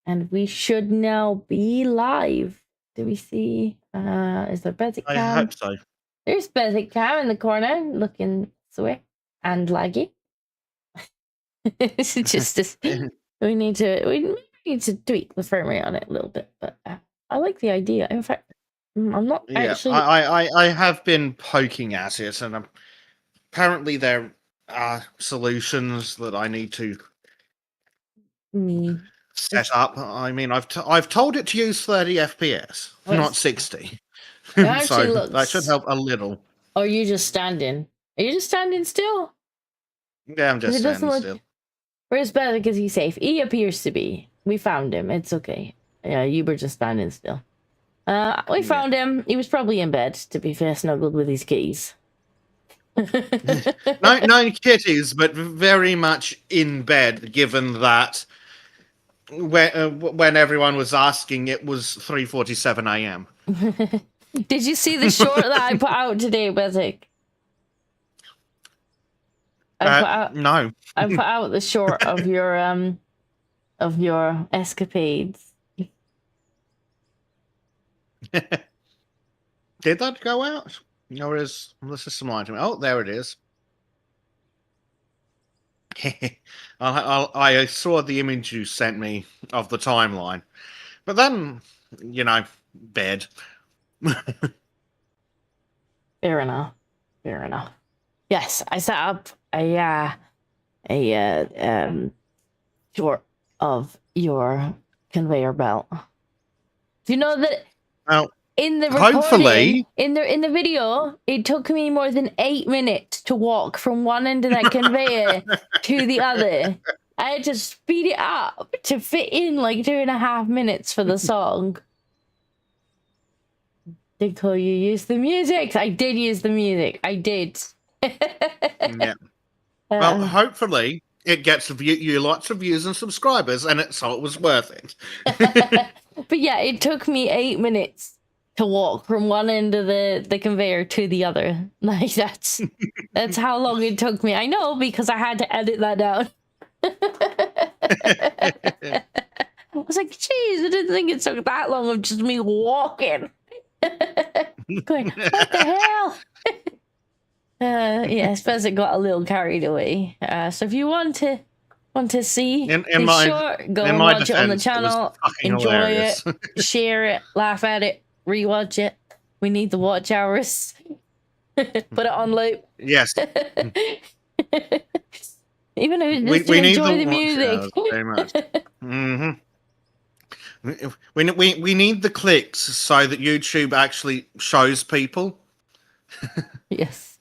And we should now be live. Do we see? Is there Basic Cam? I hope so. There's Basic Cam in the corner, looking sweet and laggy. It's just we need to tweak the frame rate on it a little bit, but I like the idea. In fact, I'm not actually. I have been poking at it, and apparently there are solutions that I need to set up. I mean, I've told it to use 30 FPS, not 60. So looks... that should help a little. Oh, are you just standing? Are you just standing still? Yeah, I'm just standing still. Where's better because he's safe? He appears to be. We found him. It's okay. Yeah, you were just standing still. We found him. He was probably in bed, to be fair, snuggled with his kitties. no kitties, but very much in bed, given that when everyone was asking, it was 3:47 a.m. Did you see the short that I put out today, Basic? No. I put out the short of your escapades. Did that go out? Or is the system lying to me? Oh, there it is. I saw the image you sent me of the timeline, but then, bed. Fair enough. Yes, I set up a short of your conveyor belt. Do you know that? Well, in the hopefully, in the video, it took me more than 8 minutes to walk from one end of that conveyor to the other. I had to speed it up to fit in like 2.5 minutes for the song. Did call you use the music? I did use the music. I did. Yeah. Well, hopefully it gets you lots of views and subscribers, and so it was worth it. But yeah, it took me 8 minutes to walk from one end of the conveyor to the other. Like that's how long it took me. I know because I had to edit that down. I was like, geez, I didn't think it took that long of just me walking. Going, what the hell? Yeah, I suppose it got a little carried away. So if you want to see short, go and watch it on the channel, enjoy it, share it, laugh at it, rewatch it. We need the watch hours. Put it on loop. Yes. Even if it's just to enjoy the music. Very much. Mm-hmm. We need the clicks so that YouTube actually shows people. Yes.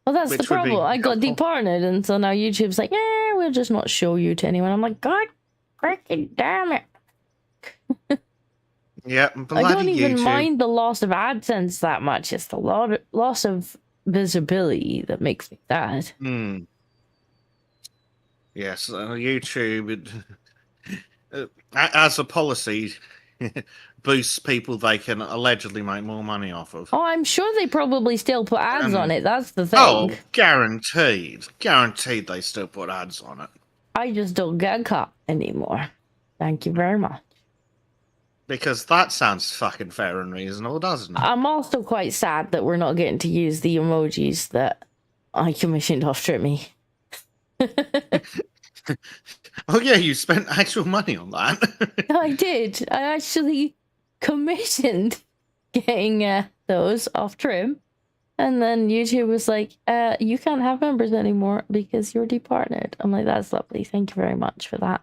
Well, that's the problem. I got departed, and so now YouTube's like, yeah, we'll just not show you to anyone. I'm like, God freaking damn it. Yeah, I don't even mind the loss of AdSense that much. It's the loss of visibility that makes me sad. Yes, YouTube, as a policy, boosts people they can allegedly make more money off of. Oh, I'm sure they probably still put ads on it. That's the thing. Oh, guaranteed. Guaranteed they still put ads on it. I just don't get caught anymore. Thank you very much. Because that sounds fucking fair and reasonable, doesn't it? I'm also quite sad that we're not getting to use the emojis that I commissioned off Trimmy. Oh yeah, you spent actual money on that. I did. I actually commissioned getting those off Trim. And then YouTube was like, you can't have members anymore because you're departed. I'm like, that's lovely. Thank you very much for that.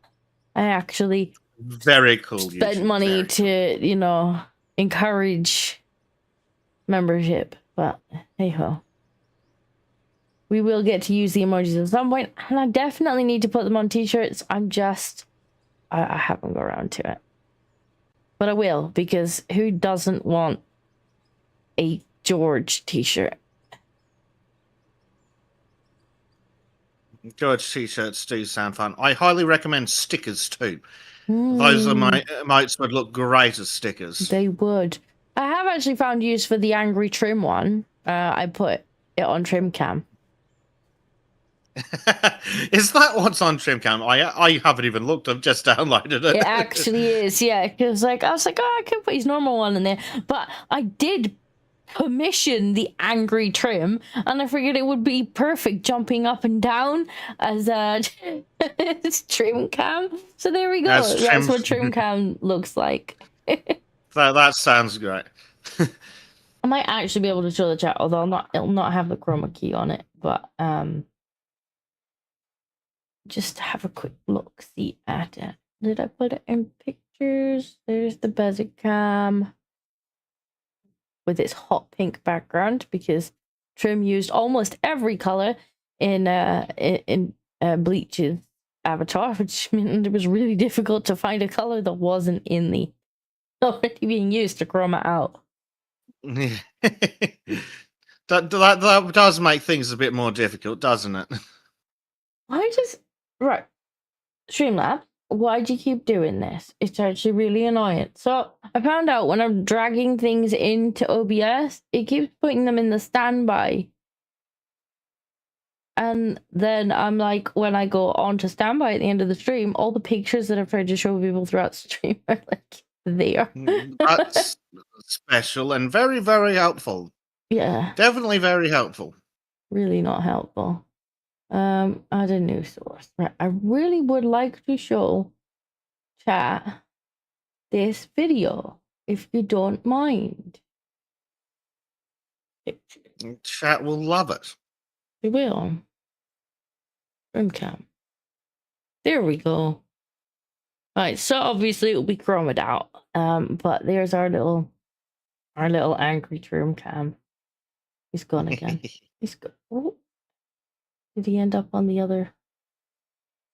I actually... Very cool. Spent money to, encourage membership, but hey ho. We will get to use the emojis at some point, and I definitely need to put them on t-shirts. I haven't got around to it. But I will, because who doesn't want a George t-shirt? George t-shirts do sound fun. I highly recommend stickers too. Those are my emotes would look great as stickers. They would. I have actually found use for the angry trim one. I put it on trim cam. Is that what's on trim cam? I haven't even looked. I've just downloaded it. It actually is, yeah. Because I was like, oh, I could put his normal one in there, but I did permission the angry trim, and I figured it would be perfect jumping up and down as trim cam. So there we go. That's what trim cam looks like. That sounds great. I might actually be able to show the chat, although it'll not have the chroma key on it, but just have a quick look see at it. Did I put it in pictures? There's the basic cam with its hot pink background, because trim used almost every color in Bleach's avatar, which meant it was really difficult to find a color that wasn't in the already being used to chroma out. that does make things a bit more difficult, doesn't it? Right, Streamlabs, why'd you keep doing this? It's actually really annoying. So I found out when I'm dragging things into OBS, it keeps putting them in the standby. And then I'm like, when I go on to standby at the end of the stream, all the pictures that I've tried to show people throughout the stream are like there. That's special and very, very helpful. Yeah. Definitely very helpful. Really not helpful. Add a new source. Right, I really would like to show chat this video, if you don't mind. Chat will love it. They will. Cam. There we go. Alright, so obviously it'll be chromed out. But there's our little angry trim cam. He's gone again. He's gone. Oh. Did he end up on the other?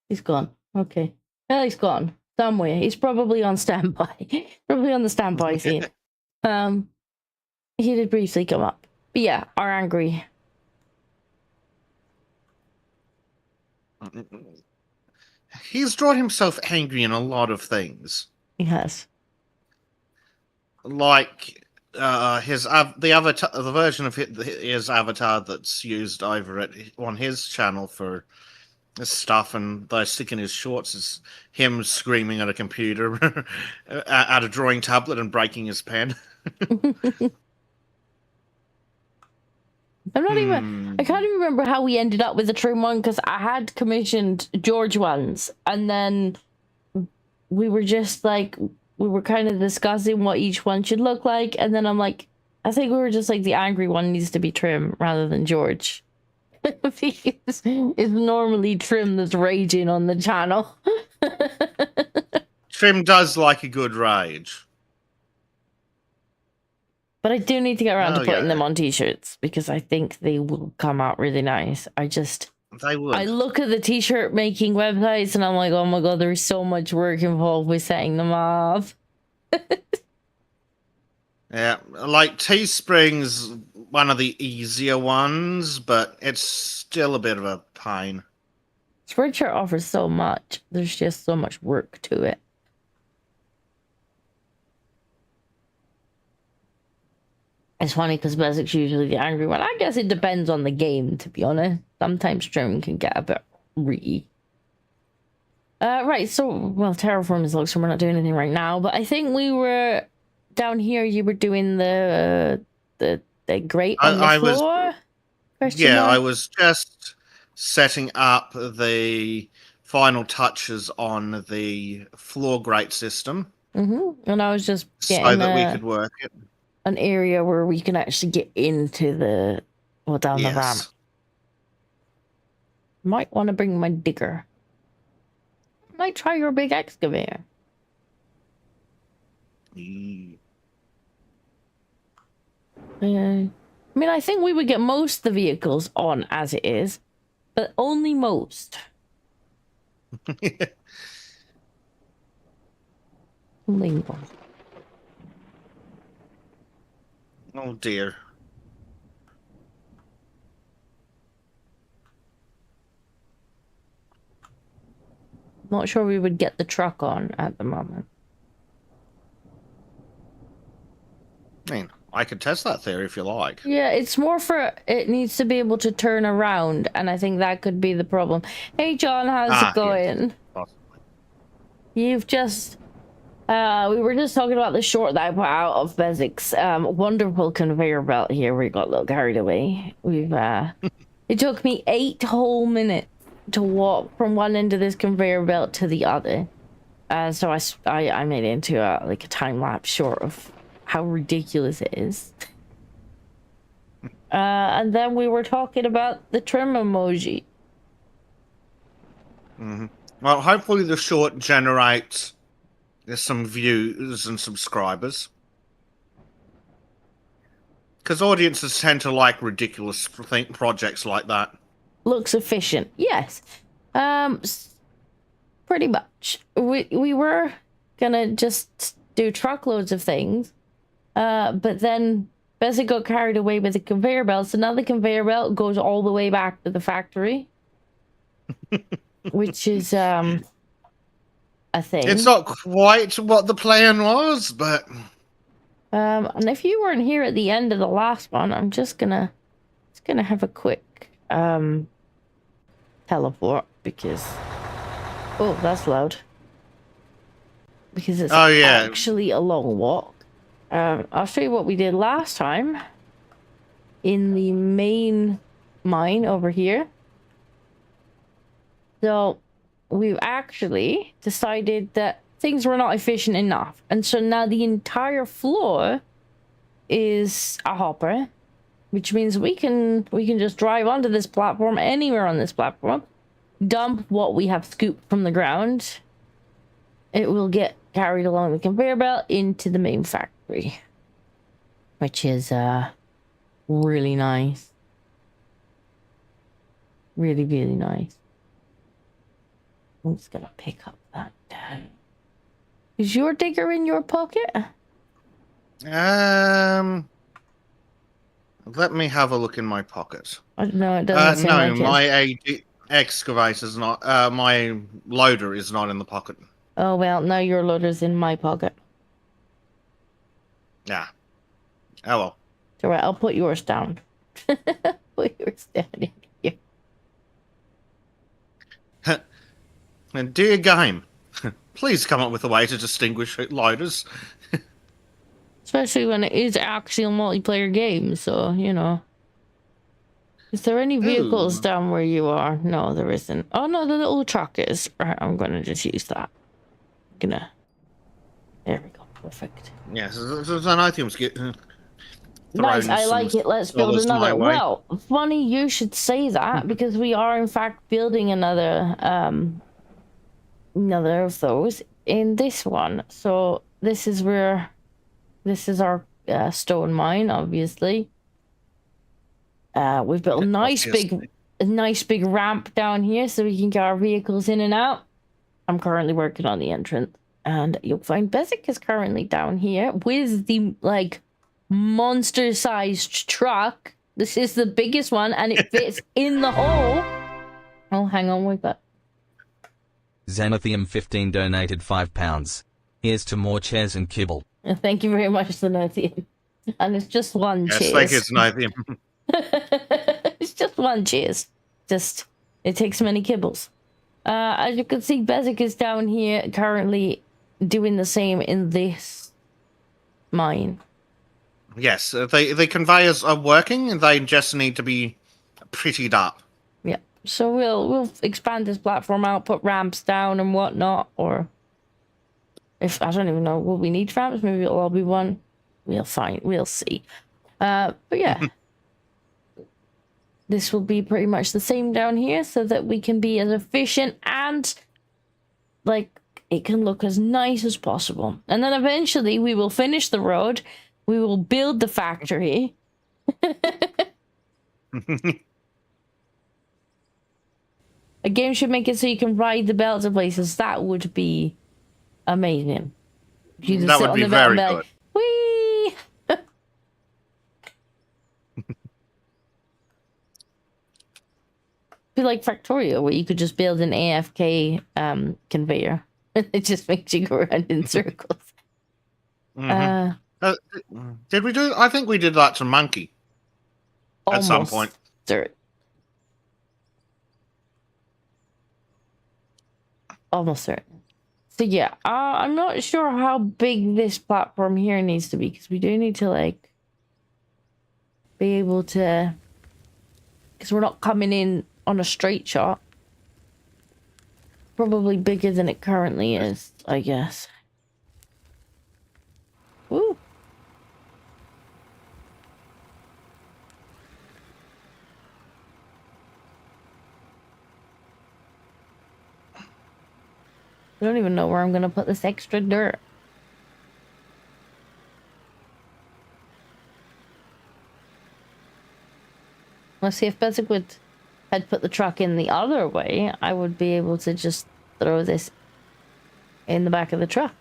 He's gone. Okay. Well, he's gone. Somewhere. He's probably on standby. Probably on the standby scene. He did briefly come up. But yeah, our angry. He's drawn himself angry in a lot of things. He has. Like the version of his avatar that's used over on his channel for this stuff, and they stick in his shorts is him screaming at a computer, at a drawing tablet, and breaking his pen. I'm not even. I can't even remember how we ended up with the trim one, because I had commissioned George ones, and then we were just like, we were kind of discussing what each one should look like, and then I'm like, I think we were just like, the angry one needs to be trim rather than George. Because it's normally trim that's raging on the channel. Trim does like a good rage. But I do need to get around to putting them on t-shirts, because I think they will come out really nice. They would. I look at the t-shirt making websites and I'm like, oh my god, there's so much work involved with setting them up. Yeah, like Teespring's one of the easier ones, but it's still a bit of a pain. Spreadshirt offers so much. There's just so much work to it. It's funny because Basic's usually the angry one. I guess it depends on the game, to be honest. Sometimes trim can get a bit re. Right, so, well, Terraform is locked, so we're not doing anything right now, but I think we were down here, you were doing the grate on the floor? I was just setting up the final touches on the floor grate system. And I was just getting so that we could work it. An area where we can actually get into the, well, down the ramp. Might want to bring my digger. Might try your big excavator. I mean, I think we would get most of the vehicles on as it is, but only most. Lingo. Oh dear. Not sure we would get the truck on at the moment. I mean, I could test that theory if you like. Yeah, it's more for it needs to be able to turn around, and I think that could be the problem. Hey, John, how's it going? Yes, possibly. You've just we were just talking about the short that I put out of Bezik's wonderful conveyor belt here. We got a little carried away. We've it took me 8 whole minutes to walk from one end of this conveyor belt to the other. So I made it into like a time lapse short of how ridiculous it is. And then we were talking about the trim emoji. Mm-hmm. Well, hopefully the short generates some views and subscribers. Because audiences tend to like ridiculous projects like that. Looks efficient, yes. Pretty much. We were gonna just do truckloads of things, but then Bessie got carried away with the conveyor belt, so now the conveyor belt goes all the way back to the factory, which is a thing. It's not quite what the plan was, but and if you weren't here at the end of the last one, I'm just gonna have a quick teleport because that's loud. Because it's actually a long walk. I'll show you what we did last time in the main mine over here. So we've actually decided that things were not efficient enough. And so now the entire floor is a hopper, which means we can just drive onto this platform, anywhere on this platform, dump what we have scooped from the ground. It will get carried along the conveyor belt into the main factory, which is really nice. Really, really nice. I'm just gonna pick up that. Is your digger in your pocket? Let me have a look in my pocket. No, it doesn't. No, my excavator is not. My loader is not in the pocket. Oh well, now your loader's in my pocket. Yeah. Oh well. It's alright, I'll put yours down. Put yours down in here. And dear game, please come up with a way to distinguish loaders. Especially when it is actually a multiplayer game, so, you know. Is there any vehicles down where you are? No, there isn't. Oh no, the little truck is. Right, I'm gonna just use that. There we go. Perfect. Yes, there's an items get. Nice, I like it. Let's build another. Well, funny you should say that because we are in fact building another of those in this one. So this is our stone mine, obviously. We've built a nice big ramp down here so we can get our vehicles in and out. I'm currently working on the entrance, and you'll find Bezic is currently down here with the monster-sized truck. This is the biggest one, and it fits in the hole. Oh, hang on, wait that. Xanathium15 donated £5. Here's to more chairs and kibble. Thank you very much, Xanathium. And it's just one cheers. Thank you, Xanathium. It's just one cheers. Just, it takes many kibbles. As you can see, Bezic is down here currently doing the same in this mine. Yes, the conveyors are working, and they just need to be prettied up. Yeah, so we'll expand this platform out, put ramps down and whatnot, or if I don't even know, will we need ramps? Maybe it'll all be one. We'll see. But yeah. This will be pretty much the same down here so that we can be as efficient and it can look as nice as possible. And then eventually we will finish the road. We will build the factory. A game should make it so you can ride the belt to places. That would be amazing. That would be very good. Whee! be like Factorio, where you could just build an AFK conveyor. It just makes you go around in circles. Did we do? I think we did that to Monkey at some point. Almost certain. So yeah, I'm not sure how big this platform here needs to be, because we do need to like be able to, because we're not coming in on a straight shot. Probably bigger than it currently is, I guess. Woo. I don't even know where I'm gonna put this extra dirt. Let's see, if Beswick had put the truck in the other way, I would be able to just throw this in the back of the truck.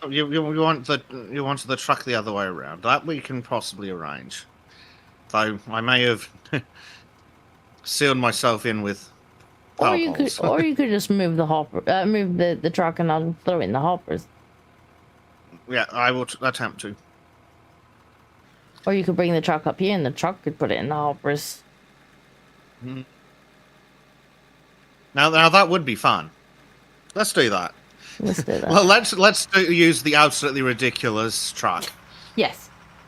Oh, you want the truck the other way around. That we can possibly arrange. Though I may have sealed myself in with. Or you could just move the hopper, move the truck, and I'll throw it in the hoppers. Yeah, I will attempt to. Or you could bring the truck up here, and the truck could put it in the hoppers. Now that would be fun. Let's do that. Let's do that. Well, let's use the absolutely ridiculous truck. Yes.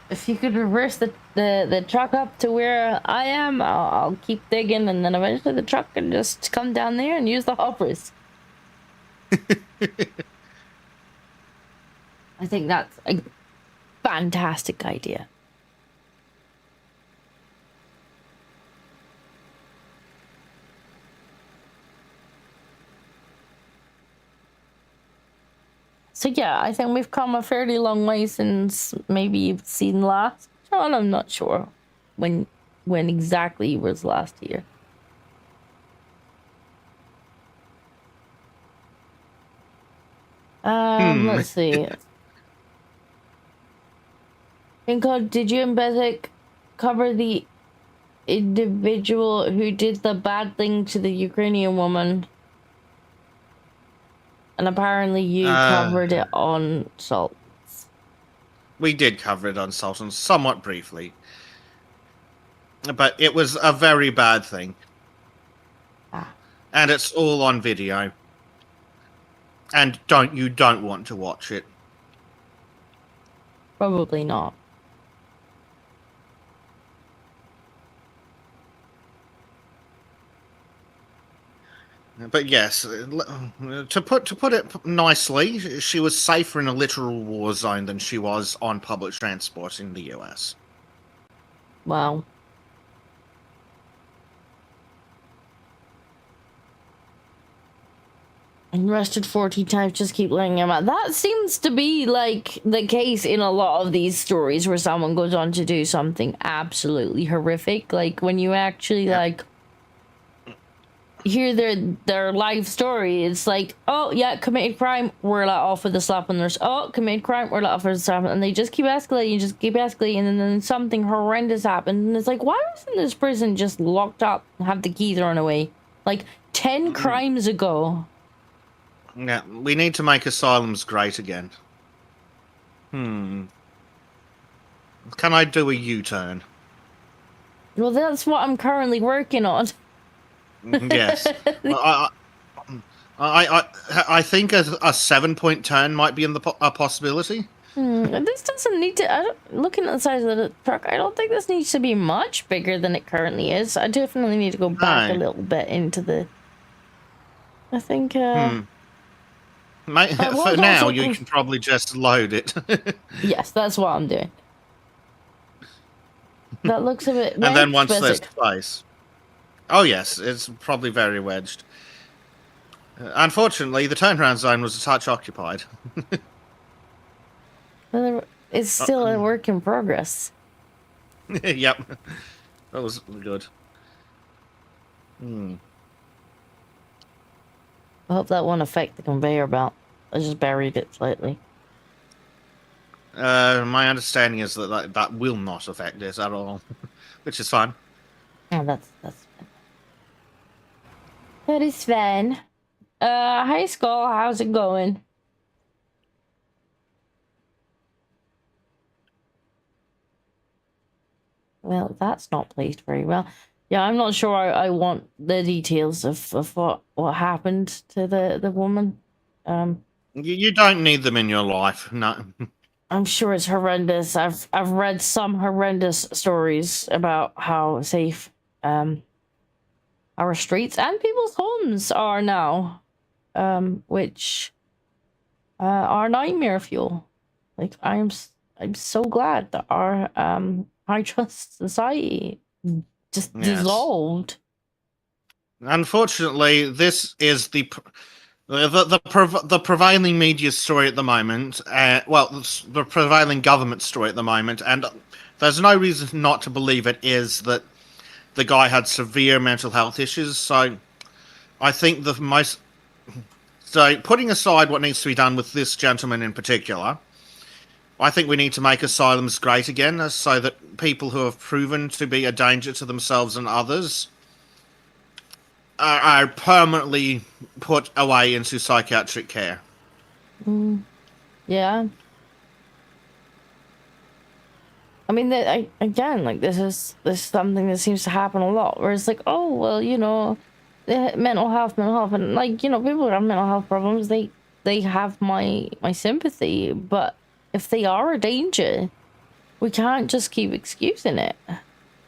If you could reverse the truck up to where I am, I'll keep digging, and then eventually the truck can just come down there and use the hoppers. I think that's a fantastic idea. So yeah, I think we've come a fairly long way since maybe you've seen last. And I'm not sure when exactly was last year. Let's see. Inco, did you and Bezek cover the individual who did the bad thing to the Ukrainian woman? And apparently you covered it on Sultans. We did cover it on Sultans, somewhat briefly. But it was a very bad thing. And it's all on video. And you don't want to watch it. Probably not. But yes, to put it nicely, she was safer in a literal war zone than she was on public transport in the US. Wow. And arrested 40 times, just keep letting him out. That seems to be like the case in a lot of these stories where someone goes on to do something absolutely horrific. Like when you actually like hear their life story, it's like, oh yeah, committed crime, we're let off with a slap on the wrist. Oh, committed crime, we're let off with a slap, and they just keep escalating, and then something horrendous happens, and it's like, why wasn't this person just locked up and have the key thrown away like 10 crimes ago? Yeah, we need to make asylums great again. Can I do a U-turn? Well, that's what I'm currently working on. Yes. I think a 7-point turn might be a possibility. This doesn't need to... looking at the size of the truck, I don't think this needs to be much bigger than it currently is. I definitely need to go back a little bit into the... I think... For now, you can probably just load it. Yes, that's what I'm doing. That looks a bit... And then once there's space... Oh yes, it's probably very wedged. Unfortunately, the turnaround zone was a touch occupied. It's still a work in progress. Yep. That was good. I hope that won't affect the conveyor belt. I just buried it slightly. My understanding is that will not affect it at all, which is fine. Oh, that's fine. That is fun. Hi, Skull. How's it going? Well, that's not placed very well. Yeah, I'm not sure I want the details of what happened to the woman. You don't need them in your life, no. I'm sure it's horrendous. I've read some horrendous stories about how safe our streets and people's homes are now, which are nightmare fuel. Like I'm so glad that our high trust society just dissolved. Unfortunately, this is the prevailing media story at the moment. The prevailing government story at the moment, and there's no reason not to believe it is that the guy had severe mental health issues. So I think putting aside what needs to be done with this gentleman in particular, I think we need to make asylums great again, so that people who have proven to be a danger to themselves and others are permanently put away into psychiatric care. Yeah. I mean, this is something that seems to happen a lot, where it's like, oh, well, mental health, and people who have mental health problems, they have my sympathy, but if they are a danger, we can't just keep excusing it,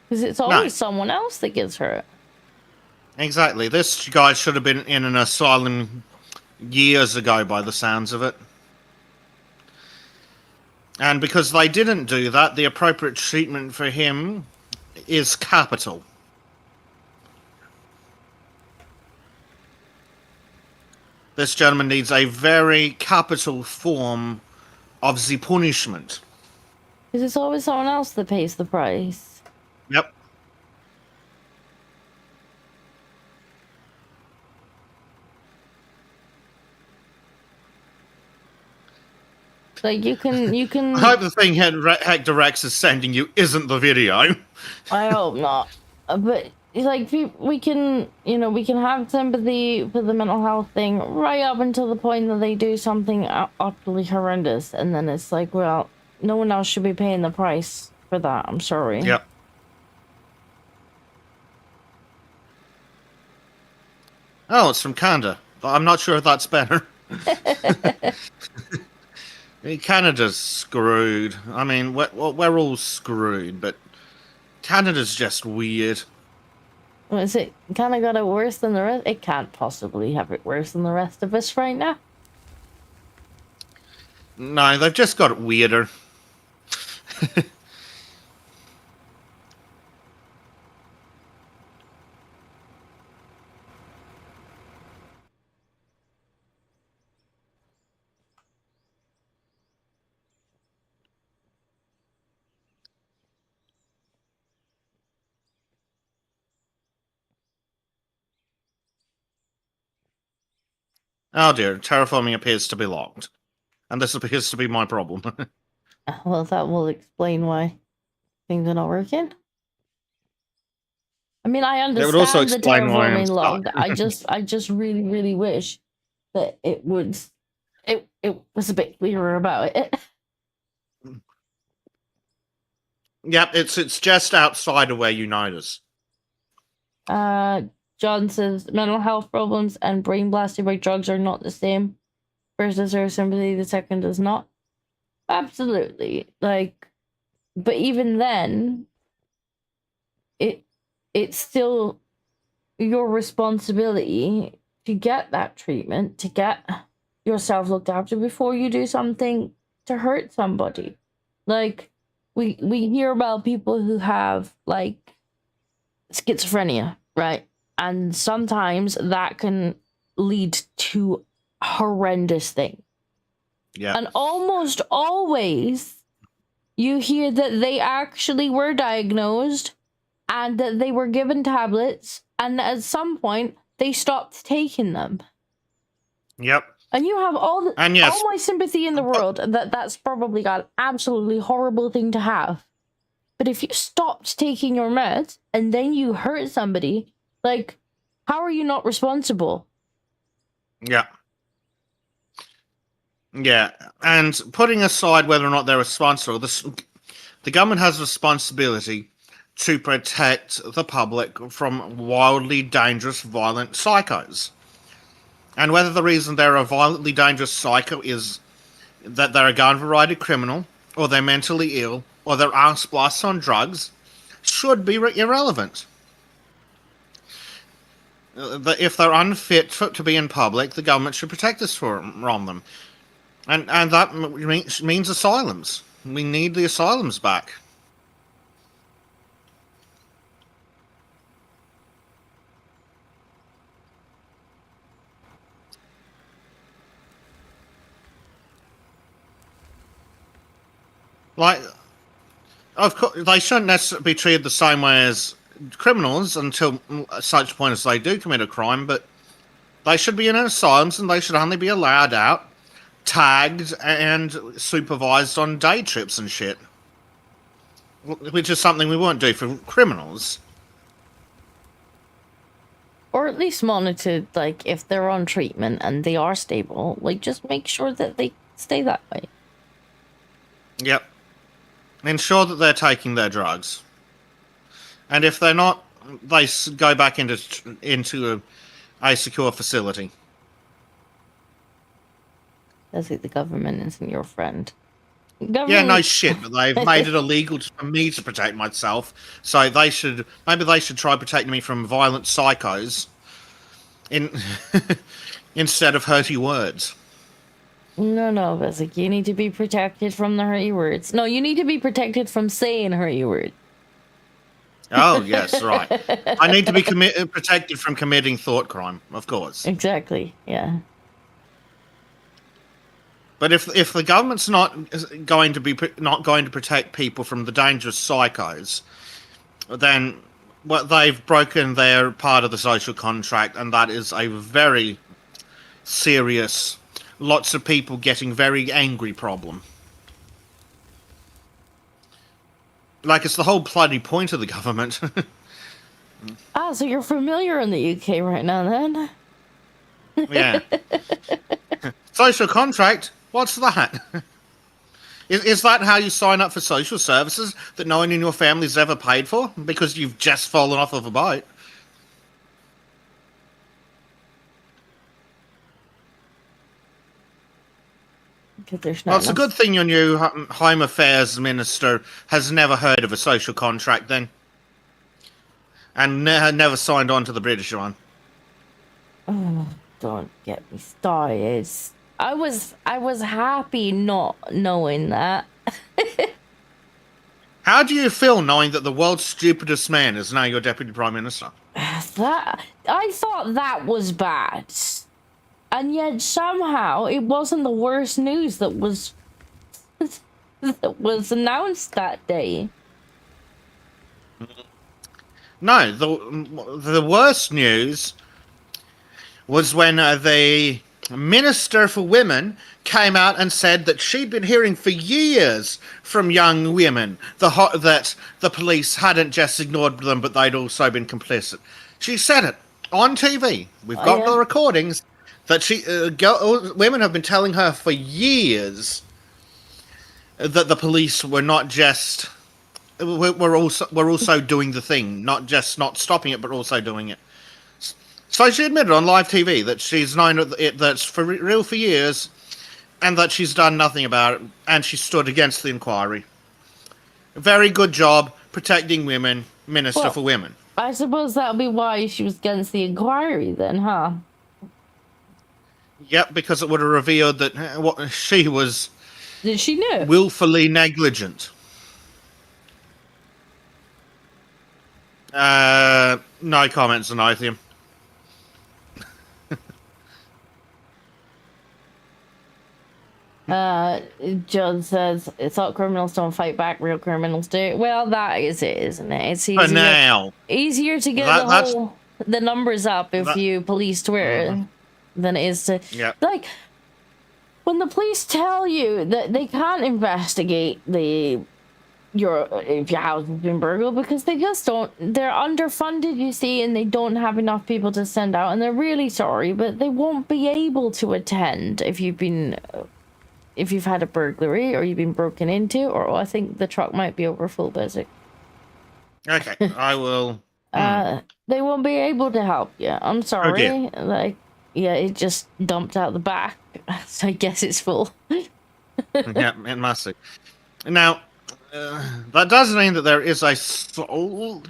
because it's always someone else that gets hurt. Exactly. This guy should have been in an asylum years ago by the sounds of it. And because they didn't do that, the appropriate treatment for him is capital. This gentleman needs a very capital form of the punishment. Because it's always someone else that pays the price. Yep. Like, you can... I hope the thing Hector Rex is sending you isn't the video. I hope not. But, like, we can have sympathy for the mental health thing right up until the point that they do something utterly horrendous. And then it's like, well, no one else should be paying the price for that. I'm sorry. Yep. Oh, it's from Canada. I'm not sure if that's better. Canada's screwed. I mean, we're all screwed, but Canada's just weird. Well, is it kind of got it worse than the rest? It can't possibly have it worse than the rest of us right now. No, they've just got it weirder. Oh dear, terraforming appears to be locked. And this appears to be my problem. Well, that will explain why things are not working. I mean, I understand it would also explain the why I'm terraforming logged. I just really, really wish that it was a bit clearer about it. Yep, it's just outside of where you notice. John says mental health problems and brain blasted by drugs are not the same. First deserves sympathy, the second does not. Absolutely. Like, but even then, it's still your responsibility to get that treatment, to get yourself looked after before you do something to hurt somebody. Like, we hear about people who have, like, schizophrenia, right? And sometimes that can lead to horrendous things. Yeah. And almost always you hear that they actually were diagnosed and that they were given tablets, and at some point they stopped taking them. Yep. And you have all my sympathy in the world that's probably got an absolutely horrible thing to have. But if you stopped taking your meds and then you hurt somebody, like, How are you not responsible? Yeah. Yeah, and putting aside whether or not they're responsible, the government has a responsibility to protect the public from wildly dangerous, violent psychos. And whether the reason they're a violently dangerous psycho is that they're a garden variety criminal, or they're mentally ill, or they're ass on drugs, should be irrelevant. If they're unfit to be in public, the government should protect us from them. And that means asylums. We need the asylums back. Like, of course, they shouldn't necessarily be treated the same way as criminals until such point as they do commit a crime, but they should be in asylums and they should only be allowed out, tagged, and supervised on day trips and shit. Which is something we won't do for criminals. Or at least monitored, like, if they're on treatment and they are stable, like, just make sure that they stay that way. Yep. Ensure that they're taking their drugs. And if they're not, they go back into a secure facility. That's like the government isn't your friend. Yeah, no shit, but they've made it illegal for me to protect myself. So maybe they should try protecting me from violent psychos instead of hurty words. No, but it's like you need to be protected from the hurty words. No, you need to be protected from saying hurty words. Oh, yes, right. I need to be protected from committing thought crime, of course. Exactly, yeah. But if the government's not going to protect people from the dangerous psychos, then they've broken their part of the social contract, and that is a very serious, lots of people getting very angry problem. Like, it's the whole bloody point of the government. So you're familiar in the UK right now, then? Yeah. Social contract? What's that? Is that how you sign up for social services that no one in your family's ever paid for because you've just fallen off of a boat? Well, it's a good thing your new Home Affairs Minister has never heard of a social contract then. And never signed on to the British one. Oh, don't get me started. I was happy not knowing that. How do you feel knowing that the world's stupidest man is now your Deputy Prime Minister? I thought that was bad. And yet somehow it wasn't the worst news that was announced that day. No, the worst news was when the Minister for Women came out and said that she'd been hearing for years from young women that the police hadn't just ignored them, but they'd also been complicit. She said it on TV. We've got the recordings that women have been telling her for years that the police were not just we're also doing the thing, not just not stopping it, but also doing it. So she admitted on live TV that she's known that's for real for years, and that she's done nothing about it, and she stood against the inquiry. Very good job protecting women, Minister for Women. I suppose that'll be why she was against the inquiry then, huh? Yep, because it would have revealed that she was willfully negligent. No comments on Oathium. John says, thought criminals don't fight back, real criminals do. Well, that is it, isn't it? It's easier to get the numbers up if you police Twitter than it is to... Like, when the police tell you that they can't investigate the if your house has been burgled, because they just don't. They're underfunded, you see, and they don't have enough people to send out, and they're really sorry, but they won't be able to attend if you've had a burglary or you've been broken into, or I think the truck might be over full basic. Okay, I will. They won't be able to help you. I'm sorry. Oh, like, yeah, it just dumped out the back, so I guess it's full. Yeah, it must be. Now, that does mean that there is a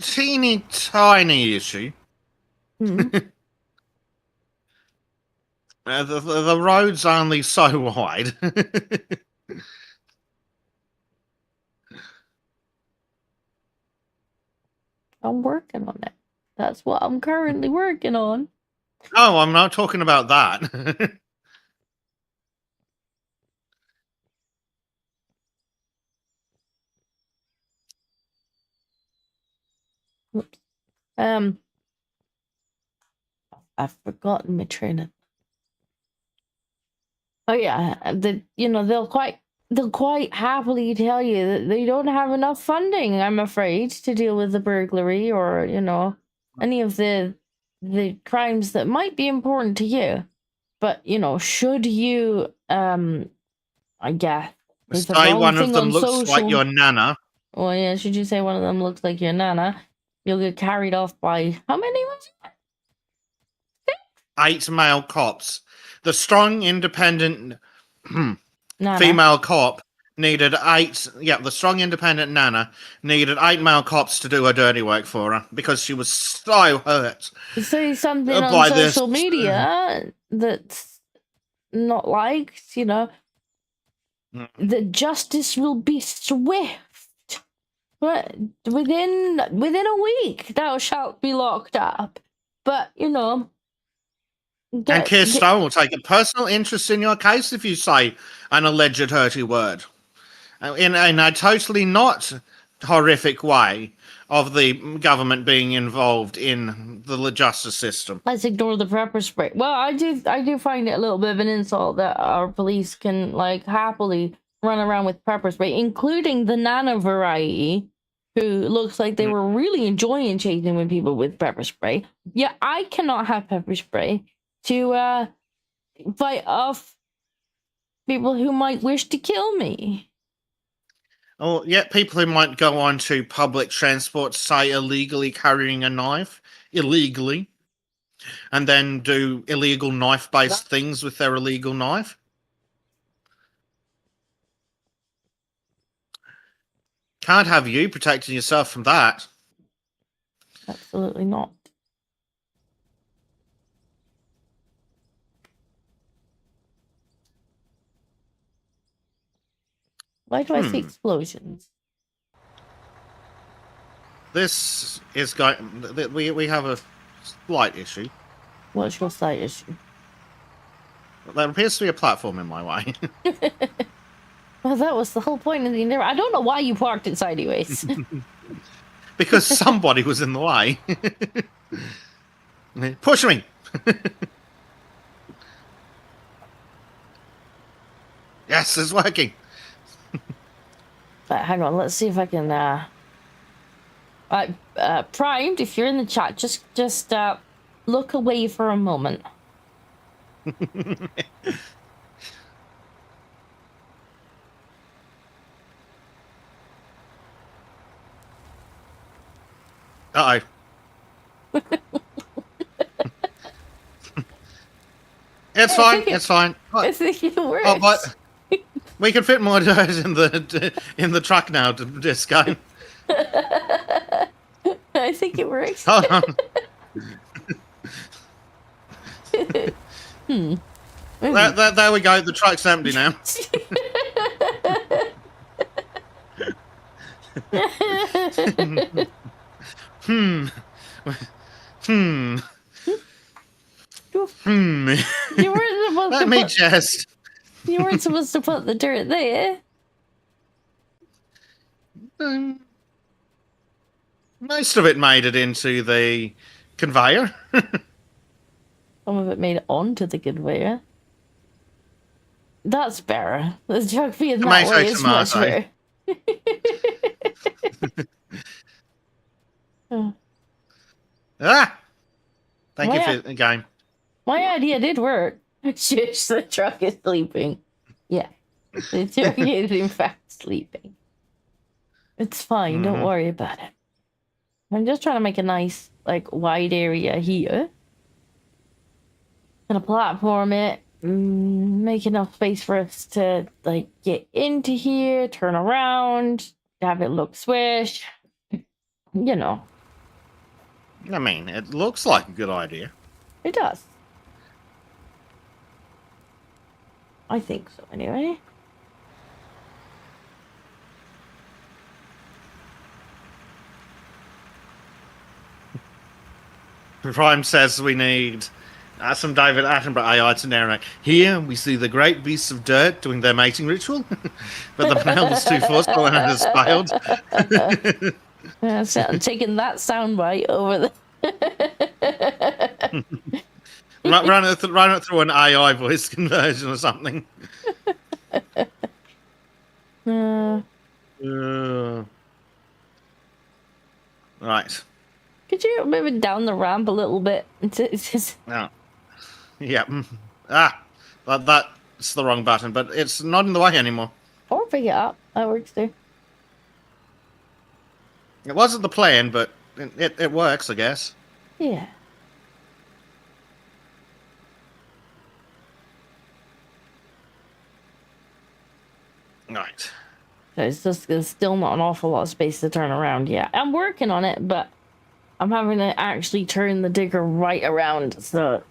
teeny tiny issue. Mm. The road's only so wide. I'm working on it. That's what I'm currently working on. Oh, I'm not talking about that. Oops. I've forgotten my trainer. Oh yeah, they'll quite happily tell you that they don't have enough funding, I'm afraid, to deal with the burglary or, any of the crimes that might be important to you. But, should you I guess say one of them looks like your nana. Well, yeah, should you say one of them looks like your nana, you'll get carried off by how many was it? 8 male cops. The strong, independent female cop needed 8. Yeah, the strong, independent Nana needed 8 male cops to do her dirty work for her because she was so hurt. Say something on social media that's not liked, that justice will be swift. But within a week, thou shalt be locked up. But and Keir Starmer will take a personal interest in your case if you say an alleged hurty word. In a totally not horrific way of the government being involved in the justice system. Let's ignore the pepper spray. Well, I do find it a little bit of an insult that our police can, happily run around with pepper spray, including the Nana variety, who looks like they were really enjoying chasing with people with pepper spray. Yeah, I cannot have pepper spray to fight off people who might wish to kill me. Oh, yeah, people who might go on to public transport, say illegally carrying a knife, illegally, and then do illegal knife-based things with their illegal knife. Can't have you protecting yourself from that. Absolutely not. Why do I see explosions? This is going. We have a slight issue. What's your slight issue? There appears to be a platform in my way. Well, that was the whole point of the endeavor. I don't know why you parked it sideways. Because somebody was in the way. Push me! Yes, it's working. But hang on, let's see if I can. Primed, if you're in the chat, just look away for a moment. Uh-oh. It's fine. It's fine. I think it works. Oh, but we can fit more dirt in the truck now, Disco. I think it works. Hold on. There we go. The truck's empty now. You weren't supposed Let me just. You weren't supposed to put the dirt there. Most of it made it into the conveyor. Some of it made it onto the conveyor. That's better. The truck being that way is much better. Ah! Thank you for the game. My idea did work. Shush, the truck is sleeping. Yeah. The truck is in fact sleeping. It's fine, don't worry about it. I'm just trying to make a nice, like, wide area here. Gonna platform it, make enough space for us to, like, get into here, turn around, have it look swish. You know. I mean, it looks like a good idea. It does. I think so, anyway. Prime says we need some David Attenborough AI to narrate. Here we see the great beasts of dirt doing their mating ritual, but the male is too forceful and has failed. So I'm taking that soundbite over the. run it through an AI voice conversion or something. Right. Could you move it down the ramp a little bit? It's just... Yeah. Yeah. That's the wrong button, but it's not in the way anymore. Or pick it up. That works too. It wasn't the plan, but it works, I guess. Yeah. Right. It's just there's still not an awful lot of space to turn around yet. I'm working on it, but I'm having to actually turn the digger right around, so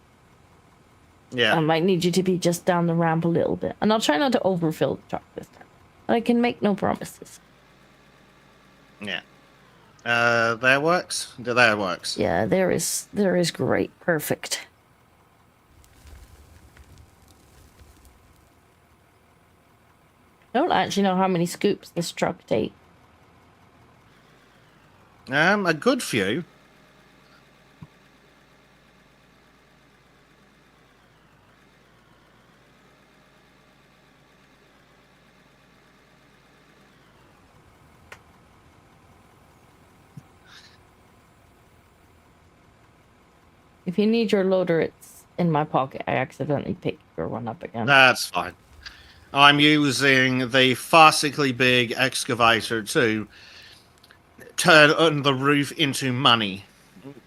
yeah, I might need you to be just down the ramp a little bit. And I'll try not to overfill the truck this time. But I can make no promises. Yeah. There works? There works. Yeah, there is great. Perfect. I don't actually know how many scoops this truck takes. A good few. If you need your loader, it's in my pocket. I accidentally picked your one up again. That's fine. I'm using the farcically big excavator to turn the roof into money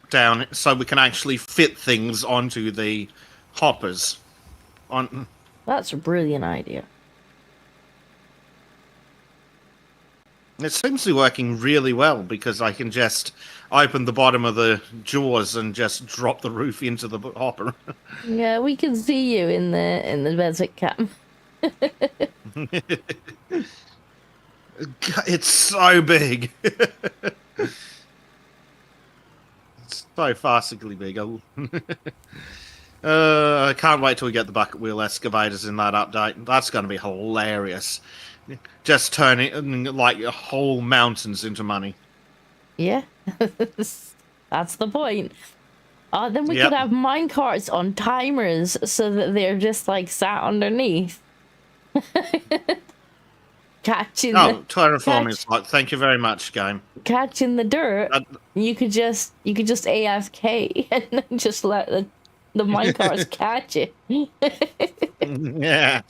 down so we can actually fit things onto the hoppers. That's a brilliant idea. It seems to be working really well because I can just open the bottom of the jaws and just drop the roof into the hopper. Yeah, we can see you in the desert cam. It's so big. It's so farcically big. I can't wait till we get the bucket wheel excavators in that update. That's going to be hilarious. Just turning like whole mountains into money. Yeah, that's the point. Then we could have minecarts on timers so that they're just like sat underneath. Terraform is like, thank you very much, game. Catching the dirt. You could just AFK and then just let the minecarts catch it. Yeah.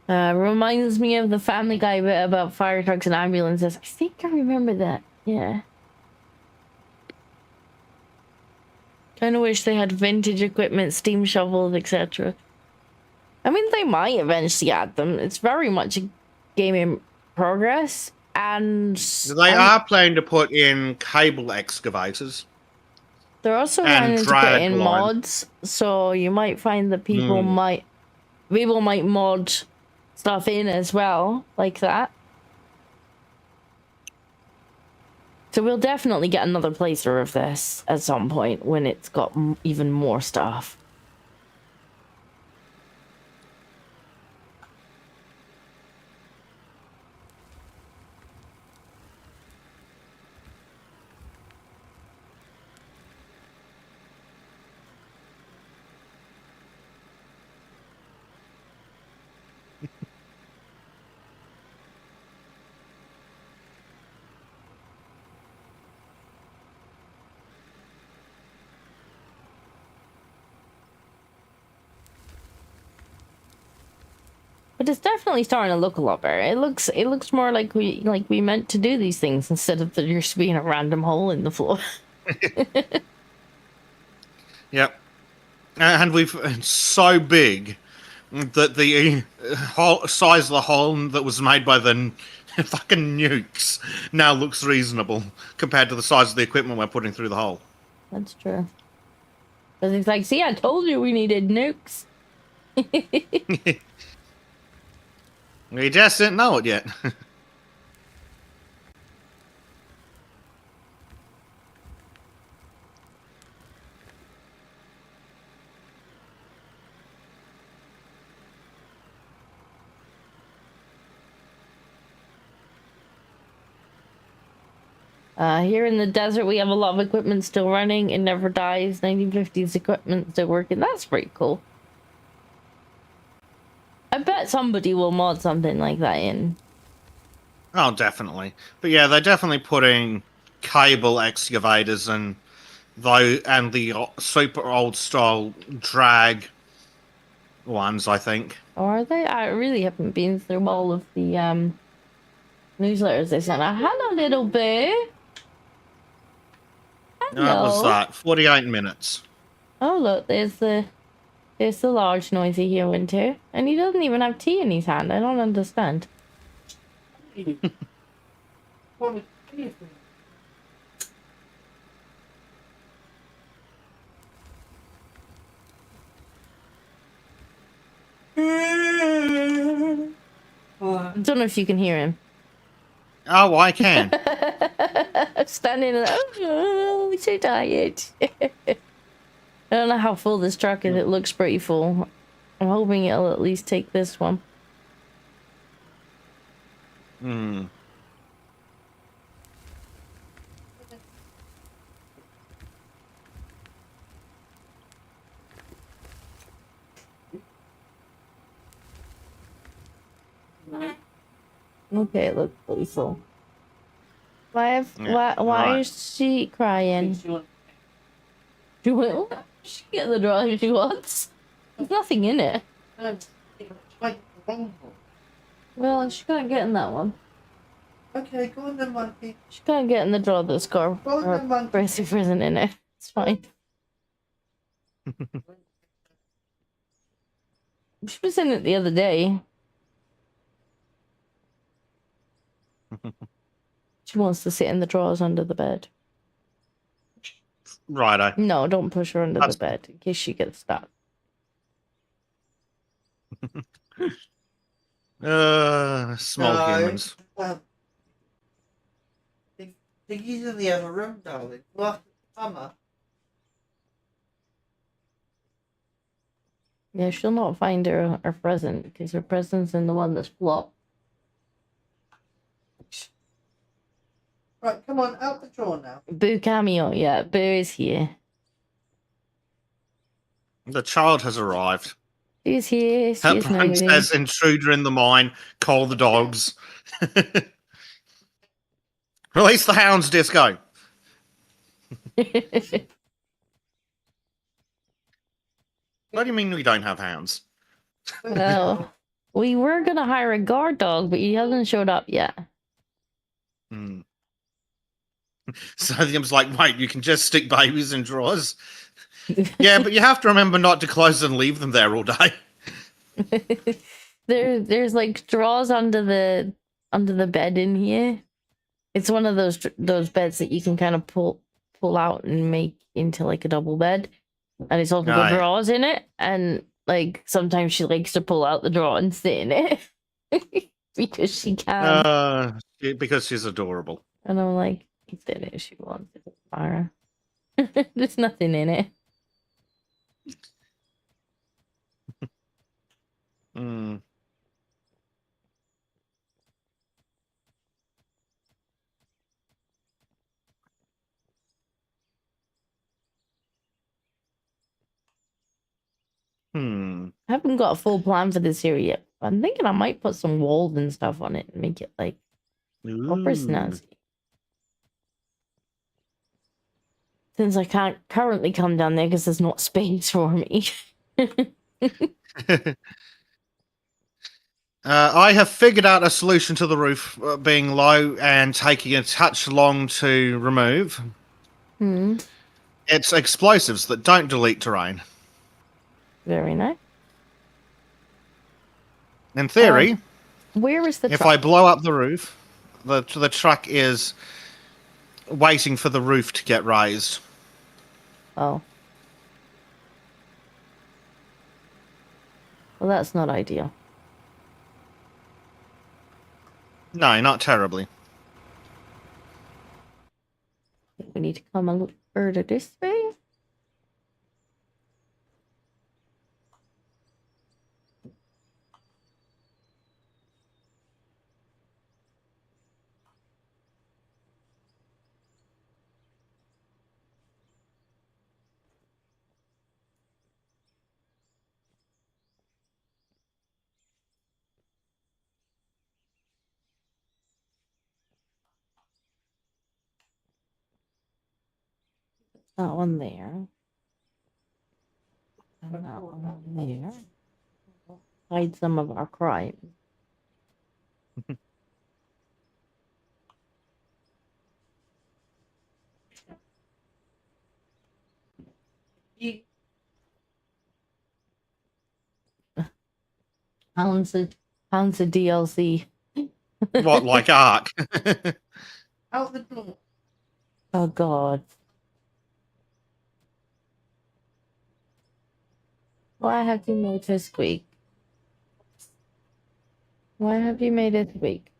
Reminds me of the Family Guy bit about fire trucks and ambulances. I think I remember that. Yeah. Kind of wish they had vintage equipment, steam shovels, etc. I mean, they might eventually add them. It's very much a game in progress, and they are planning to put in cable excavators. They're also planning to put in mods, so you might find that people might mod stuff in as well, like that. So we'll definitely get another playthrough of this at some point when it's got even more stuff. But it's definitely starting to look a lot better. It looks more like we meant to do these things instead of there just being a random hole in the floor. Yep. And it's so big that the size of the hole that was made by the fucking nukes now looks reasonable compared to the size of the equipment we're putting through the hole. That's true. Because it's like, see, I told you we needed nukes. We just didn't know it yet. Here in the desert, we have a lot of equipment still running. It never dies. 1950s equipment still working. That's pretty cool. I bet somebody will mod something like that in. Oh, definitely. But yeah, they're definitely putting cable excavators and the super old style drag ones, I think. Oh, are they? I really haven't been through all of the newsletters they sent out. Hello, little boo. Hello. That was that. 48 minutes. Oh, look, there's the large noisy human too. And he doesn't even have tea in his hand. I don't understand. I don't know if you can hear him. Oh, I can. Standing there, oh, I'm so tired. I don't know how full this truck is. It looks pretty full. I'm hoping it'll at least take this one. Hmm. Okay, it looks pretty full. Why is she crying? She will. She can get the drawer if she wants. There's nothing in it. Well, she can't get in that one. Okay, go on then, monkey. She can't get in the drawer that's got her bracelet isn't in it. It's fine. She was in it the other day. She wants to sit in the drawers under the bed. Righto. No, don't push her under the bed in case she gets stuck. Small humans. They usually have a room, darling. Well, summer. Yeah, she'll not find her present because her present's in the one that's flopped. Right, come on, out the drawer now. Boo cameo, yeah, Boo is here. The child has arrived. She's here. Her princess intruder in the mine. Call the dogs. Release the hounds, Disco. What do you mean we don't have hounds? Well, we were gonna hire a guard dog, but he hasn't showed up yet. Hmm. So Liam's like, wait, you can just stick babies in drawers? Yeah, but you have to remember not to close and leave them there all day. There's like drawers under the bed in here. It's one of those beds that you can kind of pull out and make into like a double bed, and it's also got drawers in it. And like sometimes she likes to pull out the drawer and sit in it because she can. Because she's adorable. And I'm like, sit in it if she wants. It doesn't matter. There's nothing in it. Mm. I haven't got a full plan for this area yet. I'm thinking I might put some walls and stuff on it and make it like more personality. Since I can't currently come down there because there's not space for me. I have figured out a solution to the roof being low and taking a touch long to remove. It's explosives that don't delete terrain. Very nice. In theory, where is the if truck? I blow up the roof, the truck is waiting for the roof to get raised. Oh. Well, that's not ideal. No, not terribly. We need to come a little further this way. That one there. And that one there. Hide some of our crime. Pounds of DLC. What, like Ark? Out the door. Oh God. Why have you made it squeak? Why have you made it squeak?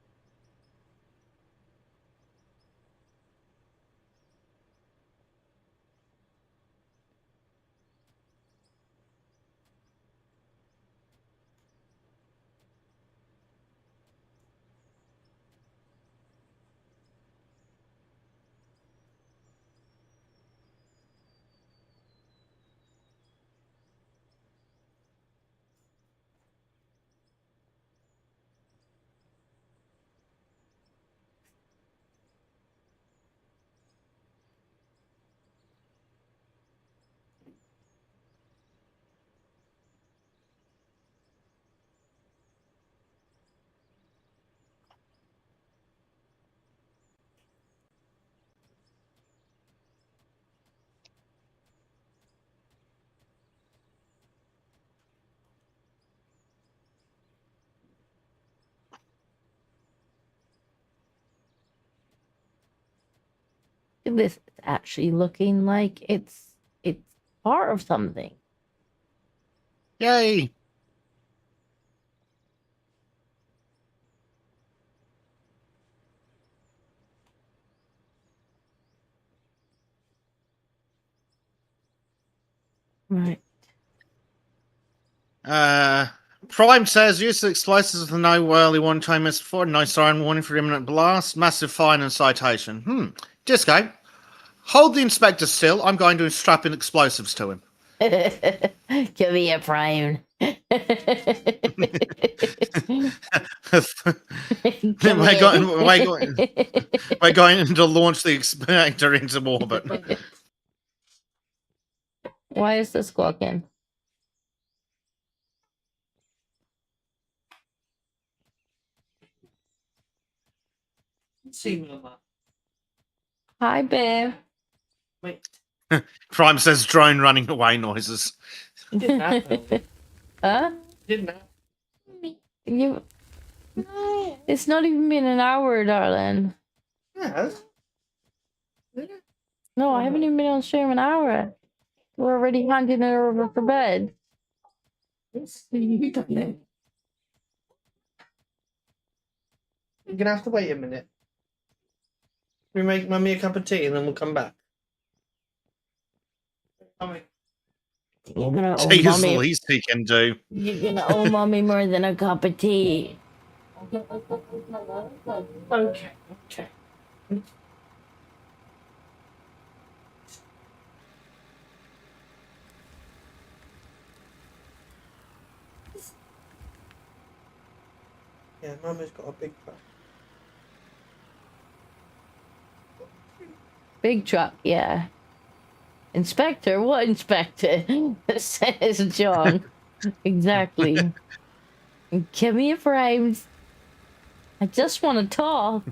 This is actually looking like it's part of something. Yay! Right. Prime says use of explosives with no early warning time missed before, no siren warning for imminent blast, massive fine and citation. Disco, hold the inspector still. I'm going to strap in explosives to him. Give me a Prime. we're going to launch the inspector into orbit. Why is this squawking? See Mama. Hi, babe. Wait. Prime says drone running away noises. It didn't happen. Huh? Didn't happen. You. It's not even been an hour, darling. Yes. No, I haven't even been on stream an hour. We're already handing it over for bed. You done it. You're gonna have to wait a minute. We make Mummy a cup of tea and then we'll come back. Mummy. You're gonna owe Tea is the mommy. least he can do. You're gonna owe mommy more than a cup of tea. Okay. Okay. Yeah, Mama's got a big truck. Big truck, yeah. Inspector? What inspector? Says John. Exactly. Give me a frames. I just want to talk.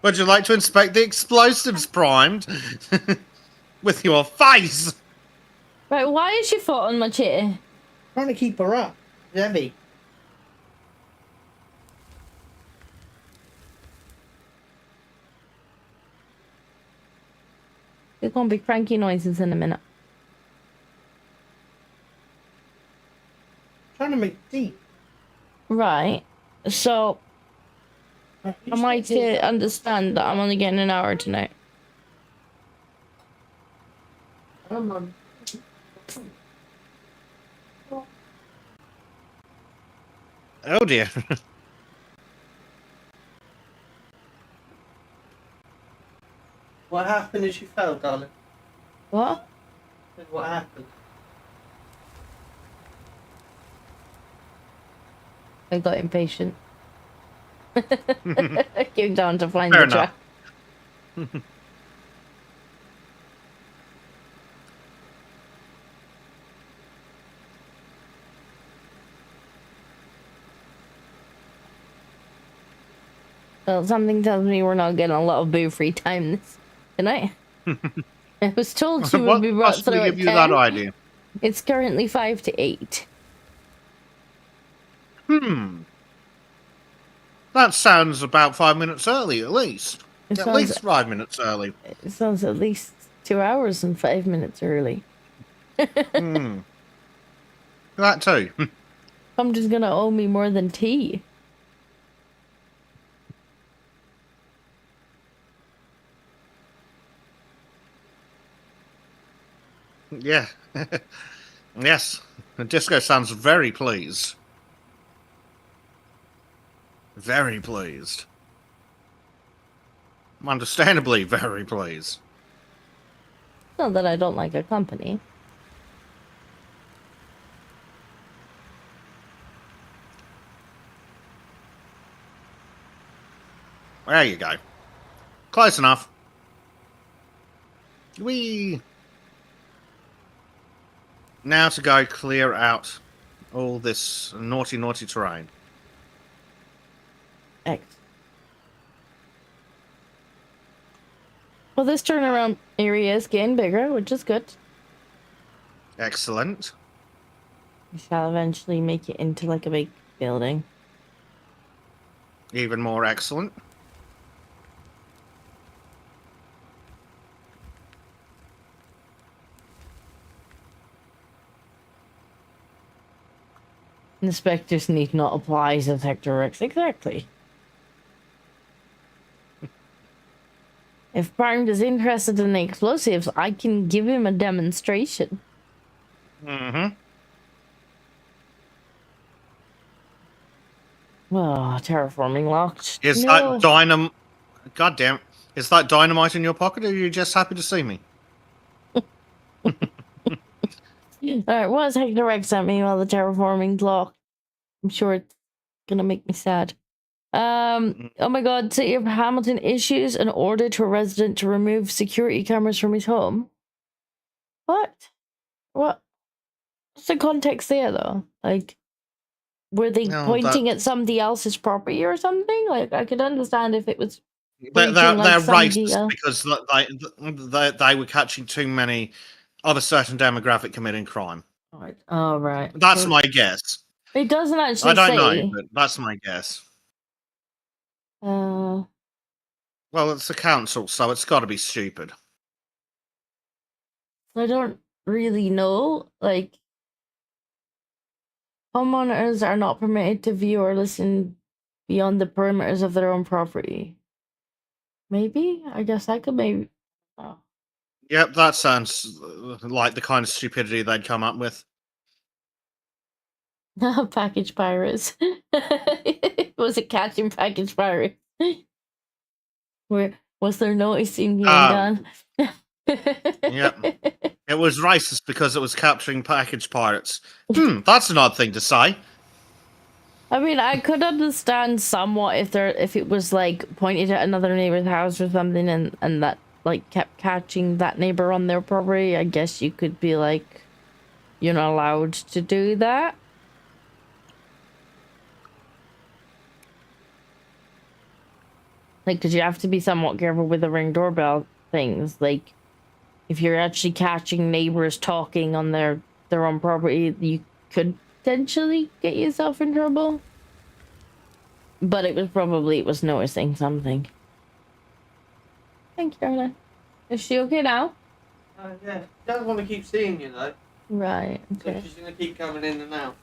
Would you like to inspect the explosives primed? With your face! Right, why is your foot on my chair? Trying to keep her up. It's heavy. There's gonna be cranky noises in a minute. Trying to make tea. Right. So, am I to understand that I'm only getting an hour tonight? Oh dear. What happened as you fell, darling? What? What happened? I got impatient. I came down to find Fair the trap. Well, something tells me we're not getting a lot of boo free time this tonight. I was told she would be brought through give at you 10. that idea? It's currently 5 to 8. That sounds about 5 minutes early, at least. At least 5 minutes early. It sounds at least 2 hours and 5 minutes early. That too. I'm just gonna owe me more than tea. Yeah. Yes. The disco sounds very pleased. Very pleased. Understandably very pleased. Not that I don't like a company. There you go. Close enough. Now to go clear out all this naughty, naughty terrain. Excellent. Well, this turnaround area is getting bigger, which is good. Excellent. We shall eventually make it into like a big building. Even more excellent. Inspectors need not apply to Sector Rex. Exactly. If Primed is interested in the explosives, I can give him a demonstration. Mm-hmm. Oh, terraforming locked. Is No. that dynamite? Goddamn! Is that dynamite in your pocket, or are you just happy to see me? Alright, what has Hector Rex sent me while the terraforming's locked? I'm sure it's gonna make me sad. Oh my god, City of Hamilton issues an order to a resident to remove security cameras from his home. What? What's the context there, though? Like, were they pointing at somebody else's property or something? Like, I could understand if it was They're like racist because they were catching too many of a certain demographic committing crime. Right. Oh, right. That's my guess. It doesn't actually I don't say. know, but that's my guess. Well, it's the council, so it's got to be stupid. I don't really know. Like, homeowners are not permitted to view or listen beyond the perimeters of their own property. Maybe? I guess I could maybe... Oh. Yep, that sounds like the kind of stupidity they'd come up with. Package pirates. Was it catching package pirates? Where was there noticing being done? Yep. It was racist because it was capturing package pirates. That's an odd thing to say. I mean, I could understand somewhat if it was like pointed at another neighbor's house or something and that like kept catching that neighbor on their property. I guess you could be like, you're not allowed to do that. Like, because you have to be somewhat careful with the Ring doorbell things. Like, if you're actually catching neighbors talking on their own property, you could potentially get yourself in trouble. But it was noticing something. Thank you, Darla. Is she okay now? Yeah. She doesn't want to keep seeing you, though. Right, okay. So she's going to keep coming in and out.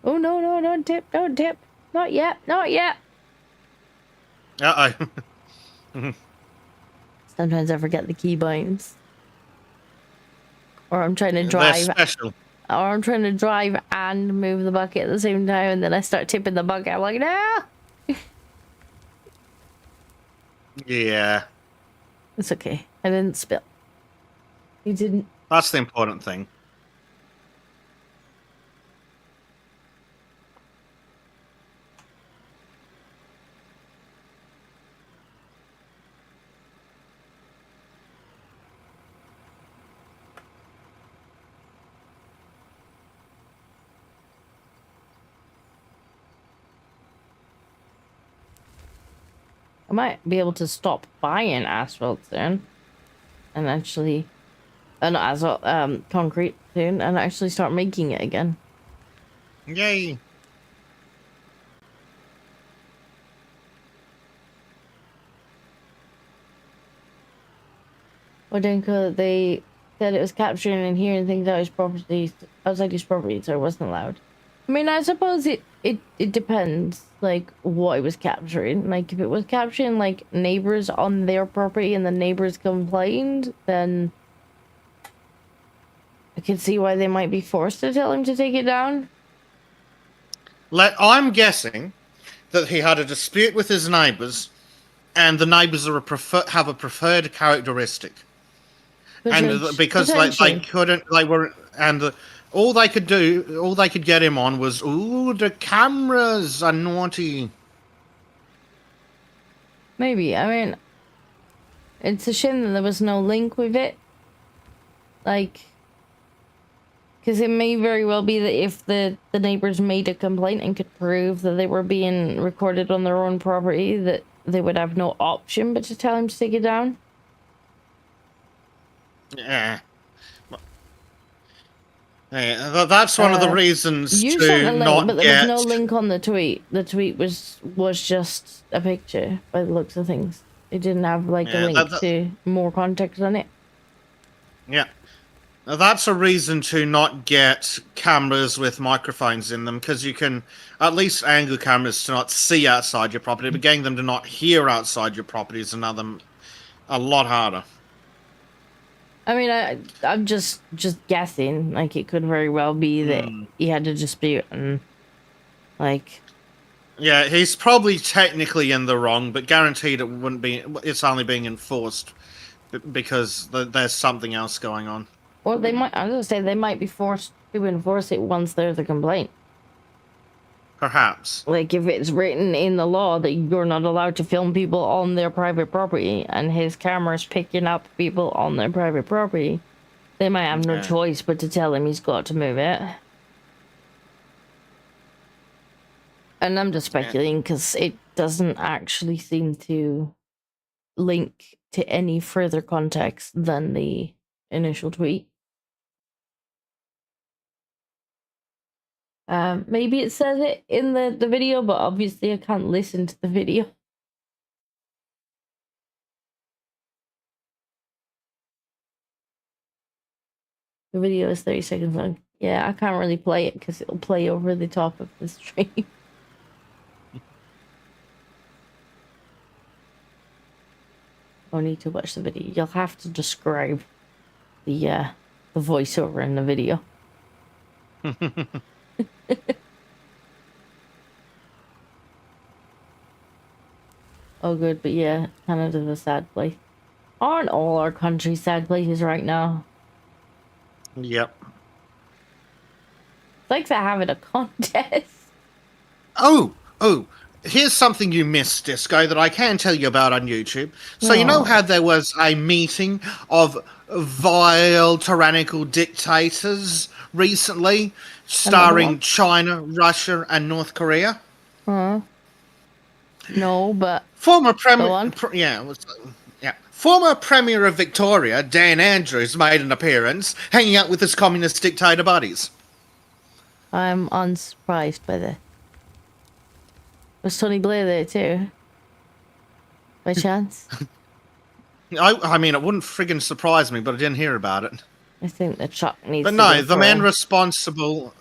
Oh, no, no, don't tip, don't tip. Not yet, not yet. Uh-oh. Sometimes I forget the key binds. Or I'm trying to They're drive. special. Or I'm trying to drive and move the bucket at the same time, and then I start tipping the bucket. I'm like, no! Yeah. It's okay. I didn't spill. You didn't. That's the important thing. I might be able to stop buying asphalt soon. And actually... not asphalt, concrete soon. And actually start making it again. Yay. Well, then they said it was capturing and hearing things outside his property, so it wasn't allowed. I mean, I suppose it depends, like, what it was capturing. Like, if it was capturing, like, neighbors on their property and the neighbors complained, then I could see why they might be forced to tell him to take it down. I'm guessing that he had a dispute with his neighbours, and the neighbours are have a preferred characteristic. And because they couldn't, they were, and all they could get him on was, ooh, the cameras are naughty. Maybe. I mean, it's a shame that there was no link with it. Like, because it may very well be that if the neighbors made a complaint and could prove that they were being recorded on their own property, that they would have no option but to tell him to take it down. Yeah. Yeah, that's one of the reasons you to sent a link, not but there get... was no link on the tweet. The tweet was just a picture by the looks of things. It didn't have like a link to more context on it. Yeah. Now, that's a reason to not get cameras with microphones in them, because you can at least angle cameras to not see outside your property, but getting them to not hear outside your property is a lot harder. I mean, I'm just guessing. Like, it could very well be that he had a dispute and, like... Yeah, he's probably technically in the wrong, but guaranteed it wouldn't be... It's only being enforced because there's something else going on. Or they might... I was going to say, they might be forced to enforce it once there's a complaint. Perhaps. Like, if it's written in the law that you're not allowed to film people on their private property, and his camera's picking up people on their private property, they might have no choice but to tell him he's got to move it. And I'm just speculating, because it doesn't actually seem to link to any further context than the initial tweet. Maybe it says it in the video, but obviously I can't listen to the video. The video is 30 seconds long. Yeah, I can't really play it because it'll play over the top of the stream. I need to watch the video. You'll have to describe the voiceover in the video. Oh, good, but yeah, Canada's a sad place. Aren't all our countries sad places right now? Yep. It's like they're having a contest. Oh, here's something you missed, Disco, that I can tell you about on YouTube. So you know how there was a meeting of vile, tyrannical dictators recently, starring China, Russia, and North Korea? Huh? No, but Former Premier, Former Premier of Victoria, Dan Andrews, made an appearance, hanging out with his communist dictator buddies. I'm unsurprised by this. Was Tony Blair there too? By chance? I mean, it wouldn't friggin' surprise me, but I didn't hear about it. I think the truck needs. But no, the man responsible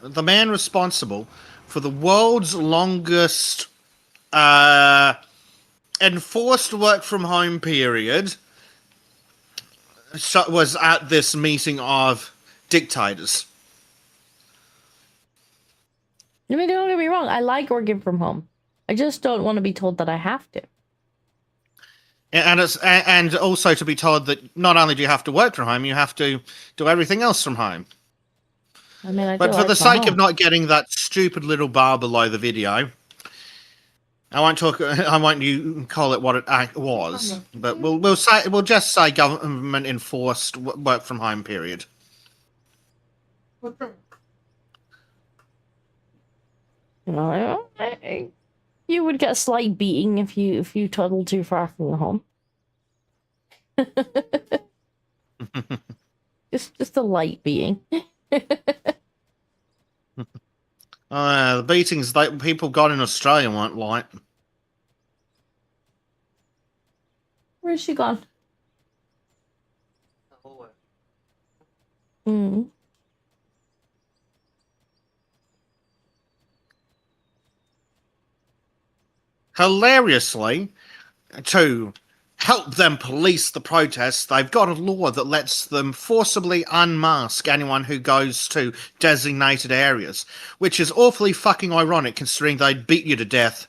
for the world's longest enforced work from home period was at this meeting of dictators. I mean, don't get me wrong. I like working from home. I just don't want to be told that I have to. And also to be told that not only do you have to work from home, you have to do everything else from home. I mean, but for the sake of not getting that stupid little bar below the video, I won't you call it what it was, but we'll just say government enforced work from home period. You would get a slight beating if you toddled too far from your home. just a light beating. The beatings that people got in Australia weren't light. Where's she gone? Mm. Hilariously, to help them police the protests, they've got a law that lets them forcibly unmask anyone who goes to designated areas, which is awfully fucking ironic considering they'd beat you to death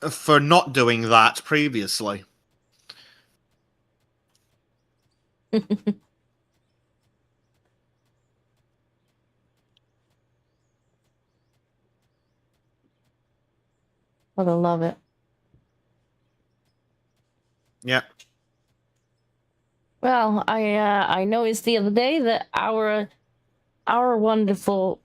for not doing that previously. I love it. Yeah. Well, I noticed the other day that our wonderful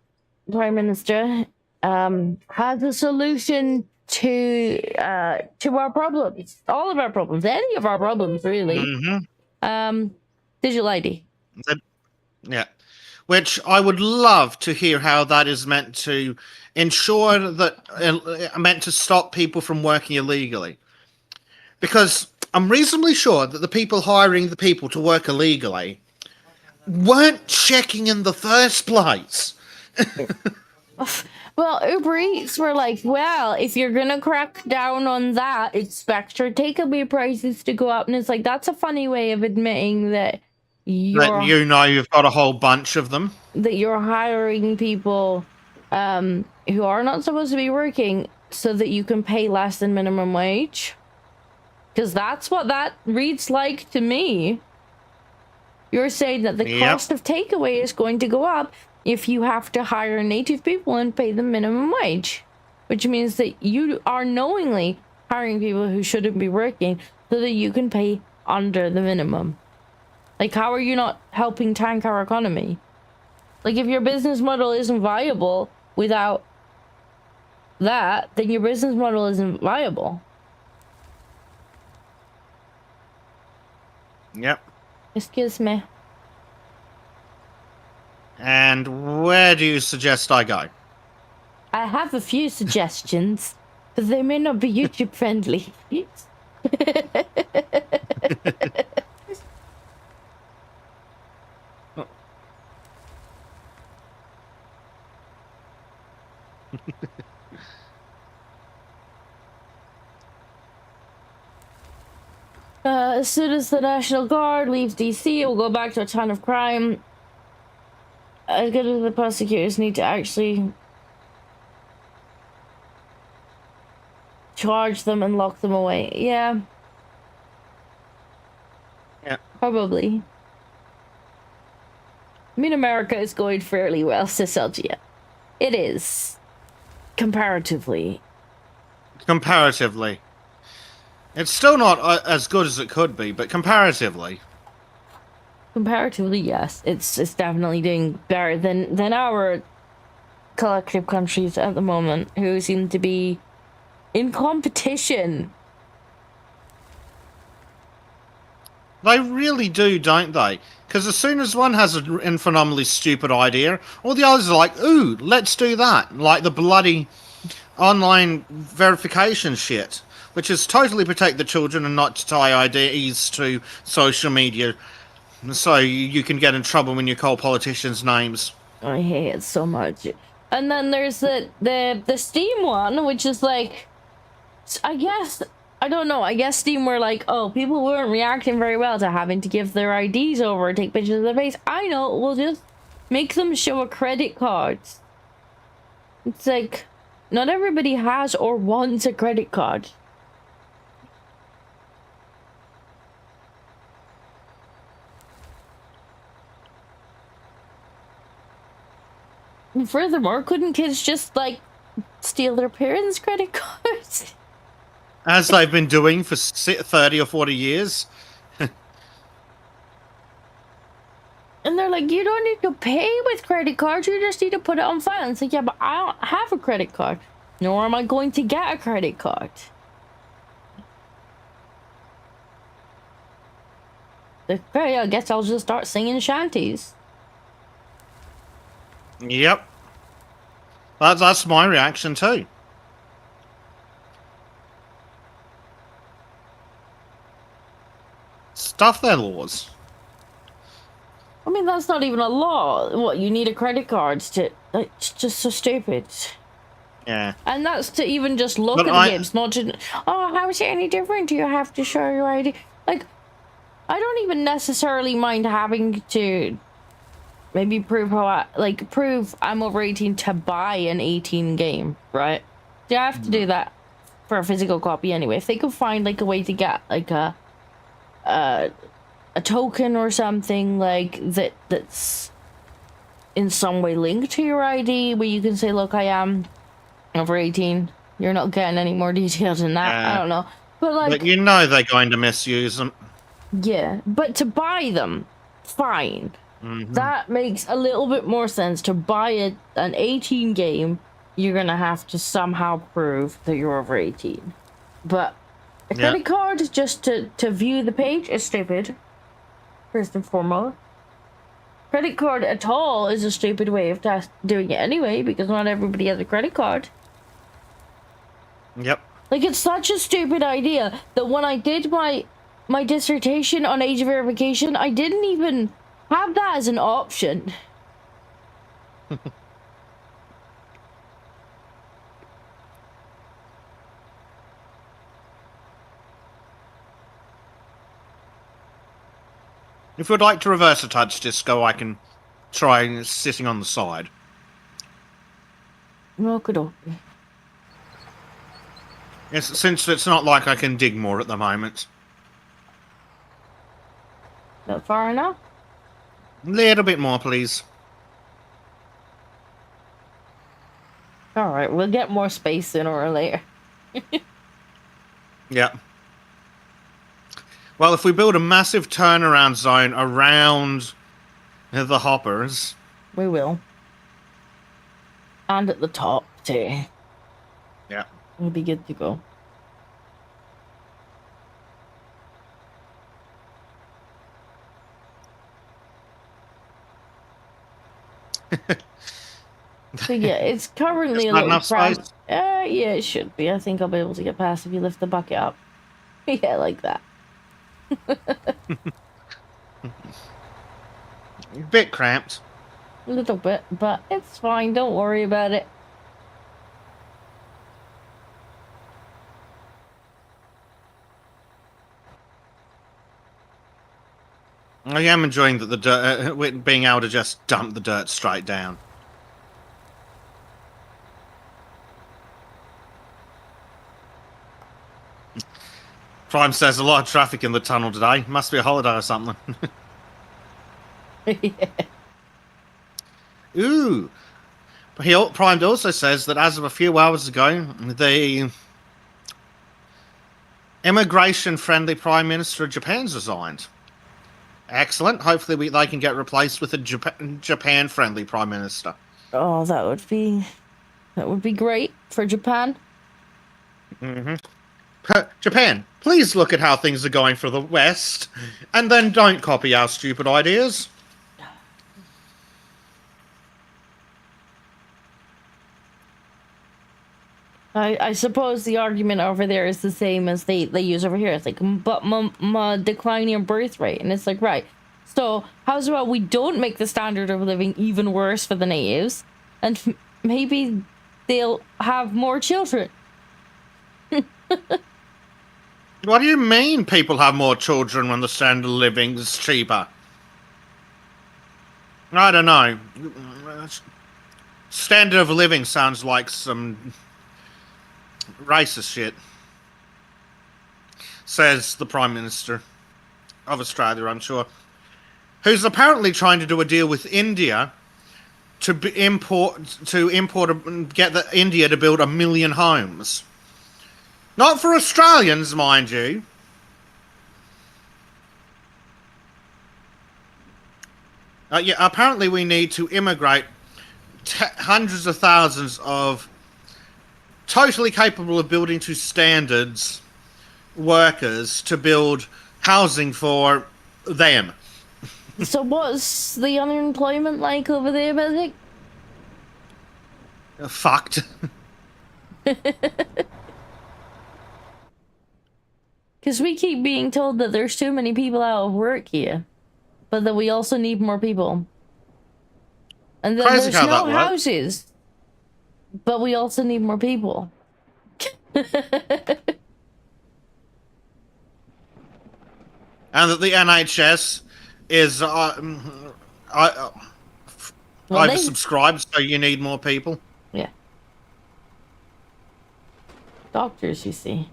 Prime Minister has a solution to our problems, all of our problems, any of our problems, really. Mm-hmm. Digital ID. Yeah. Which I would love to hear how that is meant to ensure that meant to stop people from working illegally. Because I'm reasonably sure that the people hiring the people to work illegally weren't checking in the first place. Well, Uber Eats were like, well, if you're going to crack down on that, expect your takeaway prices to go up. And it's like, that's a funny way of admitting that you've got a whole bunch of them. That you're hiring people who are not supposed to be working so that you can pay less than minimum wage. Because that's what that reads like to me. You're saying that the cost of takeaway is going to go up if you have to hire native people and pay them minimum wage. Which means that you are knowingly hiring people who shouldn't be working so that you can pay under the minimum. Like, how are you not helping tank our economy? Like, if your business model isn't viable without that, then your business model isn't viable. Yep. Excuse me. And where do you suggest I go? I have a few suggestions, but they may not be YouTube friendly. As soon as the National Guard leaves DC, it will go back to a ton of crime. As good as the prosecutors need to actually charge them and lock them away. Yeah. Yeah. Probably. I mean, America is going fairly well, Cecilia. It is. Comparatively. Comparatively. It's still not as good as it could be, but comparatively. Comparatively, yes. It's definitely doing better than our collective countries at the moment, who seem to be in competition. They really do, don't they? Because as soon as one has an phenomenally stupid idea, all the others are like, ooh, let's do that. Like the bloody online verification shit, which is totally protect the children and not to tie IDs to social media so you can get in trouble when you call politicians names. I hate it so much. And then there's the Steam one, which is like, I guess, I don't know, I guess Steam were like, oh, people weren't reacting very well to having to give their IDs over and take pictures of their face. I know, we'll just make them show a credit card. It's like, not everybody has or wants a credit card. And furthermore, couldn't kids just, like, steal their parents' credit cards? As they've been doing for 30 or 40 years. And they're like, you don't need to pay with credit cards, you just need to put it on file. And it's like, yeah, but I don't have a credit card. Nor am I going to get a credit card. Okay, I guess I'll just start singing shanties. Yep. That's my reaction too. Stuff their laws. I mean, that's not even a law. What, you need a credit card to... Like, it's just so stupid. Yeah. And that's to even just look at the games, not to... Oh, how is it any different? Do you have to show your ID? Like, I don't even necessarily mind having to... Maybe prove prove I'm over 18 to buy an 18 game, right? You have to do that for a physical copy anyway. If they could find, like, a way to get, like, a token or something, like, that's in some way linked to your ID, where you can say, look, I am over 18. You're not getting any more details than that. I don't know. But, like... But you know they're going to misuse them. Yeah, but to buy them, fine. That makes a little bit more sense. To buy an 18 game, you're gonna have to somehow prove that you're over 18. But a credit card just to view the page is stupid. First and foremost. Credit card at all is a stupid way of doing it anyway, because not everybody has a credit card. Yep. Like, it's such a stupid idea that when I did my dissertation on age verification, I didn't even have that as an option. If you'd like to reverse a touch disco, I can try sitting on the side. Okie Yes, since it's not like I can dig more at the moment. Not far enough? A little bit more, please. Alright, we'll get more space sooner or later. Yeah. Well, if we build a massive turnaround zone around the hoppers... We will. And at the top, too. Yeah. We'll be good to go. So yeah, it's currently a little cramped. Yeah, it should be. I think I'll be able to get past if you lift the bucket up. Yeah, like that. A bit cramped. A little bit, but it's fine. Don't worry about it. I am enjoying that the dirt, being able to just dump the dirt straight down. Prime says a lot of traffic in the tunnel today. Must be a holiday or something. Yeah. Ooh. Prime also says that as of a few hours ago, the immigration-friendly Prime Minister of Japan's resigned. Excellent. Hopefully they can get replaced with a Japan-friendly Prime Minister. Oh, that would be great for Japan. Mm-hmm. Japan, please look at how things are going for the West, and then don't copy our stupid ideas. I suppose the argument over there is the same as they use over here. It's like, but my declining birth rate. And it's like, right. So how's about we don't make the standard of living even worse for the natives, and maybe they'll have more children. What do you mean people have more children when the standard of living is cheaper? I don't know. Standard of living sounds like some racist shit. Says the Prime Minister of Australia, I'm sure. Who's apparently trying to do a deal with India to get India to build 1 million homes. Not for Australians, mind you. Yeah, apparently we need to immigrate hundreds of thousands of totally capable of building to standards workers to build housing for them. So what's the unemployment like over there, Benedict? Fucked. Because we keep being told that there's too many people out of work here, but that we also need more people. And that there's no houses, but we also need more people. And that the NHS is oversubscribed, so you need more people. Yeah. Doctors, you see.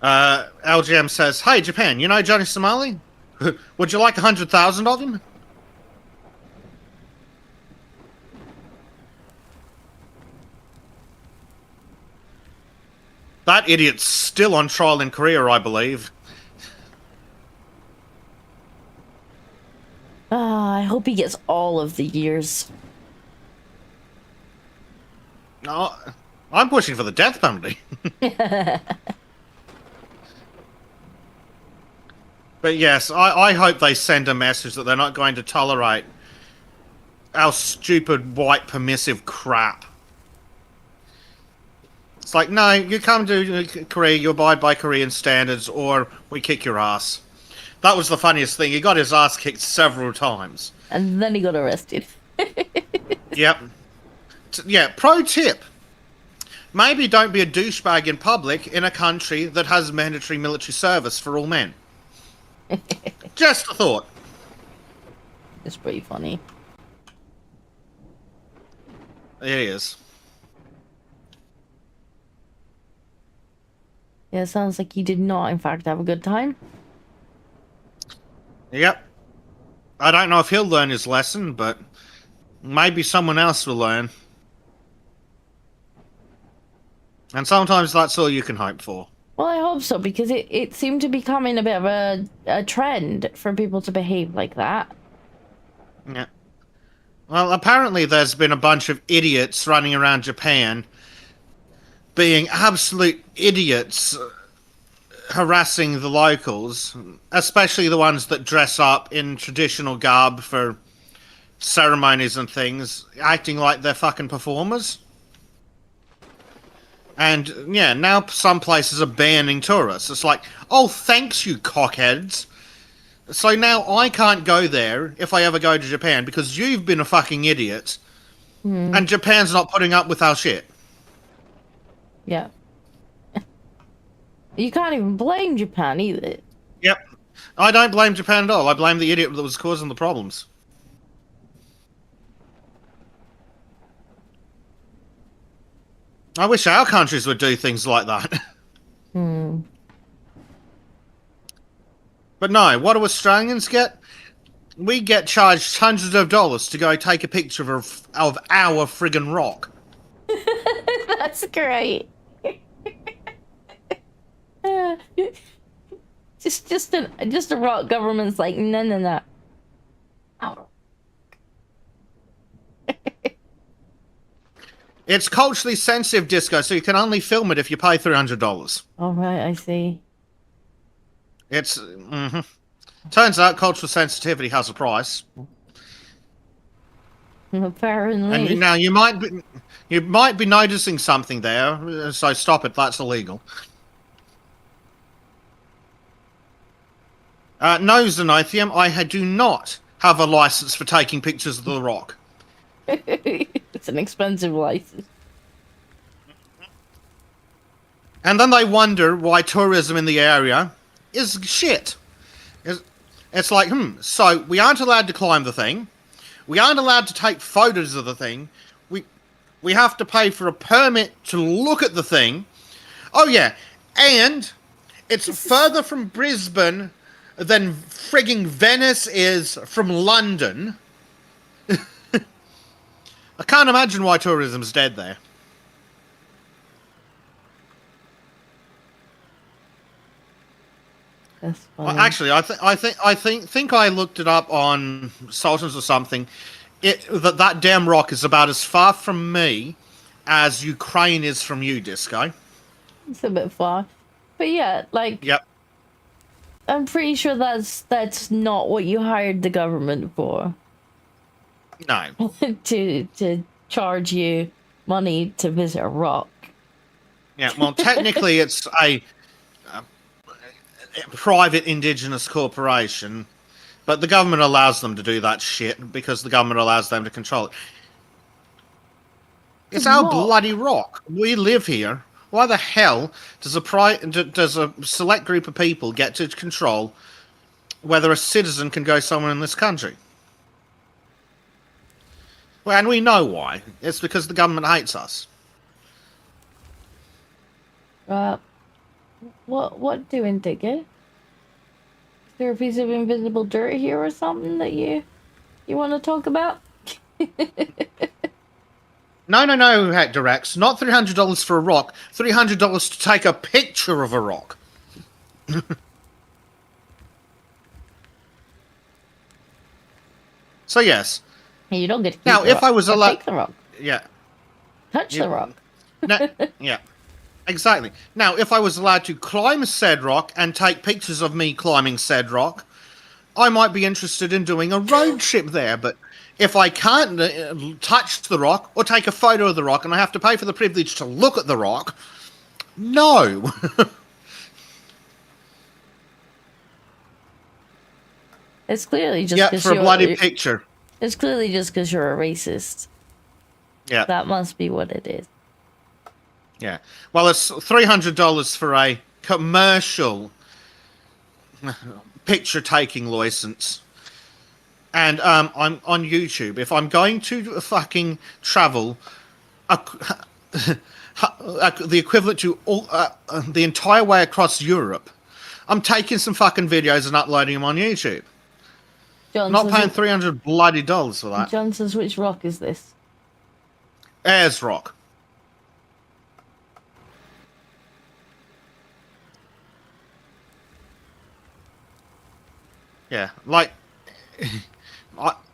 LGM says, "Hey, Japan, you know Johnny Somali? Would you like 100,000 of him?" That idiot's still on trial in Korea, I believe. I hope he gets all of the years. No, I'm pushing for the death penalty. But yes, I hope they send a message that they're not going to tolerate our stupid white permissive crap. It's like, no, you come to Korea, you abide by Korean standards, or we kick your ass. That was the funniest thing. He got his ass kicked several times. And then he got arrested. Yep. Yeah, pro tip. Maybe don't be a douchebag in public in a country that has mandatory military service for all men. Just a thought. It's pretty funny. It is. Yeah, it sounds like he did not, in fact, have a good time. Yep. I don't know if he'll learn his lesson, but maybe someone else will learn. And sometimes that's all you can hope for. Well, I hope so, because it seemed to be becoming a bit of a trend for people to behave like that. Yeah. Well, apparently there's been a bunch of idiots running around Japan being absolute idiots, harassing the locals, especially the ones that dress up in traditional garb for ceremonies and things, acting like they're fucking performers. And, yeah, now some places are banning tourists. It's like, oh, thanks, you cockheads. So now I can't go there if I ever go to Japan because you've been a fucking idiot. And Japan's not putting up with our shit. Yeah. You can't even blame Japan either. Yep. I don't blame Japan at all. I blame the idiot that was causing the problems. I wish our countries would do things like that. But no, what do Australians get? We get charged hundreds of dollars to go take a picture of our friggin' rock. That's great. just a rock government's like, no. Oh. It's culturally sensitive, Disco, so you can only film it if you pay $300. All right, I see. It's turns out cultural sensitivity has a price. Apparently. And now you might be noticing something there, so stop it. That's illegal. No, Xenothium, I do not have a license for taking pictures of the rock. It's an expensive license. And then they wonder why tourism in the area is shit. It's like, so we aren't allowed to climb the thing. We aren't allowed to take photos of the thing. We have to pay for a permit to look at the thing. Oh, yeah. And it's further from Brisbane than frigging Venice is from London. I can't imagine why tourism's dead there. That's funny. Well, actually, I think I looked it up on Sultans or something. That damn rock is about as far from me as Ukraine is from you, Disco. It's a bit far, but yeah, like. Yep. I'm pretty sure that's not what you hired the government for. No. to charge you money to visit a rock. Yeah, well, technically it's a private indigenous corporation, but the government allows them to do that shit because the government allows them to control it. It's our bloody rock. We live here. Why the hell does a select group of people get to control whether a citizen can go somewhere in this country? Well, and we know why. It's because the government hates us. What doing, Digger? Is there a piece of invisible dirt here or something that you want to talk about? No, Directs. Not $300 for a rock. $300 to take a picture of a rock. So yes. You don't get to keep now, the if rock. I was allowed, take the rock. Yeah. Touch the rock. Yeah. Exactly. Now, if I was allowed to climb said rock and take pictures of me climbing said rock, I might be interested in doing a road trip there. But if I can't touch the rock or take a photo of the rock and I have to pay for the privilege to look at the rock, no. It's clearly just for a bloody picture. It's clearly just because you're a racist. Yeah. That must be what it is. Yeah. Well, it's $300 for a commercial picture-taking license. And I'm on YouTube. If I'm going to fucking travel the equivalent to the entire way across Europe, I'm taking some fucking videos and uploading them on YouTube. John Not paying $300 bloody dollars for that. John says, which rock is this? Ayers Rock. Yeah, like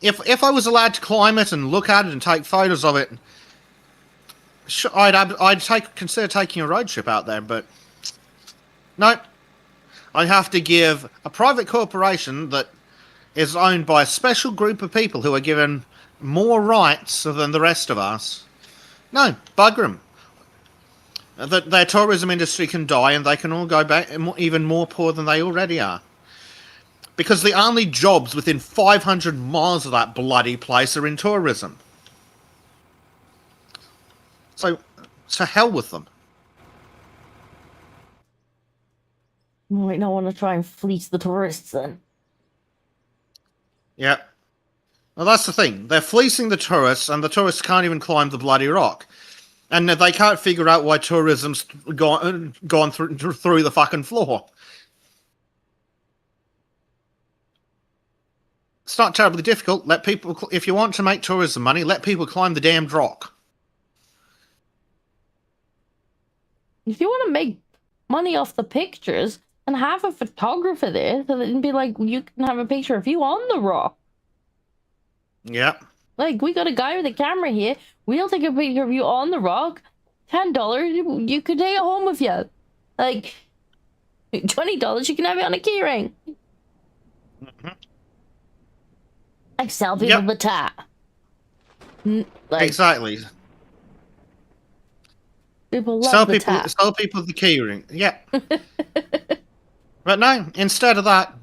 if I was allowed to climb it and look at it and take photos of it, I'd consider taking a road trip out there. But no, I have to give a private corporation that is owned by a special group of people who are given more rights than the rest of us. No, bugger them. Their tourism industry can die and they can all go back even more poor than they already are. Because the only jobs within 500 miles of that bloody place are in tourism. So, to hell with them. You might not want to try and fleece the tourists then. Yeah. Well, that's the thing. They're fleecing the tourists, and the tourists can't even climb the bloody rock. And they can't figure out why tourism's gone through the fucking floor. It's not terribly difficult. Let people, if you want to make tourism money, let people climb the damned rock. If you want to make money off the pictures, and have a photographer there, so that it'd be like, you can have a picture of you on the rock. Yep. Like, we got a guy with a camera here. We'll take a picture of you on the rock. $10, you could take it home with you. Like, $20, you can have it on a keyring. Mm-hmm. Like, sell people the tat. Like, exactly. People love the tat. Sell people the keyring. Yeah. But no, instead of that,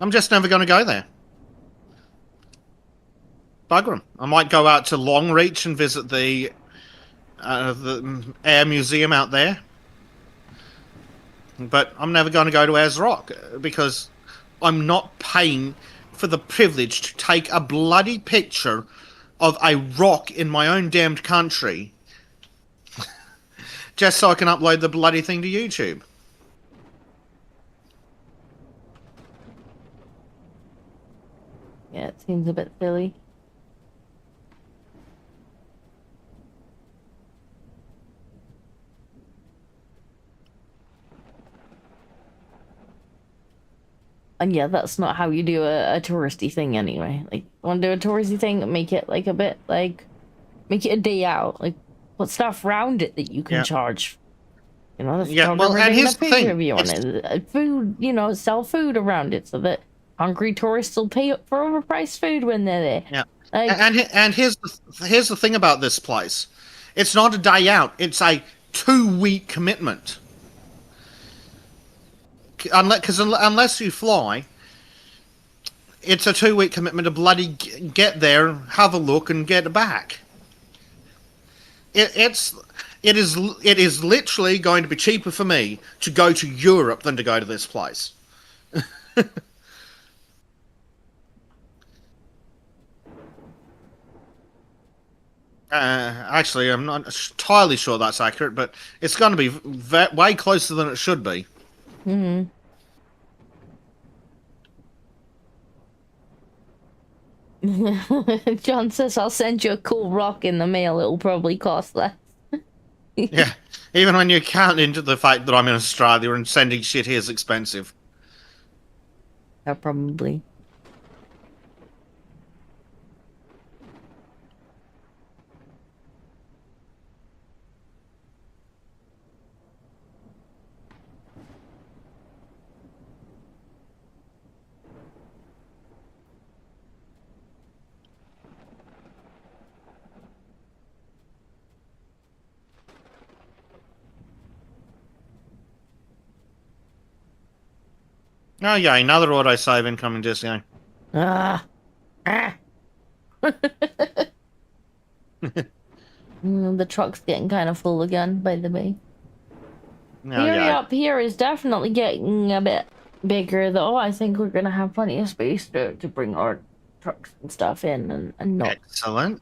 I'm just never going to go there. Bugger 'em. I might go out to Longreach and visit the Air Museum out there. But I'm never going to go to Ayers Rock because I'm not paying for the privilege to take a bloody picture of a rock in my own damned country just so I can upload the bloody thing to YouTube. Yeah, it seems a bit silly. And yeah, that's not how you do a touristy thing anyway. Like, want to do a touristy thing, make it like a bit, like, make it a day out. Like, put stuff around it that you can charge. You know, the photographer taking a picture of you on it. Food, you know, sell food around it so that hungry tourists will pay up for overpriced food when they're there. Yeah. Like, and here's the thing about this place. It's not a day out. It's a 2-week commitment. Unless you fly, it's a 2-week commitment to bloody get there, have a look, and get back. It is literally going to be cheaper for me to go to Europe than to go to this place. Actually, I'm not entirely sure that's accurate, but it's going to be way closer than it should be. Mm-hmm. John says, I'll send you a cool rock in the mail. It'll probably cost less. Yeah, even when you count into the fact that I'm in Australia and sending shit here is expensive. Yeah, probably. Oh yeah, another autosave incoming just now. The truck's getting kind of full again, by the way. The area up here is definitely getting a bit bigger, though. I think we're gonna have plenty of space to bring our trucks and stuff in and not Excellent.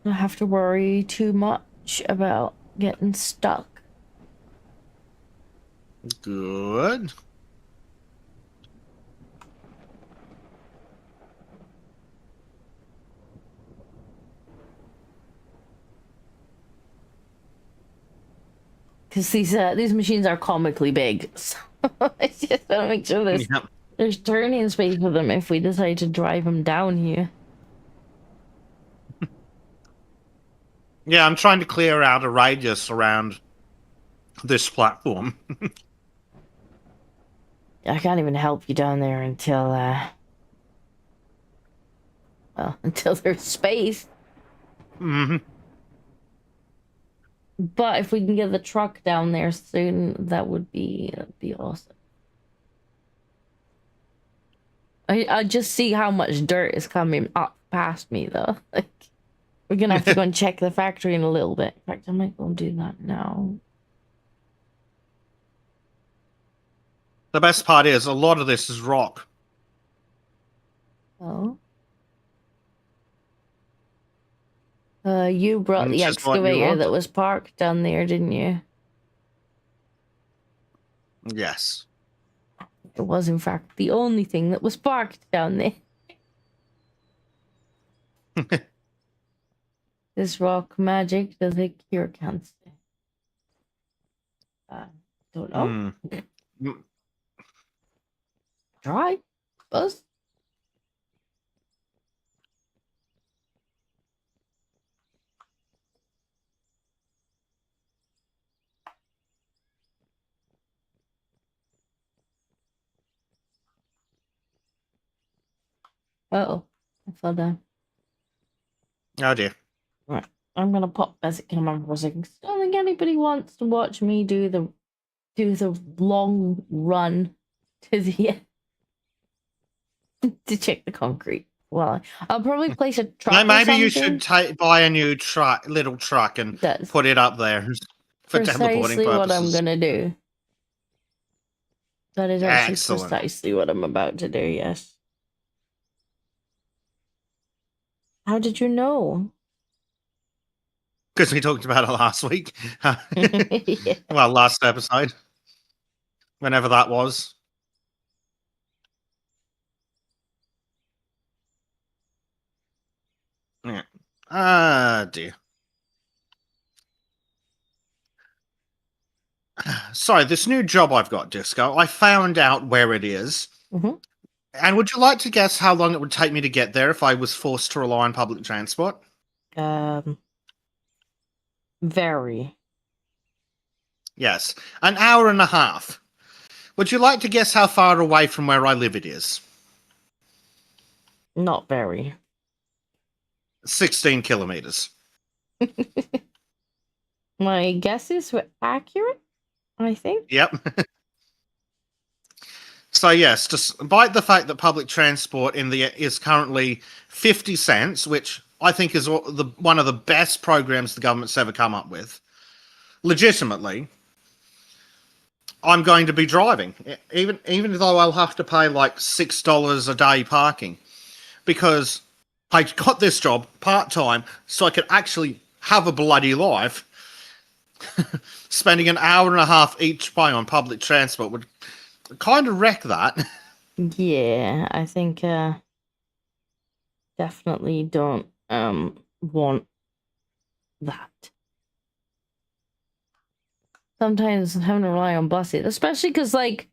Not have to worry too much about getting stuck. Good. Because these machines are comically big, so I just want to make sure there's turning space for them if we decide to drive them down here. Yeah, I'm trying to clear out a radius around this platform. I can't even help you down there until until there's space. Mm-hmm. But if we can get the truck down there soon, that'd be awesome. I just see how much dirt is coming up past me, though. Like, we're gonna have to go and check the factory in a little bit. In fact, I might go and do that now. The best part is a lot of this is rock. Oh. You brought the excavator that was parked down there, didn't you? Yes. It was, in fact, the only thing that was parked down there. This rock magic, does it cure cancer? Don't know. Try. Buzz. Uh-oh. I fell down. Oh dear. Right. I'm gonna pop basic camera for a second. I don't think anybody wants to watch me do the long run to the to check the concrete. Well, I'll probably place a truck. No, maybe you should buy a new little truck and put it up there for precisely what I'm gonna do. That is actually precisely what I'm about to do. Yes. How did you know? Because we talked about it last week. Yeah. Well, last episode. Whenever that was. Yeah. Ah, dear. Sorry, this new job I've got, Disco, I found out where it is. Mm-hmm. And would you like to guess how long it would take me to get there if I was forced to rely on public transport? Very. Yes, an hour and a half. Would you like to guess how far away from where I live it is? Not very. 16 kilometers. My guesses were accurate, I think. Yep. So yes, despite the fact that public transport is currently 50 cents, which I think is one of the best programs the government's ever come up with, legitimately, I'm going to be driving, even though I'll have to pay like $6 a day parking, because I got this job part-time so I could actually have a bloody life. Spending an hour and a half each way on public transport would kind of wreck that. Yeah, I think definitely don't want that. Sometimes having to rely on buses, especially because, like,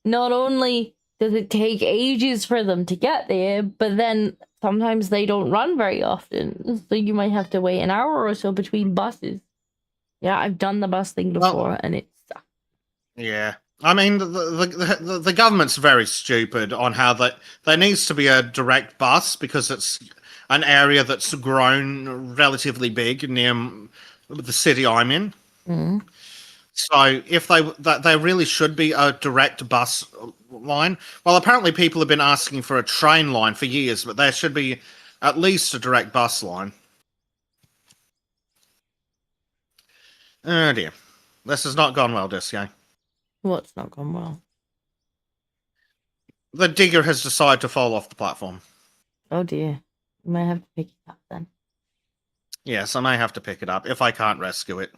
not only does it take ages for them to get there, but then sometimes they don't run very often. So you might have to wait an hour or so between buses. Yeah, I've done the bus thing before, and it sucks. Yeah. I mean, the government's very stupid on how there needs to be a direct bus because it's an area that's grown relatively big near the city I'm in. Mm. So if they really should be a direct bus line. Well, apparently people have been asking for a train line for years, but there should be at least a direct bus line. Oh dear. This has not gone well, Disco. What's not gone well? The digger has decided to fall off the platform. Oh dear. You might have to pick it up then. Yes, I may have to pick it up if I can't rescue it.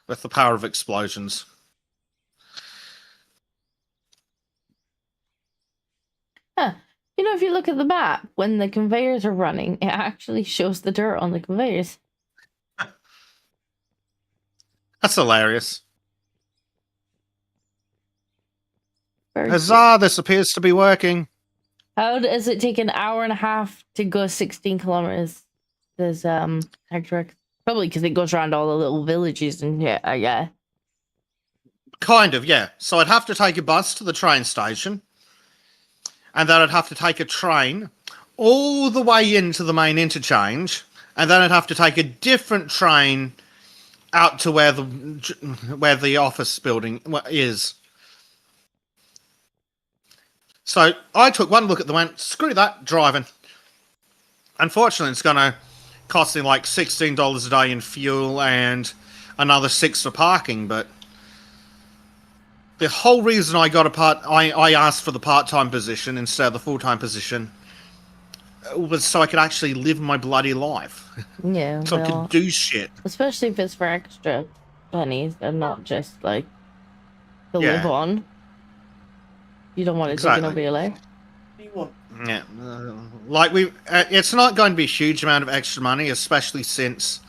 With the power of explosions. Huh. You know, if you look at the map, when the conveyors are running, it actually shows the dirt on the conveyors. That's hilarious. Huzzah, this appears to be working. How does it take an hour and a half to go 16 kilometers? Does Hector? Probably because it goes around all the little villages and shit, I guess. Kind of, yeah. So I'd have to take a bus to the train station. And then I'd have to take a train all the way into the main interchange. And then I'd have to take a different train out to where the office building is. So I took one look at the went, screw that, driving. Unfortunately, it's going to cost me like $16 a day in fuel and another $6 for parking, but the whole reason I got I asked for the part-time position instead of the full-time position was so I could actually live my bloody life. Yeah, So I could do shit. Especially if it's for extra pennies and not just like to live on. You don't want it taken over your life. Yeah, like it's not going to be a huge amount of extra money, especially since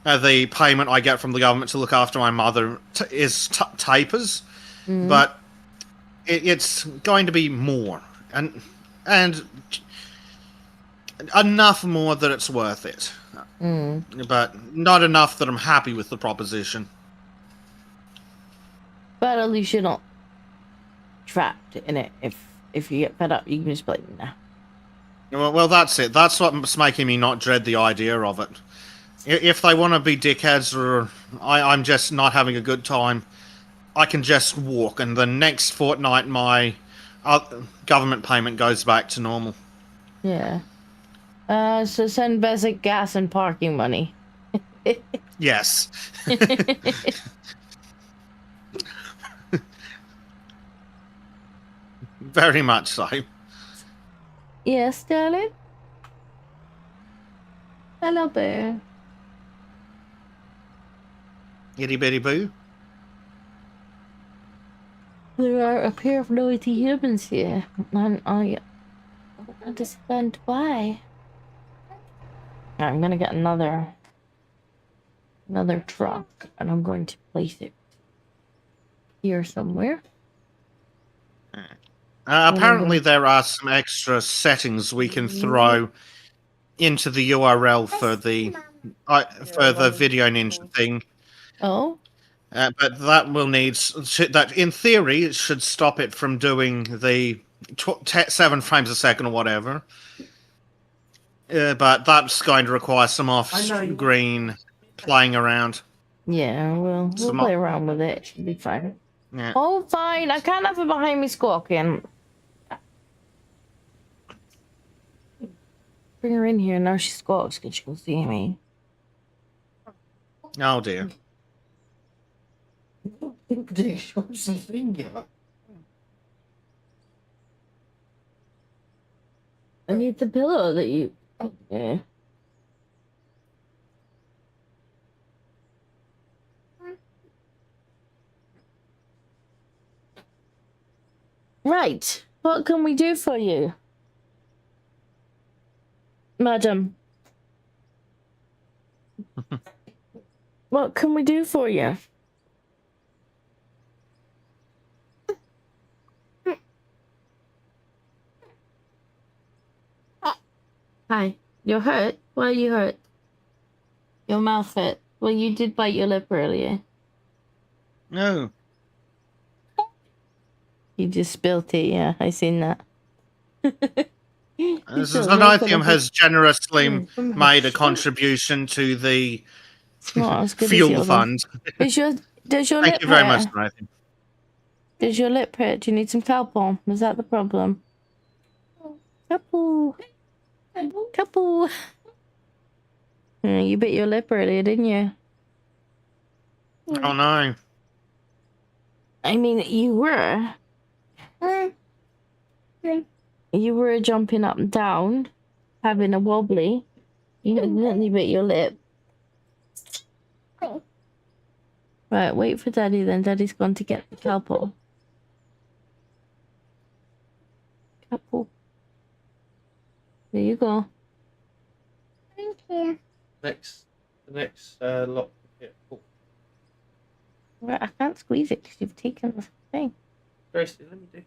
the payment I get from the government to look after my mother is tapers, but it's going to be more, and enough more that it's worth it, but not enough that I'm happy with the proposition. But at least you're not trapped in it. If you get fed up, you can just be like, nah. Well, that's it. That's what's making me not dread the idea of it. If they want to be dickheads or I'm just not having a good time, I can just walk, and the next fortnight my government payment goes back to normal. Yeah. So send basic gas and parking money. Yes. Very much so. Yes, darling? Hello, bear. Itty bitty boo. There are a pair of noisy humans here, and I don't understand why. I'm gonna get another truck, and I'm going to place it here somewhere. Apparently there are some extra settings we can throw into the URL for the Video Ninja thing. Oh? But that will need that. In theory, it should stop it from doing the 7 frames a second or whatever. But that's going to require some off-screen playing around. Yeah, we'll play around with it. It should be fine. Yeah. Oh, fine. I can't have it behind me squawking. Bring her in here. Now she squawks because she can see me. Oh, dear. I need the pillow that you... Yeah. Right. What can we do for you? Madam. What can we do for you? Hi. You're hurt? Why are you hurt? Your mouth hurt. Well, you did bite your lip earlier. No. You just spilt it, yeah. I seen that. Xenothium has generously made a contribution to the fuel fund. Does your Thank lip you very hurt? much, Xenothium. Does your lip hurt? Do you need some Calpol? Is that the problem? Calpol. Calpol. You bit your lip earlier, didn't you? Oh, no. I mean, you were. You were jumping up and down, having a wobbly. You accidentally bit your lip. Right, wait for Daddy then. Daddy's gone to get the Calpol. Calpol. There you go. Thank you. The next lock. Yeah, cool. Right, I can't squeeze it because you've taken the thing. Gracie, let me do.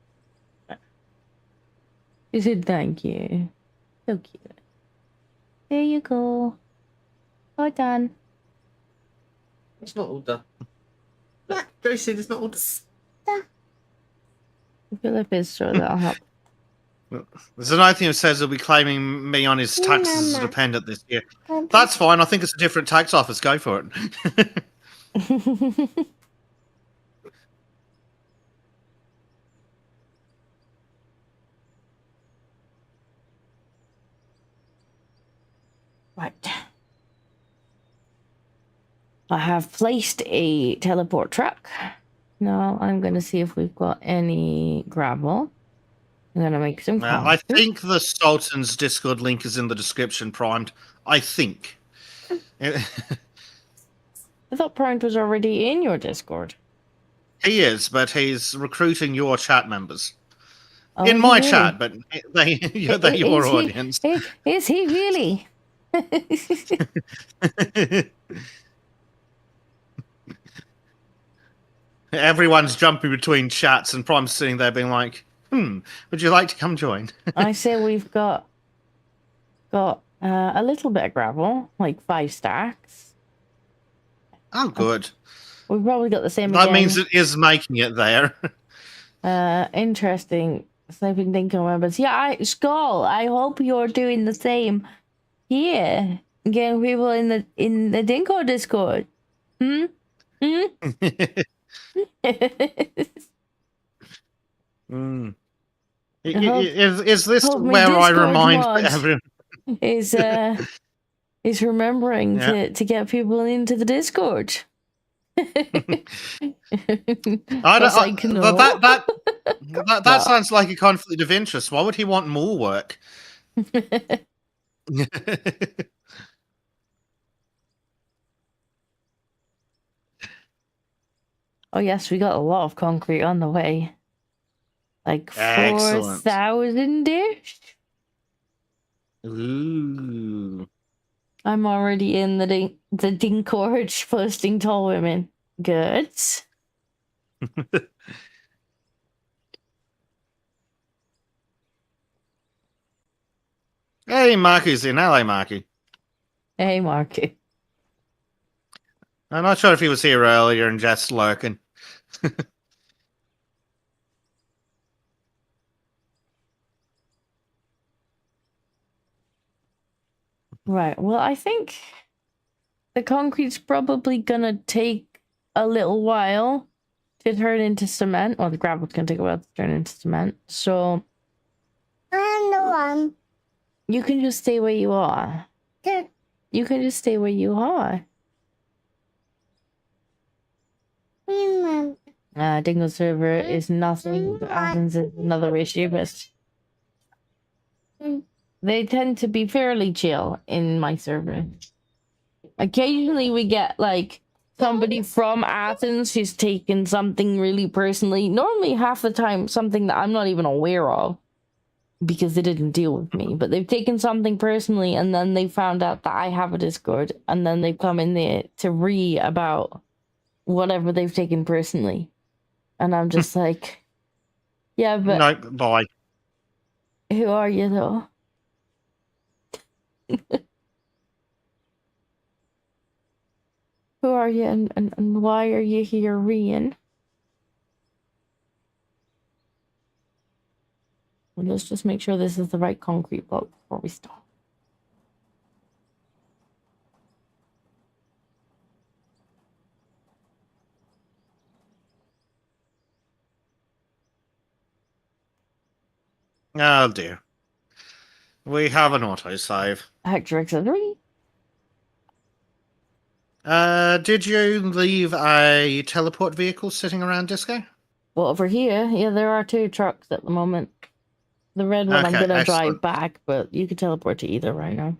She said thank you. So cute. There you go. All done. It's not all done. Look, Gracie, it's not all done. If your lip is sure, that'll help. Xenothium says he'll be claiming me on his taxes as a dependent this year. That's fine. I think it's a different tax office. Go for it. Right. I have placed a teleport truck. Now I'm going to see if we've got any gravel. I'm gonna make some I concrete. think the Sultan's Discord link is in the description, Primed. I think. I thought Primed was already in your Discord. He is, but he's recruiting your chat members. Oh, In is he my really? chat, but they're your audience. Is he really? Everyone's jumping between chats, and Prime's sitting there being like, would you like to come join? I say we've got a little bit of gravel, like 5 stacks. Oh, good. We've probably got the same That again. means it is making it there. Interesting. Sniping Dinko members. Yeah, Skull, I hope you're doing the same here. Getting people in the Dinko Discord. Hmm? Is this where I remind everyone? Is remembering to get people into the Discord. That sounds like a conflict of interest. Why would he want more work? Oh yes, we got a lot of concrete on the way. Like 4,000-ish. Ooh. I'm already in the Dinkorge posting tall women. Good. Hey, Marky's in. Hello, Marky. Hey, Marky. I'm not sure if he was here earlier and just lurking. Right. Well, I think the concrete's probably gonna take a little while to turn into cement. Well, the gravel's gonna take a while to turn into cement. So I'm the one. you can just stay where you are. Good. You can just stay where you are. Dingo server is nothing. Athens is another issue, but they tend to be fairly chill in my server. Occasionally we get like somebody from Athens who's taken something really personally. Normally half the time something that I'm not even aware of because they didn't deal with me. But they've taken something personally and then they found out that I have a Discord and then they've come in there to about whatever they've taken personally. And I'm just like, yeah, but no, bye. Who are you though? Who are you and why are you here, Rian? Well, let's just make sure this is the right concrete block before we start. Oh dear. We have an autosave. Hector Auxiliary? Did you leave a teleport vehicle sitting around Disco? Well, over here, yeah, there are 2 trucks at the moment. The red one I'm gonna drive back, but you can teleport to either right now.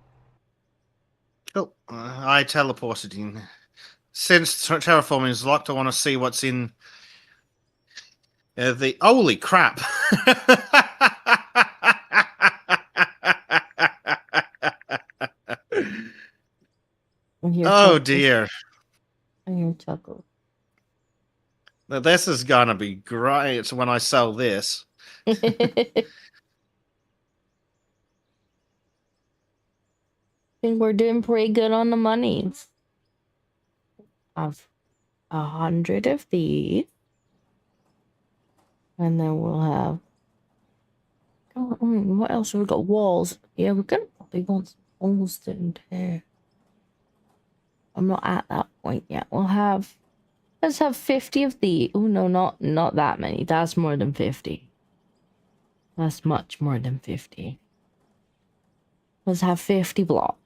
Cool. I teleported in. Since terraforming is locked, I want to see what's in the... Holy crap! Oh dear. I hear chuckle. This is gonna be great when I sell this. I think we're doing pretty good on the monies. Of 100 of these. And then we'll have... what else have we got? Walls. Yeah, we're gonna probably want some walls in here. I'm not at that point yet. Let's have 50 of the... Oh, no, not that many. That's more than 50. That's much more than 50. Let's have 50 blocks.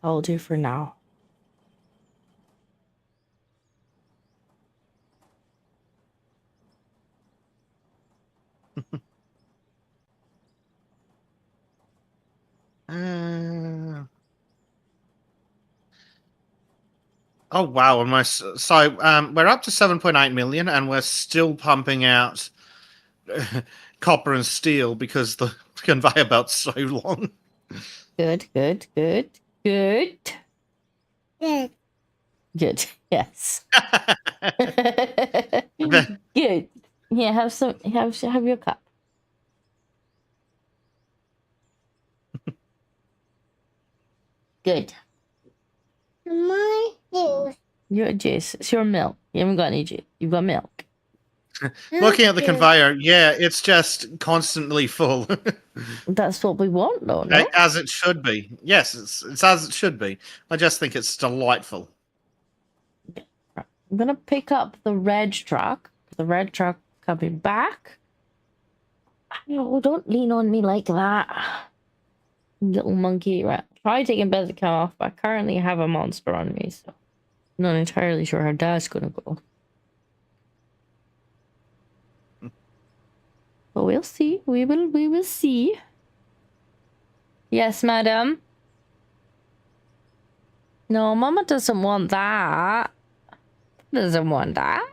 I'll do for now. Oh wow! Almost. So we're up to 7.8 million, and we're still pumping out copper and steel because the conveyor belt's so long. Good. Good. Good. Yes. Good. Yeah, have some. Have your cup. Good. My juice. Your juice. It's your milk. You haven't got any juice. You've got milk. Looking at the conveyor, yeah, it's just constantly full. That's what we want, though, no? As it should be. Yes, it's as it should be. I just think it's delightful. I'm gonna pick up the red truck. The red truck coming back. Oh, don't lean on me like that. Little monkey rat. Try taking better to come off, but I currently have a monster on me, so I'm not entirely sure how that's gonna go. But we'll see. We will see. Yes, madam. No, Mama doesn't want that. Doesn't want that.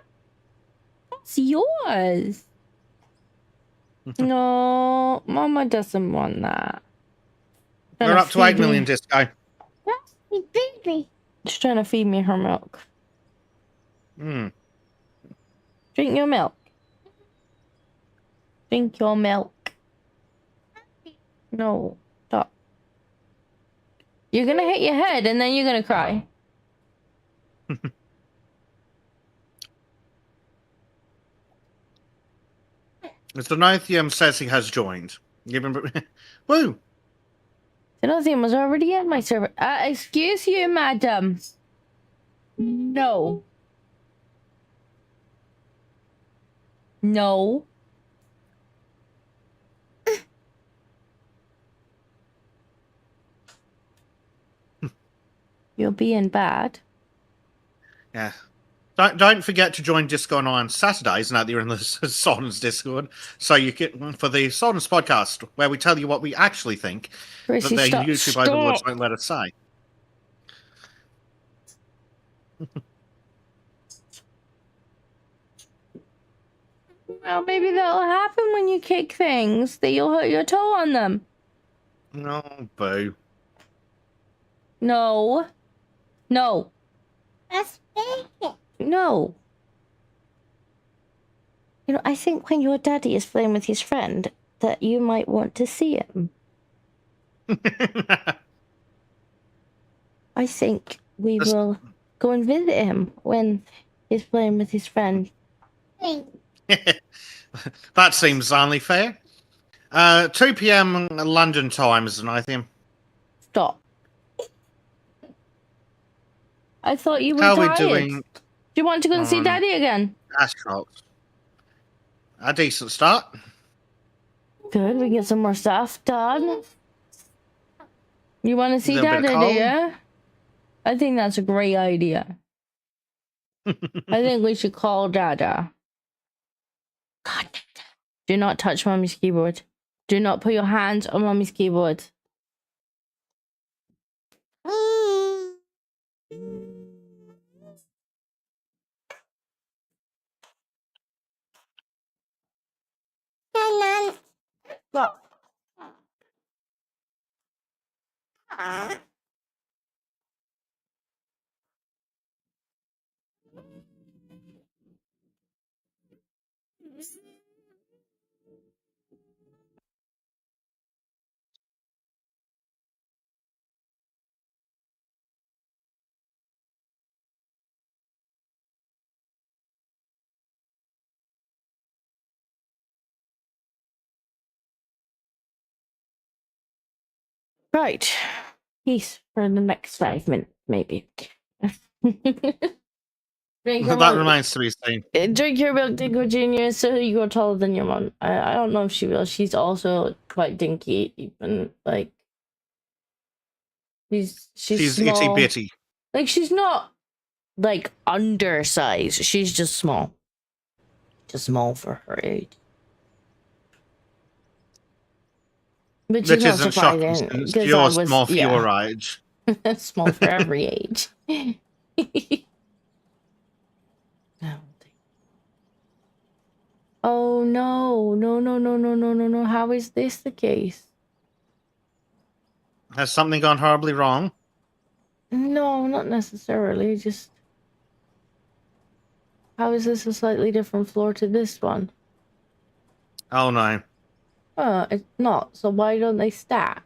That's yours. No, Mama doesn't want that. We're up to 8 million, Disco. That's the baby. She's trying to feed me her milk. Hmm. Drink your milk. Drink your milk. No, stop. You're gonna hit your head and then you're gonna cry. Mr. Nothium says he has joined. Give him... Woo! Nothing was already at my server. Excuse you, madam. No. No. You're being bad. Yeah. Don't forget to join Disco and I on Saturdays now that you're in the Soldens Discord. So you get for the Soldens podcast where we tell you what we actually think Gracie, that the stop. YouTube overlords won't let us say. Well, maybe that'll happen when you kick things, that you'll hurt your toe on them. No, boo. No. No. That's baby. No. You know, I think when your daddy is playing with his friend, that you might want to see him. I think we will go and visit him when he's playing with his friend. That seems only fair. 2 p.m. London time is Nothium. Stop. I thought you were How tired. are we doing? Do you want to go and see Daddy again? Astronauts. A decent start. Good, we get some more stuff done. You want to see Daddy, do you? I think that's a great idea. I think we should call Dada. God, do not touch Mommy's keyboard. Do not put your hands on Mommy's keyboard. Stop. Right. Peace for the next 5 minutes, maybe. That remains to be seen. Drink your milk, Dingo Jr., so you grow taller than your mom. I don't know if she will. She's also quite dinky, even, like... She's small. Itty bitty. Like, she's not, like, undersized. She's just small. Just small for her age. Which Which not isn't shocking surprising, since 'cause I you're was- small for yeah. your age. Small for every age. Oh no, no, no, no, no, no, no, no. How is this the case? Has something gone horribly wrong? No, not necessarily. Just how is this a slightly different floor to this one? Oh no. It's not. So why don't they stack?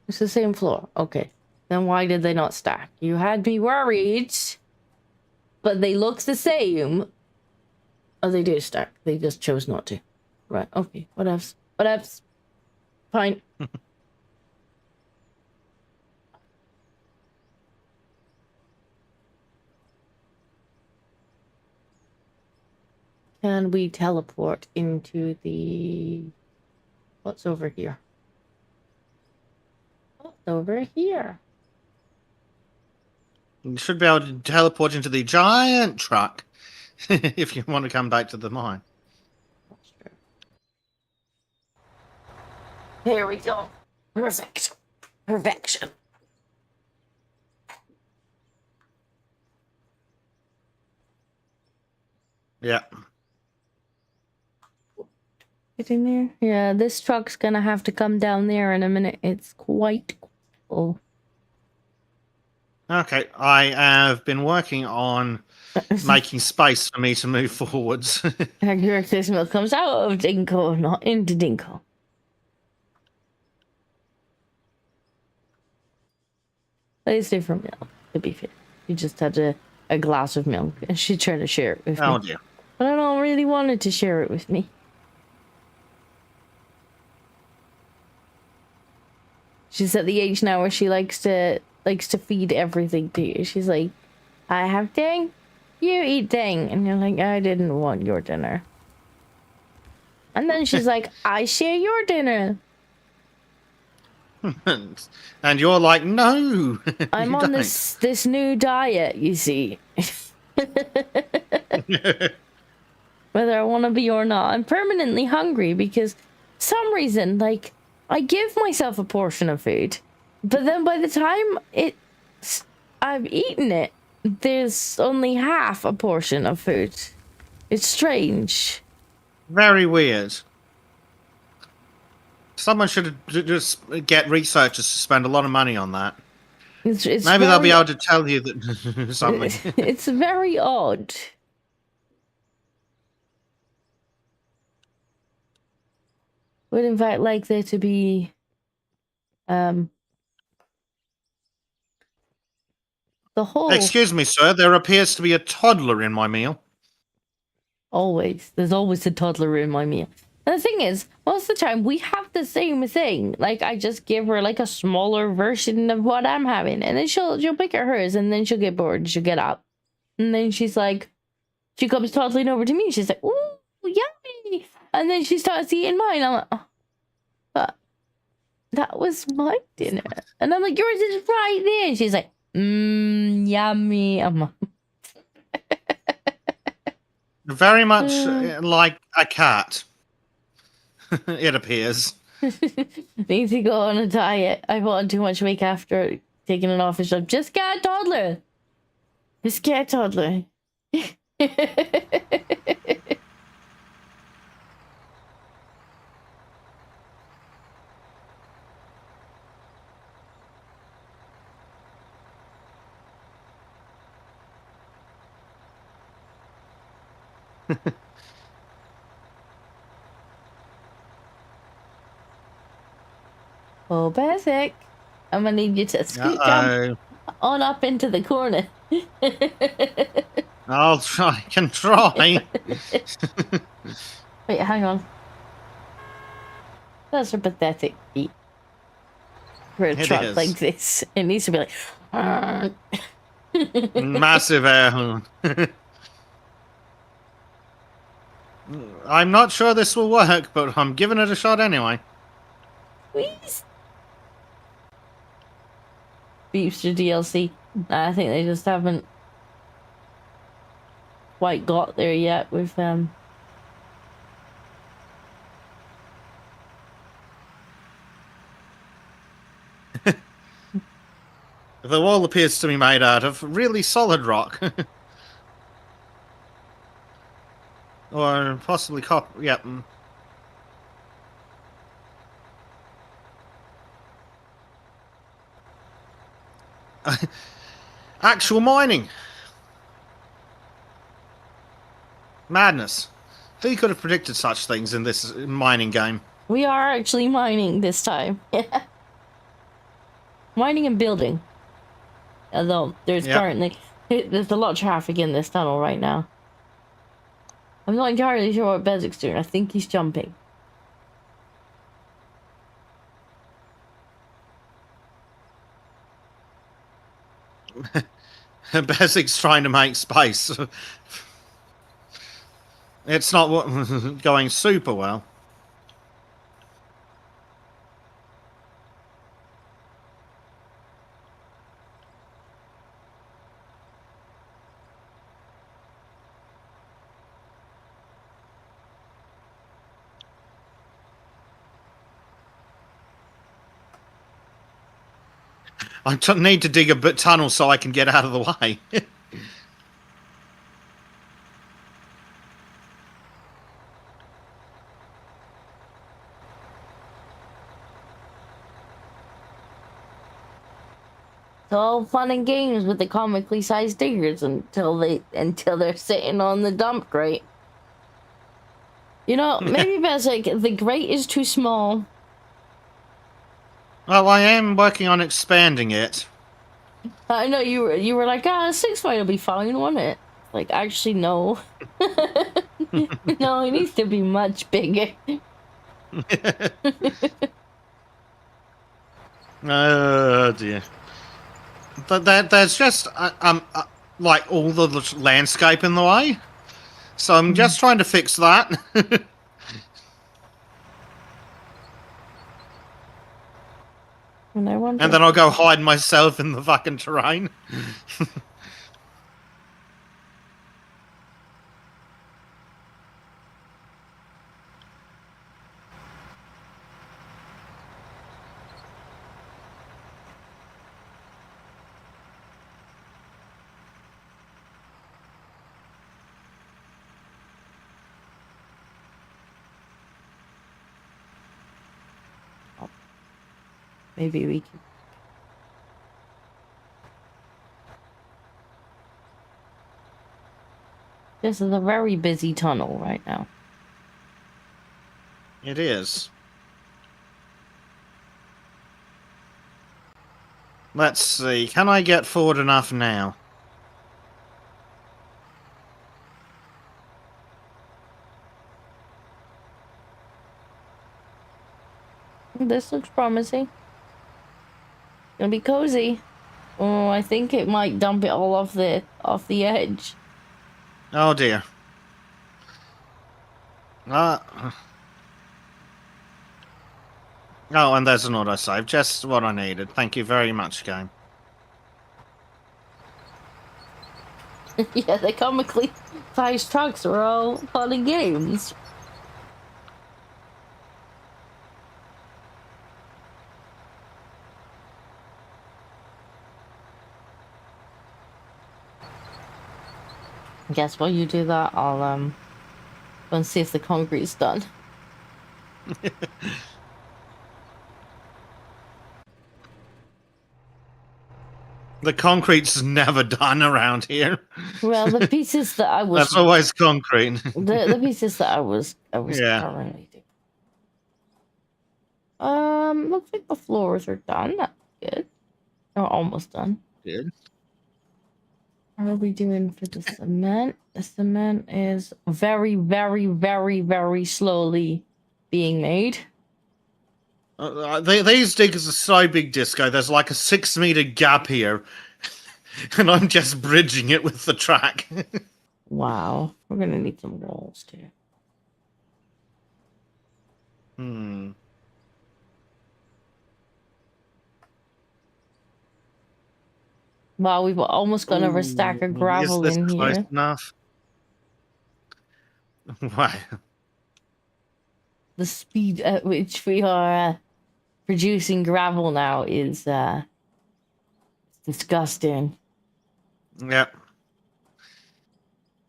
It's the same floor. Okay. Then why did they not stack? You had me worried. But they look the same. Oh, they do stack. They just chose not to. Right. Okay. Whatevs. Whatevs. Fine. Can we teleport into the... What's over here? What's over here? You should be able to teleport into the giant truck if you want to come back to the mine. That's true. Here we go. Perfect. Perfection. Yeah. Get in there. Yeah, this truck's gonna have to come down there in a minute. It's quite cool. Okay, I have been working on making space for me to move forwards. Accurate, this milk comes out of Dinko, not into Dinko. But it's different milk, to be fair. You just had a glass of milk, and she tried to share it with Oh me. dear. But I don't really want her to share it with me. She's at the age now where she likes to feed everything to you. She's like, I have thing, you eat thing. And you're like, I didn't want your dinner. And then she's like, I share your dinner. And you're like, no. I'm on this new diet, you see. Whether I want to be or not. I'm permanently hungry because some reason, like, I give myself a portion of food, but then by the time I've eaten it, there's only half a portion of food. It's strange. Very weird. Someone should just get researchers to spend a lot of money on that. It's Maybe they'll be able to tell you that something. It's very odd. Would in fact like there to be the whole... Excuse me, sir, there appears to be a toddler in my meal. There's always a toddler in my meal. And the thing is, most of the time we have the same thing. Like, I just give her like a smaller version of what I'm having, and then she'll pick at hers, and then she'll get bored and she'll get up. And then she comes toddling over to me, she's like, ooh, yummy. And then she starts eating mine. I'm like, oh, but that was my dinner. And I'm like, yours is right there. And she's like, yummy. I'm like, Very much like a cat. It appears. need to go on a diet. I put on too much weight after taking it off. It's just get a toddler. Just get a toddler. Oh, basic. I'm gonna need you to scoot jump on up into the corner. I'll try. I can try. Wait, hang on. That's a pathetic beat for a truck like this. It needs to be like... Massive air horn. I'm not sure this will work, but I'm giving it a shot anyway. Please. Beepster DLC. I think they just haven't quite got there yet with The wall appears to be made out of really solid rock. Or possibly copper. Yep. Actual mining. Madness. Who could have predicted such things in this mining game? We are actually mining this time. Mining and building. Although there's currently there's a lot of traffic in this tunnel right now. I'm not entirely sure what Bezik's doing. I think he's jumping. Bezik's trying to make space. It's not going super well. I need to dig a bit tunnel so I can get out of the way. It's all fun and games with the comically sized diggers until they're sitting on the dump grate. You know, maybe Bezik, the grate is too small. Well, I am working on expanding it. I know you were like, 6 feet will be fine, won't it? Like, actually, no. No, it needs to be much bigger. Oh dear. There's just like all the landscape in the way, so I'm just trying to fix that. And then I'll go hide myself in the fucking terrain. Maybe we can. This is a very busy tunnel right now. It is. Let's see. Can I get forward enough now? This looks promising. Gonna be cozy. Oh, I think it might dump it all off the edge. Oh dear. Oh, and there's an autosave. Just what I needed. Thank you very much, game. Yeah, the comically sized trucks are all fun and games. Guess while you do that, I'll go and see if the concrete's done. The concrete's never done around here. Well, the pieces that I was That's always concrete. the pieces that I was currently doing. Looks like the floors are done. That's good. Or almost done. Good. How are we doing for the cement? The cement is very, very, very, very slowly being made. These diggers are so big, Disco. There's like a 6-meter gap here, and I'm just bridging it with the track. Wow, we're gonna need some walls too. Wow, we've almost got another stack of gravel is this in close here. enough? Wow. The speed at which we are producing gravel now is Disgusting. Yep.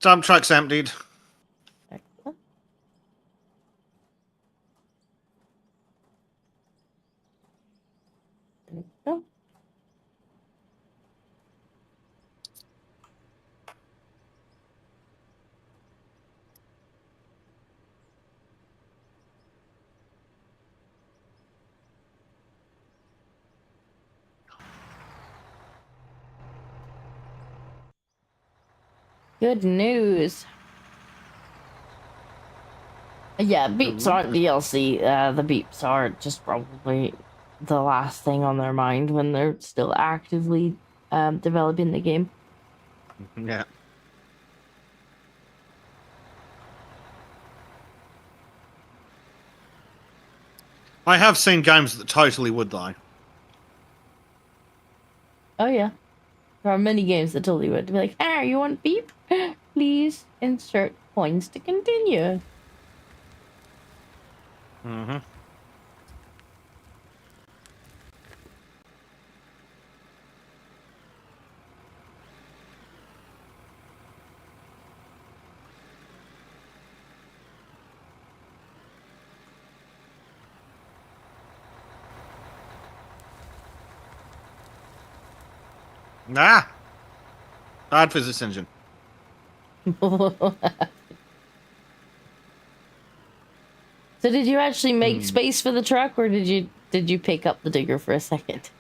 Dump truck's emptied. Excellent. There we go. Good news. Yeah, beeps aren't DLC. The beeps are just probably the last thing on their mind when they're still actively developing the game. Yeah. I have seen games that totally would, though. Oh yeah, there are many games that totally would be like, "Ah, you want beep? Please insert coins to continue." Mm-hmm. Ah! Bad physics engine. So did you actually make space for the truck, or did you pick up the digger for a second?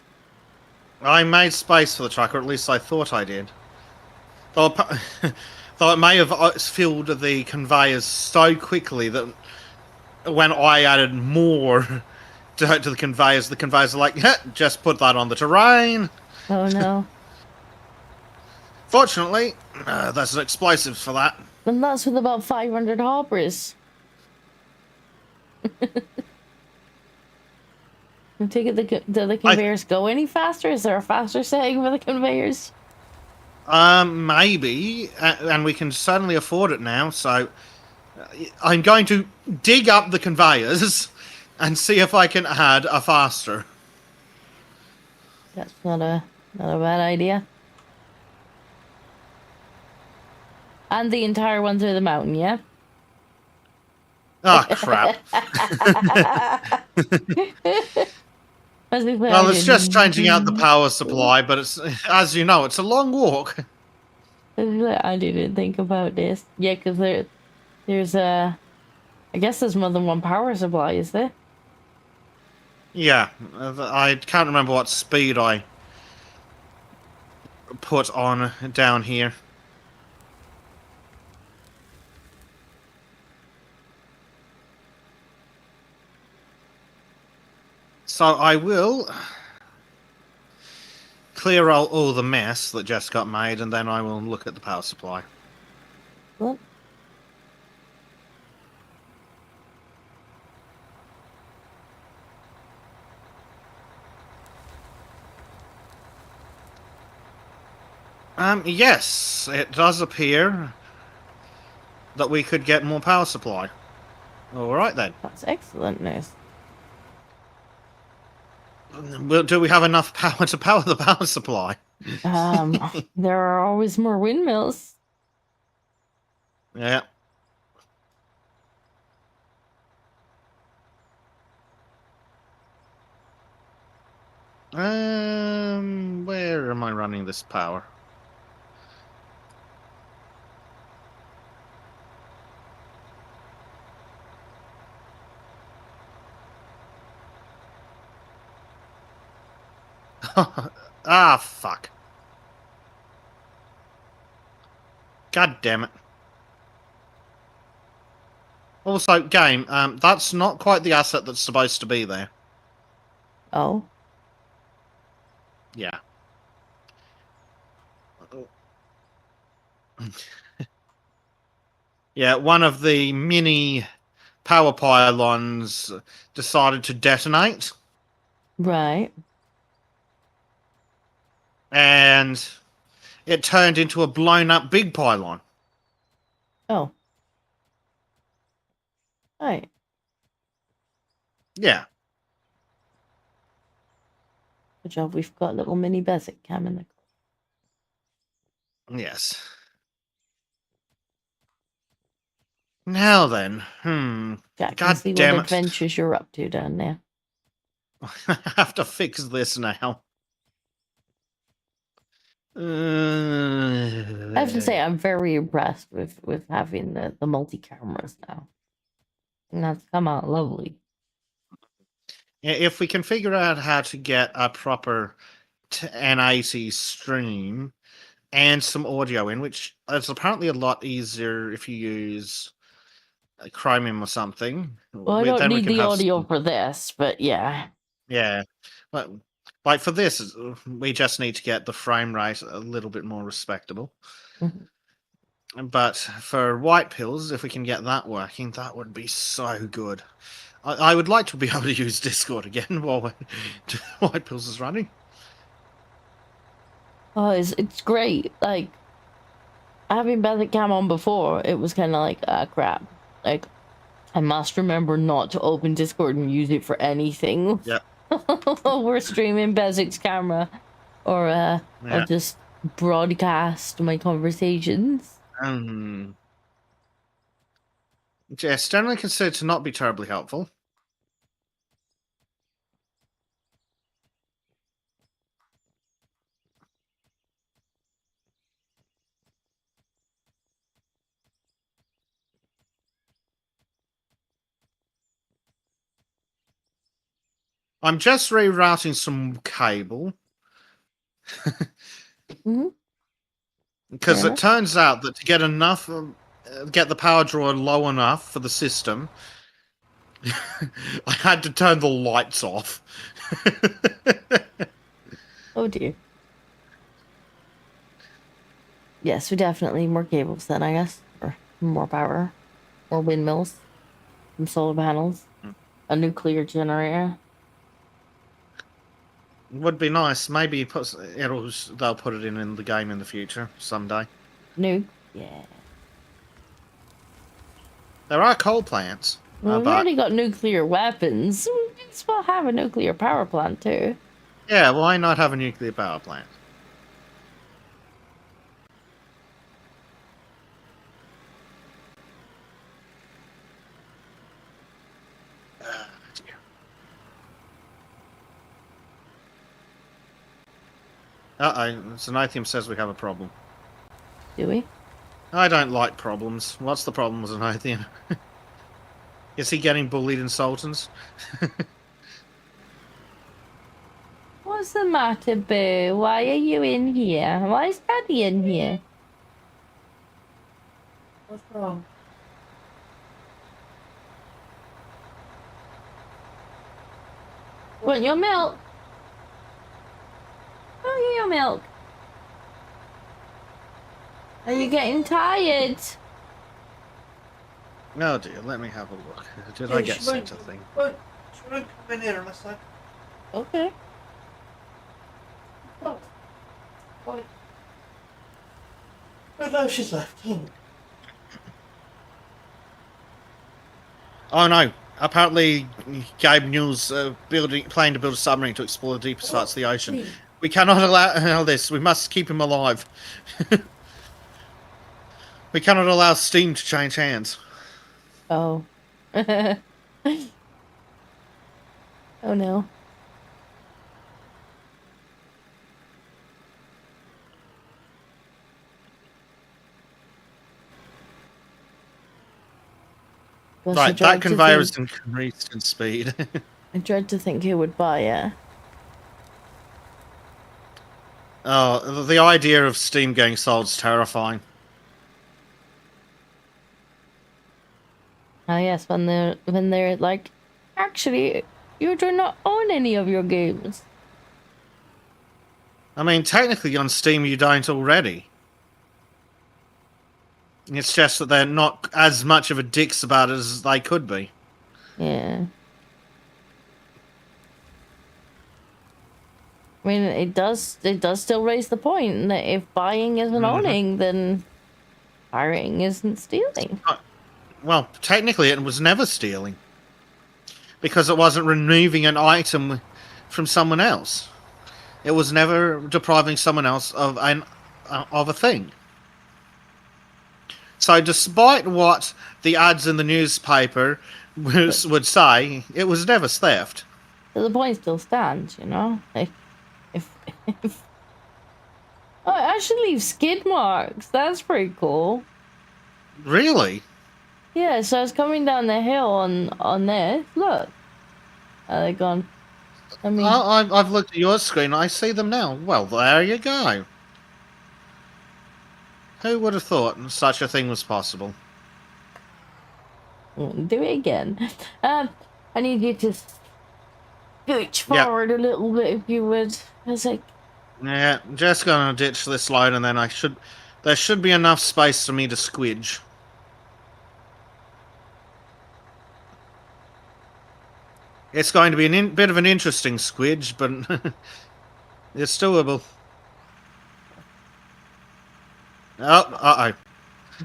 I made space for the truck, or at least I thought I did. Though, though it may have filled the conveyors so quickly that when I added more to the conveyors are like, just put that on the terrain. Oh no. Fortunately, there's an explosive for that. And that's with about 500 hoppers. I take it do the conveyors go any faster? Is there a faster setting for the conveyors? Maybe, and we can certainly afford it now, so I'm going to dig up the conveyors and see if I can add a faster. That's not a bad idea. And the entire one through the mountain, yeah? Oh, crap. Well, it's just changing out the power supply, but it's, as you know, it's a long walk. I didn't think about this. Yeah, because there's I guess there's more than one power supply, is there? Yeah, I can't remember what speed I put on down here. So I will clear out all the mess that just got made, and then I will look at the power supply. What? Yes, it does appear that we could get more power supply. All right then. That's excellent news. Well, do we have enough power to power the power supply? There are always more windmills. Yeah. Where am I running this power? Ah, fuck. God damn it. Also, game, that's not quite the asset that's supposed to be there. Oh. Yeah. Yeah, one of the mini power pylons decided to detonate. Right. And it turned into a blown up big pylon. Oh. Right. Yeah. Good job, we've got a little mini basic cam in the Yes. Now then, Jack, can God see damn what it. adventures you're up to down there. I have to fix this now. I have to say, I'm very impressed with having the multi-cameras now. And that's come out lovely. If we can figure out how to get a proper 1080 stream and some audio in, which is apparently a lot easier if you use Chromium or something. Well, I don't need the audio for this, but yeah. Yeah. But, like for this, we just need to get the frame rate a little bit more respectable. Mm-hmm. But for White Pills, if we can get that working, that would be so good. I would like to be able to use Discord again while White Pills is running. Oh, it's great. Like, having Basic Cam on before, it was kind of like, crap. Like, I must remember not to open Discord and use it for anything. Yeah. We're streaming Basic's camera, or I'll just broadcast my conversations. Yes, generally considered to not be terribly helpful. I'm just rerouting some cable. Because it turns out that to get enough, get the power draw low enough for the system, I had to turn the lights off. Oh dear. Yes, we definitely need more cables then, I guess. Or more power. More windmills. Some solar panels. A nuclear generator. Would be nice. Maybe they'll put it in the game in the future someday. Nuke? Yeah. There are coal plants. Well, we've already got nuclear weapons. We can as well have a nuclear power plant too. Yeah, why not have a nuclear power plant? Zenithium says we have a problem. Do we? I don't like problems. What's the problem with Zenithium? Is he getting bullied in Sultans? What's the matter, Boo? Why are you in here? Why is Daddy in here? What's wrong? Want your milk? Oh, your milk. Are you getting tired? Oh dear, let me have a look. Did I get sent a thing? Should I come in here in a sec? Okay. Oh. Why? Oh no, she's left. Oh no! Apparently, Gabe Newell's planning to build a submarine to explore the deepest parts of the ocean. We cannot allow this. We must keep him alive. We cannot allow steam to change hands. Oh. Oh no. Right, that conveyor is increased in speed. I dread to think who would buy it. Oh, the idea of steam getting sold is terrifying. Ah yes, when they're like, actually, you do not own any of your games. I mean, technically on Steam you don't already. It's just that they're not as much of a dicks about it as they could be. Yeah. I mean, it does still raise the point that if buying isn't owning, then hiring isn't stealing. Well, technically it was never stealing. Because it wasn't removing an item from someone else. It was never depriving someone else of a thing. So despite what the ads in the newspaper would say, it was never theft. So the point still stands, you know? Like, if oh, it actually leaves skid marks. That's pretty cool. Really? Yeah, so I was coming down the hill on this. Look. Are they gone? I mean... I've looked at your screen. I see them now. Well, there you go. Who would have thought such a thing was possible? Do it again. I need you to scooch forward a little bit, if you would. I was like... Yeah, just gonna ditch this load, and then there should be enough space for me to squidge. It's going to be a bit of an interesting squidge, but it's doable. Oh, uh-oh.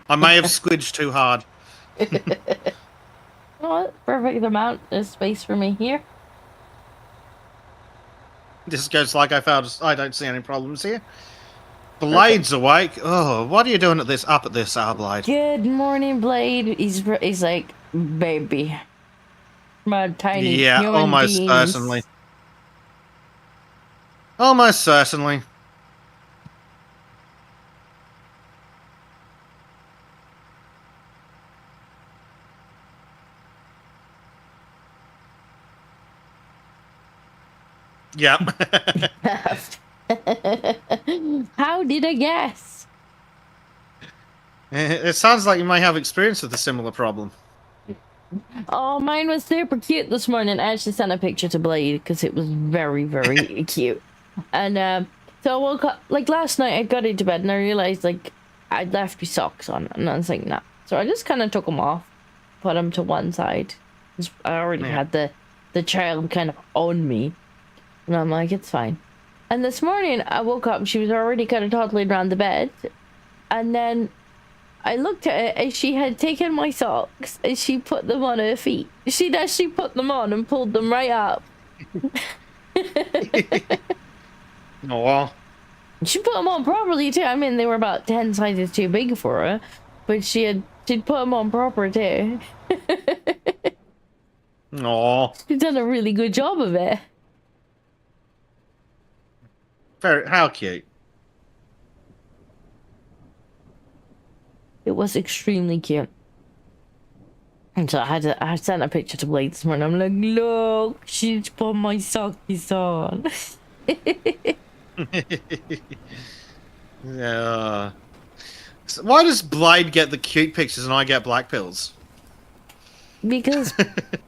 I may have squidged too hard. Oh, perfect amount of space for me here. This goes like I don't see any problems here. Blade's awake. Oh, what are you doing up at this hour, Blade? Good morning, Blade. He's like, baby. My tiny human almost beings. certainly. Almost certainly. Yep. How did I guess? It sounds like you may have experience with a similar problem. Oh, mine was super cute this morning. I actually sent a picture to Blade because it was very, very cute. And so I woke up, like last night I got into bed and I realized like I'd left my socks on and I was like, nah. So I just kind of took them off, put them to one side. I already had the child kind of on me. And I'm like, it's fine. And this morning I woke up and she was already kind of toddling around the bed. And then I looked at it and she had taken my socks and she put them on her feet. She'd actually put them on and pulled them right up. Oh. She put them on properly too. I mean, they were about 10 sizes too big for her. But she'd put them on proper too. Oh. She's done a really good job of it. How cute. It was extremely cute. And so I sent a picture to Blade this morning. I'm like, look, she's put my sockies on. Yeah. So why does Blade get the cute pictures and I get black pills? Because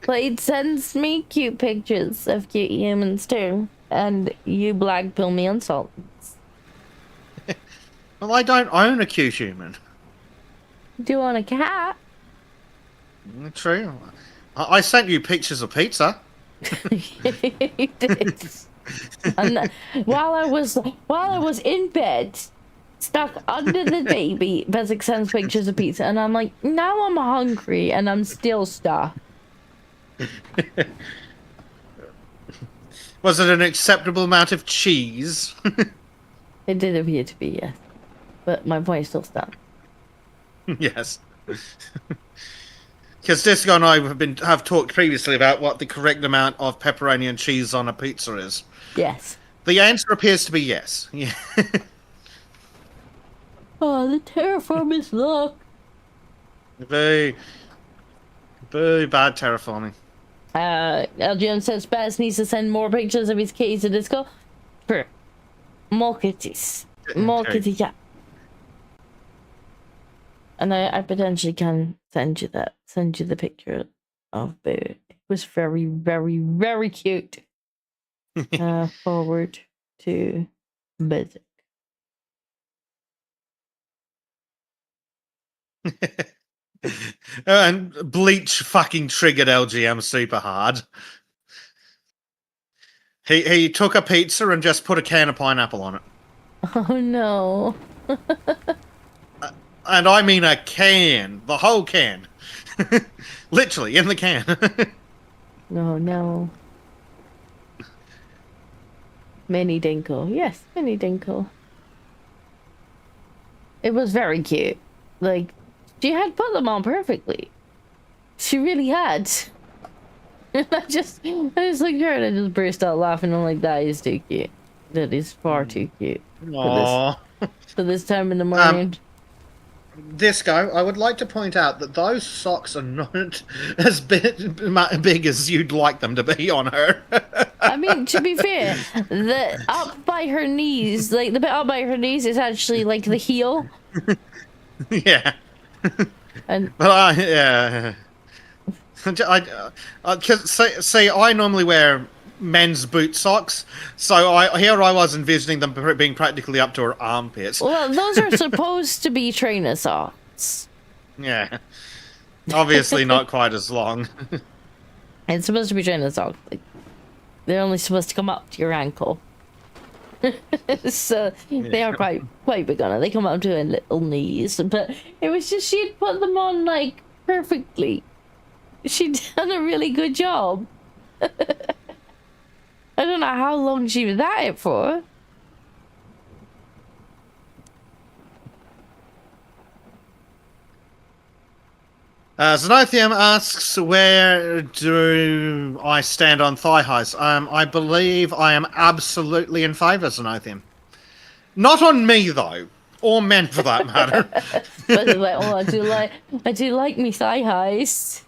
Blade sends me cute pictures of cute humans too. And you black pill me on salt. Well, I don't own a cute human. Do you want a cat? True. I sent you pictures of pizza. You did. And while I was in bed, stuck under the baby, Bezic sends pictures of pizza, and I'm like, now I'm hungry and I'm still stuffed. Was it an acceptable amount of cheese? It did appear to be, yes. But my point still stands. Yes. Because Disco and I have talked previously about what the correct amount of pepperoni and cheese on a pizza is. Yes. The answer appears to be yes. Yeah. Oh, the terraformers look. Very, very bad terraforming. LGM says Spaz needs to send more pictures of his kitties to Disco. Sure. More kitties. More kitty cat. And I potentially can send you the picture of Boo. It was very, very, very cute. Forward to Bezic. And Bleach fucking triggered LGM super hard. He took a pizza and just put a can of pineapple on it. Oh no. And I mean a can. The whole can. Literally, in the can. No. Mini Dinkle. Yes, Mini Dinkle. It was very cute. Like, she had put them on perfectly. She really had. I just looked at her and I just burst out laughing. I'm like, that is too cute. That is far too cute. Aww. For this time in the morning. Disco, I would like to point out that those socks are not as big as you'd like them to be on her. I mean, to be fair, the up by her knees, like the bit up by her knees is actually like the heel. Yeah. And but yeah. See, I normally wear men's boot socks, so I was envisioning them being practically up to her armpits. Well, those are supposed to be trainer socks. Yeah, obviously not quite as long. It's supposed to be trainer socks. Like, they're only supposed to come up to your ankle. So they are quite big on it. They come up to her little knees, but it was just she had put them on like perfectly. She'd done a really good job. I don't know how long she was at it for. Xenothium asks, where do I stand on thigh highs? I believe I am absolutely in favour, Xenothium. Not on me, though. Or men, for that matter. But it's like, oh, I do like me thigh highs.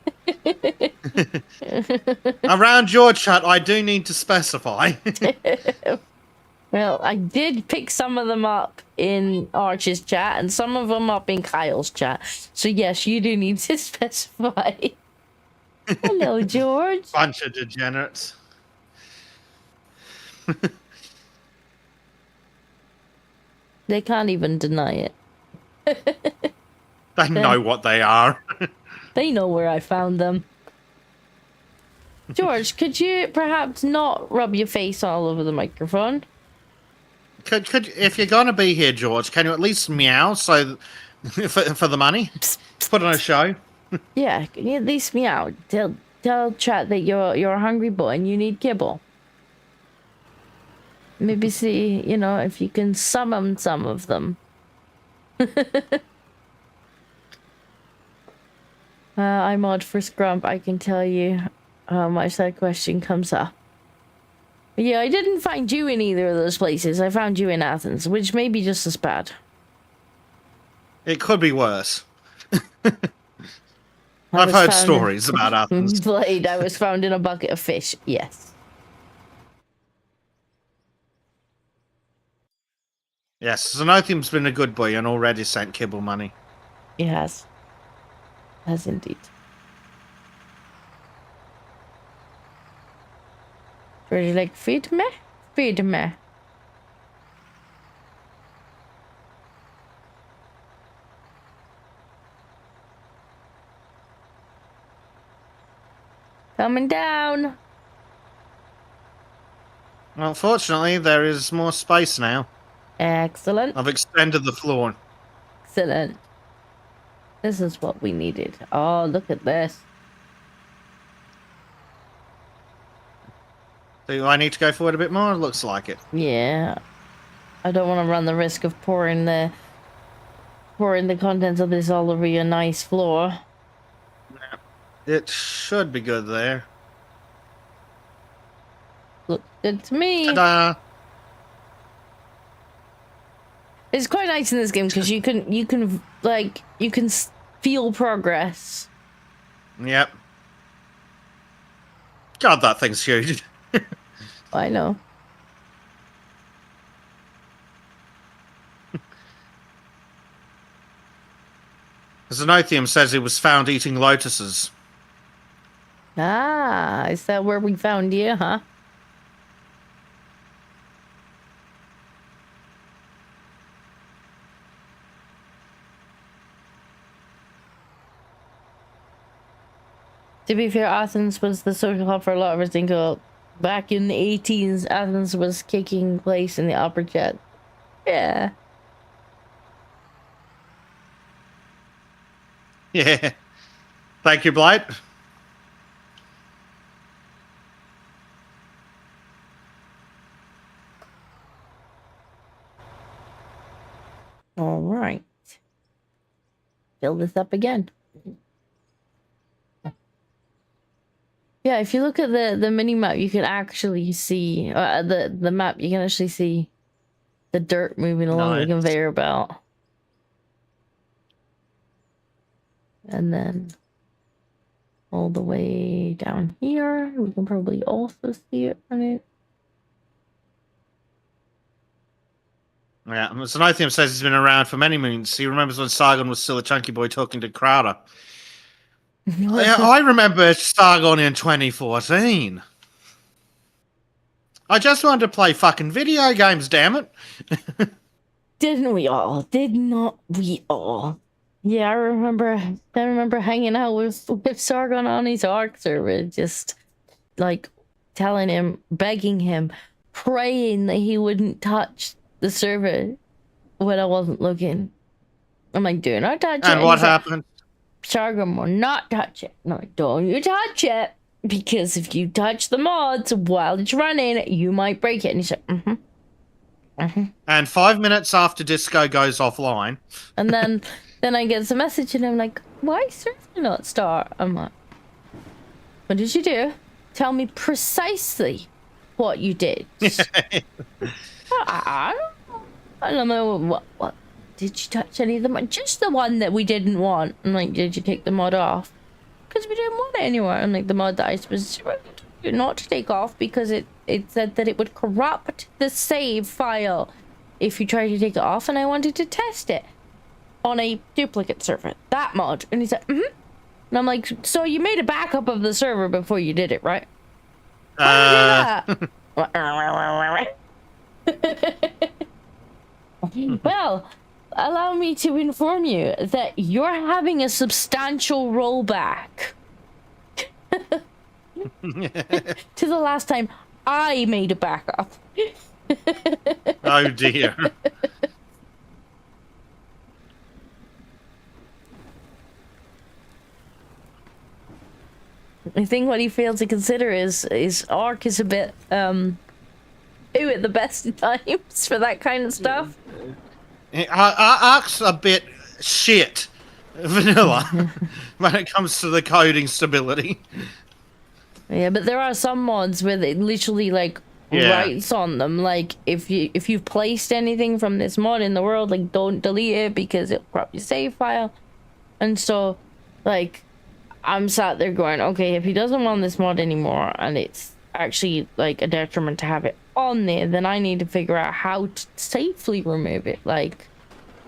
Around your chat, I do need to specify. Well, I did pick some of them up in Arch's chat and some of them up in Kyle's chat. So yes, you do need to specify. Hello, George. Bunch of degenerates. They can't even deny it. They know what they are. They know where I found them. George, could you perhaps not rub your face all over the microphone? Could if you're gonna be here, George, can you at least meow so for the money? Put on a show. Yeah, can you at least meow? Tell chat that you're a hungry boy and you need kibble. Maybe see, if you can summon some of them. I mod for Scrump. I can tell you how much that question comes up. Yeah, I didn't find you in either of those places. I found you in Athens, which may be just as bad. It could be worse. I've heard stories about Athens. Blade, I was found in a bucket of fish. Yes. Yes, Xenothium's been a good boy and already sent Kibble money. He has. Has indeed. Pretty like, feed me? Feed me. Coming down. Unfortunately, there is more space now. Excellent. I've extended the floor. Excellent. This is what we needed. Oh, look at this. Do I need to go forward a bit more? Looks like it. Yeah. I don't want to run the risk of pouring the contents of this all over your nice floor. It should be good there. Looks good to me. Ta-da! It's quite nice in this game because you can feel progress. Yep. God, that thing's huge. I know. Xenothium says he was found eating lotuses. Ah, is that where we found you, huh? To be fair, Athens was the social hub for a lot of us. Think back in the 18s, Athens was kicking place in the upper jet. Yeah. Yeah. Thank you, Blight. All right. Fill this up again. Yeah, if you look at the mini map, you can actually see the map. You can actually see the dirt moving along the conveyor belt, and then all the way down here, we can probably also see it on it. Yeah, Sanotheum says he's been around for many moons. He remembers when Sargon was still a chunky boy talking to Crowder. I remember Sargon in 2014. I just wanted to play fucking video games, damn it. Didn't we all? Did not we all? Yeah, I remember hanging out with Sargon on his Ark server, just like telling him, begging him, praying that he wouldn't touch the server when I wasn't looking. I'm like, do not touch it. And what happened? Sargon will not touch it. No, don't you touch it, because if you touch the mods while it's running, you might break it. And he said, And 5 minutes after Disco goes offline, and then I get a message, and I'm like, why server not start? I'm like, what did you do? Tell me precisely what you did. I don't know. What? Did you touch any of them? Just the one that we didn't want. I'm like, did you take the mod off? Because we didn't want it anymore. I'm like, the mod that I was not to take off because it said that it would corrupt the save file if you tried to take it off, and I wanted to test it on a duplicate server. That mod. And he said, And I'm like, so you made a backup of the server before you did it, right? How did you do that? Well, allow me to inform you that you're having a substantial rollback to the last time I made a backup. Oh dear. I think what he failed to consider is Ark is a bit who at the best times for that kind of stuff. Ark's a bit shit vanilla when it comes to the coding stability. Yeah, but there are some mods where it literally like writes on them, like if you've placed anything from this mod in the world, like don't delete it because it'll corrupt your save file. And so like I'm sat there going, okay, if he doesn't want this mod anymore and it's actually like a detriment to have it on there, then I need to figure out how to safely remove it. Like,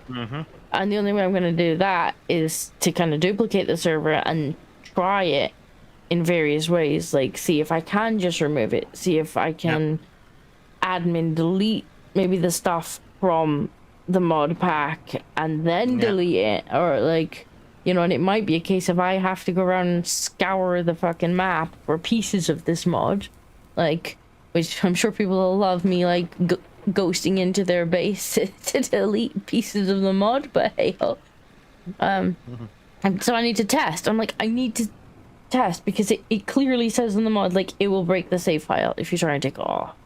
and the only way I'm going to do that is to kind of duplicate the server and try it in various ways. Like, see if I can just remove it. See if I can admin delete maybe the stuff from the mod pack and then delete it, or like, you know, and it might be a case of I have to go around and scour the fucking map for pieces of this mod, like, which I'm sure people will love me, like, ghosting into their base to delete pieces of the mod, but hey ho. So I need to test. I'm like, I need to test because it clearly says in the mod, like, it will break the save file if you try and take it off.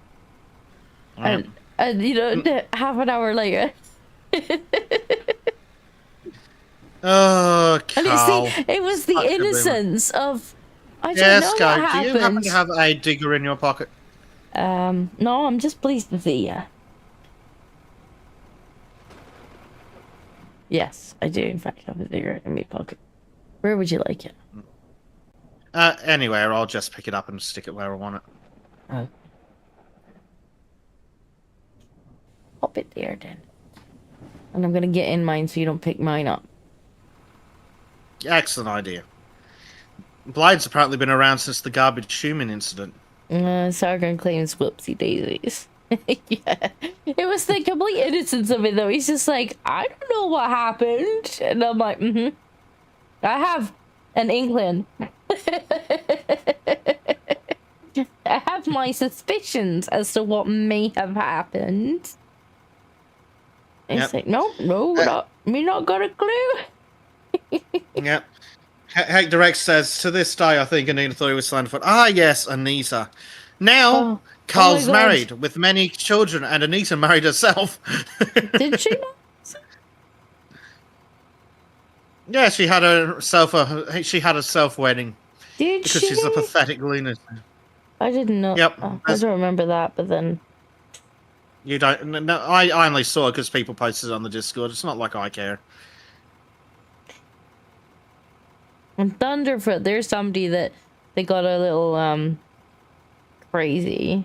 And you know, half an hour later. Oh, Carl. And it was the innocence of, I don't know what happened. Do you happen to have a digger in your pocket? No, I'm just pleased to see you. Yes, I do in fact have a digger in my pocket. Where would you like it? Anywhere, I'll just pick it up and stick it where I want it. Oh. Pop it there then. And I'm gonna get in mine so you don't pick mine up. Excellent idea. Blide's apparently been around since the garbage human incident. Sargon claims whoopsie daisies. Yeah. It was the complete innocence of it though. He's just like, I don't know what happened. And I'm like, I have an inkling. I have my suspicions as to what may have happened. It's like, no, we not got a clue. Yep. Hector X says, to this day, I think Anita thought he was Slenderfoot. Ah, yes, Anita. Now, Carl's married with many children, and Anita married herself. Did she not? Yeah, she had a self wedding Did because she? she's a pathetic lunatic. I didn't know. Yep. Oh, I don't remember that, but then You don't. No, I only saw it because people posted it on the Discord. It's not like I care. on Thunderfoot, there's somebody that they got a little crazy.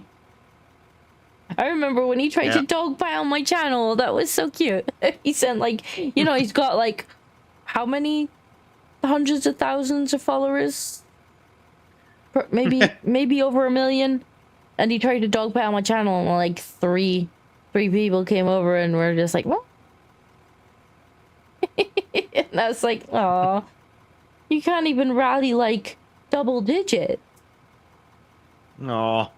I remember when he tried to dog pile my channel. That was so cute. He sent like, you know, he's got like how many hundreds of thousands of followers? Maybe over 1 million. And he tried to dog pile my channel, and like three people came over and were just like, what? And I was like, oh, you can't even rally like double digit. No.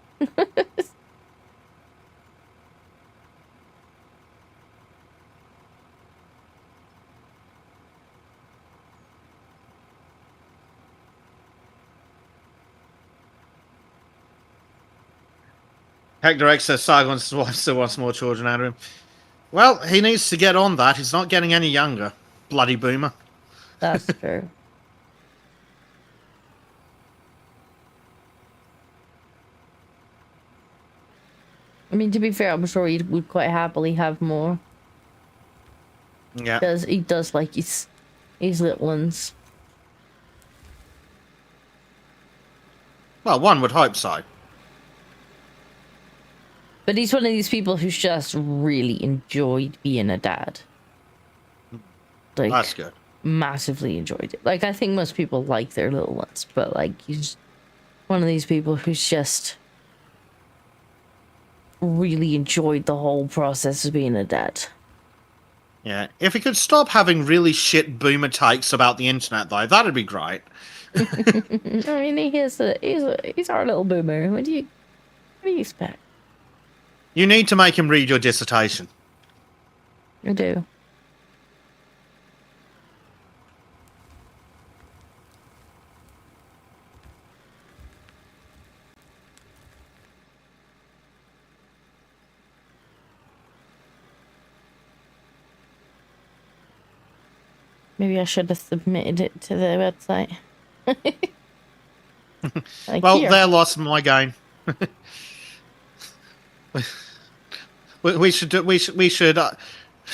Hector X says Sargon's wife still wants more children out of him. Well, he needs to get on that. He's not getting any younger. Bloody boomer. That's true. I mean, to be fair, I'm sure he would quite happily have more. Yeah. Because he does like his little ones. Well, one would hope so. But he's one of these people who's just really enjoyed being a dad. Like, that's good. Massively enjoyed it. Like, I think most people like their little ones, but like, he's one of these people who's just really enjoyed the whole process of being a dad. Yeah. If he could stop having really shit boomer takes about the internet, though, that'd be great. I mean, he's our little boomer. What do you expect? You need to make him read your dissertation. I do. Maybe I should have submitted it to the website. Like, well, here. their loss, my gain. we should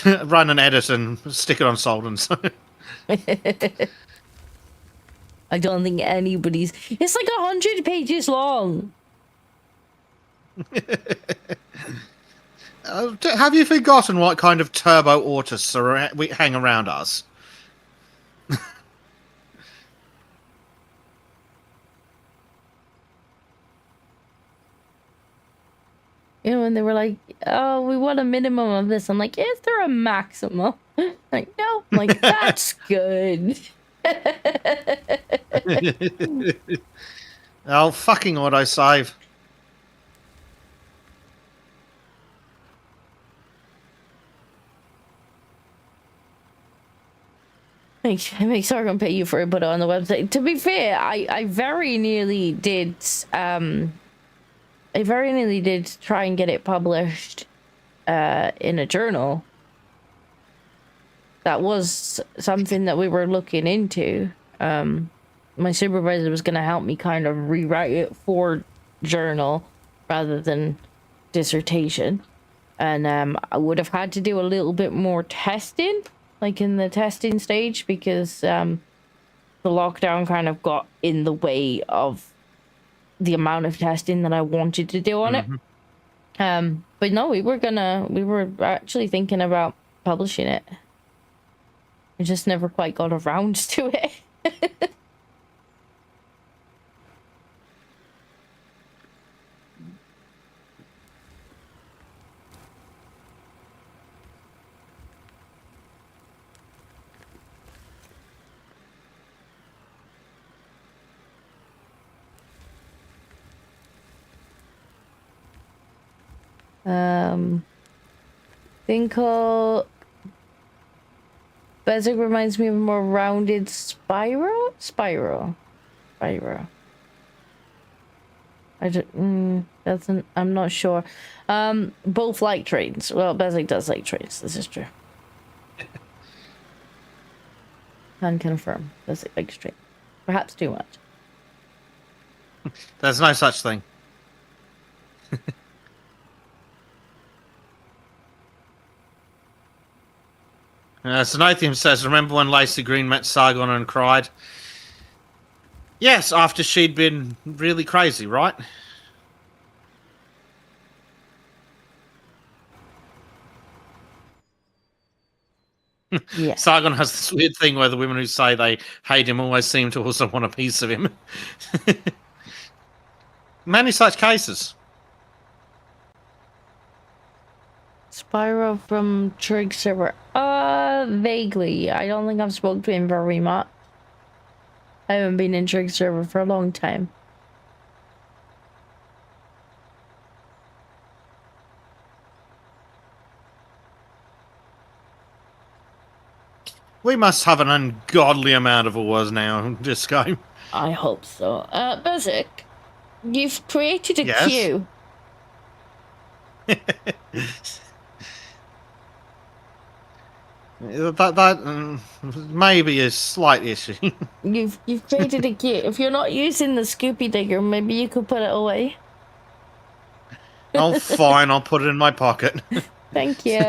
run an edit and stick it on Solden's. I don't think anybody's. It's like 100 pages long. Have you forgotten what kind of turbo autists hang around us? You know, when they were like, oh, we want a minimum of this. I'm like, is there a maximum? Like, no. I'm like, that's good. Oh, fucking autosave. Make Sargon pay you for it, put it on the website. To be fair, I very nearly did try and get it published in a journal. That was something that we were looking into. My supervisor was going to help me kind of rewrite it for journal rather than dissertation. And I would have had to do a little bit more testing, like in the testing stage, because the lockdown kind of got in the way of the amount of testing that I wanted to do on it. But no, we were actually thinking about publishing it. We just never quite got around to it. Thing called Bezic reminds me of a more rounded Spyro. I don't. I'm not sure. Both like trains. Well, Bezic does like trains. This is true. Can confirm. That's extreme. Perhaps too much. There's no such thing. Synathium says, remember when Lacey Green met Sargon and cried? Yes, after she'd been really crazy, right? Yeah. Sargon has this weird thing where the women who say they hate him always seem to also want a piece of him. Many such cases. Spyro from Trig server. Vaguely. I don't think I've spoken to him very much. I haven't been in Trig server for a long time. We must have an ungodly amount of ores now in this game. I hope so. Basic, you've created a queue. that may be a slight issue. You've created a queue. If you're not using the Scoopy Digger, maybe you could put it away. Oh, fine. I'll put it in my pocket. Thank you.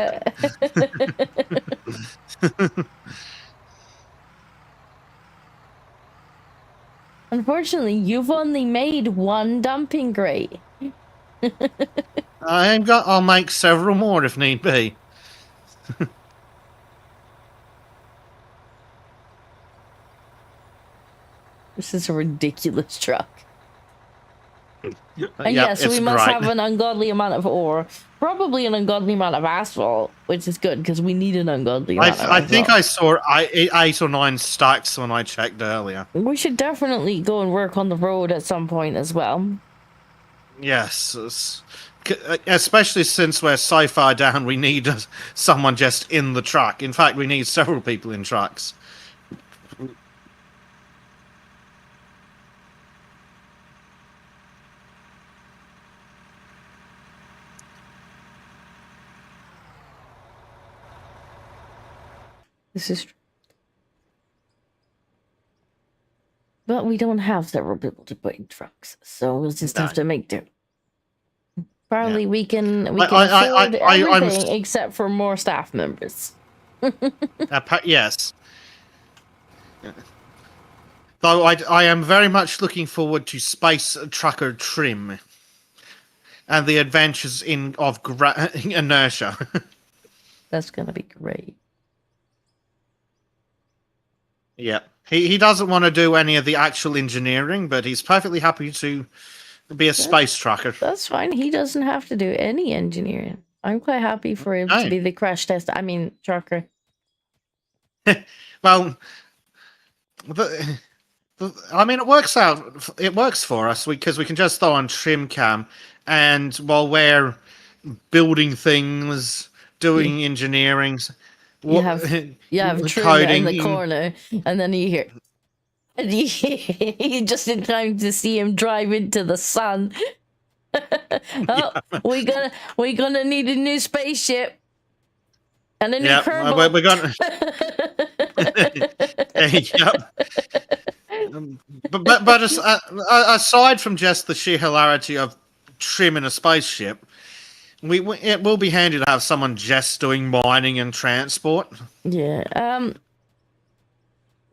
Unfortunately, you've only made one dumping grate. I'll make several more if need be. This is a ridiculous truck. And Yep, yes, we must great. have an ungodly amount of ore. Probably an ungodly amount of asphalt, which is good because we need an ungodly amount of asphalt. I think I saw 8 or 9 stacks when I checked earlier. We should definitely go and work on the road at some point as well. Yes, especially since we're so far down, we need someone just in the truck. In fact, we need several people in trucks. This is true. But we don't have several people to put in trucks, so we'll just have to make do. Probably we can afford everything except for more staff members. Yes. Though I am very much looking forward to Space Trucker Trim and the adventures of inertia. That's gonna be great. Yeah. He doesn't want to do any of the actual engineering, but he's perfectly happy to be a space trucker. That's fine. He doesn't have to do any engineering. I'm quite happy for him to be the crash test. I mean, trucker. Well, I mean, it works out. It works for us because we can just throw on trim cam, and while we're building things, doing engineering, you have trim coding in the corner, and then you hear. Just in time to see him drive into the sun. We're gonna need a new spaceship and a new kibble. We're gonna. Yep. But aside from just the sheer hilarity of trim in a spaceship, it will be handy to have someone just doing mining and transport. Yeah.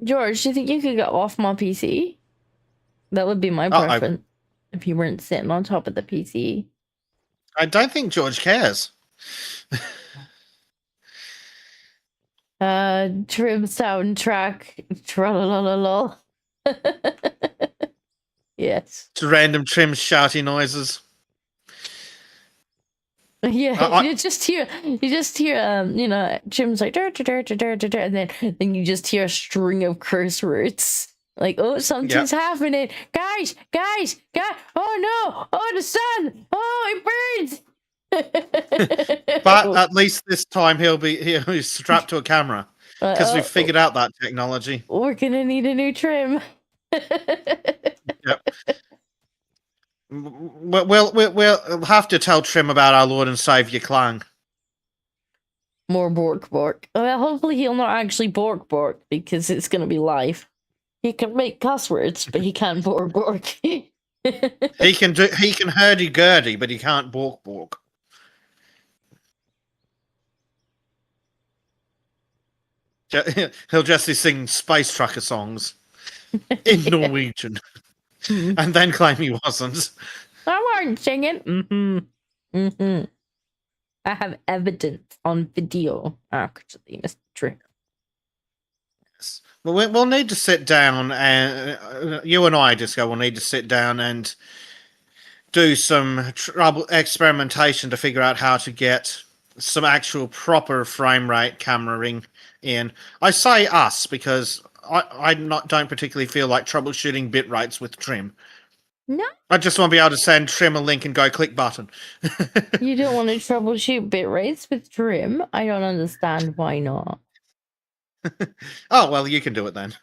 George, do you think you could get off my PC? That would be my preference. If you weren't sitting on top of the PC. I don't think George cares. Trim soundtrack. Tra-la-la-la-la. Yes. It's random trim shouty noises. Yeah, you just hear, Jim's like, and then you just hear a string of curse words. Like, oh, something's happening. Guys, oh no, oh, the sun, oh, it burns. But at least this time he'll be strapped to a camera because we've figured out that technology. We're gonna need a new trim. Yep. We'll have to tell Trim about our Lord and Savior Clang. More bork bork. Well, hopefully he'll not actually bork bork because it's going to be live. He can make cuss words, but he can't bork bork. He can hurdy gurdy, but he can't bork bork. He'll just be singing space trucker songs in Norwegian, and then claim he wasn't. I weren't singing. I have evidence on video, actually, Mr. Trick. Yes. Well, we'll need to sit down, and you and I, Disco, will need to sit down and do some trouble experimentation to figure out how to get some actual proper frame rate cameraing in. I say us because I don't particularly feel like troubleshooting bit rates with Trim. No. I just want to be able to send Trim a link and go click button. You don't want to troubleshoot bit rates with Trim? I don't understand why not. Oh, well, you can do it then.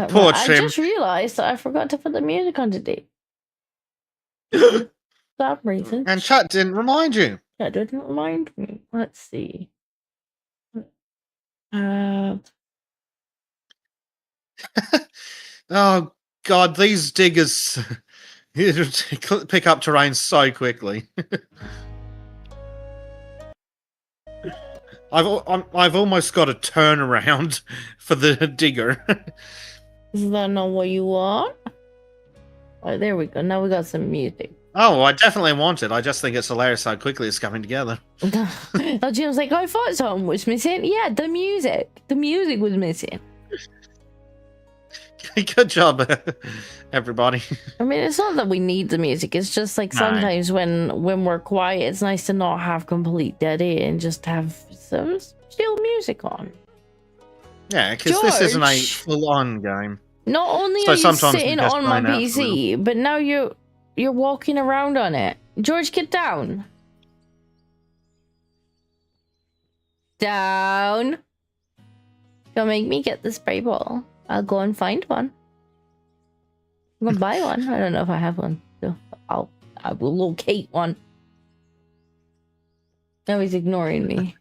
Poor Trim. I just realized that I forgot to put the music on today. For that reason. And chat didn't remind you. That didn't remind me. Let's see. Oh, God, these diggers pick up terrain so quickly. I've almost got a turnaround for the digger. Is that not what you want? Oh, there we go. Now we got some music. Oh, I definitely want it. I just think it's hilarious how quickly it's coming together. Oh, Jim's like, I thought something was missing. Yeah, the music. The music was missing. Good job, everybody. I mean, it's not that we need the music. It's just like sometimes when we're quiet, it's nice to not have complete dead air and just have some chill music on. Yeah, because this isn't a full-on game. Not only are you sitting on my PC, but now you're walking around on it. George, get down. Down. Don't make me get the spray bottle. I'll go and find one. I'm gonna buy one. I don't know if I have one. So I will locate one. Now he's ignoring me.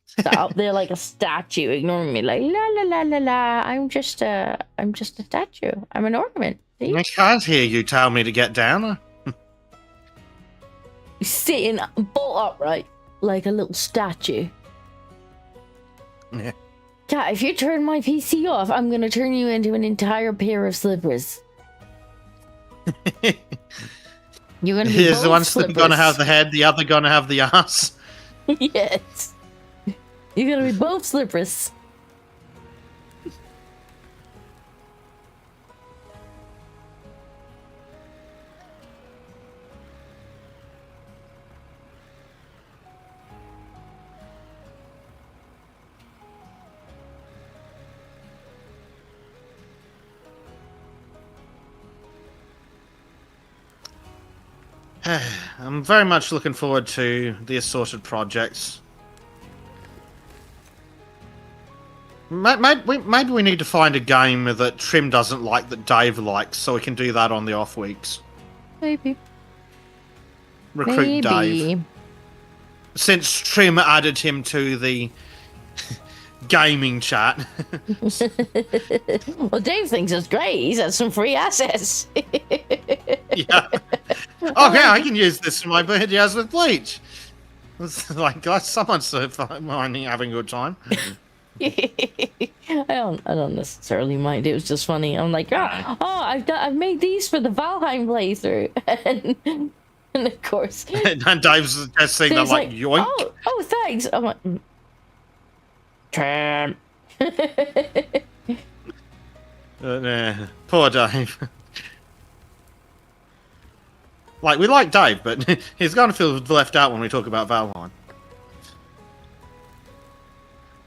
So out there like a statue, ignoring me, like la la la la la. I'm just a statue. I'm an ornament. See? I can't hear you tell me to get down. Sitting bolt upright like a little statue. Yeah. Cat, if you turn my PC off, I'm gonna turn you into an entire pair of slippers. You're gonna be Here's both the one slippers. gonna have the head, the other gonna have the ass. Yes. You're gonna be both slippers. I'm very much looking forward to the assorted projects. Maybe we need to find a game that Trim doesn't like that Dave likes, so we can do that on the off weeks. Maybe. Recruit Dave. Since Trim added him to the gaming chat. Well, Dave thinks it's great. He's had some free access. Yeah. Oh yeah, I can use this for my videos with Bleach. It's like, guys, someone's having a good time. I don't necessarily mind. It was just funny. I'm like, I've made these for the Valheim playthrough, and of course, and Dave's just saying that like yoink. Oh, thanks. I'm like, Tram. Poor Dave. Like, we like Dave, but he's going to feel left out when we talk about Valheim.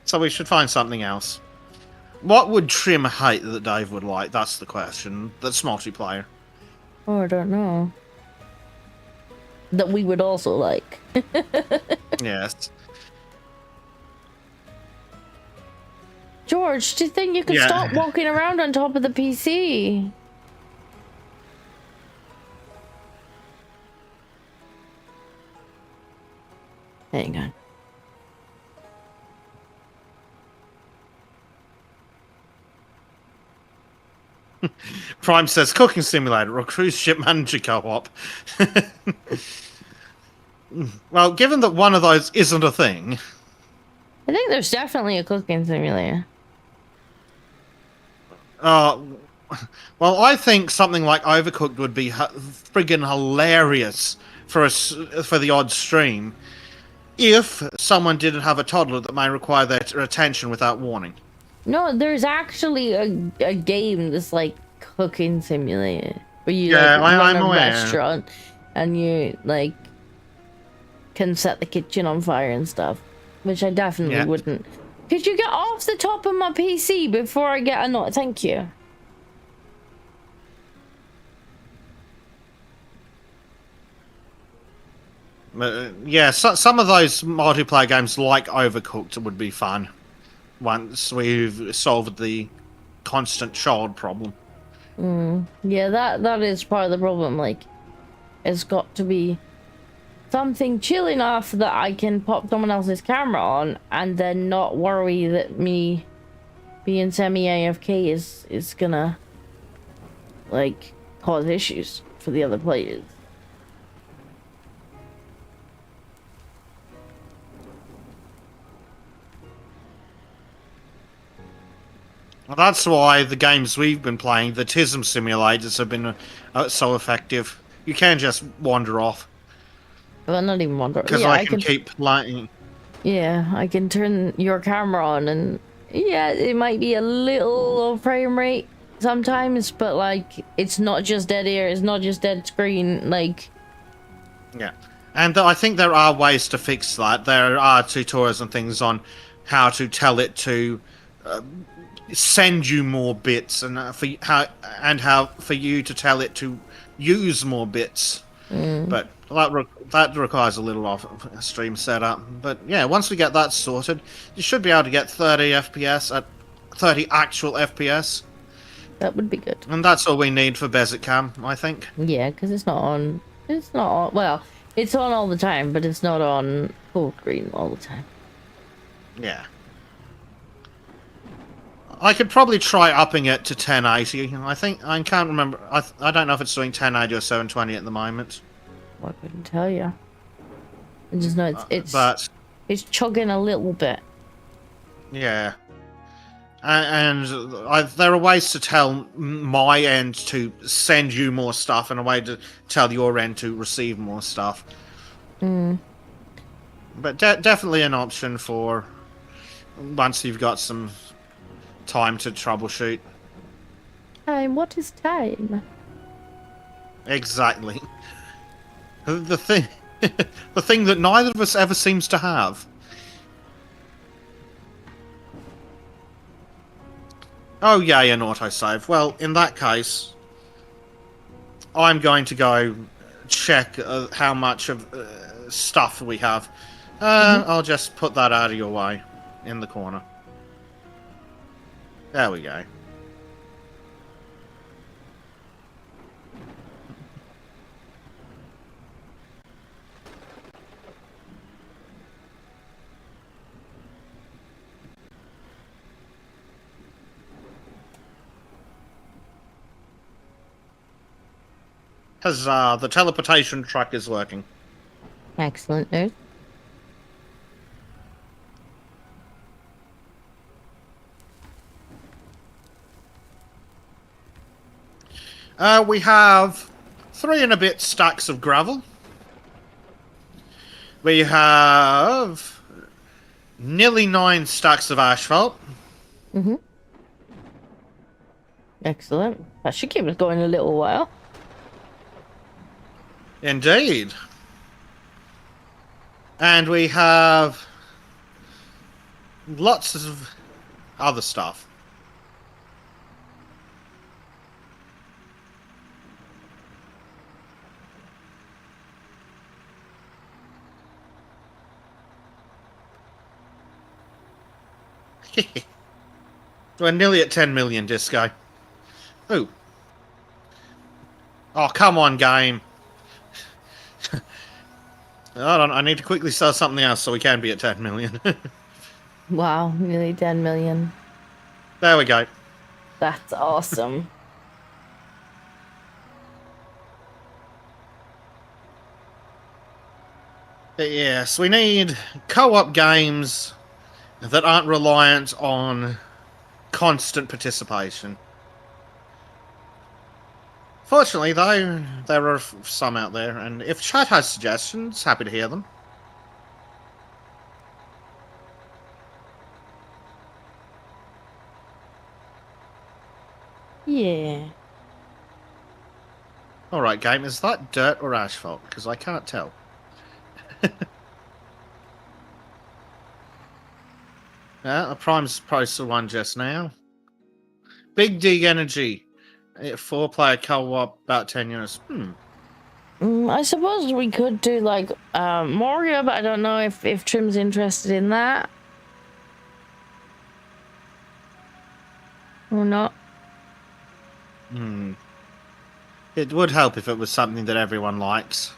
So we should find something else. What would Trim hate that Dave would like? That's the question. That's multiplayer. Oh, I don't know. That we would also like. Yes. George, do you think you could stop walking around on top of the PC? Hang on. Prime says cooking simulator or cruise ship manager co-op. Well, given that one of those isn't a thing, I think there's definitely a cooking simulator. well, I think something like Overcooked would be friggin' hilarious for the odd stream if someone didn't have a toddler that may require their attention without warning. No, there's actually a game that's like cooking simulator where you Yeah, like, run I'm a aware. restaurant and you like can set the kitchen on fire and stuff, which I definitely wouldn't. Could you get off the top of my PC before I get a note? Thank you. Yeah, some of those multiplayer games like Overcooked would be fun once we've solved the constant child problem. Yeah, that is part of the problem. Like, it's got to be something chill enough that I can pop someone else's camera on and then not worry that me being semi-AFK is gonna like cause issues for the other players. Well, that's why the games we've been playing, the TISM simulators, have been so effective. You can just wander off. Well, not even wander. Because Yeah, I can keep playing. Yeah, I can turn your camera on and yeah, it might be a little low frame rate sometimes, but like it's not just dead air, it's not just dead screen, like Yeah. And I think there are ways to fix that. There are tutorials and things on how to tell it to send you more bits and how for you to tell it to use more bits. But that requires a little off stream setup. But yeah, once we get that sorted, you should be able to get 30 FPS at 30 actual FPS. that would be good. And that's all we need for Bezicam, I think. Yeah, because it's not on. It's not on. Well, it's on all the time, but it's not on full screen all the time. Yeah. I could probably try upping it to 1080. I think I can't remember. I don't know if it's doing 1080 or 720 at the moment. Well, I couldn't tell you. I just know it's chugging a little bit. Yeah. And there are ways to tell my end to send you more stuff and a way to tell your end to receive more stuff. But definitely an option for once you've got some time to troubleshoot. Time? What is time? Exactly. The thing that neither of us ever seems to have. Oh yeah, an autosave. Well, in that case, I'm going to go check how much of stuff we have. I'll just put that out of your way in the corner. There we go. Huzzah, the teleportation truck is working. Excellent news. We have 3 and a bit stacks of gravel. We have nearly 9 stacks of asphalt. Excellent. That should keep us going a little while. Indeed. And we have lots of other stuff. We're nearly at 10 million, Disco. Ooh. Oh, come on, game. Hold on, I need to quickly sell something else so we can be at 10 million. Wow, nearly 10 million. There we go. That's awesome. But yes, we need co-op games that aren't reliant on constant participation. Fortunately, though, there are some out there, and if chat has suggestions, happy to hear them. Yeah. Alright, game, is that dirt or asphalt? Because I can't tell. Yeah, Prime's posted one just now. Big Dig Energy. 4-player co-op, about 10 units. I suppose we could do like Moria, but I don't know if Trim's interested in that. Or not. It would help if it was something that everyone likes.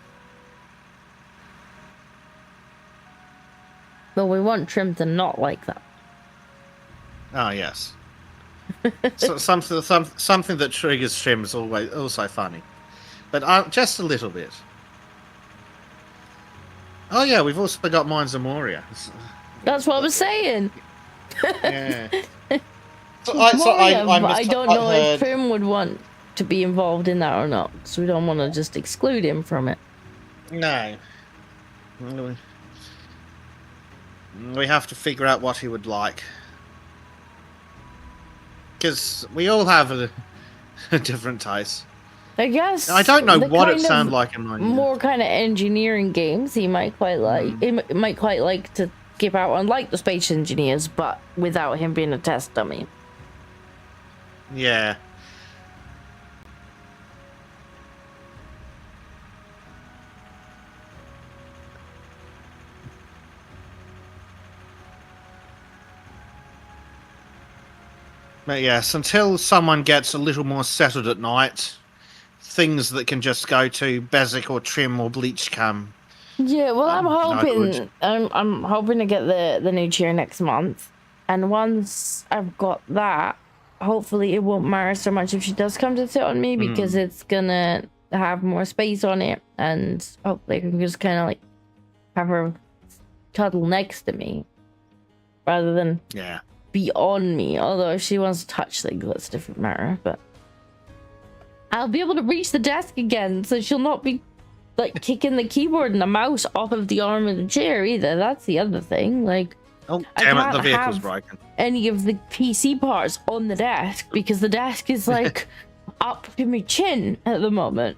But we want Trim to not like that. Oh, yes. So, something that triggers Trim is always also funny. But just a little bit. Oh, yeah, we've also got Mines of Moria. That's what I was saying. Yeah. Moria, I don't know if Trim would want to be involved in that or not. So we don't want to just exclude him from it. No. We have to figure out what he would like. Because we all have a different taste. I guess. I don't know what it sounds like in my more kind of engineering games he might quite like. He might quite like to skip out on, like the Space Engineers, but without him being a test dummy. Yeah. But yes, until someone gets a little more settled at night, things that can just go to Bezic or Trim or Bleach Cam. Yeah, well, I'm hoping to get the new chair next month, and once I've got that, hopefully it won't matter so much if she does come to sit on me, because it's gonna have more space on it, and hopefully I can just kind of like have her cuddle next to me rather than be on me. Although if she wants to touch things, that's a different matter. But I'll be able to reach the desk again, so she'll not be like kicking the keyboard and the mouse off of the arm of the chair either. That's the other thing. Like, oh damn it, the vehicle's broken. Any of the PC parts on the desk, because the desk is like up to my chin at the moment.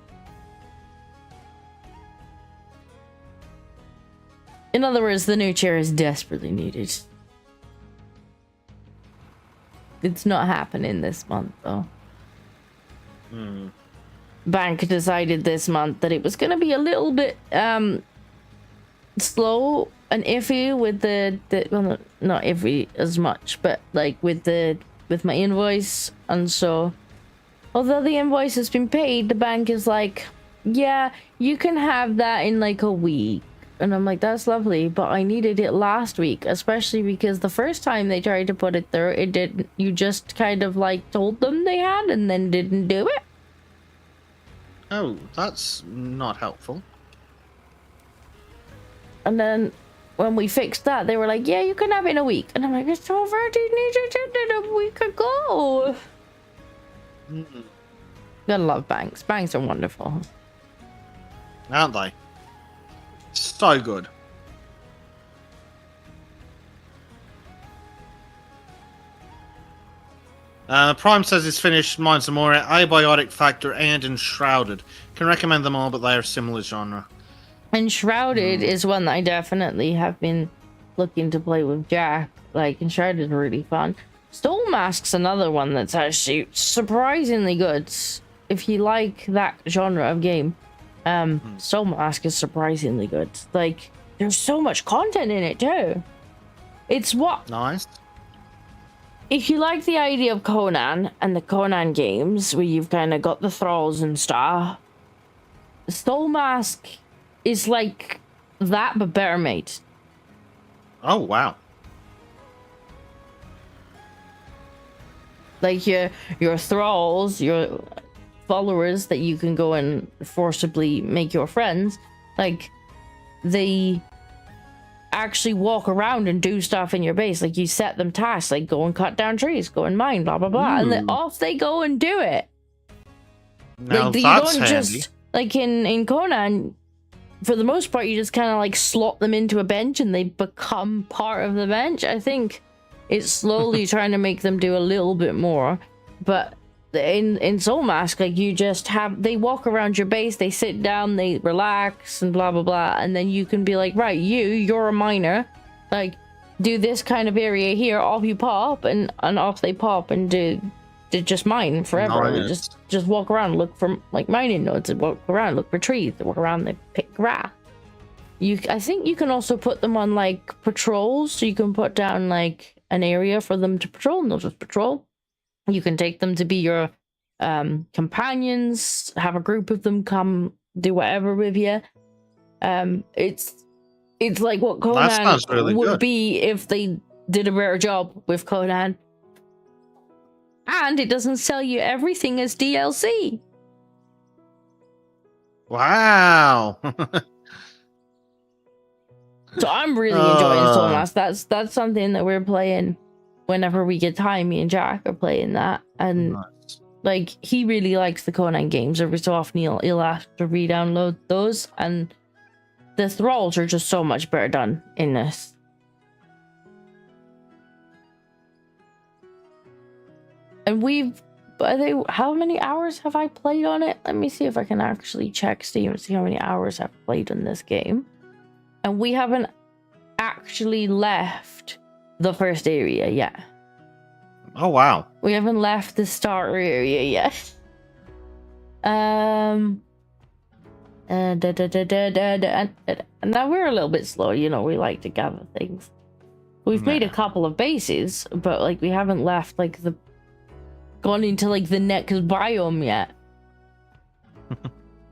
In other words, the new chair is desperately needed. It's not happening this month, though. Bank decided this month that it was going to be a little bit slow and iffy with the well, not iffy as much, but like with my invoice. And so, although the invoice has been paid, the bank is like, yeah, you can have that in like a week. And I'm like, that's lovely, but I needed it last week, especially because the first time they tried to put it through, it didn't. You just kind of like told them they had and then didn't do it. Oh, that's not helpful. And then when we fixed that, they were like, yeah, you can have it in a week. And I'm like, it's already needed it a week ago. Gotta love banks. Banks are wonderful. Aren't they? So good. Prime says he's finished Mines of Moria, Abiotic Factor, and Enshrouded. Can recommend them all, but they are similar genre. Enshrouded is one that I definitely have been looking to play with Jack. Like, Enshrouded is really fun. Stole Mask's another one that's actually surprisingly good. If you like that genre of game, Stole Mask is surprisingly good. Like, there's so much content in it too. It's what nice. If you like the idea of Conan and the Conan games, where you've kind of got the thralls and stuff, Stole Mask is like that, but better made. Oh, wow. Like your thralls, your followers that you can go and forcibly make your friends, like they actually walk around and do stuff in your base. Like you set them tasks, like go and cut down trees, go and mine, blah blah blah, and then off they go and do it. Now like you that's don't handy. just like in Conan, for the most part, you just kind of like slot them into a bench and they become part of the bench. I think it's slowly trying to make them do a little bit more, but in Soul Mask, like you just have, they walk around your base, they sit down, they relax and blah blah blah, and then you can be like, right, you're a miner, like do this kind of area here, off you pop, and off they pop and do just mine forever. Nice. Just walk around, look for like mining nodes, and walk around, look for trees, they walk around, they pick grass. I think you can also put them on like patrols, so you can put down like an area for them to patrol and they'll just patrol. You can take them to be your companions, have a group of them come do whatever with you. It's like what Conan really would good. be if they did a better job with Conan. And it doesn't sell you everything as DLC. Wow. So I'm really enjoying Soul Mask. That's something that we're playing whenever we get time. Me and Jack are playing that, and Nice. like he really likes the Conan games. Every so often he'll ask to re-download those, and the thralls are just so much better done in this. And how many hours have I played on it? Let me see if I can actually check Steam and see how many hours I've played on this game. And we haven't actually left the first area yet. Oh, wow. We haven't left the starter area yet. And now we're a little bit slow, you know, we like to gather things. We've made a couple of bases, but like we haven't left like gone into like the next biome yet.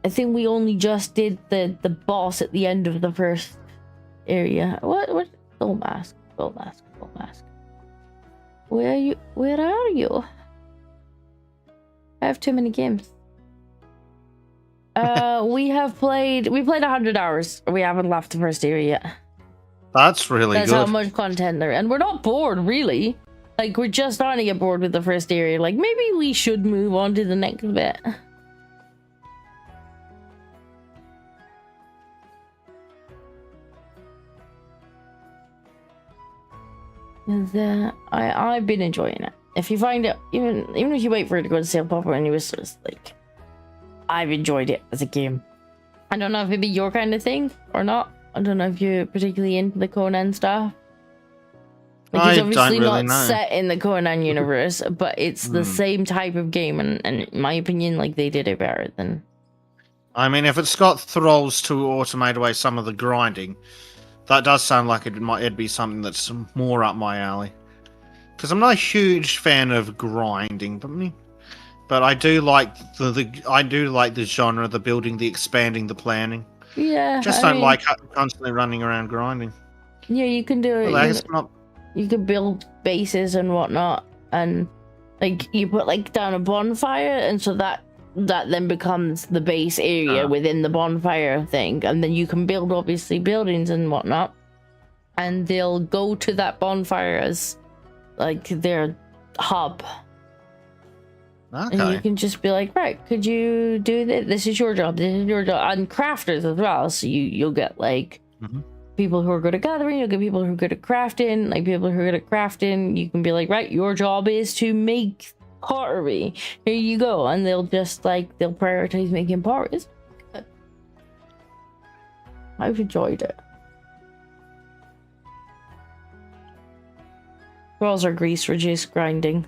I think we only just did the boss at the end of the first area. What? Soul Mask. Where are you? I have too many games. We played 100 hours. We haven't left the first area yet. That's really That's good. how much content there, and we're not bored really. Like we're just starting to get bored with the first area. Like maybe we should move on to the next bit. I've been enjoying it. If you find it, even if you wait for it to go to sale proper, and you was just like, I've enjoyed it as a game. I don't know if it'd be your kind of thing or not. I don't know if you're particularly into the Conan stuff. Like, it's obviously not set in the Conan universe, but it's the same type of game, and in my opinion, like they did it better than. I mean, if it's got thralls to automate away some of the grinding, that does sound like it'd be something that's more up my alley. Because I'm not a huge fan of grinding, but I do like the genre, the building, the expanding, the planning. Yeah, Just don't like constantly running around grinding. Yeah, you can do it. You can build bases and whatnot, and like you put like down a bonfire, and so that then becomes the base area within the bonfire thing, and then you can build obviously buildings and whatnot, and they'll go to that bonfire as like their hub. Okay. And you can just be like, right, could you do this? This is your job. This is your job. And crafters as well. So you'll get like people who are good at gathering. You'll get people who are good at crafting. Like people who are good at crafting, you can be like, right, your job is to make pottery. Here you go. And they'll just like, they'll prioritize making pottery. It's good. I've enjoyed it. Thralls are grease reduce grinding.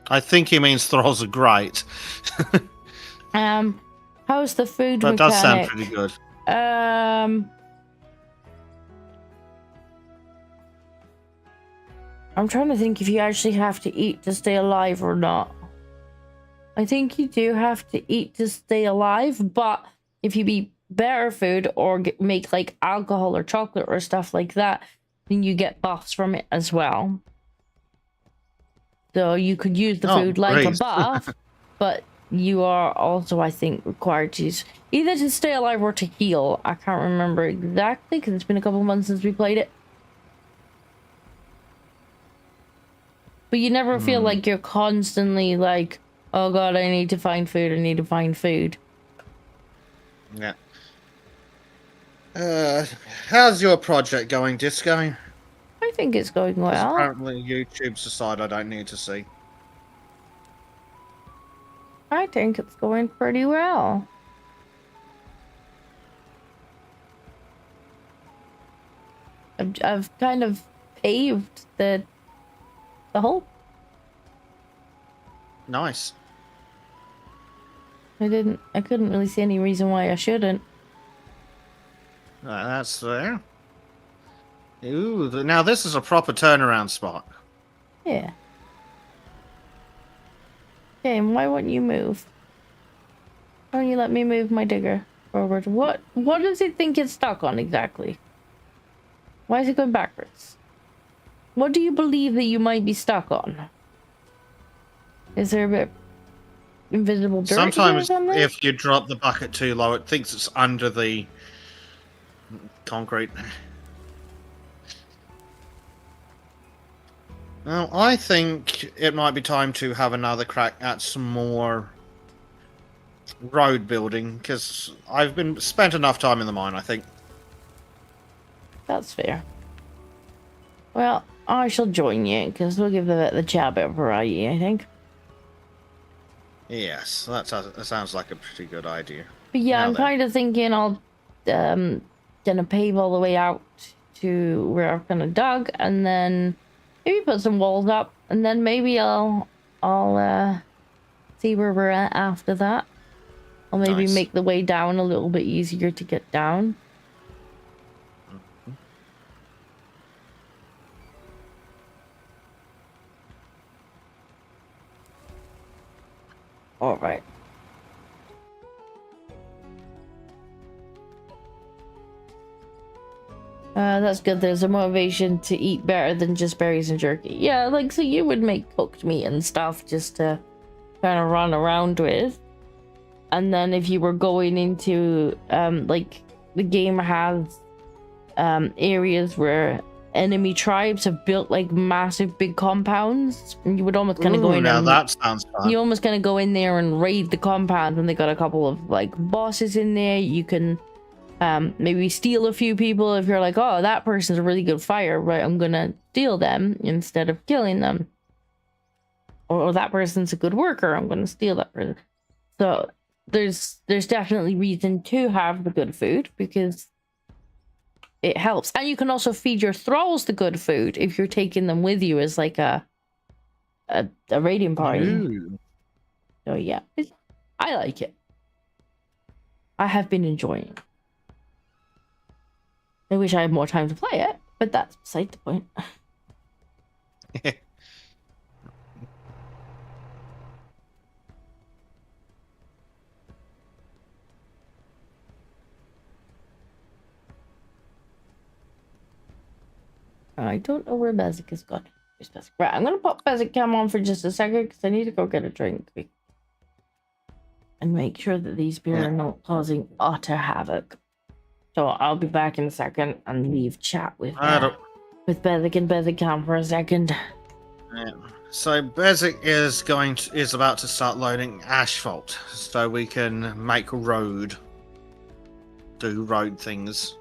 I think he means thralls are great. How's the food That mechanic? does sound pretty good. I'm trying to think if you actually have to eat to stay alive or not. I think you do have to eat to stay alive, but if you be better food or make like alcohol or chocolate or stuff like that, then you get buffs from it as well. So you could use the food like a buff, but you are also, I think, required to use either to stay alive or to heal. I can't remember exactly because it's been a couple months since we played it. But you never feel like you're constantly like, oh god, I need to find food, I need to find food. Yeah. How's your project going, Disco? I think it's going well. Apparently YouTube's a side I don't need to see. I think it's going pretty well. I've kind of paved the hole. Nice. I couldn't really see any reason why I shouldn't. That's there. Ooh, now this is a proper turnaround spot. Yeah. Okay, and why won't you move? Why don't you let me move my digger forward? What does it think it's stuck on exactly? Why is it going backwards? What do you believe that you might be stuck on? Is there a bit invisible dirt? Sometimes if you drop the bucket too low, it thinks it's under the concrete. Well, I think it might be time to have another crack at some more road building, because I've spent enough time in the mine, I think. That's fair. Well, I shall join you, because we'll give the chat a bit of variety, I think. Yes, that sounds like a pretty good idea. But yeah, I'm kind of thinking I'll gonna pave all the way out to where I've kind of dug, and then maybe put some walls up, and then maybe I'll see where we're at after that. I'll maybe make the way down a little bit easier to get down. All right. That's good. There's a motivation to eat better than just berries and jerky. Yeah, like, so you would make cooked meat and stuff just to kind of run around with. And then if you were going into, like, the game has areas where enemy tribes have built, like, massive big compounds. And you would almost kind of go in now and... that sounds fun. You almost kind of go in there and raid the compound, and they got a couple of, like, bosses in there. You can... maybe steal a few people if you're like, oh, that person's a really good fighter, right? I'm gonna steal them instead of killing them. Or that person's a good worker, I'm gonna steal that person. So there's definitely reason to have the good food because it helps. And you can also feed your thralls the good food if you're taking them with you as like a raiding party. Ooh. So yeah, I like it. I have been enjoying it. I wish I had more time to play it, but that's beside the point. I don't know where Bezic has gone. Where's Bezic? Right, I'm gonna pop Bezic cam on for just a second because I need to go get a drink and make sure that these beer are not causing utter havoc. So I'll be back in a second and leave chat with Bezic and Bezic cam for a second. Yeah. So Bezic is about to start loading asphalt, so we can make a road, do road things.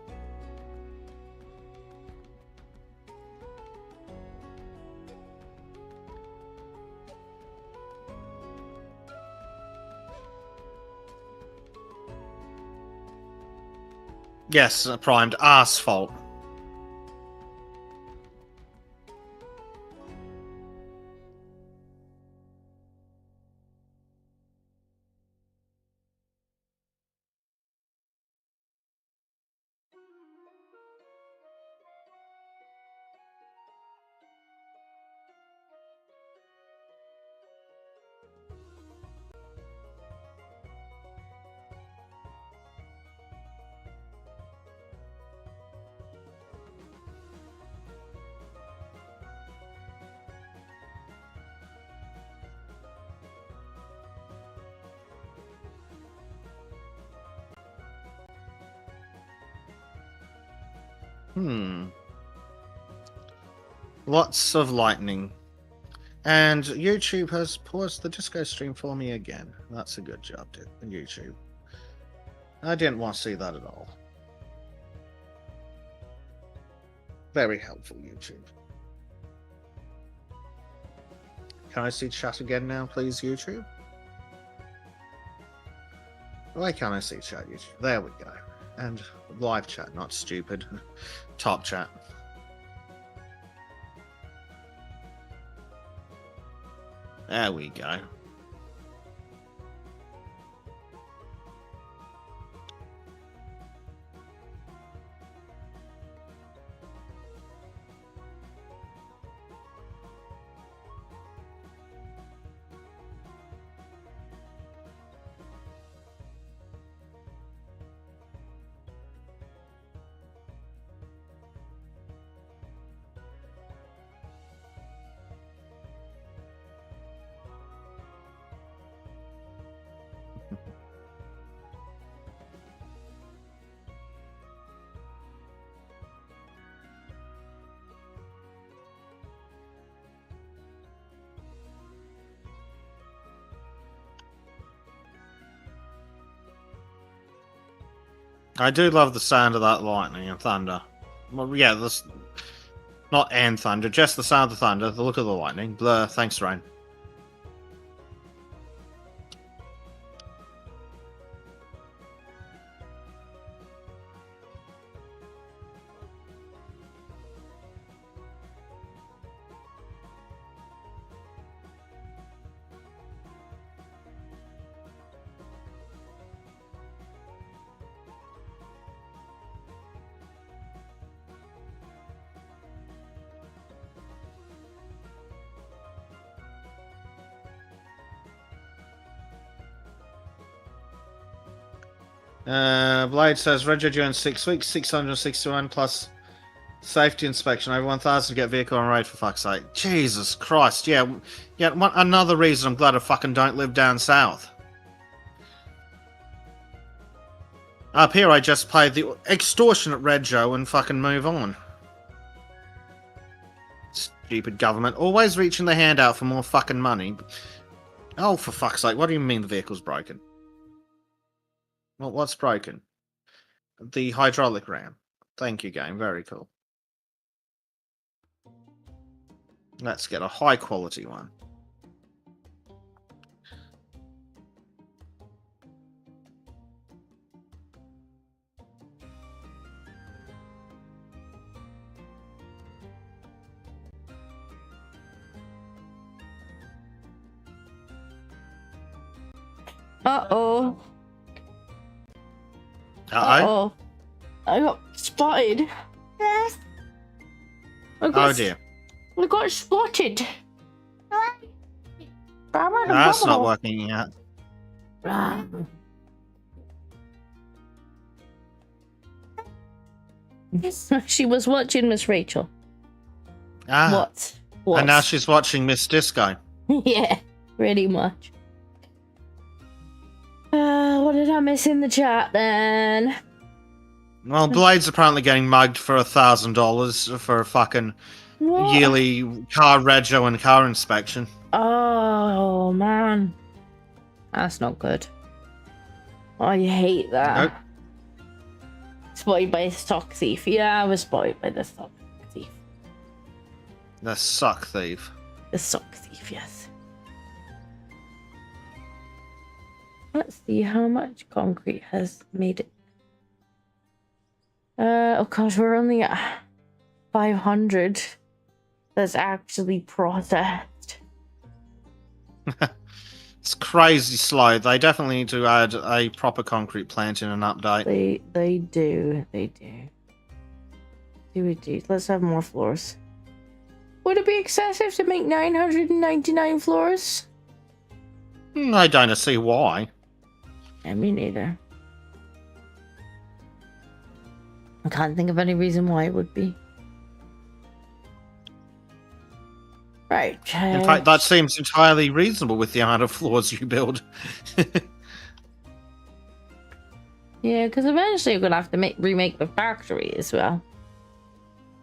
Yes, primed asphalt. Lots of lightning. And YouTube has paused the disco stream for me again. That's a good job, YouTube. I didn't want to see that at all. Very helpful, YouTube. Can I see chat again now, please, YouTube? Why can't I see chat, YouTube? There we go. And live chat, not stupid. Top chat. There we go. I do love the sound of that lightning and thunder. Well, yeah, this not and thunder, just the sound of the thunder, the look of the lightning. Blur, thanks, Rain. Blade says, Roger during 6 weeks, 661 plus safety inspection, over 1,000 to get vehicle on road, for fuck's sake. Jesus Christ, yeah. Another reason I'm glad I fucking don't live down south. Up here I just pay the extortionate rego and fucking move on. Stupid government, always reaching the hand out for more fucking money. Oh, for fuck's sake, what do you mean the vehicle's broken? Well, what's broken? The hydraulic ram. Thank you, game. Very cool. Let's get a high quality one. Uh-oh. Uh-oh. I got spotted. Oh dear. I got spotted. That's not working yet. She was watching Miss Rachel. Ah. What? And now she's watching Miss Disco. Yeah, pretty much. What did I miss in the chat then? Well, Blade's apparently getting mugged for $1,000 for a fucking yearly car rego and car inspection. Oh, man. That's not good. I hate that. Nope. Spotted by a stock thief. Yeah, I was spotted by the stock thief. The suck thief. The sock thief, yes. Let's see how much concrete has made it. Oh gosh, we're only at 500. That's actually processed. It's crazy slow. They definitely need to add a proper concrete plant in an update. They do. We do. Let's have more floors. Would it be excessive to make 999 floors? I don't see why. Yeah, me neither. I can't think of any reason why it would be. Right. In fact, that seems entirely reasonable with the amount of floors you build. Yeah, because eventually you're going to have to remake the factory as well.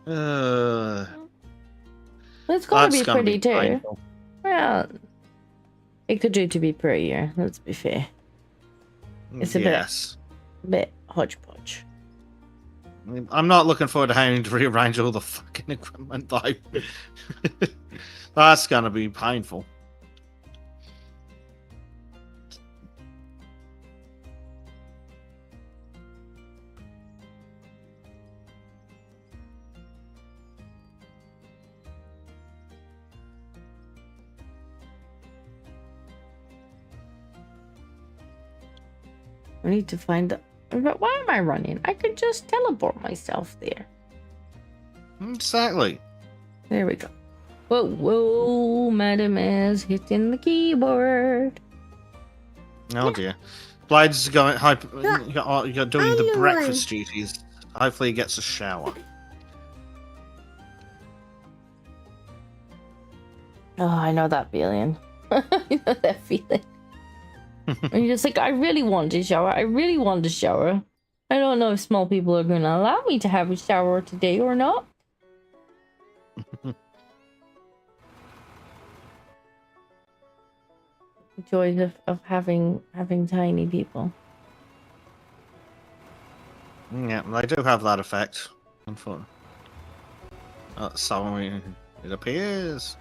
It's gotta That's be gonna pretty be too. painful. Well, it could do to be prettier. Let's be fair. It's a bit hodgepodge. I'm not looking forward to having to rearrange all the fucking equipment though. That's gonna be painful. I need to find the... But why am I running? I could just teleport myself there. Exactly. There we go. Whoa, whoa, Madam is hitting the keyboard. Oh dear. Blade's going you're doing the breakfast duties. Hopefully he gets a shower. Oh, I know that feeling. I know that feeling. And you're just like, I really want to shower. I really want to shower. I don't know if small people are going to allow me to have a shower today or not. The joys of having tiny people. Yeah, they do have that effect. So it appears.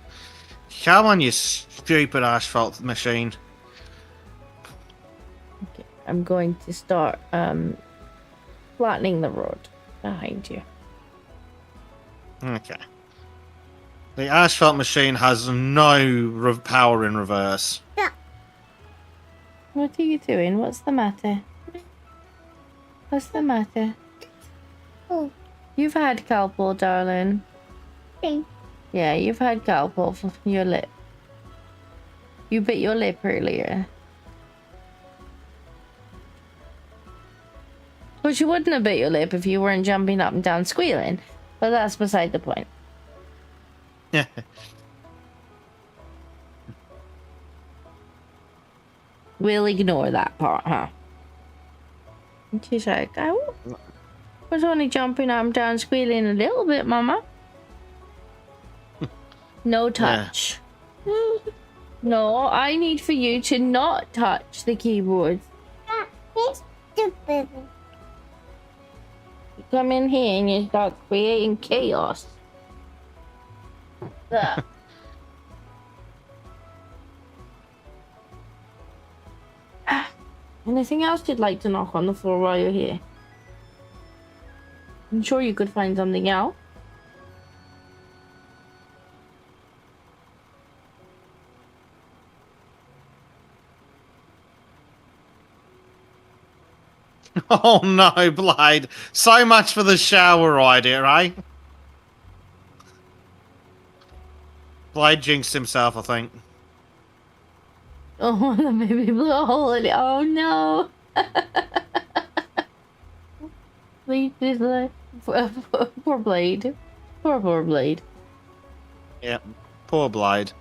Come on, you stupid asphalt machine. Okay, I'm going to start flattening the road behind you. Okay. The asphalt machine has no power in reverse. What are you doing? What's the matter? What's the matter? Oh. You've had Calpol, darling. Okay. Yeah, you've had Calpol for your lip. You bit your lip earlier. Well, you wouldn't have bit your lip if you weren't jumping up and down squealing. But that's beside the point. Yeah. We'll ignore that part, huh? And she's like, I was only jumping up and down squealing a little bit, Mama. No touch. No, I need for you to not touch the keyboard. It's stupid. You come in here and you start creating chaos. There. Anything else you'd like to knock on the floor while you're here? I'm sure you could find something else. Oh no, Blade. So much for the shower idea, eh? Blade jinxed himself, I think. Oh, the baby blew a hole in it. Oh no. Please, poor Blade. Poor Blade. Yep. Poor Blade.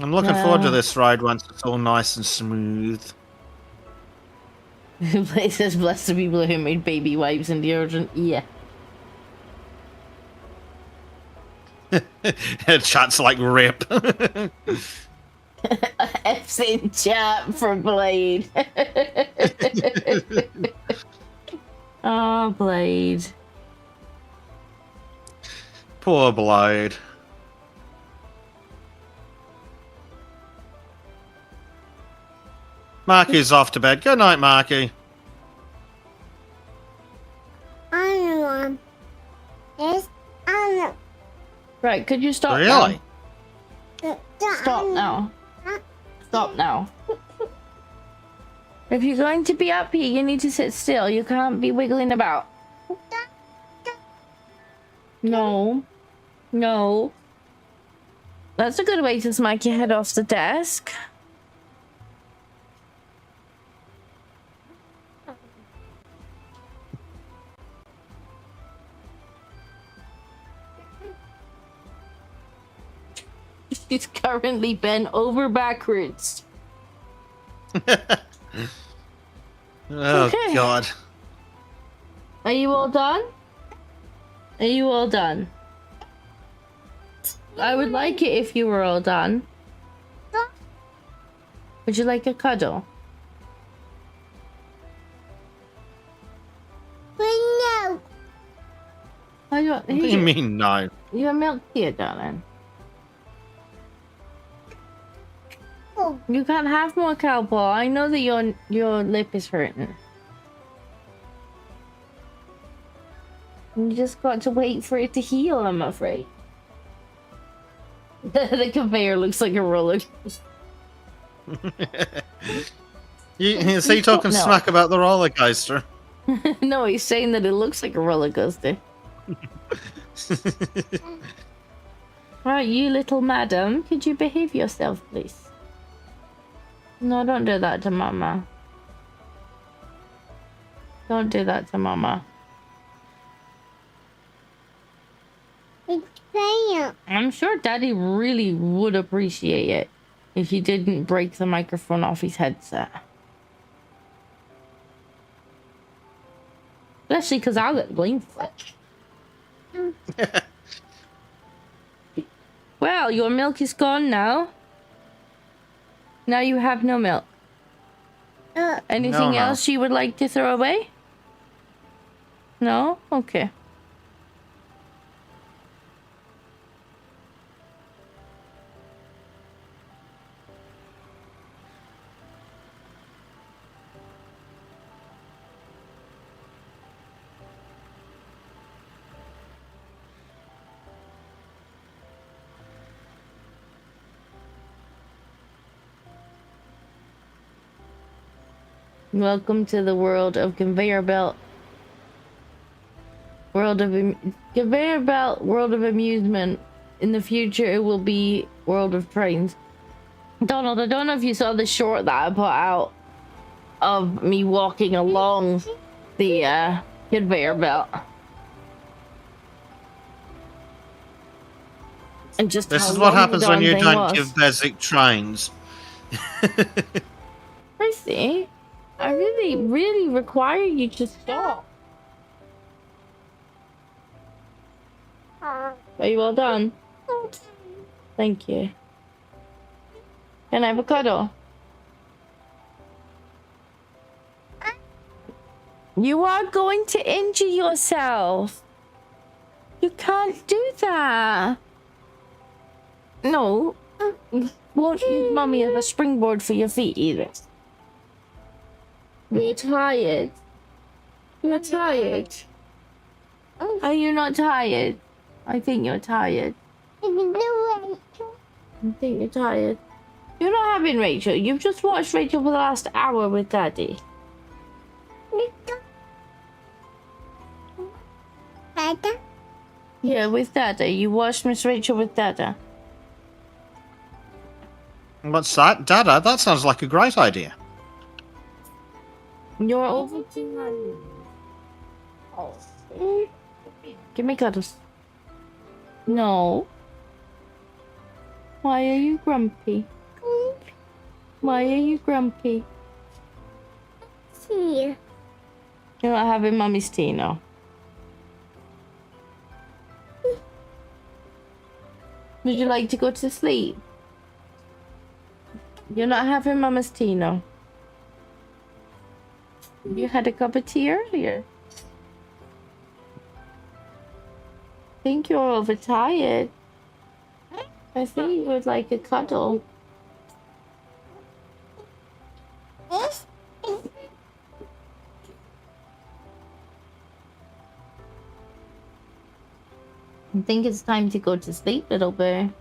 I'm looking forward to this ride once it's all nice and smooth. Blade says, bless the people who made baby wipes in deodorant. Yeah. Chat's like rip. F's in chat for Blade. Oh, Blade. Poor Blade. Marky's off to bed. Good night, Marky. I'm Yes, I'm Right, could you stop Really? now? Stop now. Stop now. If you're going to be up here, you need to sit still. You can't be wiggling about. No. No. That's a good way to smack your head off the desk. She's currently bent over backwards. Oh, Okay. God. Are you all done? Are you all done? I would like it if you were all done. Would you like a cuddle? No. I don't. What do you mean, no? Your milk here, darling. Oh. You can't have more cowboy. I know that your lip is hurting. You just got to wait for it to heal, I'm afraid. The conveyor looks like a roller coaster. You say talking smack about the roller coaster. No, he's saying that it looks like a roller coaster. Right, you little madam, could you behave yourself, please? No, don't do that to Mama. Don't do that to Mama. It's playing. I'm sure Daddy really would appreciate it if he didn't break the microphone off his headset. Especially because I'll get blamed for it. Well, your milk is gone now. Now you have no milk. Anything No. else you would like to throw away? No? Okay. Welcome to the world of conveyor belt. Conveyor belt, world of amusement. In the future, it will be world of trains. Donald, I don't know if you saw the short that I put out of me walking along the conveyor belt. And just This how is what long happens the when darn you thing don't was. give basic trains. I see. I really, really require you to stop. Are you all done? Thank you. Can I have a cuddle? You are going to injure yourself. You can't do that. No. Won't use Mommy as a springboard for your feet either. You're tired. You're tired. Are you not tired? I think you're tired. I think you're tired. You're not having Rachel. You've just watched Rachel for the last hour with Daddy. Dada? Yeah, with Dada. You watched Miss Rachel with Dada. What's that? Dada, that sounds like a great idea. You're over too much. Give me cuddles. No. Why are you grumpy? Why are you grumpy? Here. You're not having Mummy's tea now. Would you like to go to sleep? You're not having Mama's tea now. You had a cup of tea earlier. I think you're overtired. I think you would like a cuddle. This? I think it's time to go to sleep, little bear.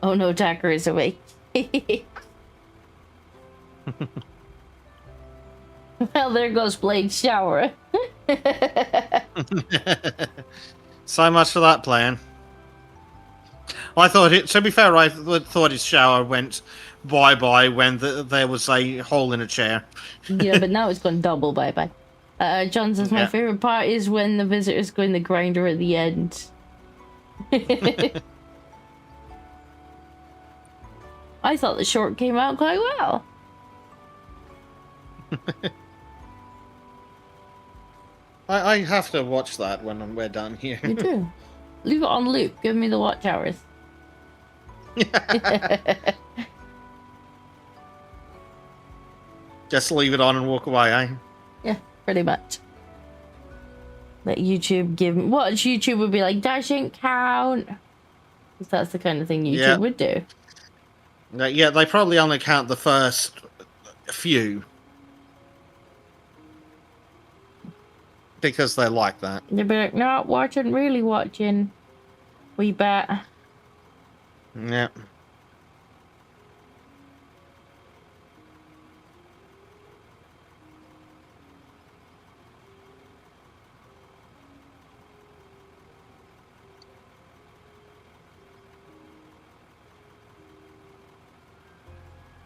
Oh no, Tucker is awake. Well, there goes Blade's shower. So much for that plan. Well, I thought it. To be fair, I thought his shower went bye-bye when there was a hole in a chair. Yeah, but now it's gone double bye-bye. John says, my Yeah. favorite part is when the visitors go in the grinder at the end. I thought the short came out quite well. I have to watch that when we're done here. You do. Leave it on loop. Give me the watch hours. Just leave it on and walk away, eh? Yeah, pretty much. Let YouTube give me... Watch YouTube would be like, that shouldn't count. Because that's the kind of thing YouTube would do. Yeah, they probably only count the first few. Because they're like that. They'd be like, not watching, really watching. We bet. Yeah.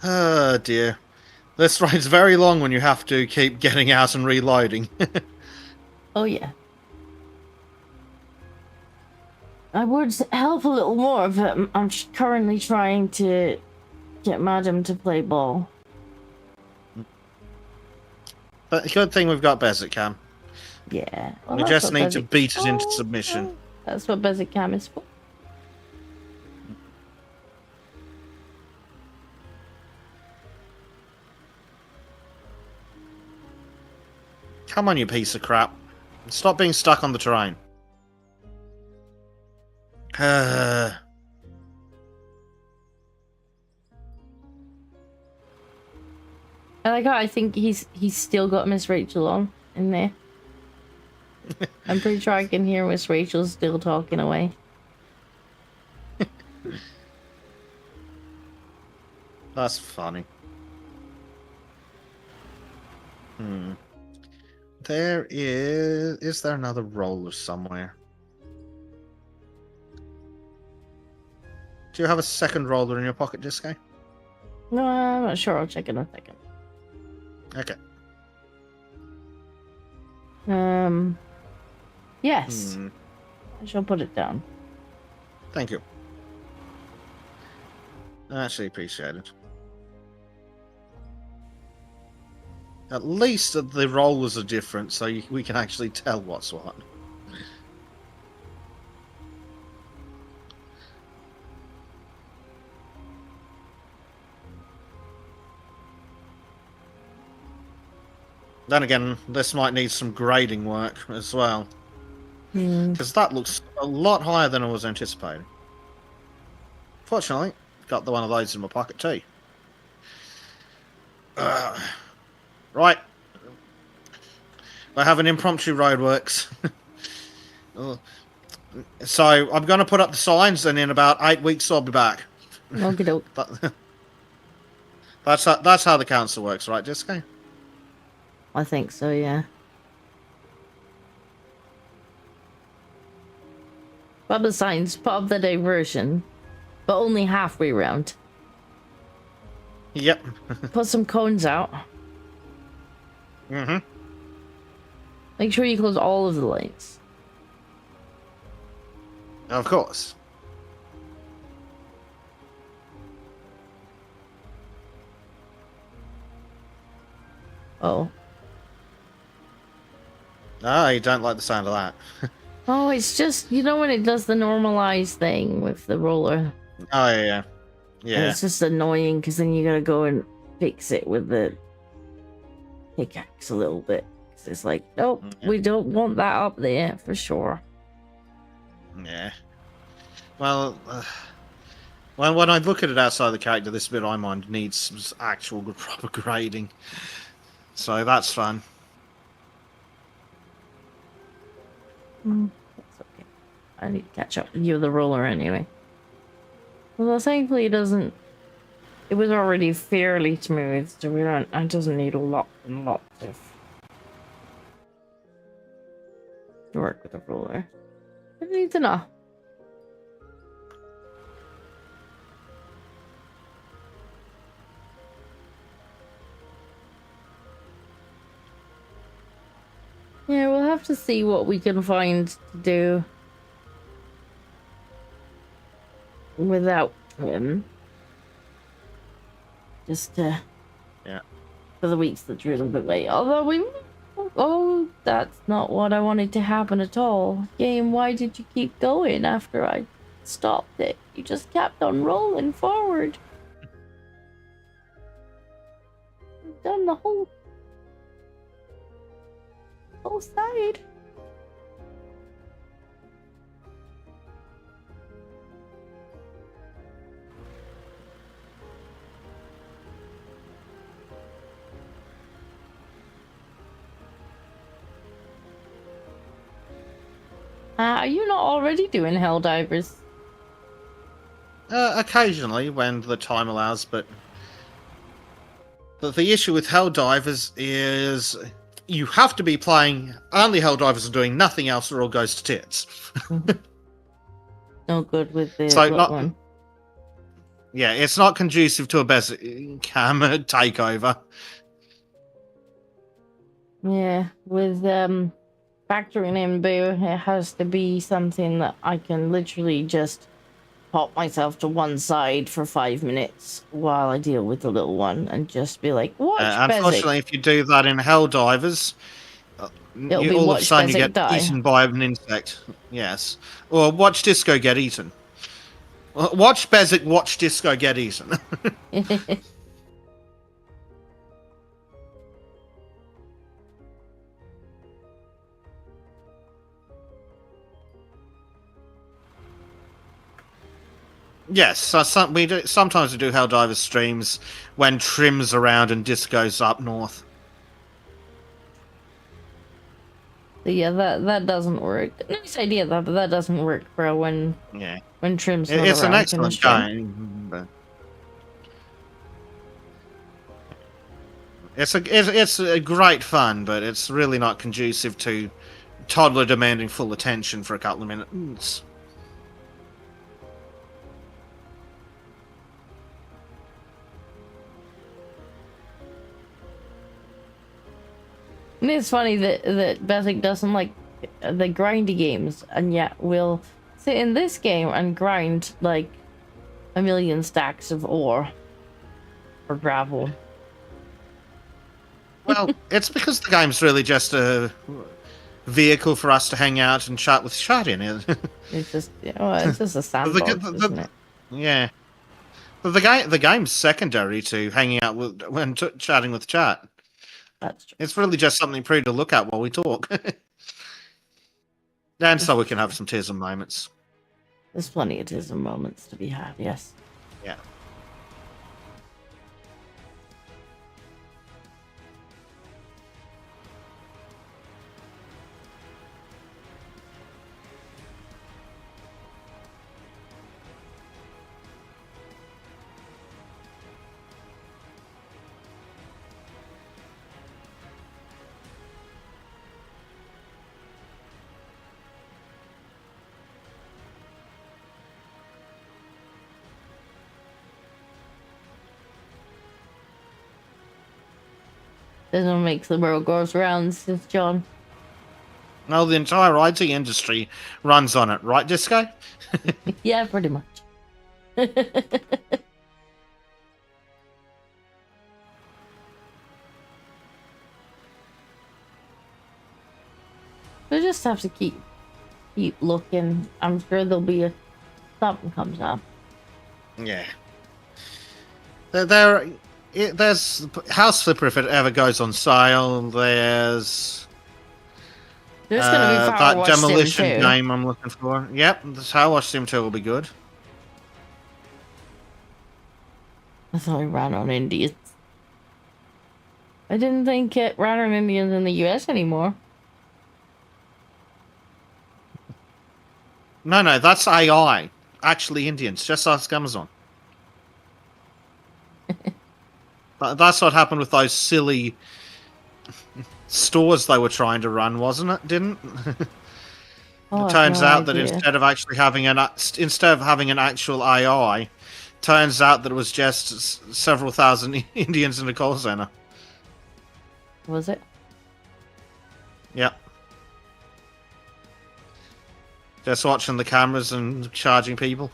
Oh dear. This ride's very long when you have to keep getting out and reloading. Oh yeah. I would help a little more, but I'm currently trying to get Madam to play ball. But good thing we've got Bezicam. Yeah. Well, we just need to beat it into submission. That's what Bezicam is for. Come on, you piece of crap. Stop being stuck on the terrain. I like how I think he's still got Miss Rachel on in there. I'm pretty sure I can hear Miss Rachel still talking away. That's funny. There is... Is there another roller somewhere? Do you have a second roller in your pocket, Disco? No, I'm not sure. I'll check in a second. Okay. Yes. I shall put it down. Thank you. I actually appreciate it. At least the rollers are different, so we can actually tell what's what. Then again, this might need some grading work as well. Because that looks a lot higher than I was anticipating. Fortunately, got the one of those in my pocket too. Right. I have an impromptu roadworks. So I'm going to put up the signs, and in about 8 weeks I'll be back. Okie doke. That's how the council works, right, Disco? I think so, yeah. Put up the signs, put up the diversion, but only halfway round. Yep. Put some cones out. Make sure you close all of the lights. Of course. Oh. Ah, you don't like the sound of that. Oh, it's just, you know when it does the normalized thing with the roller? Oh, yeah. Yeah. And it's just annoying because then you gotta go and fix it with the pickaxe a little bit. Cause it's like, nope, we don't want that up there for sure. Yeah. Well, when I look at it outside the character, this bit I mind needs some actual proper grading. So that's fun. That's okay. I need to catch up with you with the roller anyway. Well, thankfully it doesn't... It was already fairly smooth, so we don't... It doesn't need a lot and lots of... to work with the roller. I need to know. Yeah, we'll have to see what we can find to do without him. Just Yeah. for the weeks that's really bit late. Although that's not what I wanted to happen at all. Game, why did you keep going after I stopped it? You just kept on rolling forward. You've done the whole side. Are you not already doing Helldivers? Occasionally, when the time allows, but the issue with Helldivers is you have to be playing only Helldivers and doing nothing else, or it all goes to tits. No good with the So one. Yeah, it's not conducive to a basic cam takeover. Yeah, with factoring in Boo, it has to be something that I can literally just pop myself to one side for 5 minutes while I deal with the little one and just be like, watch Unfortunately, if you do that in Helldivers, all of a sudden you get eaten by an insect. Yes. Or watch Disco get eaten. Watch Bezic watch Disco get eaten. Yes, so sometimes we do Helldivers streams when Trim's around and Disco's up north. Yeah, that doesn't work. Nice idea, but that doesn't work, bro. When Trim's not it's around, an excellent game. But it's a great fun, but it's really not conducive to toddler demanding full attention for a couple of minutes. And it's funny that Bezic doesn't like the grindy games, and yet will sit in this game and grind like a million stacks of ore or gravel. Well, it's because the game's really just a vehicle for us to hang out and chat with chat in it. It's just it's just a sandbox, isn't it? Yeah. But the game's secondary to hanging out when chatting with chat. That's true. It's really just something pretty to look at while we talk. And so we can have some tears and moments. There's plenty of tears and moments to be had, yes. Yeah. Doesn't make the world goes round, says John. No, the entire IT industry runs on it, right, Disco? Yeah, pretty much. We just have to keep looking. I'm sure there'll be something comes up. Yeah. There's House Flipper if it ever goes on sale. There's gonna be that demolition game I'm looking for. Yep, the Tower Sim 2 will be good. I thought we ran on Indians. I didn't think it ran on Indians in the US anymore. No, that's AI. Actually, Indians. Just ask Amazon. That's what happened with those silly stores they were trying to run, wasn't it? Didn't? It turns out that instead of having an actual AI, turns out that it was just several thousand Indians in a call center. Was it? Yep. Just watching the cameras and charging people.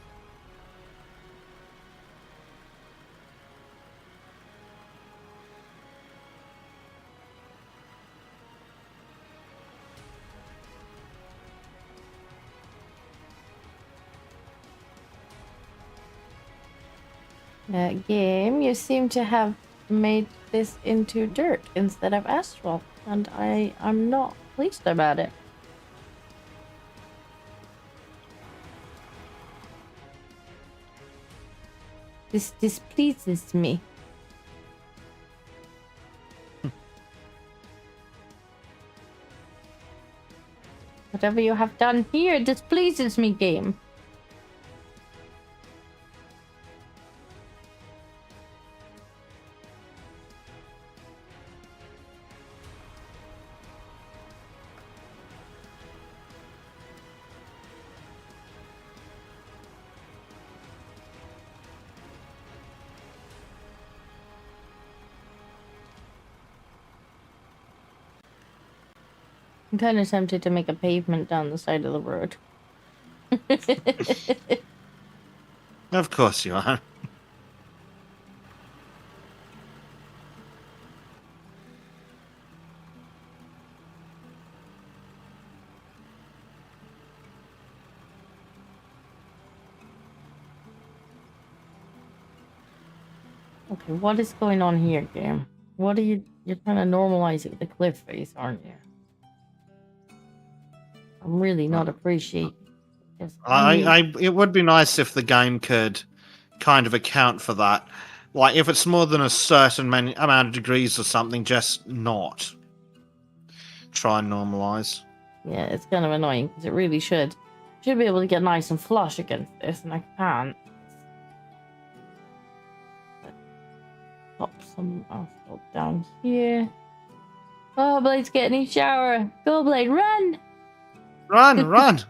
Game, you seem to have made this into dirt instead of asphalt, and I'm not pleased about it. This displeases me. Whatever you have done here displeases me, game. I'm kind of tempted to make a pavement down the side of the road. Of course you are. Okay, what is going on here, game? What are you're trying to normalize it with the cliff face, aren't you? I'm really not appreciating this. It would be nice if the game could kind of account for that. Like, if it's more than a certain amount of degrees or something, just not. Try and normalize. Yeah, it's kind of annoying, because it really should. Should be able to get nice and flush against this, and I can't. Pop some asphalt down here. Oh, Blade's getting his shower. Go, Blade, run! Run, run!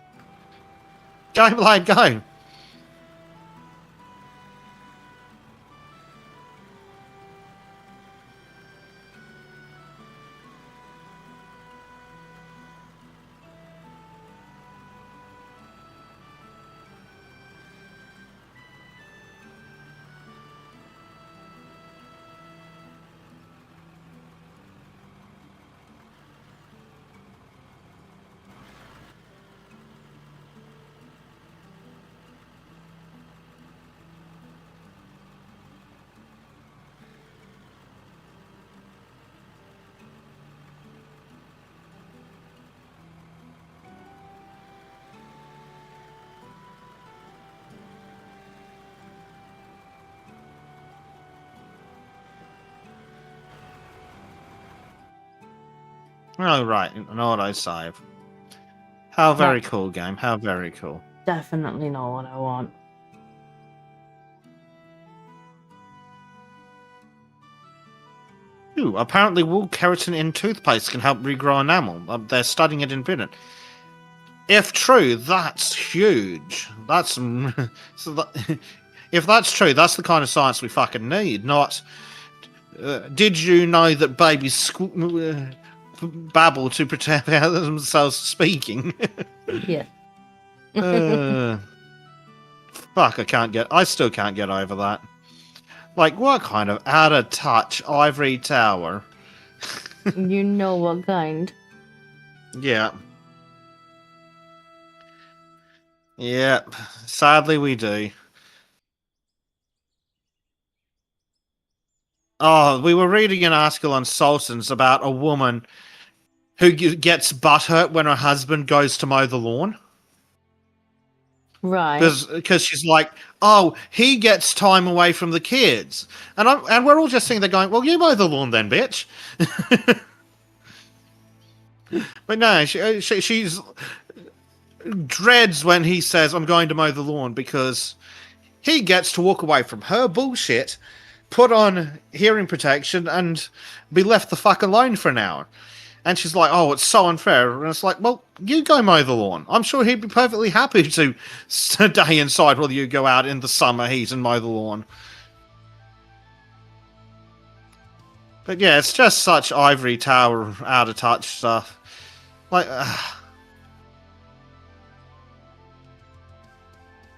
Go, Blade, go! Oh, right, an auto save. How very cool, game. How very cool. Definitely not what I want. Ooh, apparently wool keratin in toothpaste can help regrow enamel. They're studying it in Britain. If true, that's huge. That's so that, if that's true, that's the kind of science we fucking need. Not. Did you know that babies babble to protect themselves speaking? Yeah. Fuck, I still can't get over that. Like, what kind of out of touch ivory tower? You know what kind. Yeah. Yep. Sadly, we do. Oh, we were reading an article on Sultans about a woman who gets butthurt when her husband goes to mow the lawn. Right. Because she's like, oh, he gets time away from the kids. And we're all just sitting there going, well, you mow the lawn then, bitch. But no, she's dreads when he says, I'm going to mow the lawn, because he gets to walk away from her bullshit, put on hearing protection, and be left the fuck alone for an hour. And she's like, oh, it's so unfair. And it's like, well, you go mow the lawn. I'm sure he'd be perfectly happy to stay inside while you go out in the summer heat and mow the lawn. But yeah, it's just such ivory tower out of touch stuff. Like,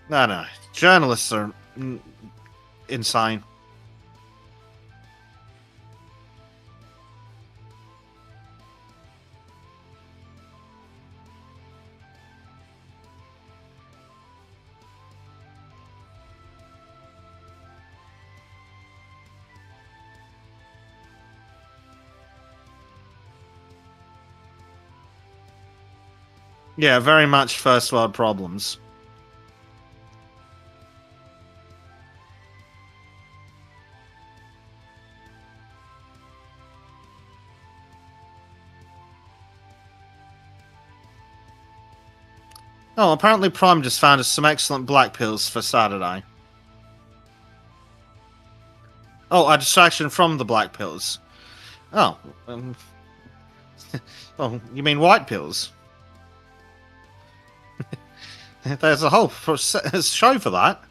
no. Journalists are insane. Yeah, very much first world problems. Oh, apparently Prime just found us some excellent black pills for Saturday. Oh, a distraction from the black pills. Oh, oh, you mean white pills? There's a whole show for that.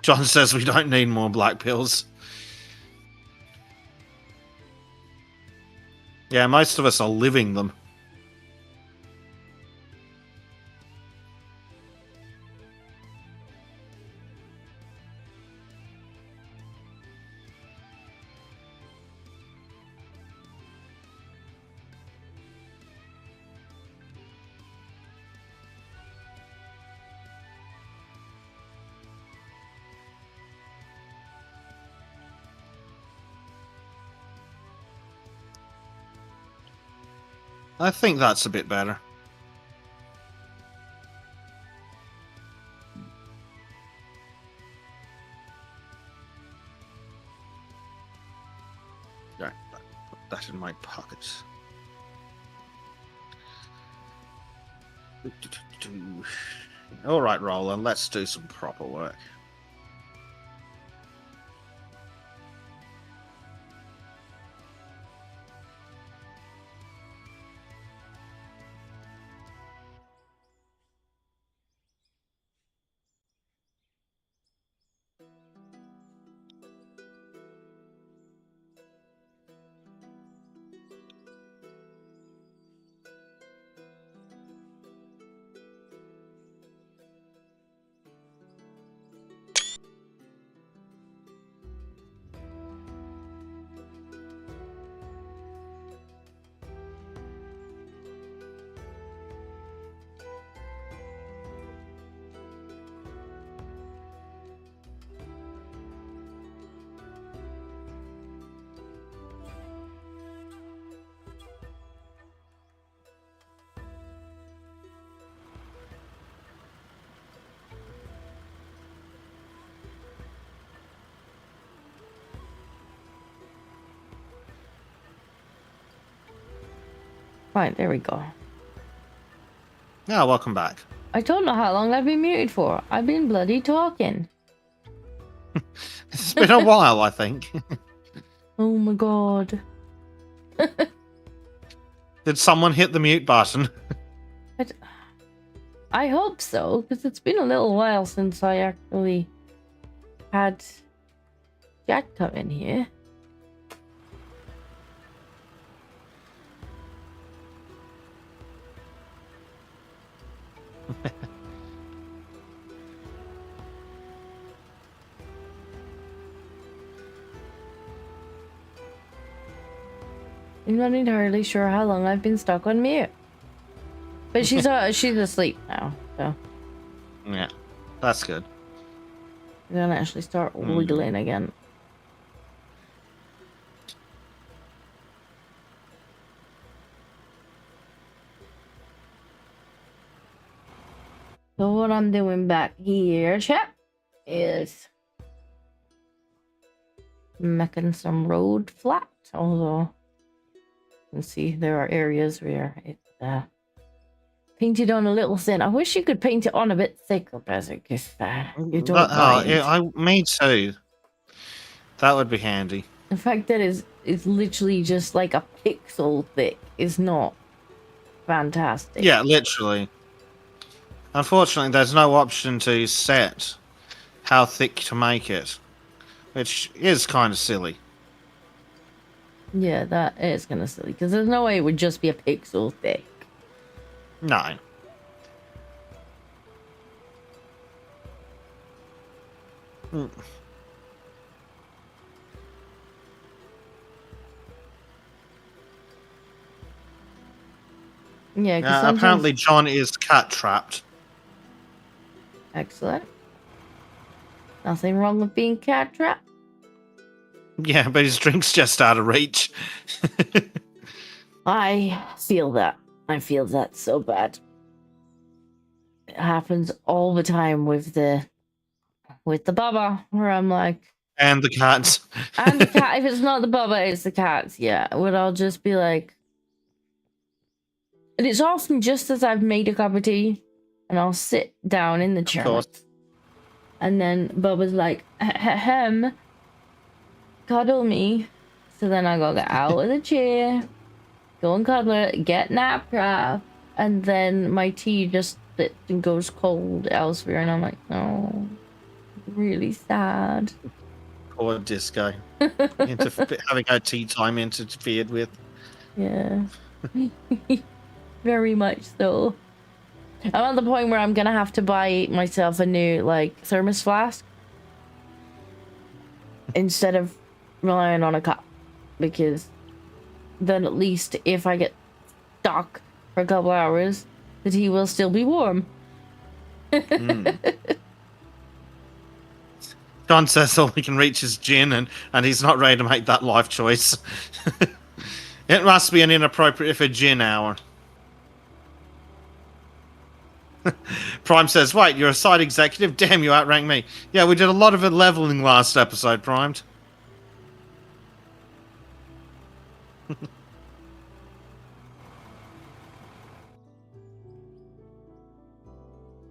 John says we don't need more black pills. Yeah, most of us are living them. I think that's a bit better. Right, put that in my pocket. All right, Roland, let's do some proper work. Right, there we go. Yeah, welcome back. I don't know how long I've been muted for. I've been bloody talking. It's been a while, I think. Oh my god. Did someone hit the mute button? I hope so, because it's been a little while since I actually had Jack come in here. I'm not entirely sure how long I've been stuck on mute. But she's asleep now, so. Yeah, that's good. I'm gonna actually start wiggling again. So what I'm doing back here, chat, is making some road flat. Although you can see there are areas where it's painted on a little thin. I wish you could paint it on a bit thicker, Bezek, if you don't mind. Yeah, me too. That would be handy. The fact that it's literally just like a pixel thick is not fantastic. Yeah, literally. Unfortunately, there's no option to set how thick to make it, which is kind of silly. Yeah, that is kind of silly, because there's no way it would just be a pixel thick. No. Hmm. Yeah, because sometimes... apparently John is cat trapped. Excellent. Nothing wrong with being cat trapped. Yeah, but his drink's just out of reach. I feel that. I feel that so bad. It happens all the time with the bubba, where I'm like... And the cats. And the cat. If it's not the bubba, it's the cats. Yeah, where I'll just be like... And it's often just as I've made a cup of tea, and I'll sit down in the chair. And then Bubba's like, cuddle me. So then I go get out of the chair, go and cuddle it, get nap crap, and then my tea just sits and goes cold elsewhere, and I'm like, oh, really sad. Poor Disco. Having our tea time interfered with. Yeah. Very much so. I'm at the point where I'm gonna have to buy myself a new, like, thermos flask instead of relying on a cup, because then at least if I get stuck for a couple hours, the tea will still be warm. John says all he can reach is gin, and he's not ready to make that life choice. It must be an inappropriate for gin hour. Prime says, wait, you're a side executive? Damn, you outranked me. Yeah, we did a lot of it leveling last episode, Primed.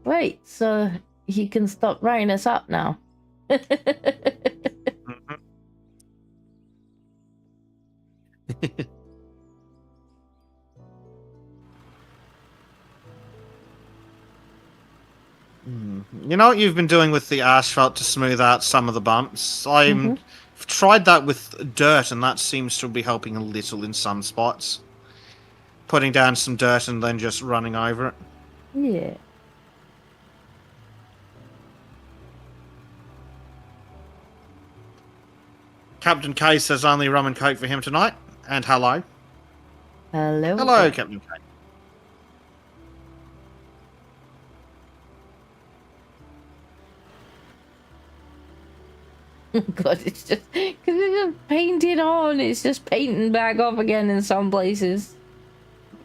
Wait, so he can stop writing us up now. You know what you've been doing with the asphalt to smooth out some of the bumps? I've tried that with dirt, and that seems to be helping a little in some spots. Putting down some dirt and then just running over it. Yeah. Captain K says only rum and coke for him tonight. And hello. Hello. Hello, Captain K. God, it's just because it's just painted on. It's just painting back up again in some places.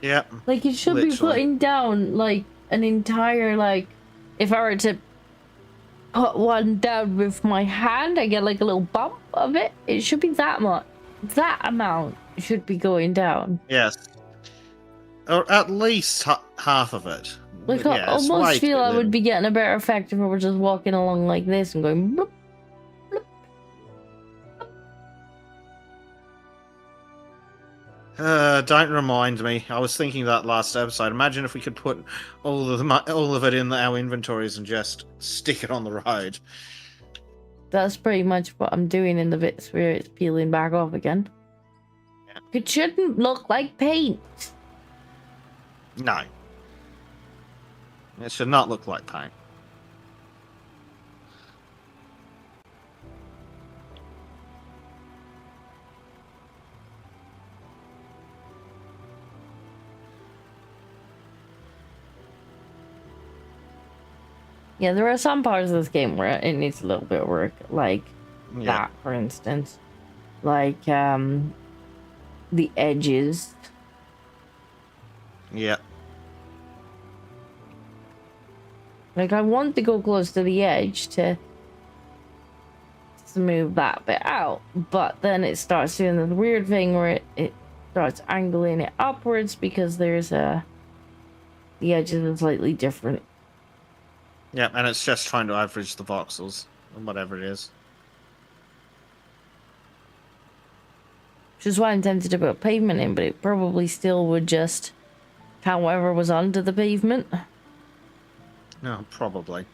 Yeah. Like it should be putting down like an entire, like, if I were to put one down with my hand, I get like a little bump of it. It should be that much. That amount should be going down. Yes. Or at least half of it. Like I almost feel I would be getting a better effect if I were just walking along like this and going bloop. Don't remind me. I was thinking that last episode. Imagine if we could put all of it in our inventories and just stick it on the road. That's pretty much what I'm doing in the bits where it's peeling back off again. Yeah. It shouldn't look like paint. No. It should not look like paint. Yeah, there are some parts of this game where it needs a little bit of work, like that, for instance. Like, the edges. Yeah. Like, I want to go close to the edge to smooth that bit out, but then it starts doing this weird thing where it starts angling it upwards because there's the edges are slightly different. Yeah, and it's just trying to average the voxels, and whatever it is. Which is why I'm tempted to put pavement in, but it probably still would just count whatever was under the pavement. No, probably.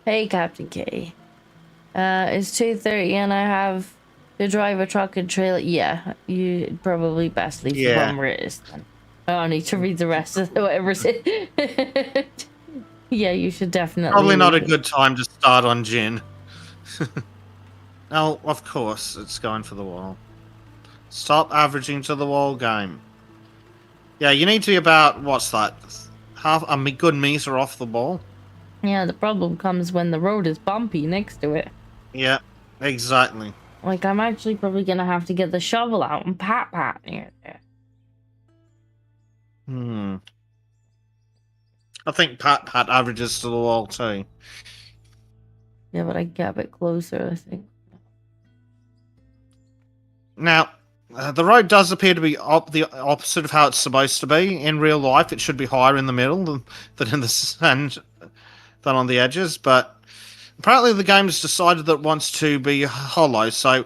Hey, Captain K. It's 2:30 and I have to drive a truck and trailer, yeah, you probably best leave the one where it is then. I don't need to read the rest of whatever's it. Yeah, you should definitely. Probably not a good time to start on gin. Oh, of course, it's going for the wall. Stop averaging to the wall, game. Yeah, you need to be about, what's that? Half a good meter off the ball. Yeah, the problem comes when the road is bumpy next to it. Yeah, exactly. Like, I'm actually probably gonna have to get the shovel out and pat near there. I think pat averages to the wall too. Yeah, but I get a bit closer, I think. Now, the road does appear to be the opposite of how it's supposed to be. In real life, it should be higher in the middle than in the sand, than on the edges, but apparently the game has decided that it wants to be hollow, so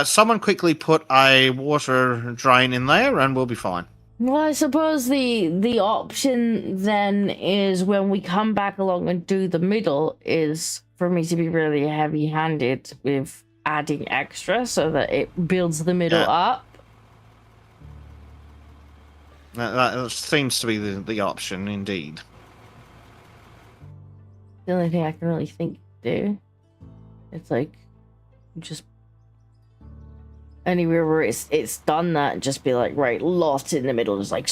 someone quickly put a water drain in there and we'll be fine. Well, I suppose the option then is when we come back along and do the middle is for me to be really heavy-handed with adding extra so that it builds the middle up. That seems to be the option, indeed. The only thing I can really think to do, it's like, just anywhere where it's done that, just be like, right, lot in the middle, just like...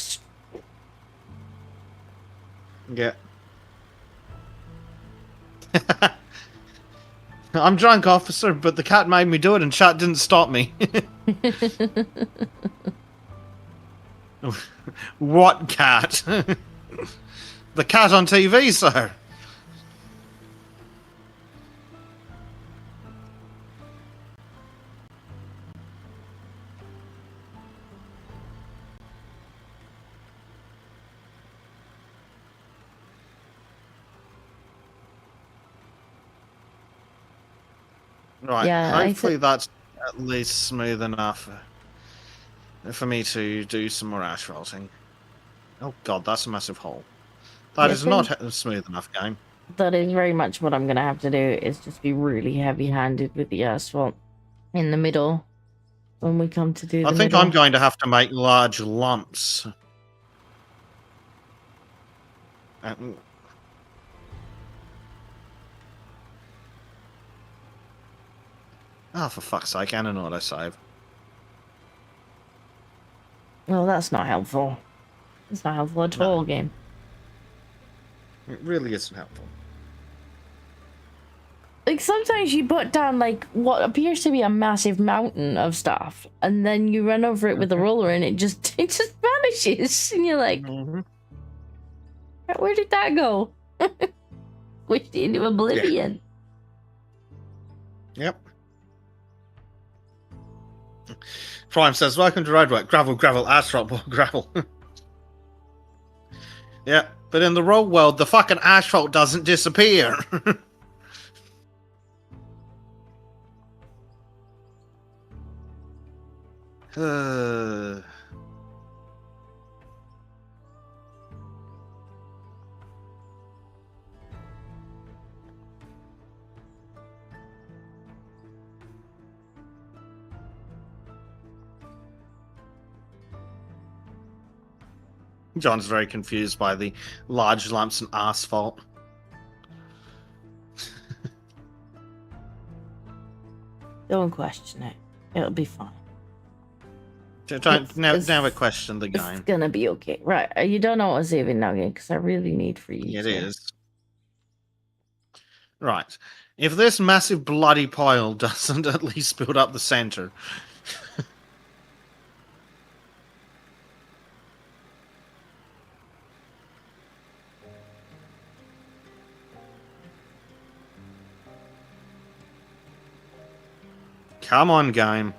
Yeah. I'm drunk, officer, but the cat made me do it and chat didn't stop me. What cat? The cat on TV, sir. Right, yeah, hopefully that's at least smooth enough for me to do some more asphalting. Oh god, that's a massive hole. That is not smooth enough, game. That is very much what I'm going to have to do, is just be really heavy-handed with the asphalt in the middle when we come to do the I think middle. I'm going to have to make large lumps. Oh, for fuck's sake, and an autosave. Well, that's not helpful. It's not helpful at all, game. It really isn't helpful. Like, sometimes you put down, like, what appears to be a massive mountain of stuff, and then you run over it with a roller, and it just vanishes, and you're like, where did that go? Squished into oblivion. Yep. Prime says, welcome to roadwork. Gravel, asphalt, gravel. Yeah, but in the road world, the fucking asphalt doesn't disappear. John's very confused by the large lumps in asphalt. Don't question it. It'll be fine. Don't never question the game. It's gonna be okay. Right, you don't know what to save it now, game, because I really need for you It is. Right. If this massive bloody pile doesn't at least build up the center... Come on, game.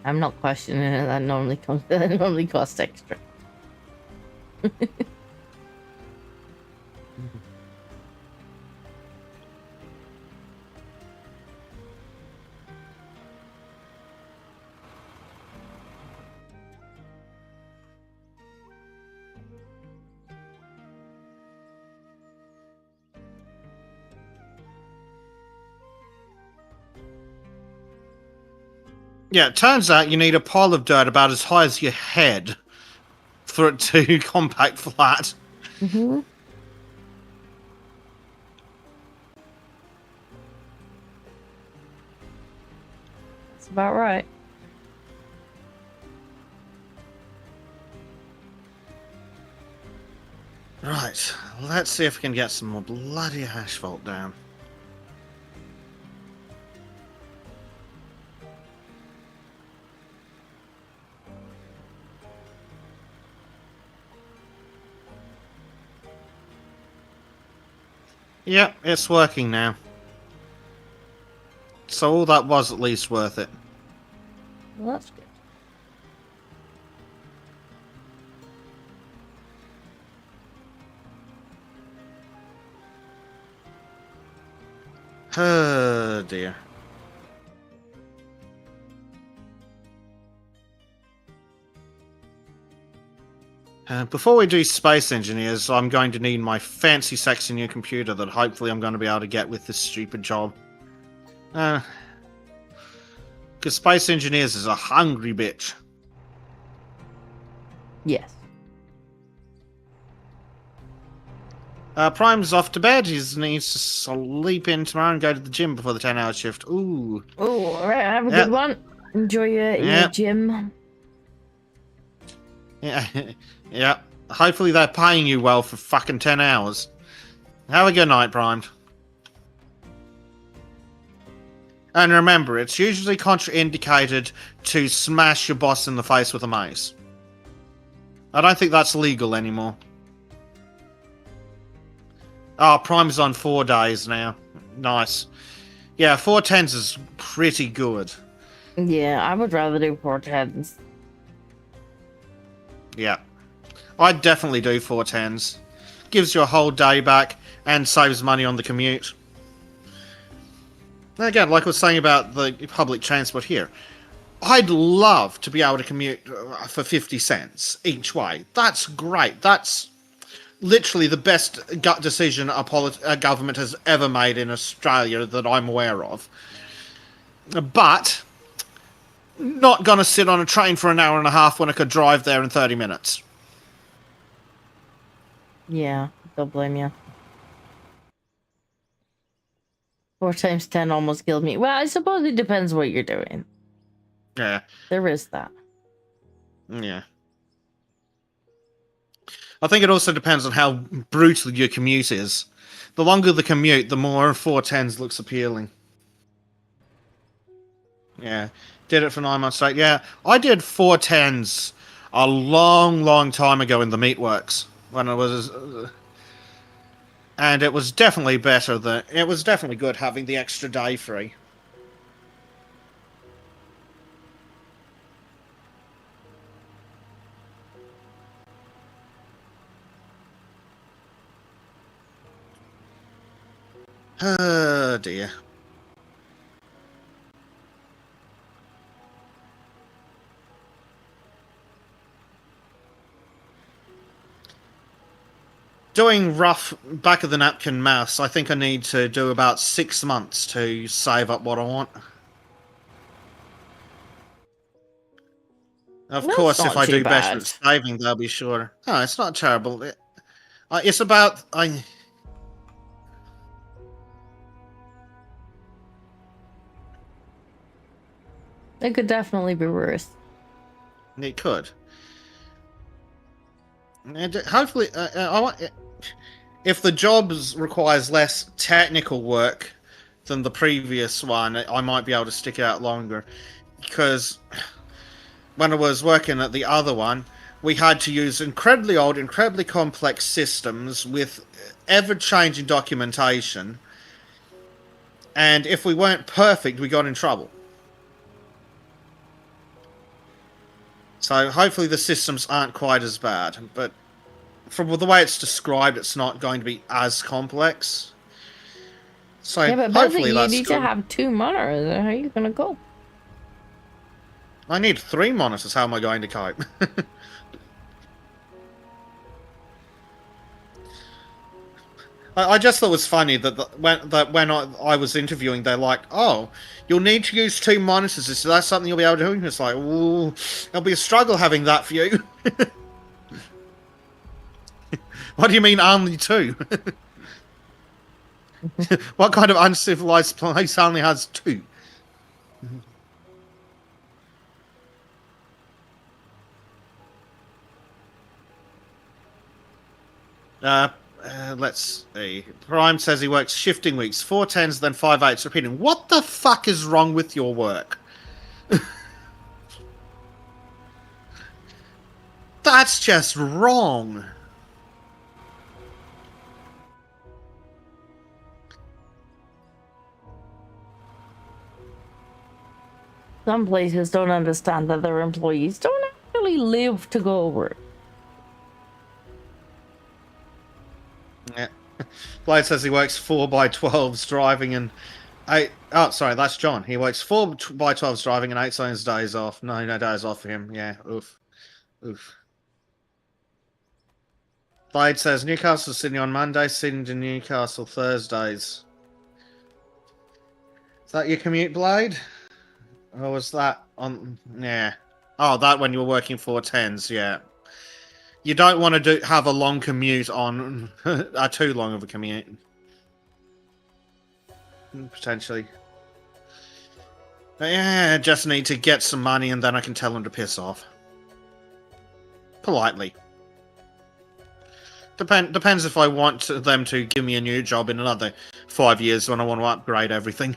I'm not questioning it. That normally costs extra. Yeah, it turns out you need a pile of dirt about as high as your head for it to compact flat. Mm-hmm. That's about right. Right, let's see if we can get some more bloody asphalt down. Yep, it's working now. So all that was at least worth it. Well, that's good. Oh dear. Before we do Space Engineers, I'm going to need my fancy sexy new computer that hopefully I'm going to be able to get with this stupid job. Because Space Engineers is a hungry bitch. Yes. Prime's off to bed. He needs to sleep in tomorrow and go to the gym before the 10-hour shift. Ooh. Oh, alright, have a good one. Enjoy your gym. Yeah. Yeah. Hopefully they're paying you well for fucking 10 hours. Have a good night, Prime. And remember, it's usually contraindicated to smash your boss in the face with a mace. I don't think that's legal anymore. Oh, Prime's on 4 days now. Nice. Yeah, 410s is pretty good. Yeah, I would rather do 410s. Yeah. I'd definitely do 410s. Gives you a whole day back and saves money on the commute. And again, like I was saying about the public transport here, I'd love to be able to commute for 50 cents each way. That's great. That's literally the best gut decision a government has ever made in Australia that I'm aware of. But not going to sit on a train for an hour and a half when I could drive there in 30 minutes. Yeah, don't blame you. 4 times 10 almost killed me. Well, I suppose it depends what you're doing. Yeah. There is that. Yeah. I think it also depends on how brutal your commute is. The longer the commute, the more 410s looks appealing. Yeah. Did it for 9 months straight. Yeah. I did 410s a long, long time ago in the meatworks. When I was... and it was definitely better than... It was definitely good having the extra day free. Oh dear. Doing rough back of the napkin maths, I think I need to do about 6 months to save up what I want. Of course, if I do better at saving, they'll be sure. Oh, it's not terrible. It's about... It could definitely be worse. It could. And hopefully, if the job requires less technical work than the previous one, I might be able to stick out longer. Because when I was working at the other one, we had to use incredibly old, incredibly complex systems with ever-changing documentation. And if we weren't perfect, we got in trouble. So hopefully the systems aren't quite as bad, but from the way it's described, it's not going to be as complex. So yeah, but hopefully you need to have 2 monitors. How are you going to go? I need 3 monitors. How am I going to cope? I just thought it was funny that when I was interviewing, they're like, "Oh, you'll need to use 2 monitors. Is that something you'll be able to do?" And it's like, "Ooh, it'll be a struggle having that for you." What do you mean only 2? What kind of uncivilized place only has 2? Let's see. Prime says he works shifting weeks, 4 10s, then 5 8s, repeating. What the fuck is wrong with your work? That's just wrong. Some places don't understand that their employees don't actually live to go work. Yeah. Blade says he works 4x12s driving and 8. Oh, sorry, that's John. He works 4x12s driving and 8 zones days off. No days off for him. Yeah, oof. Oof. Blade says Newcastle, Sydney on Monday, Sydney to Newcastle Thursdays. Is that your commute, Blade? Or was that on... Yeah. Oh, that when you were working 4 10s, yeah. You don't want to have a long commute on... too long of a commute. Potentially. But yeah, just need to get some money and then I can tell them to piss off. Politely. Depends if I want them to give me a new job in another 5 years when I want to upgrade everything.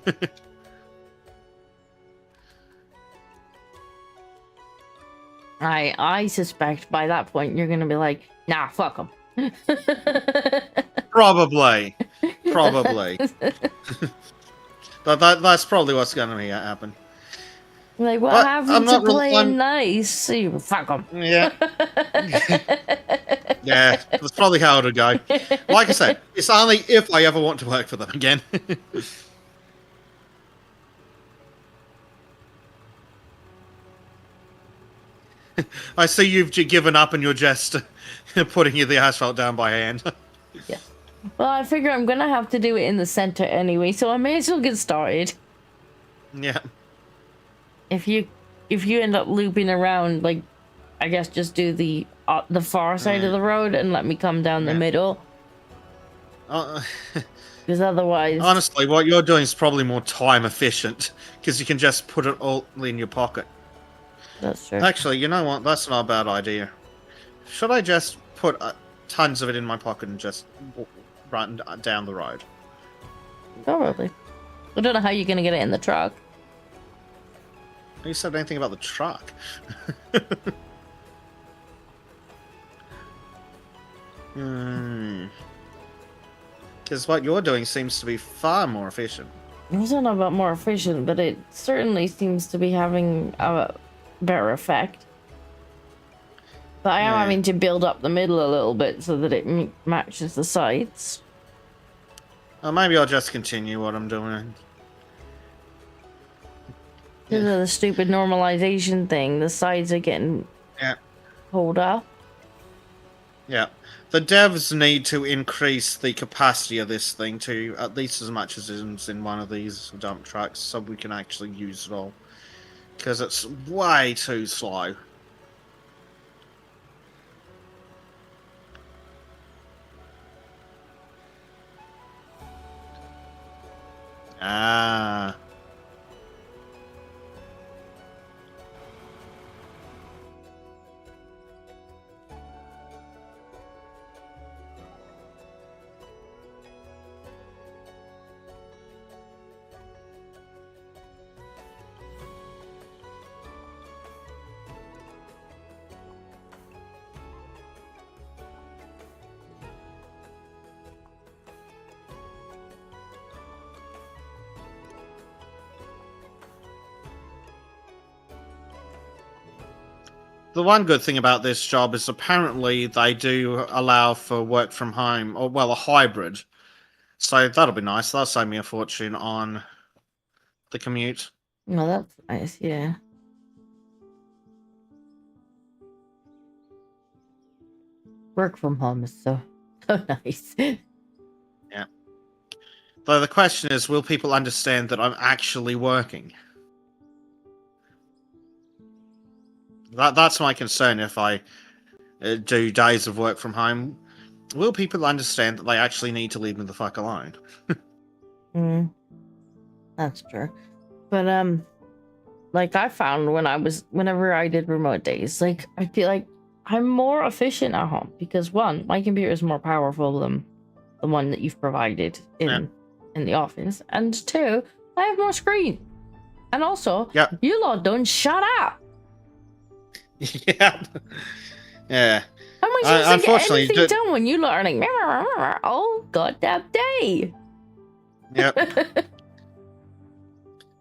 I suspect by that point you're gonna be like, nah, fuck them. Probably. That's probably what's going to happen. Like, what But happened to playing nice? You fuck them. Yeah. Yeah, that's probably how it'll go. Like I said, it's only if I ever want to work for them again. I see you've given up and you're just putting the asphalt down by hand. Yeah. Well, I figure I'm gonna have to do it in the center anyway, so I may as well get started. Yeah. If you end up looping around, like, I guess just do the far side of the road and let me come down the middle. Because otherwise... Honestly, what you're doing is probably more time efficient, because you can just put it all in your pocket. That's true. Actually, you know what? That's not a bad idea. Should I just put tons of it in my pocket and just run down the road? Probably. I don't know how you're going to get it in the truck. You said anything about the truck. Because what you're doing seems to be far more efficient. I don't know about more efficient, but it certainly seems to be having a better effect. But I am having to build up the middle a little bit so that it matches the sides. Maybe I'll just continue what I'm doing. Because of the stupid normalization thing, the sides are getting pulled up. Yeah. The devs need to increase the capacity of this thing to at least as much as is in one of these dump trucks so we can actually use it all. Because it's way too slow. Ah. The one good thing about this job is apparently they do allow for work from home, or well, a hybrid. So that'll be nice. That'll save me a fortune on the commute. Well, that's nice, yeah. Work from home is so nice. Yeah. Though the question is, will people understand that I'm actually working? That's my concern if I do days of work from home. Will people understand that they actually need to leave me the fuck alone? That's true. But, like I found whenever I did remote days, like I feel like I'm more efficient at home because one, my computer is more powerful than the one that you've provided in the office, and two, I have more screen, and also, you lot don't shut up. Yeah. Yeah. How am I supposed to get anything done when you lot are like all goddamn day? Yep.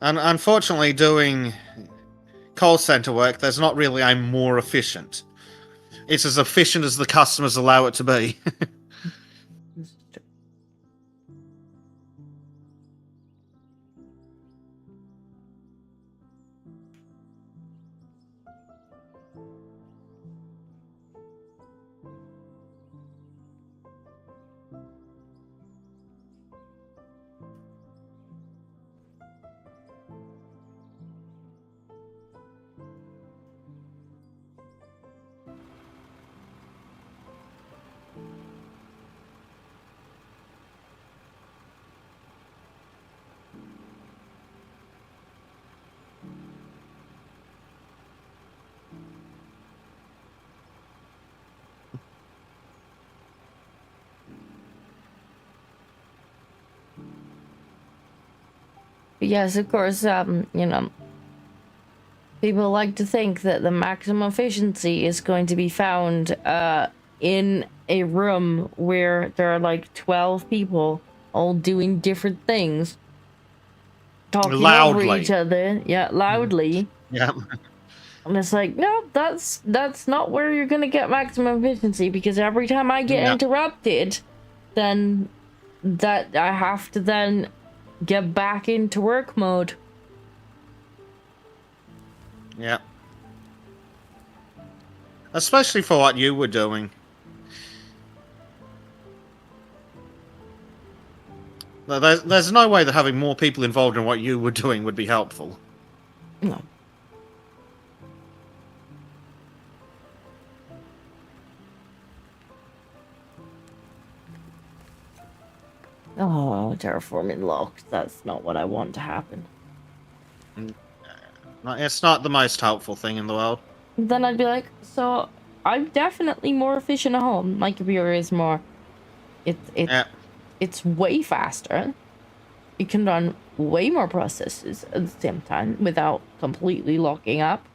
And unfortunately, doing call center work, there's not really a more efficient. It's as efficient as the customers allow it to be. Yes, of course, you know, people like to think that the maximum efficiency is going to be found in a room where there are like 12 people all doing different things, talking loudly over each other, loudly. Yeah. And it's like, no, that's not where you're gonna get maximum efficiency, because every time I get interrupted, then that I have to then get back into work mode. Yeah. Especially for what you were doing. There's no way that having more people involved in what you were doing would be helpful. No. Oh, terraforming locked. That's not what I want to happen. It's not the most helpful thing in the world. Then I'd be like, so I'm definitely more efficient at home. My computer is more... It's way faster. You can run way more processes at the same time without completely locking up.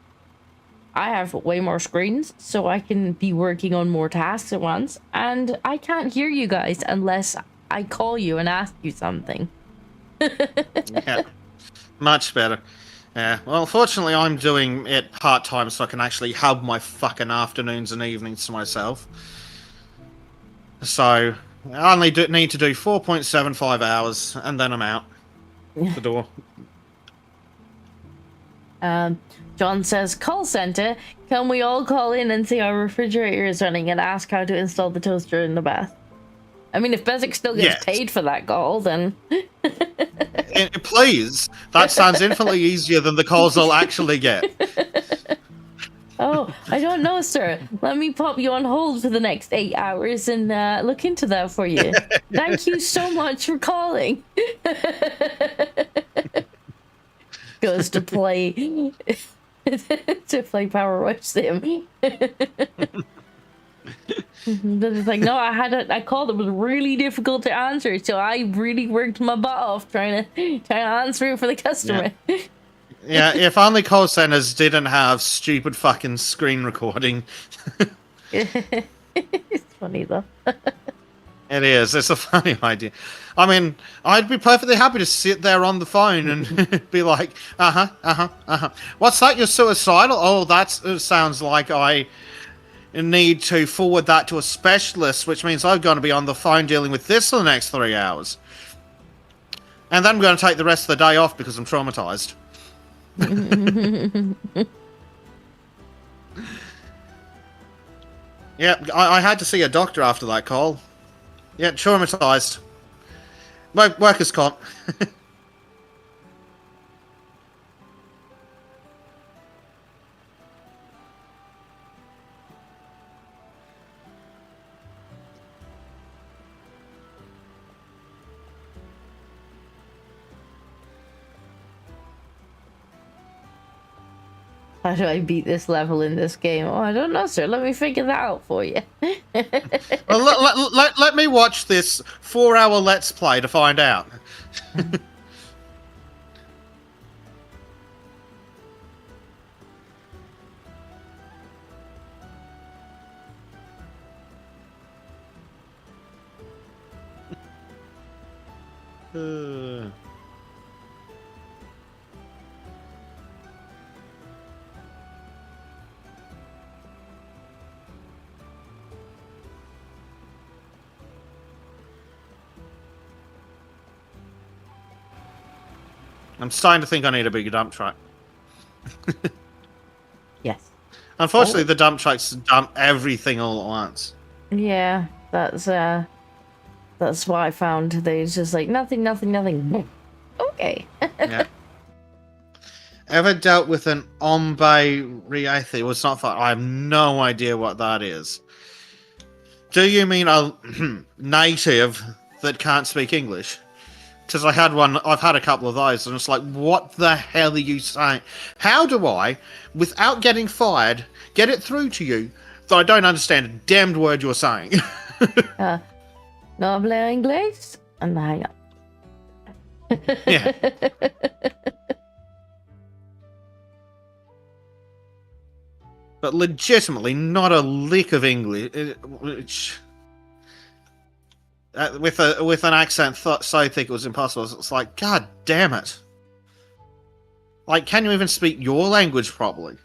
I have way more screens, so I can be working on more tasks at once. And I can't hear you guys unless I call you and ask you something. Yeah, much better. Yeah, well, fortunately, I'm doing it part-time, so I can actually have my fucking afternoons and evenings to myself. So, I only need to do 4.75 hours, and then I'm out the door. John says, call center, can we all call in and see our refrigerator is running and ask how to install the toaster in the bath? I mean, if Bezic still gets paid for that call, then... Please! That sounds infinitely easier than the calls I'll actually get. Oh, I don't know, sir. Let me pop you on hold for the next 8 hours and look into that for you. Thank you so much for calling. Goes to play... to play Power Wash Sim. It's like, no, I called. It was really difficult to answer, so I really worked my butt off trying to answer it for the customer. Yeah, if only call centers didn't have stupid fucking screen recording. It's funny though. It is. It's a funny idea. I mean, I'd be perfectly happy to sit there on the phone and be like, what's that? You're suicidal? Oh, that sounds like I need to forward that to a specialist, which means I'm going to be on the phone dealing with this for the next 3 hours. And then I'm going to take the rest of the day off because I'm traumatized. Yeah, I had to see a doctor after that call. Yeah, traumatized. Workers' comp. How do I beat this level in this game? Oh, I don't know, sir. Let me figure that out for you. Well, let me watch this 4-hour Let's Play to find out. I'm starting to think I need a bigger dump truck. Yes. Unfortunately, the dump trucks dump everything all at once. Yeah, that's what I found. They just like nothing. Okay. Yeah. Ever dealt with an Ombe Riathi? Well, it's not fun. I have no idea what that is. Do you mean a native that can't speak English? Because I've had a couple of those, and it's like, what the hell are you saying? How do I, without getting fired, get it through to you that I don't understand a damned word you're saying? No hablo inglés, and hang up. Yeah. But legitimately, not a lick of English. With an accent so thick it was impossible. It's like, God damn it! Like, can you even speak your language properly?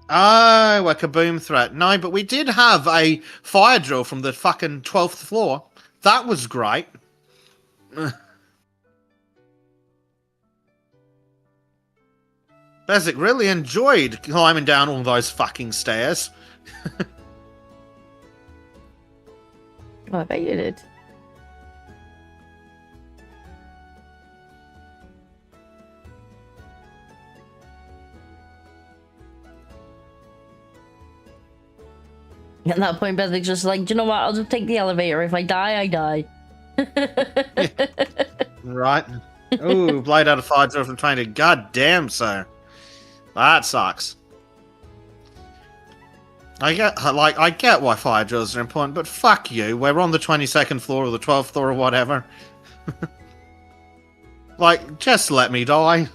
Oh, a kaboom threat. No, but we did have a fire drill from the fucking 12th floor. That was great. Bezic really enjoyed climbing down all those fucking stairs. Oh, I bet you did. At that point, Bethic's just like, do you know what? I'll just take the elevator. If I die, I die. Right. Ooh, blade out of fire drill from trying to. God damn, sir. That sucks. I get why fire drills are important, but fuck you. We're on the 22nd floor or the 12th floor or whatever. Like, just let me die.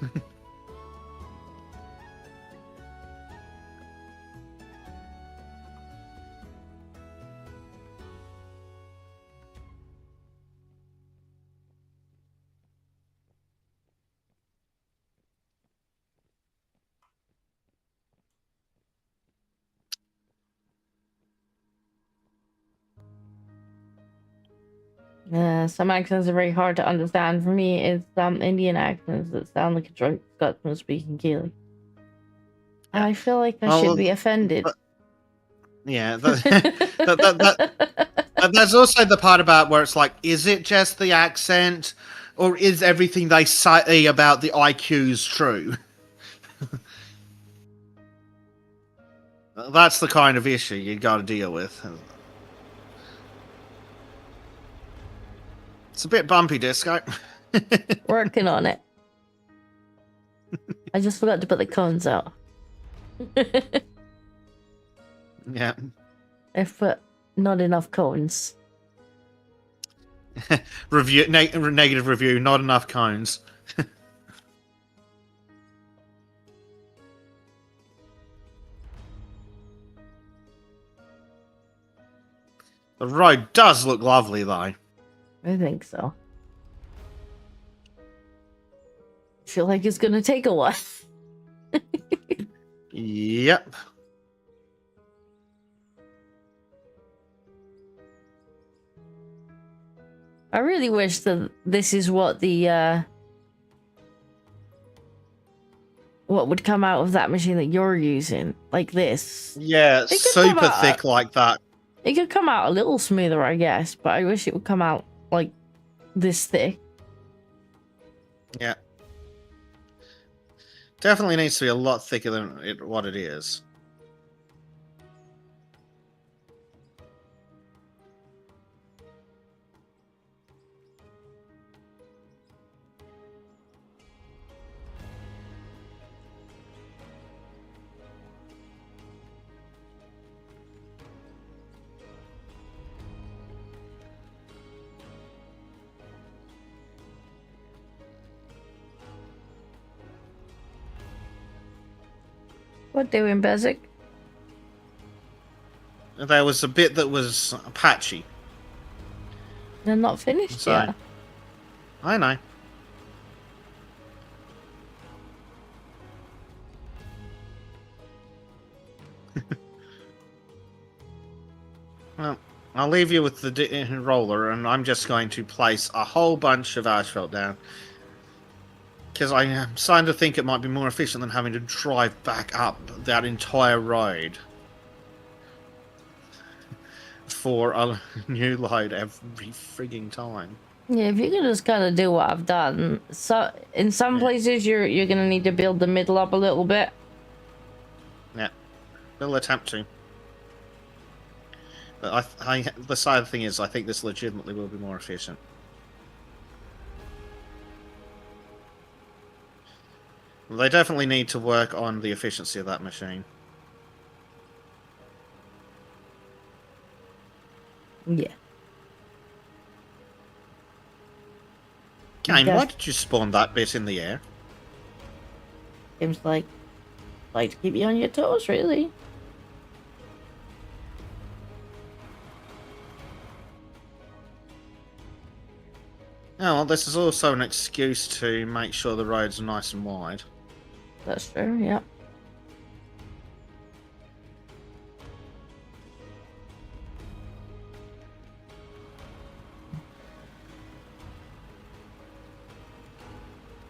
Some accents are very hard to understand. For me, it's some Indian accents that sound like a drunk Scotsman speaking Gaelic. I feel like I should be offended. Yeah, there's also the part about where it's like, is it just the accent, or is everything they say about the IQs true? That's the kind of issue you got to deal with. It's a bit bumpy, Disco. Working on it. I just forgot to put the cones out. Yeah. I've put not enough cones. Negative review, not enough cones. The road does look lovely, though. I think so. I feel like it's gonna take a while. Yep. I really wish that this is what the what would come out of that machine that you're using, like this. Yeah, super thick like that. It could come out a little smoother, I guess, but I wish it would come out like this thick. Yeah. Definitely needs to be a lot thicker than what it is. What doing, Bezic? There was a bit that was patchy. They're not finished So, yet. I know. Well, I'll leave you with the roller, and I'm just going to place a whole bunch of asphalt down. Because I am starting to think it might be more efficient than having to drive back up that entire road for a new load every frigging time. Yeah, if you could just kind of do what I've done. So in some places you're gonna need to build the middle up a little bit. Yeah, we'll attempt to. But the side thing is, I think this legitimately will be more efficient. They definitely need to work on the efficiency of that machine. Yeah. Game, why did you spawn that bit in the air? Seems like to keep you on your toes, really. Oh, well, this is also an excuse to make sure the roads are nice and wide. That's true, yeah.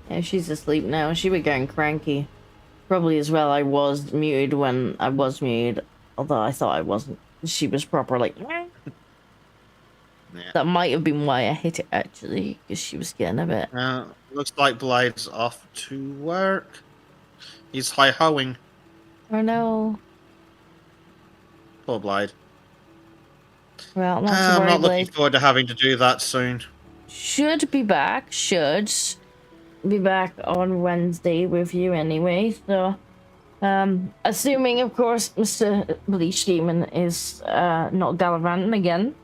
Yeah, she's asleep now. She was getting cranky. Probably as well I was muted when I was muted. Although I thought I wasn't. She was proper like... Yeah. That might have been why I hit it, actually. Because she was getting a bit... Looks like Blade's off to work. He's hi-hoing. Oh no. Poor Blade. Well, not to I'm worry, not looking Blade. forward to having to do that soon. Should be back. Should be back on Wednesday with you anyway. So, assuming, of course, Mr. Bleach Demon is not gallivanting again.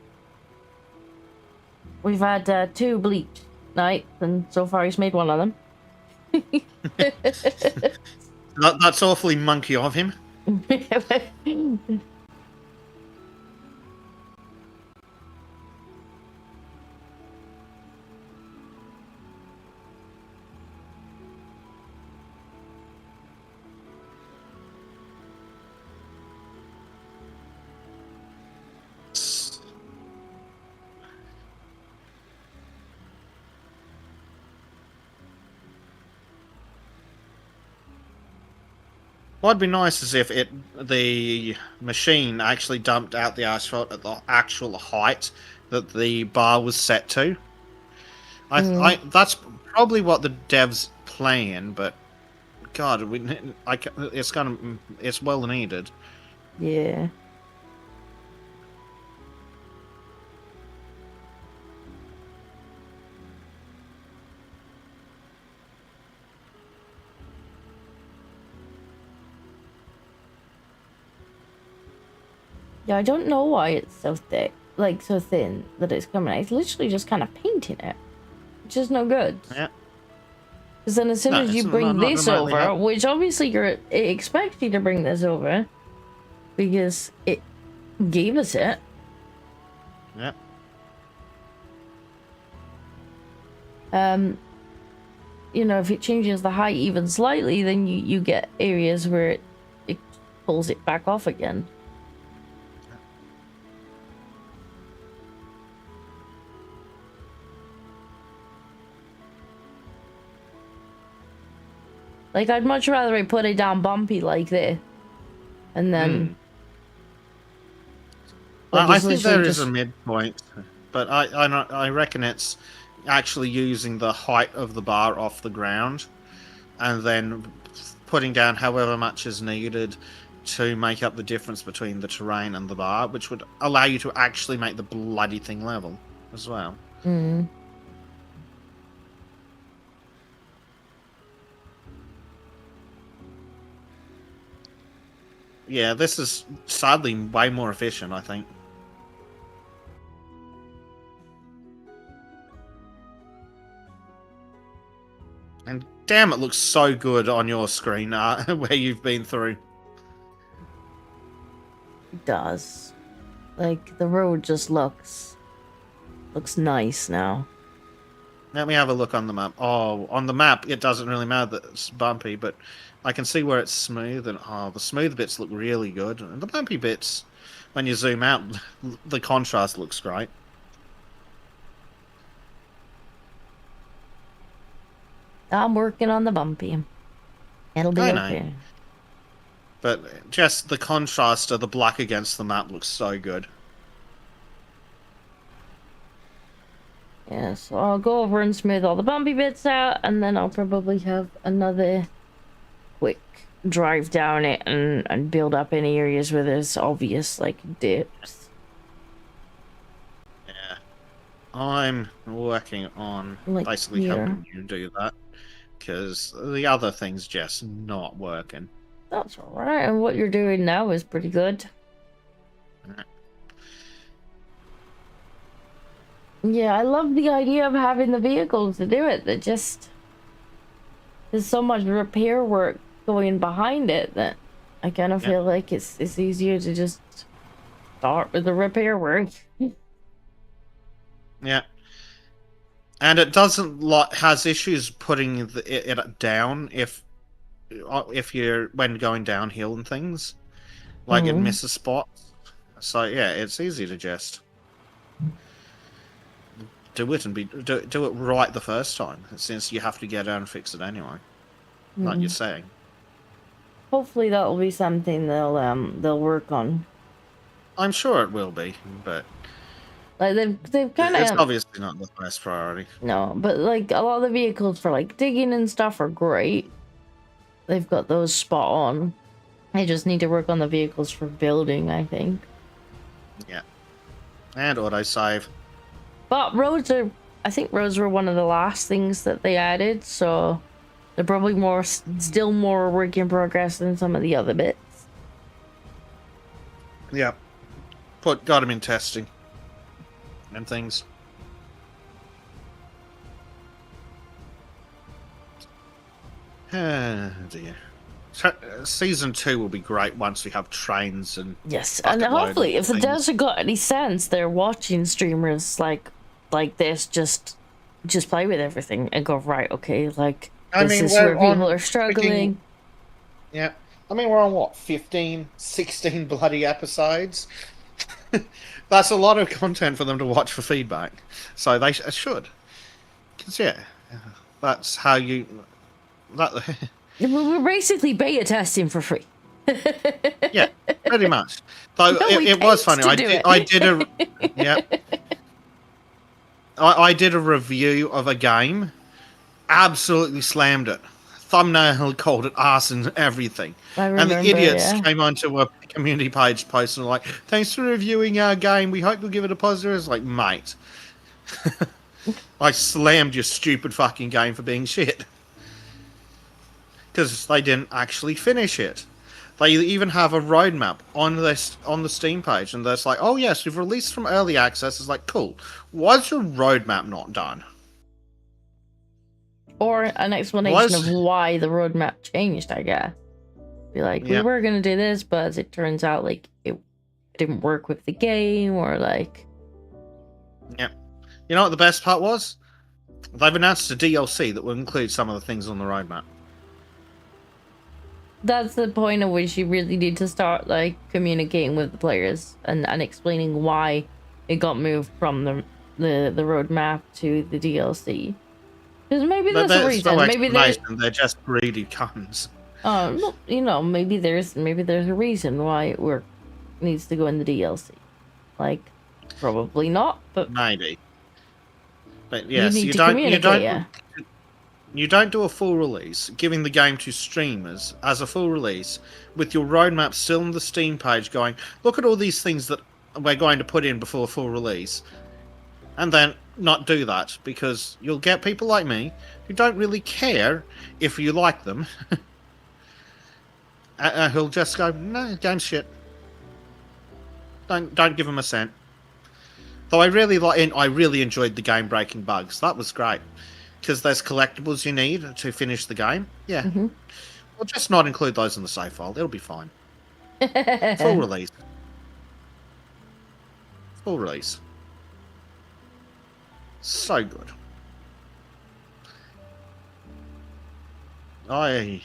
We've had 2 bleach nights, and so far he's made one of them. That's awfully monkey of him. What'd be nice is if the machine actually dumped out the asphalt at the actual height that the bar was set to. That's probably what the devs plan, but God, it's well needed. Yeah. Yeah, I don't know why it's so thick, like so thin that it's coming out. It's literally just kind of painting it, which is no good. Yeah. Because then as soon as you bring this over, which obviously it expects you to bring this over, because it gave us it. Yeah. You know, if it changes the height even slightly, then you get areas where it pulls it back off again. Like, I'd much rather I put it down bumpy like this. And then... I think there is a midpoint, but I reckon it's actually using the height of the bar off the ground, and then putting down however much is needed to make up the difference between the terrain and the bar, which would allow you to actually make the bloody thing level as well. Mm. Yeah, this is sadly way more efficient, I think. And damn, it looks so good on your screen where you've been through. It does. Like, the road just looks nice now. Let me have a look on the map. Oh, on the map, it doesn't really matter that it's bumpy, but I can see where it's smooth, and the smooth bits look really good. And the bumpy bits, when you zoom out, the contrast looks great. I'm working on the bumpy. It'll be okay. But just the contrast of the black against the map looks so good. Yeah, so I'll go over and smooth all the bumpy bits out, and then I'll probably have another quick drive down it and build up any areas where there's obvious, like, dips. Yeah. I'm working on like basically helping you do that, because the other thing's just not working. That's alright, and what you're doing now is pretty good. Yeah, I love the idea of having the vehicles to do it. That just... there's so much repair work going behind it that I kind of feel like it's easier to just start with the repair work. Yeah. And it doesn't has issues putting it down if you're when going downhill and things. Like it misses spots. So yeah, it's easy to just do it and do it right the first time, since you have to get out and fix it anyway. Like you're saying. Hopefully that will be something they'll work on. I'm sure it will be, but like they've kind of... it's obviously not the first priority. No, but like a lot of the vehicles for like digging and stuff are great. They've got those spot on. I just need to work on the vehicles for building, I think. Yeah. And autosave. But roads are... I think roads were one of the last things that they added, so they're probably still more work in progress than some of the other bits. Yeah. Got them in testing. And things. Dear. Season 2 will be great once we have trains and... Yes, and hopefully, if the devs have got any sense, they're watching streamers like this, just play with everything and go, right, okay, like, this is where people are struggling. Yeah. I mean, we're on, what, 15, 16 bloody episodes? That's a lot of content for them to watch for feedback. So they should. Because, yeah, that's how you... We're basically beta testing for free. Yeah, pretty much. Though it was funny. I did a review of a game. Absolutely slammed it. Thumbnail called it arse and everything. And the idiots came onto a community page post and were like, "Thanks for reviewing our game. We hope you'll give it a positive." It's like, mate, I slammed your stupid fucking game for being shit. Because they didn't actually finish it. They even have a roadmap on the Steam page, and they're like, "Oh yes, we've released from early access." It's like, cool. Why's your roadmap not done? Or an explanation of why the roadmap changed, I guess. Be like, we were gonna do this, but it turns out like it didn't work with the game, or like... Yeah. You know what the best part was? They've announced a DLC that will include some of the things on the roadmap. That's the point at which you really need to start like communicating with the players and explaining why it got moved from the roadmap to the DLC. Because maybe there's a reason. No, maybe they're just greedy cunts. No, you know, maybe there's a reason why it needs to go in the DLC. Like, probably not, but maybe. But you yes, need you to don't. communicate, yeah. You don't do a full release, giving the game to streamers as a full release, with your roadmap still on the Steam page going, look at all these things that we're going to put in before full release, and then not do that, because you'll get people like me who don't really care if you like them, who'll just go, no, game's shit. Don't give them a cent. Though I really enjoyed the game-breaking bugs. That was great. Because there's collectibles you need to finish the game. Yeah. Mm-hmm. We'll just not include those in the save file. It'll be fine. Full release. Full release. So good. I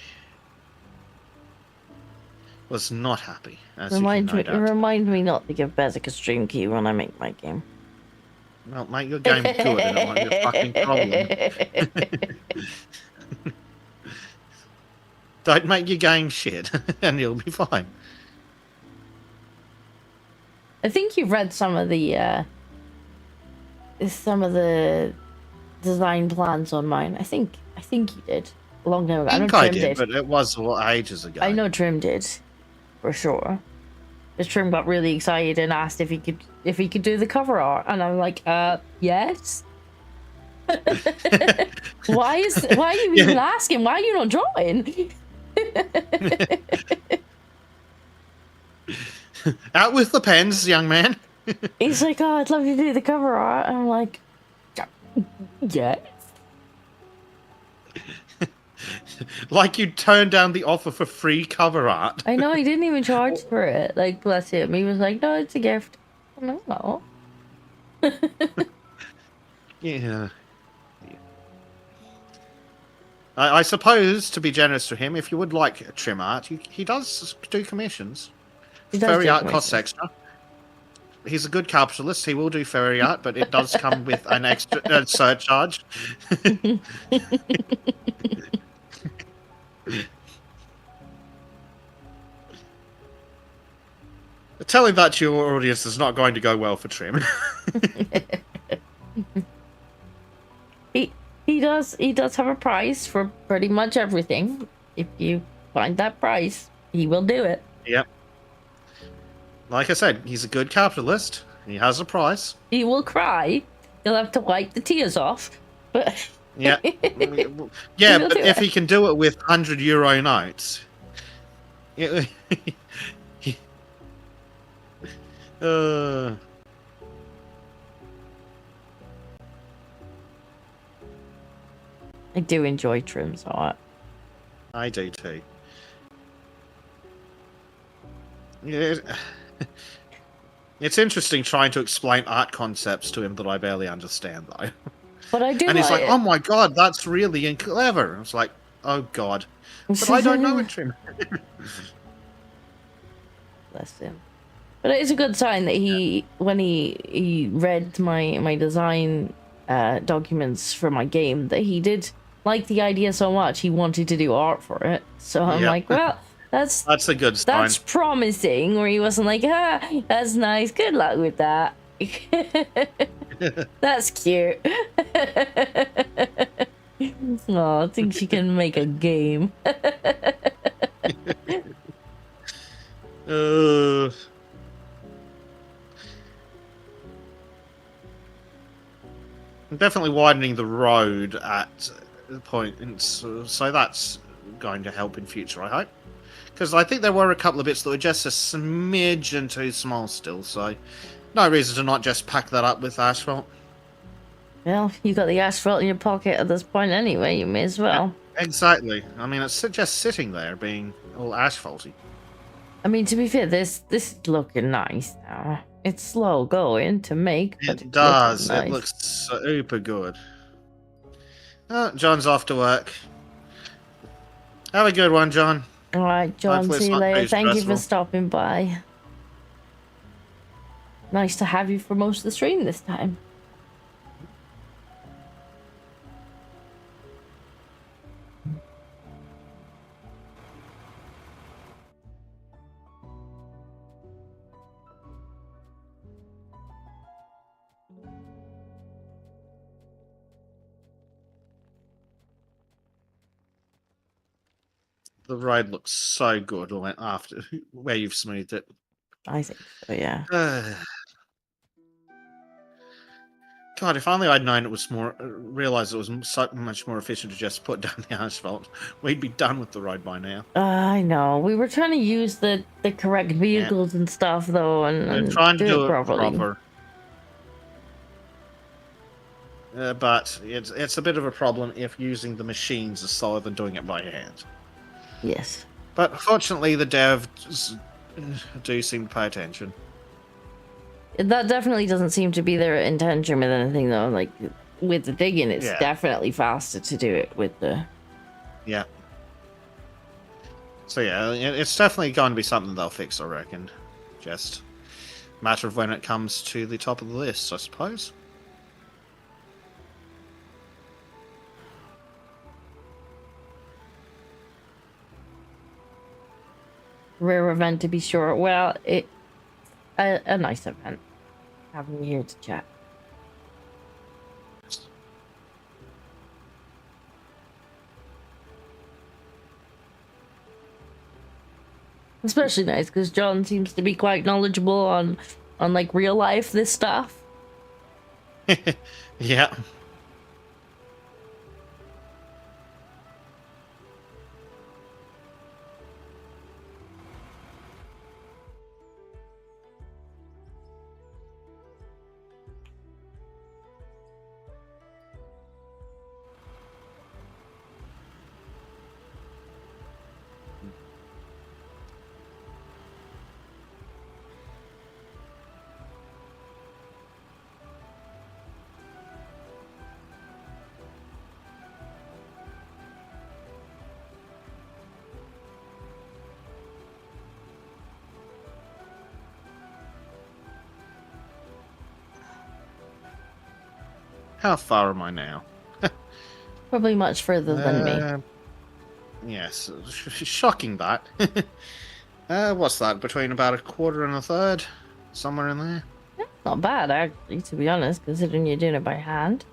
was not happy, as you can no doubt. Remind me not to give Bezic a stream key when I make my game. Well, make your game good and it won't be a fucking problem. Don't make your game shit and you'll be fine. I think you've read some of the design plans on mine. I think you did a long time ago. I think I did, but it was ages ago. I know Trim did, for sure. Because Trim got really excited and asked if he could do the cover art, and I'm like, yes. Why are you even asking? Why are you not drawing? Out with the pens, young man. He's like, oh, I'd love you to do the cover art. And I'm like, yes. Like you turned down the offer for free cover art. I know, he didn't even charge for it. Like, bless him. He was like, no, it's a gift. No. Yeah. I suppose, to be generous to him, if you would like trim art, he does do commissions. Fairy art costs extra. He's a good capitalist. He will do fairy art, but it does come with an extra surcharge. Telling that to your audience is not going to go well for Trim. He does have a price for pretty much everything. If you find that price, he will do it. Yep. Like I said, he's a good capitalist. He has a price. He will cry. He'll have to wipe the tears off. But yeah. Yeah, but if he can do it with €100 notes. I do enjoy Trim's art. I do too. It's interesting trying to explain art concepts to him that I barely understand, though. But I do. And he's like, "Oh my god, that's really clever." I was like, "Oh god," but I don't know it, Trim. Bless him. But it is a good sign that when he read my design documents for my game, that he did like the idea so much he wanted to do art for it. So I'm like, well, that's a good sign. That's promising. Where he wasn't like, that's nice. Good luck with that. That's cute. Oh, thinks she can make a game. Definitely widening the road at the point, and so that's going to help in future, I hope. Because I think there were a couple of bits that were just a smidgen too small still, so no reason to not just pack that up with asphalt. Well, you got the asphalt in your pocket at this point anyway, you may as well. Yeah, exactly. I mean, it's just sitting there being all asphalty. I mean, to be fair, this is looking nice now. It's slow going to make, but it does. Nice. It looks super good. Oh, John's off to work. Have a good one, John. All right, John. Hopefully see you later. Thank stressful. you for stopping by. Nice to have you for most of the stream this time. The ride looks so good after where you've smoothed it. I think so, yeah. God, if only I'd known it was more, realized it was so much more efficient to just put down the asphalt, we'd be done with the ride by now. I know. We were trying to use the correct vehicles and stuff, though, and trying to do it properly. proper. But it's a bit of a problem if using the machines is slower than doing it by hand. Yes. But fortunately, the devs do seem to pay attention. That definitely doesn't seem to be their intention with anything, though. Like, with the digging, it's definitely faster to do it with the... Yeah. So yeah, it's definitely going to be something they'll fix, I reckon. Just a matter of when it comes to the top of the list, I suppose. Rare event, to be sure. Well, a nice event. Having you here to chat. Especially nice because John seems to be quite knowledgeable on like real life this stuff. Yeah. How far am I now? Probably much further than me. Yes, shocking that. What's that? Between about a quarter and a third? Somewhere in there? Not bad, actually, to be honest, considering you're doing it by hand.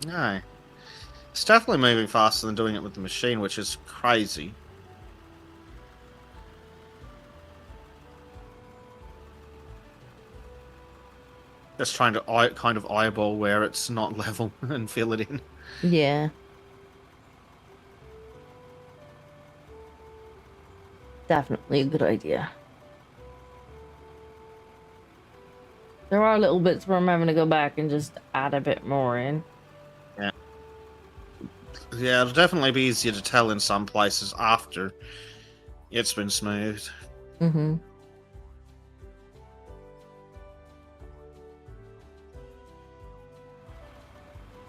No. It's definitely moving faster than doing it with the machine, which is crazy. Just trying to kind of eyeball where it's not level and fill it in. Yeah. Definitely a good idea. There are little bits where I'm having to go back and just add a bit more in. Yeah. Yeah, it'll definitely be easier to tell in some places after it's been smoothed. Mm-hmm.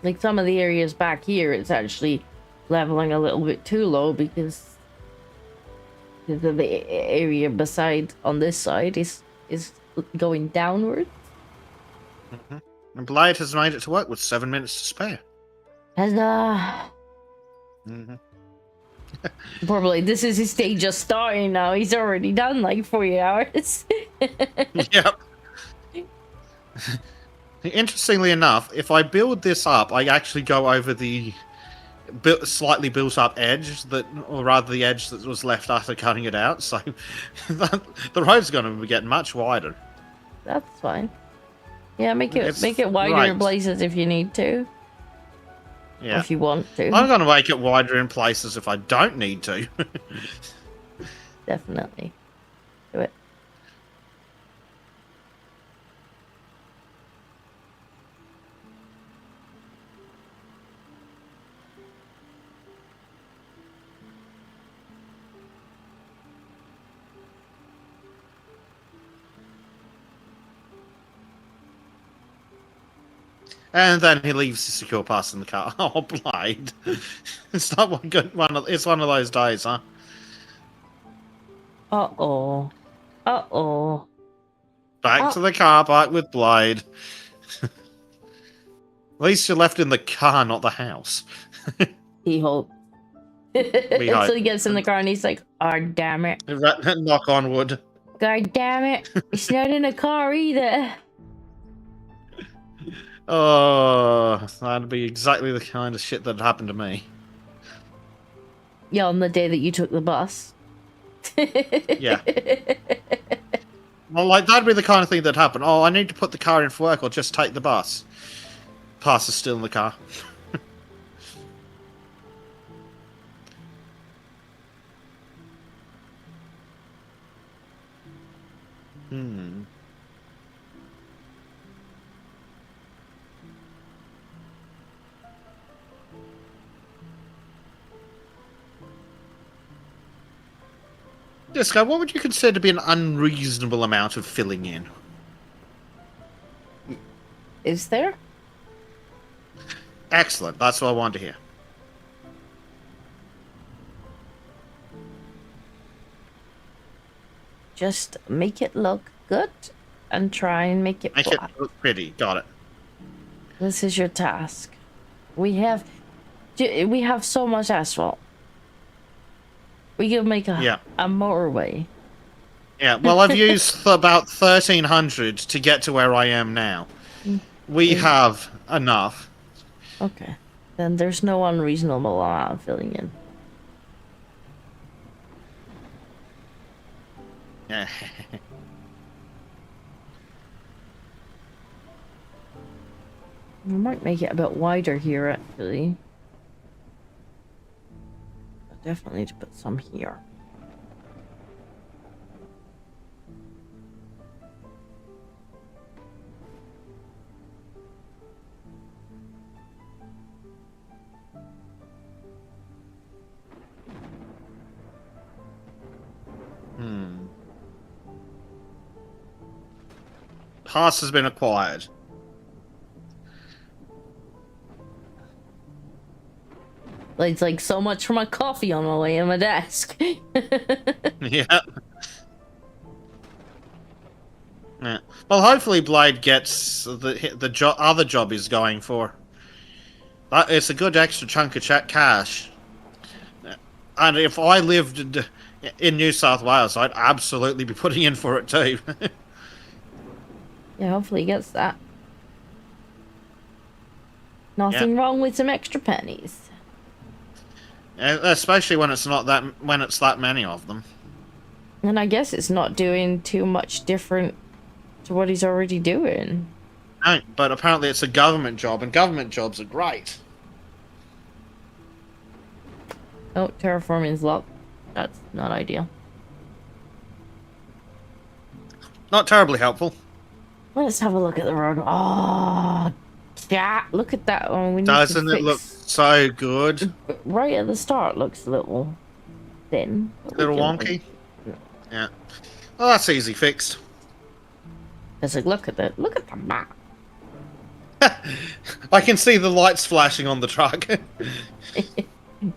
Like some of the areas back here, it's actually leveling a little bit too low because of the area beside on this side is going downward. Mm-hmm. And Blade has made it to work with 7 minutes to spare. Huzzah! Mm-hmm. Probably this is his day just starting now. He's already done like 40 hours. Yep. Interestingly enough, if I build this up, I actually go over the slightly built up edge or rather the edge that was left after cutting it out. So the road's going to be getting much wider. That's fine. Yeah, make it wider in places if you need to. Yeah. Or if you want to. I'm going to make it wider in places if I don't need to. Definitely. Do it. And then he leaves the secure pass in the car. Oh, Blade. It's not one good one. It's one of those days, huh? Uh-oh. Uh-oh. Back to the car park with Blade. At least you're left in the car, not the house. He hopes. Until he gets in the car and he's like, oh, damn it. Knock on wood. God damn it. It's not in a car either. Oh, that'd be exactly the kind of shit that happened to me. Yeah, on the day that you took the bus. Yeah. Well, like, that'd be the kind of thing that happened. Oh, I need to put the car in for work, or just take the bus. Pass is still in the car. Hmm. Disco, what would you consider to be an unreasonable amount of filling in? Is there? Excellent. That's what I wanted to hear. Just make it look good and try and make it Make flat. it look pretty. Got it. This is your task. We have so much asphalt. We could make a motorway. Yeah, well, I've used about 1,300 to get to where I am now. We have enough. Okay. Then there's no unreasonable amount of filling in. Yeah. We might make it a bit wider here, actually. I definitely need to put some here. Pass has been acquired. It's like so much for my coffee on my way in my desk. Yeah. Yeah. Well, hopefully Blade gets the other job he's going for. It's a good extra chunk of cash. And if I lived in New South Wales, I'd absolutely be putting in for it too. Yeah, hopefully he gets that. Nothing wrong with some extra pennies. Especially when it's that many of them. And I guess it's not doing too much different to what he's already doing. No, but apparently it's a government job, and government jobs are great. Oh, terraforming's locked. That's not ideal. Not terribly helpful. Let's have a look at the road. Oh, yeah, look at that one. We need Doesn't to it look so good? Right at the start, looks a little thin. A little wonky? Yeah. Well, that's easy fixed. It's like, look at the map. I can see the lights flashing on the truck.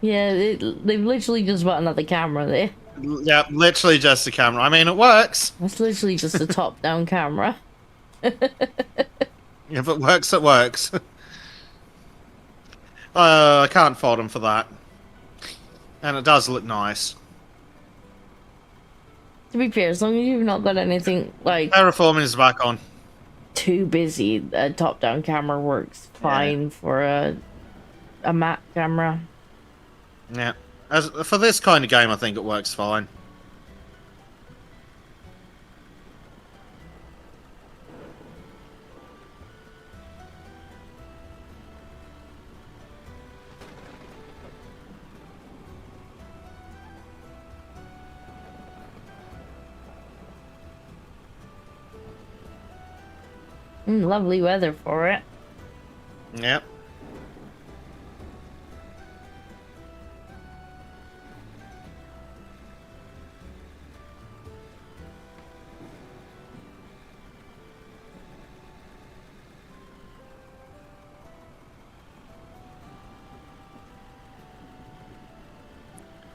Yeah, they've literally just put another camera there. Yeah, literally just a camera. I mean, it works. It's literally just a top-down camera. If it works, it works. I can't fault him for that. And it does look nice. To be fair, as long as you've not got anything, like... Terraforming is back on. Too busy, a top-down camera works fine for a map camera. Yeah. For this kind of game, I think it works fine. Lovely weather for it. Yep.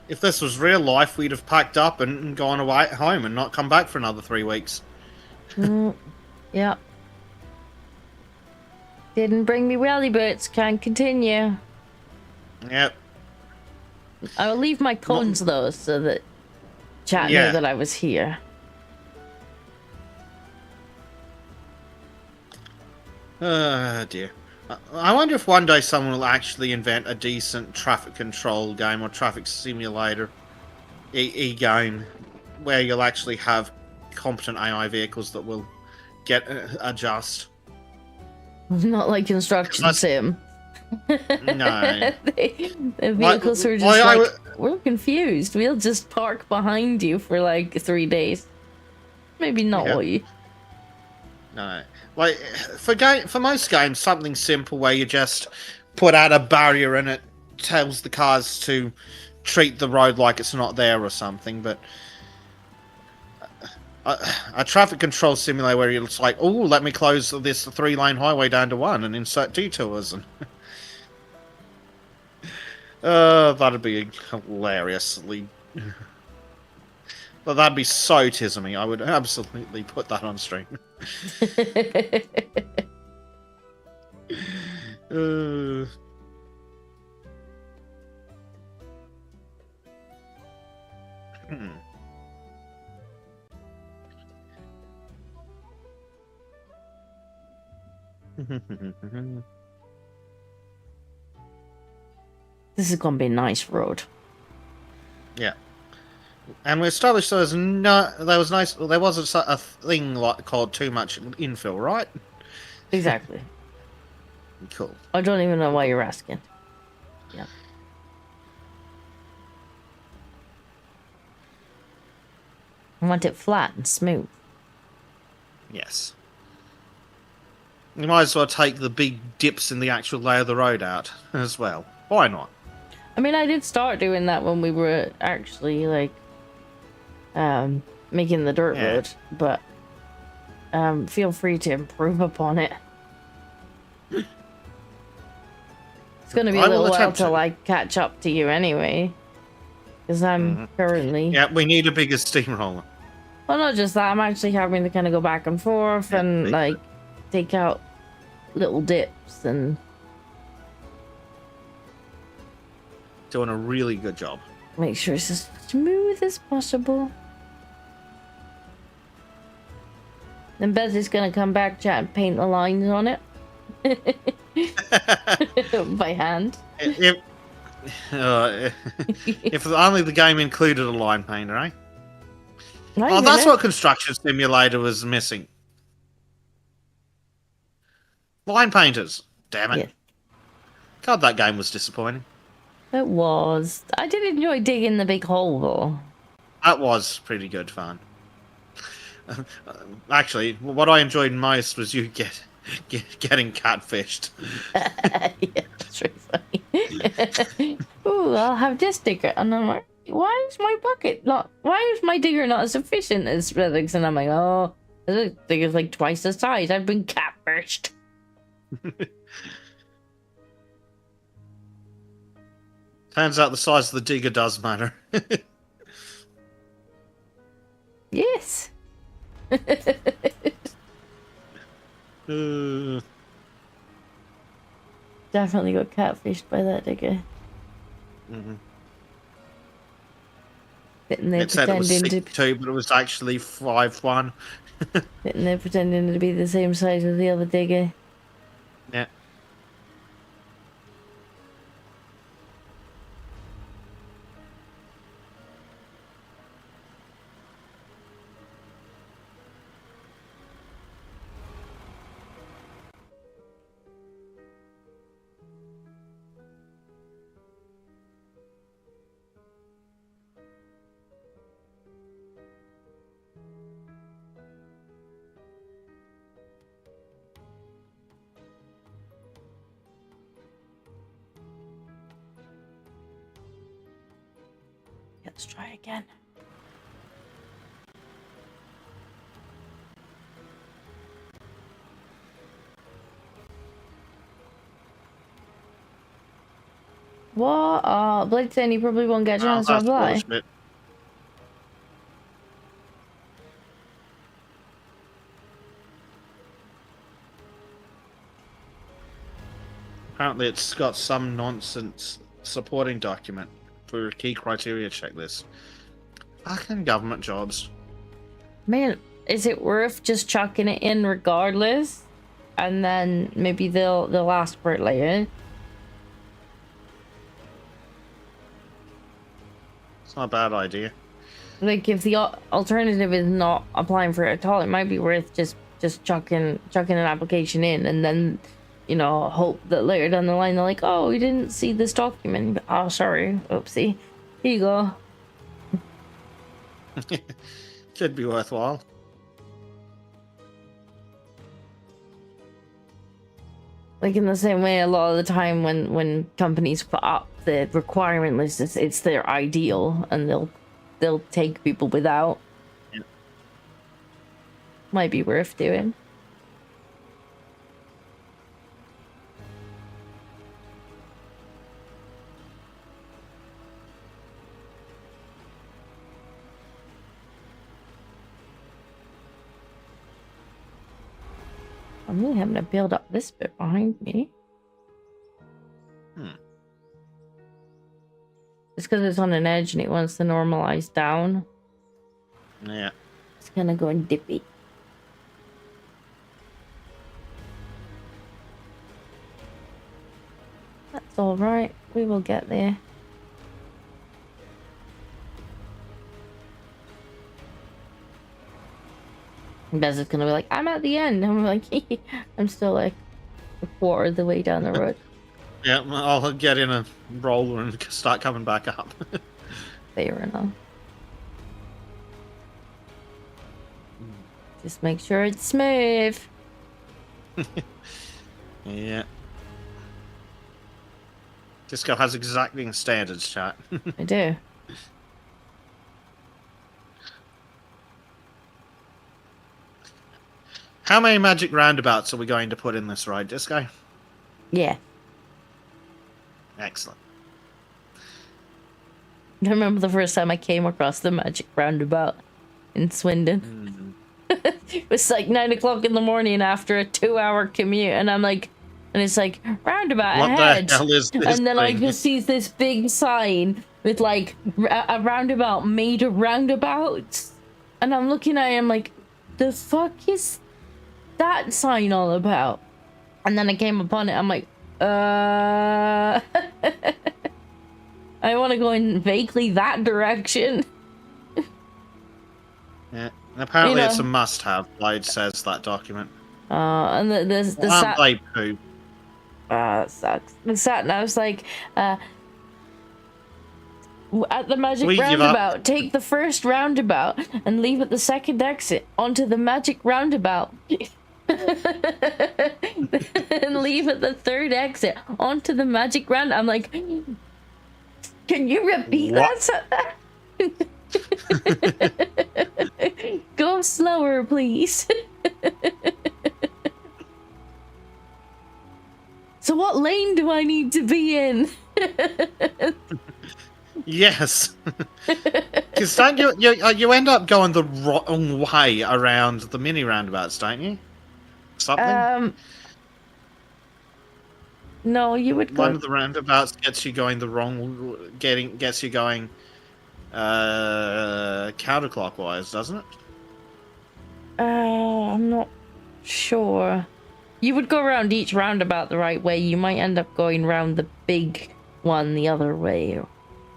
If this was real life, we'd have packed up and gone away home and not come back for another 3 weeks. Yep. Didn't bring me welly boots. Can't continue. Yep. I will leave my cones though, so that chat knew that I was here. Oh dear. I wonder if one day someone will actually invent a decent traffic control game or traffic simulator e-game where you'll actually have competent AI vehicles that will adjust. Not like construction sim. No. The vehicles are just we're confused. We'll just park behind you for like 3 days. Maybe not what you... No. Like, for most games, something simple where you just put out a barrier and it tells the cars to treat the road like it's not there or something, but a traffic control simulator where it's like, oh, let me close this 3-lane highway down to 1 and insert detours. And that'd be hilariously... But that'd be so tismy. I would absolutely put that on stream. This is gonna be a nice road. Yeah. And we established there was there wasn't a thing called too much infill, right? Exactly. Cool. I don't even know why you're asking. Yeah. I want it flat and smooth. Yes. You might as well take the big dips in the actual lay of the road out as well. Why not? I mean, I did start doing that when we were actually, like, making the dirt road, but feel free to improve upon it. It's going to be a little while till I catch up to you anyway, because I'm currently... Yeah, we need a bigger steamroller. Well, not just that, I'm actually having to kind of go back and forth and, like, take out little dips and... Doing a really good job. Make sure it's as smooth as possible. Then Betsy's gonna come back, chat, and paint the lines on it. By hand. If only the game included a line painter, eh? Oh, that's what Construction Simulator was missing. Line painters. Damn it. Yeah. God, that game was disappointing. It was. I did enjoy digging the big hole, though. That was pretty good fun. Actually, what I enjoyed most was you getting catfished. Yeah, that's really funny. Ooh, I'll have this digger. And I'm like, why is my digger not as efficient as Reddick's? And I'm like, oh, this digger's like twice the size. I've been catfished. Turns out the size of the digger does matter. Yes. Definitely got catfished by that digger. Sitting there it said it was 6'2", but it was actually 5'1". Sitting there pretending to be the same size as the other digger. Yeah. Let's try again. What? Blake saying he probably won't get a chance to reply. Apparently it's got some nonsense supporting document for a key criteria checklist. Fucking government jobs. Man, is it worth just chucking it in regardless? and then maybe they'll ask for it later. It's not a bad idea. Like, if the alternative is not applying for it at all, it might be worth just chucking an application in, and then, you know, hope that later down the line they're like, oh, we didn't see this document. Oh, sorry, oopsie. Here you go. Could be worthwhile. Like, in the same way, a lot of the time when companies put up the requirement list, it's their ideal, and they'll take people without. Yeah. Might be worth doing. I'm really having to build up this bit behind me. It's because it's on an edge and it wants to normalize down. Yeah. It's gonna go and dippy. That's alright. We will get there. Bez is gonna be like, I'm at the end. I'm like, I'm still like a quarter of the way down the road. Yeah, I'll get in a roller and start coming back up. Fair enough. Just make sure it's smooth. Yeah. Disco has exacting standards, chat. I do. How many magic roundabouts are we going to put in this ride, Disco? Yeah. Excellent. I remember the first time I came across the magic roundabout in Swindon. It was like 9 o'clock in the morning after a 2-hour commute, and I'm like, and it's like, roundabout What ahead. the hell is this And then I thing? just see this big sign with like a roundabout made of roundabouts. And I'm looking at it, I'm like, the fuck is that sign all about? And then I came upon it, I'm like, I want to go in vaguely that direction. Yeah. And apparently You it's know. a must-have, like it says that document. And the Aren't they poo? that sucks. The sat nav's like, at the magic We give roundabout, take the first roundabout and leave at the second exit onto the magic roundabout. And leave at the third exit onto the magic round. I'm like, can you repeat that? Go slower, please. So what lane do I need to be in? Yes. Because don't you end up going the wrong way around the mini roundabouts, don't you? Something? No, you would go. One of the roundabouts gets you going the wrong, gets you going counterclockwise, doesn't it? I'm not sure. You would go around each roundabout the right way. You might end up going around the big one the other way.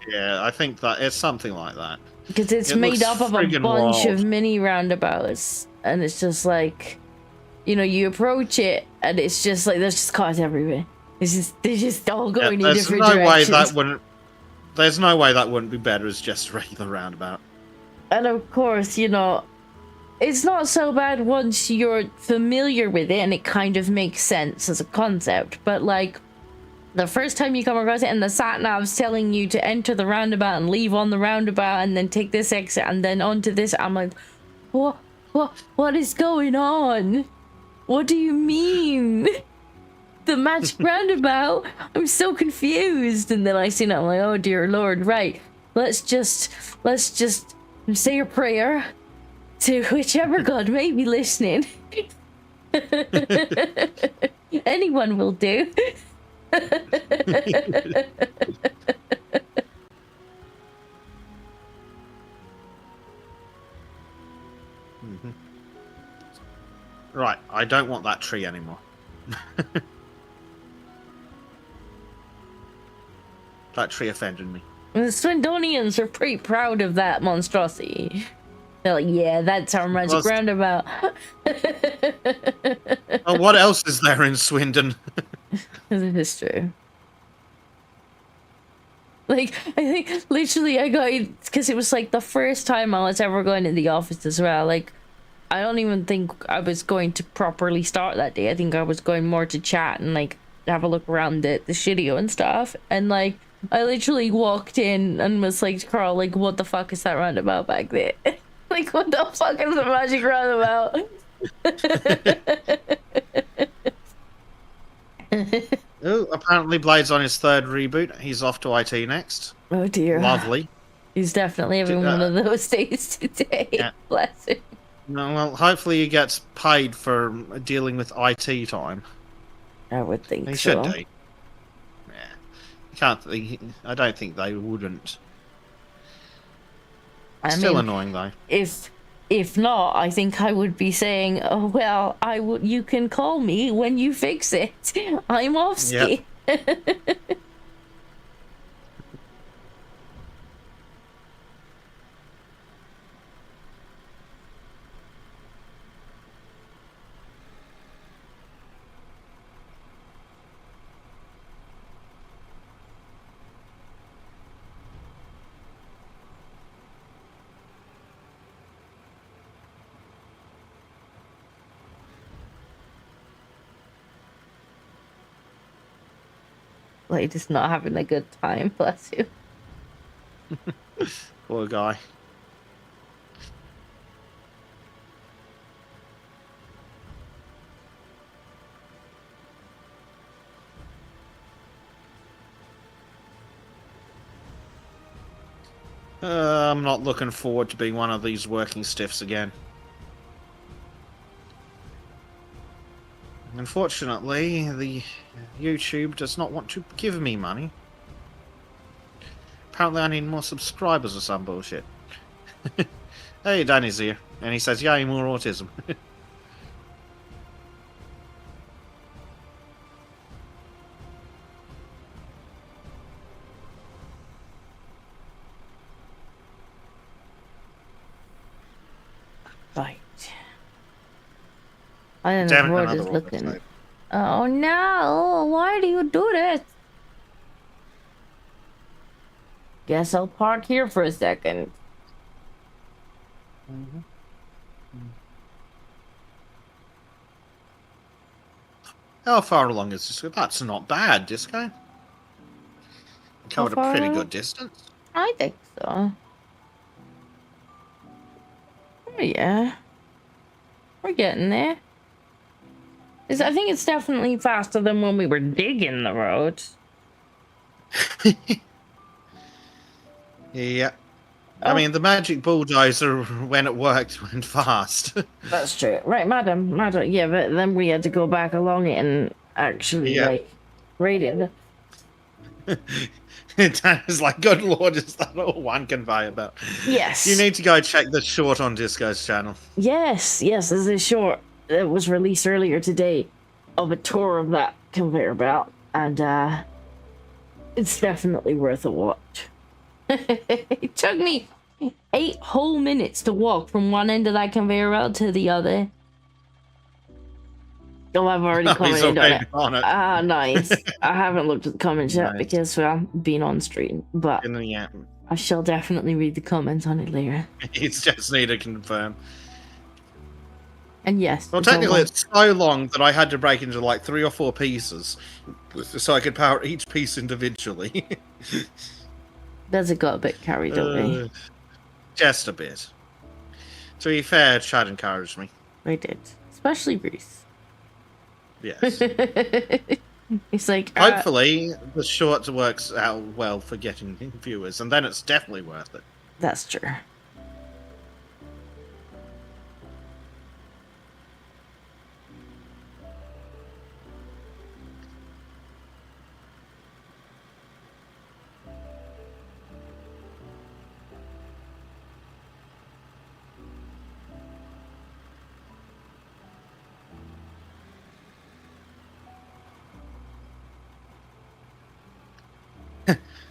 Yeah, I think that it's something like that. Because it's It made looks up of a friggin' bunch wild. of mini roundabouts. And it's just like, you know, you approach it and it's just like, there's just cars everywhere. They're just all going in different directions. There's no way that wouldn't be better as just a regular roundabout. And of course, you know, it's not so bad once you're familiar with it and it kind of makes sense as a concept. But like, the first time you come across it and the sat-nav's telling you to enter the roundabout and leave on the roundabout and then take this exit and then onto this, I'm like, what is going on? What do you mean? The magic roundabout? I'm so confused. And then I see it, I'm like, oh dear Lord, right. Let's just say a prayer to whichever God may be listening. Anyone will do. Right, I don't want that tree anymore. That tree offended me. The Swindonians are pretty proud of that monstrosity. They're like, yeah, that's our magic roundabout. Oh, what else is there in Swindon? It is true. Like, I think literally I got, because it was like the first time I was ever going to the office as well. Like, I don't even think I was going to properly start that day. I think I was going more to chat and like have a look around the studio and stuff. And like, I literally walked in and was like to Carl, like, what the fuck is that roundabout back there? Like, what the fuck is the magic roundabout? Oh, apparently Blade's on his 3rd reboot. He's off to IT next. Oh dear. Lovely. He's definitely having one of those days today. Yeah. Bless him. No, well, hopefully he gets paid for dealing with IT time. I would think he so. should do. Yeah. I don't think they wouldn't. Still annoying though. If not, I think I would be saying, "Oh well, you can call me when you fix it. I'm off ski." Yep. Like, just not having a good time, bless you. Poor guy. I'm not looking forward to being one of these working stiffs again. Unfortunately, the YouTube does not want to give me money. Apparently I need more subscribers or some bullshit. Hey, Danny's here. And he says, yay, more autism. Right. I don't know what is looking. Oh no! Why do you do this? Guess I'll park here for a second. How far along is this? That's not bad, Disco. Covered a pretty good distance. I think so. Oh yeah. We're getting there. I think it's definitely faster than when we were digging the road. Yeah. I mean, the magic bulldozer, when it worked, went fast. That's true. Right, madam. Yeah, but then we had to go back along it and actually, like, rate it. It's like, good lord, is that all one conveyor belt? Yes. You need to go check the short on Disco's channel. Yes, there's a short that was released earlier today of a tour of that conveyor belt, and it's definitely worth a watch. It took me 8 whole minutes to walk from one end of that conveyor belt to the other. Oh, I've already commented on it. Ah, nice. I haven't looked at the comments yet because, well, being on stream, but I shall definitely read the comments on it later. It's just need to confirm. And yes. Well, technically, it's so long that I had to break into like 3 or 4 pieces so I could power each piece individually. Does it got a bit carried away? Just a bit. To be fair, Chad encouraged me. I did. Especially Reese. Yes. It's like... Hopefully, the short works out well for getting viewers, and then it's definitely worth it. That's true.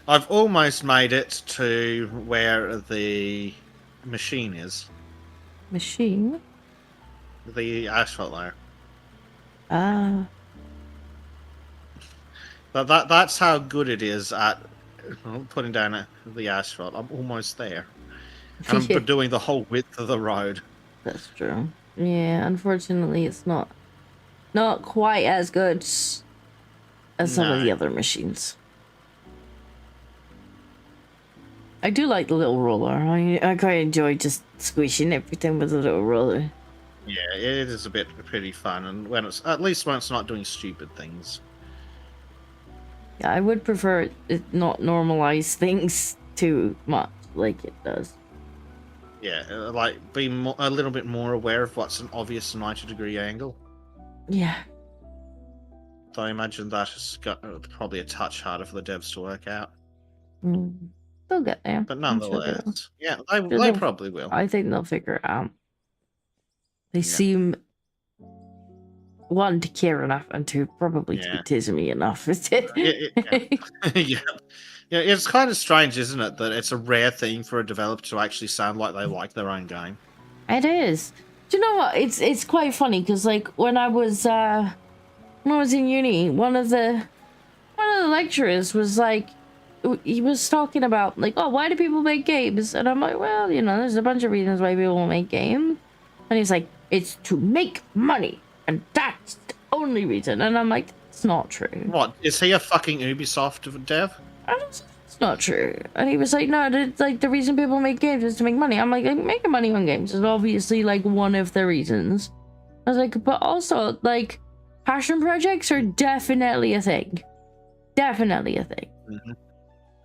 I've almost made it to where the machine is. Machine? The asphalt layer. Ah. But that's how good it is at putting down the asphalt. I'm almost there. And I'm doing the whole width of the road. That's true. Yeah, unfortunately, it's not quite as good as some of the other machines. I do like the little roller. I quite enjoy just squishing everything with the little roller. Yeah, it is a bit pretty fun, and when it's at least when it's not doing stupid things. Yeah, I would prefer it not normalize things too much like it does. Yeah, like be a little bit more aware of what's an obvious 90-degree angle. Yeah. So I imagine that has got probably a touch harder for the devs to work out. They'll get there. But nonetheless, yeah, they probably will. I think they'll figure it out. They seem, one, to care enough, and two, probably to be teasing me enough. Yeah, it's kind of strange, isn't it, that it's a rare thing for a developer to actually sound like they like their own game. It is. Do you know what? It's quite funny because like when I was in uni, one of the lecturers was like, he was talking about like, oh, why do people make games? And I'm like, well, there's a bunch of reasons why people make games. And he's like, it's to make money, and that's the only reason. And I'm like, it's not true. What, is he a fucking Ubisoft dev? It's not true. And he was like, no, like the reason people make games is to make money. I'm like making money on games is obviously like one of the reasons. I was like, but also like passion projects are definitely a thing. Definitely a thing. Mm-hmm.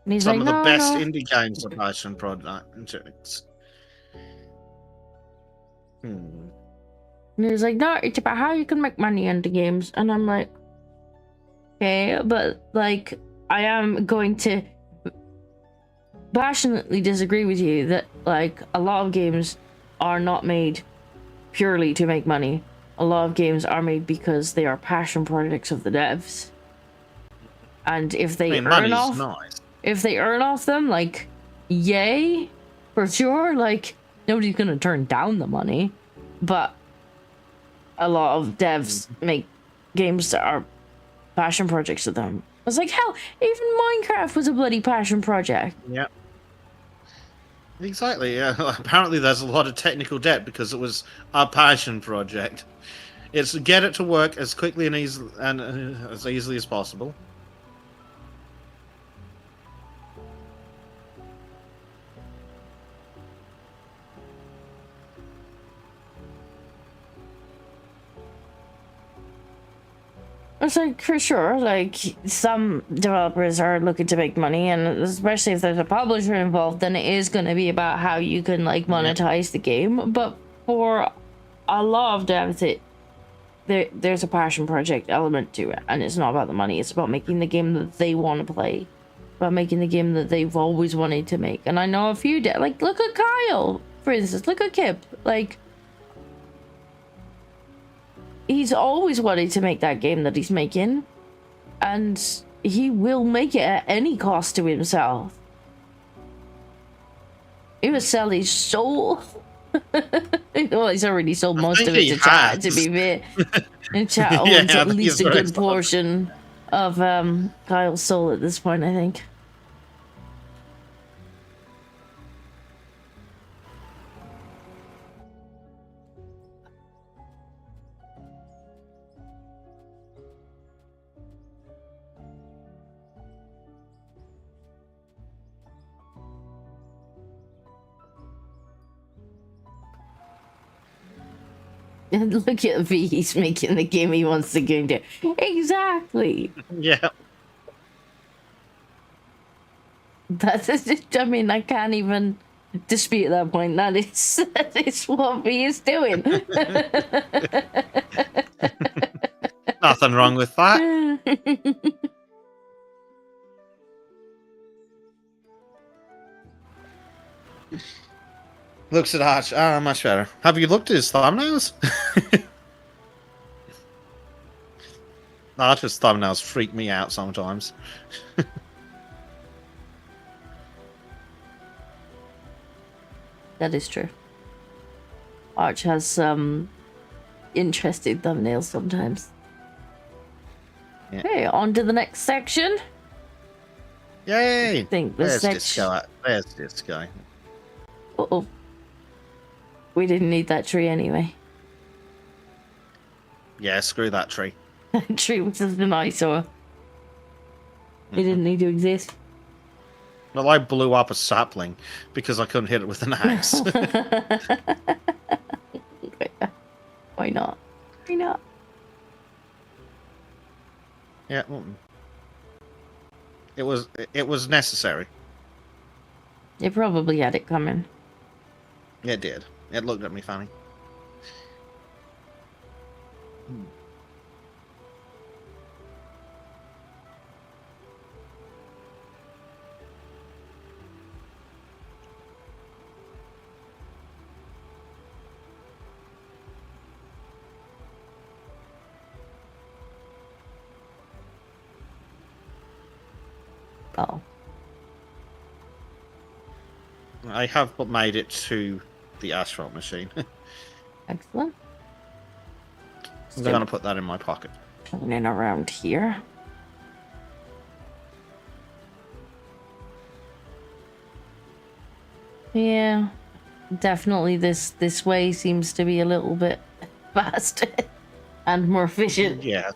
And he's Some like, of the best indie games are passion projects. And he's like, no, it's about how you can make money into games. And I'm like, okay, but like, I am going to passionately disagree with you that like a lot of games are not made purely to make money. A lot of games are made because they are passion projects of the devs. And if they if they earn off them, like, yay, for sure. Like, nobody's gonna turn down the money. But a lot of devs make games that are passion projects of them. I was like, hell, even Minecraft was a bloody passion project. Yeah. Exactly, yeah. Apparently there's a lot of technical debt because it was a passion project. It's to get it to work as quickly and as easily as possible. It's like, for sure, like, some developers are looking to make money, and especially if there's a publisher involved, then it is going to be about how you can, like, monetize the game. But for a lot of devs, there's a passion project element to it, and it's not about the money. It's about making the game that they want to play, about making the game that they've always wanted to make. And I know a few, like, look at Kyle, for instance, look at Kip, like, he's always wanted to make that game that he's making, and he will make it at any cost to himself. He will sell his soul. Well, he's already sold most of it to chat, to be fair. And chat owns at least a good portion of Kyle's soul at this point, I think. And look at V, he's making the game he wants to go into. Exactly. Yeah. That's it. I mean, I can't even dispute that point. That is what V is doing. Nothing wrong with that. Looks at Arch. Ah, much better. Have you looked at his thumbnails? Arch's thumbnails freak me out sometimes. That is true. Arch has some interesting thumbnails sometimes. Yeah. Okay, on to the next section. Yay! I think There's this Disco. There's Disco. Uh-oh. We didn't need that tree anyway. Yeah, screw that tree. Tree was just an eyesore. It didn't need to exist. Well, I blew up a sapling because I couldn't hit it with an axe. Why not? Why not? Yeah, it was necessary. It probably had it coming. It did. It looked at me funny. Oh. I have made it to the asphalt machine. Excellent. I'm going to put that in my pocket. Turning around here. Yeah. Definitely this way seems to be a little bit faster and more efficient. Yes.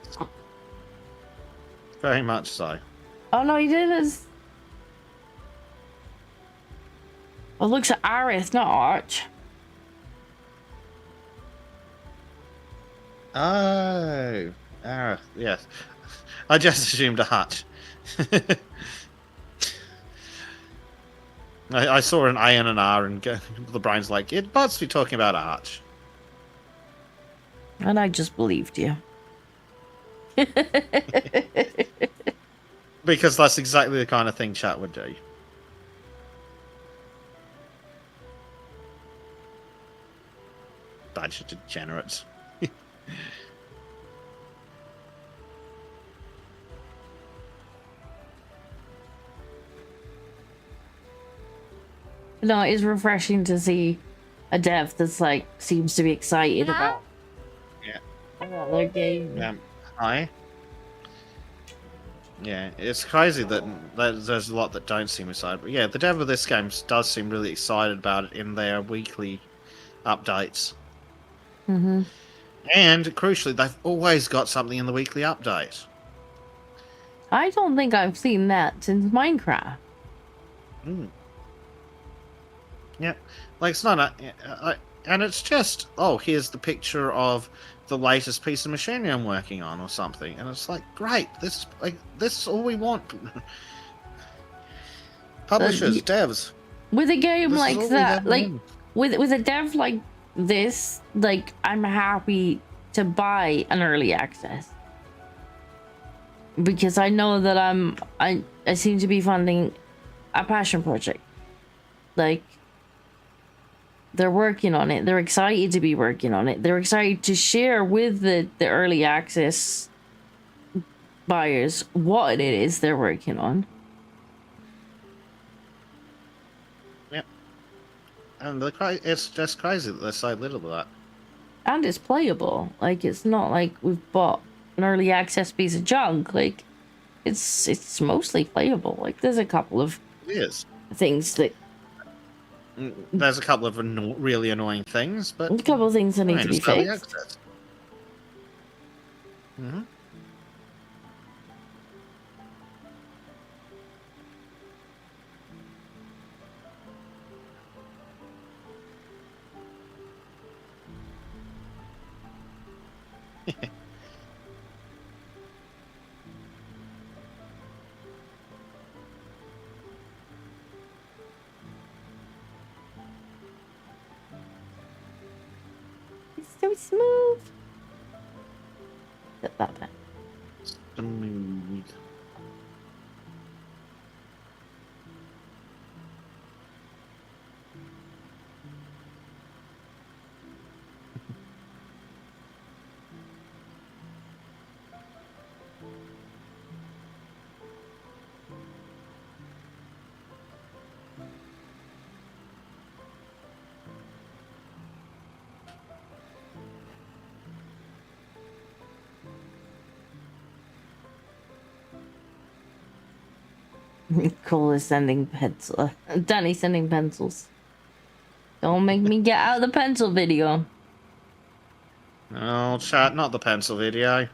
Very much so. Oh no, he did this. Well, it looks at Arith, not Arch. Oh. Yes. I just assumed a hutch. I saw an A and an R and the brain's like, it must be talking about a hutch. And I just believed you. Because that's exactly the kind of thing chat would do. Bunch of degenerates. No, it is refreshing to see a dev that's like seems to be excited about their game. Hi. Yeah, it's crazy that there's a lot that don't seem excited. But yeah, the dev of this game does seem really excited about it in their weekly updates. Mm-hmm. And crucially, they've always got something in the weekly update. I don't think I've seen that since Minecraft. Yeah, like it's not and it's just, oh, here's the picture of the latest piece of machinery I'm working on or something, and it's like, great, this is all we want. Publishers, devs. With a game like that, like with a dev like this, like I'm happy to buy an early access because I know that I seem to be funding a passion project. Like, they're working on it. They're excited to be working on it. They're excited to share with the early access buyers what it is they're working on. Yep. And it's just crazy that there's so little of that. And it's playable. Like, it's not like we've bought an early access piece of junk. Like, it's mostly playable. Like, there's a couple of things that... There's a couple of really annoying things, but... A couple of things that need to be fixed. Mm-hmm. So smooth. That back. Smooth. Cole is sending pencil. Danny sending pencils. Don't make me get out of the pencil video. Oh, chat, not the pencil video.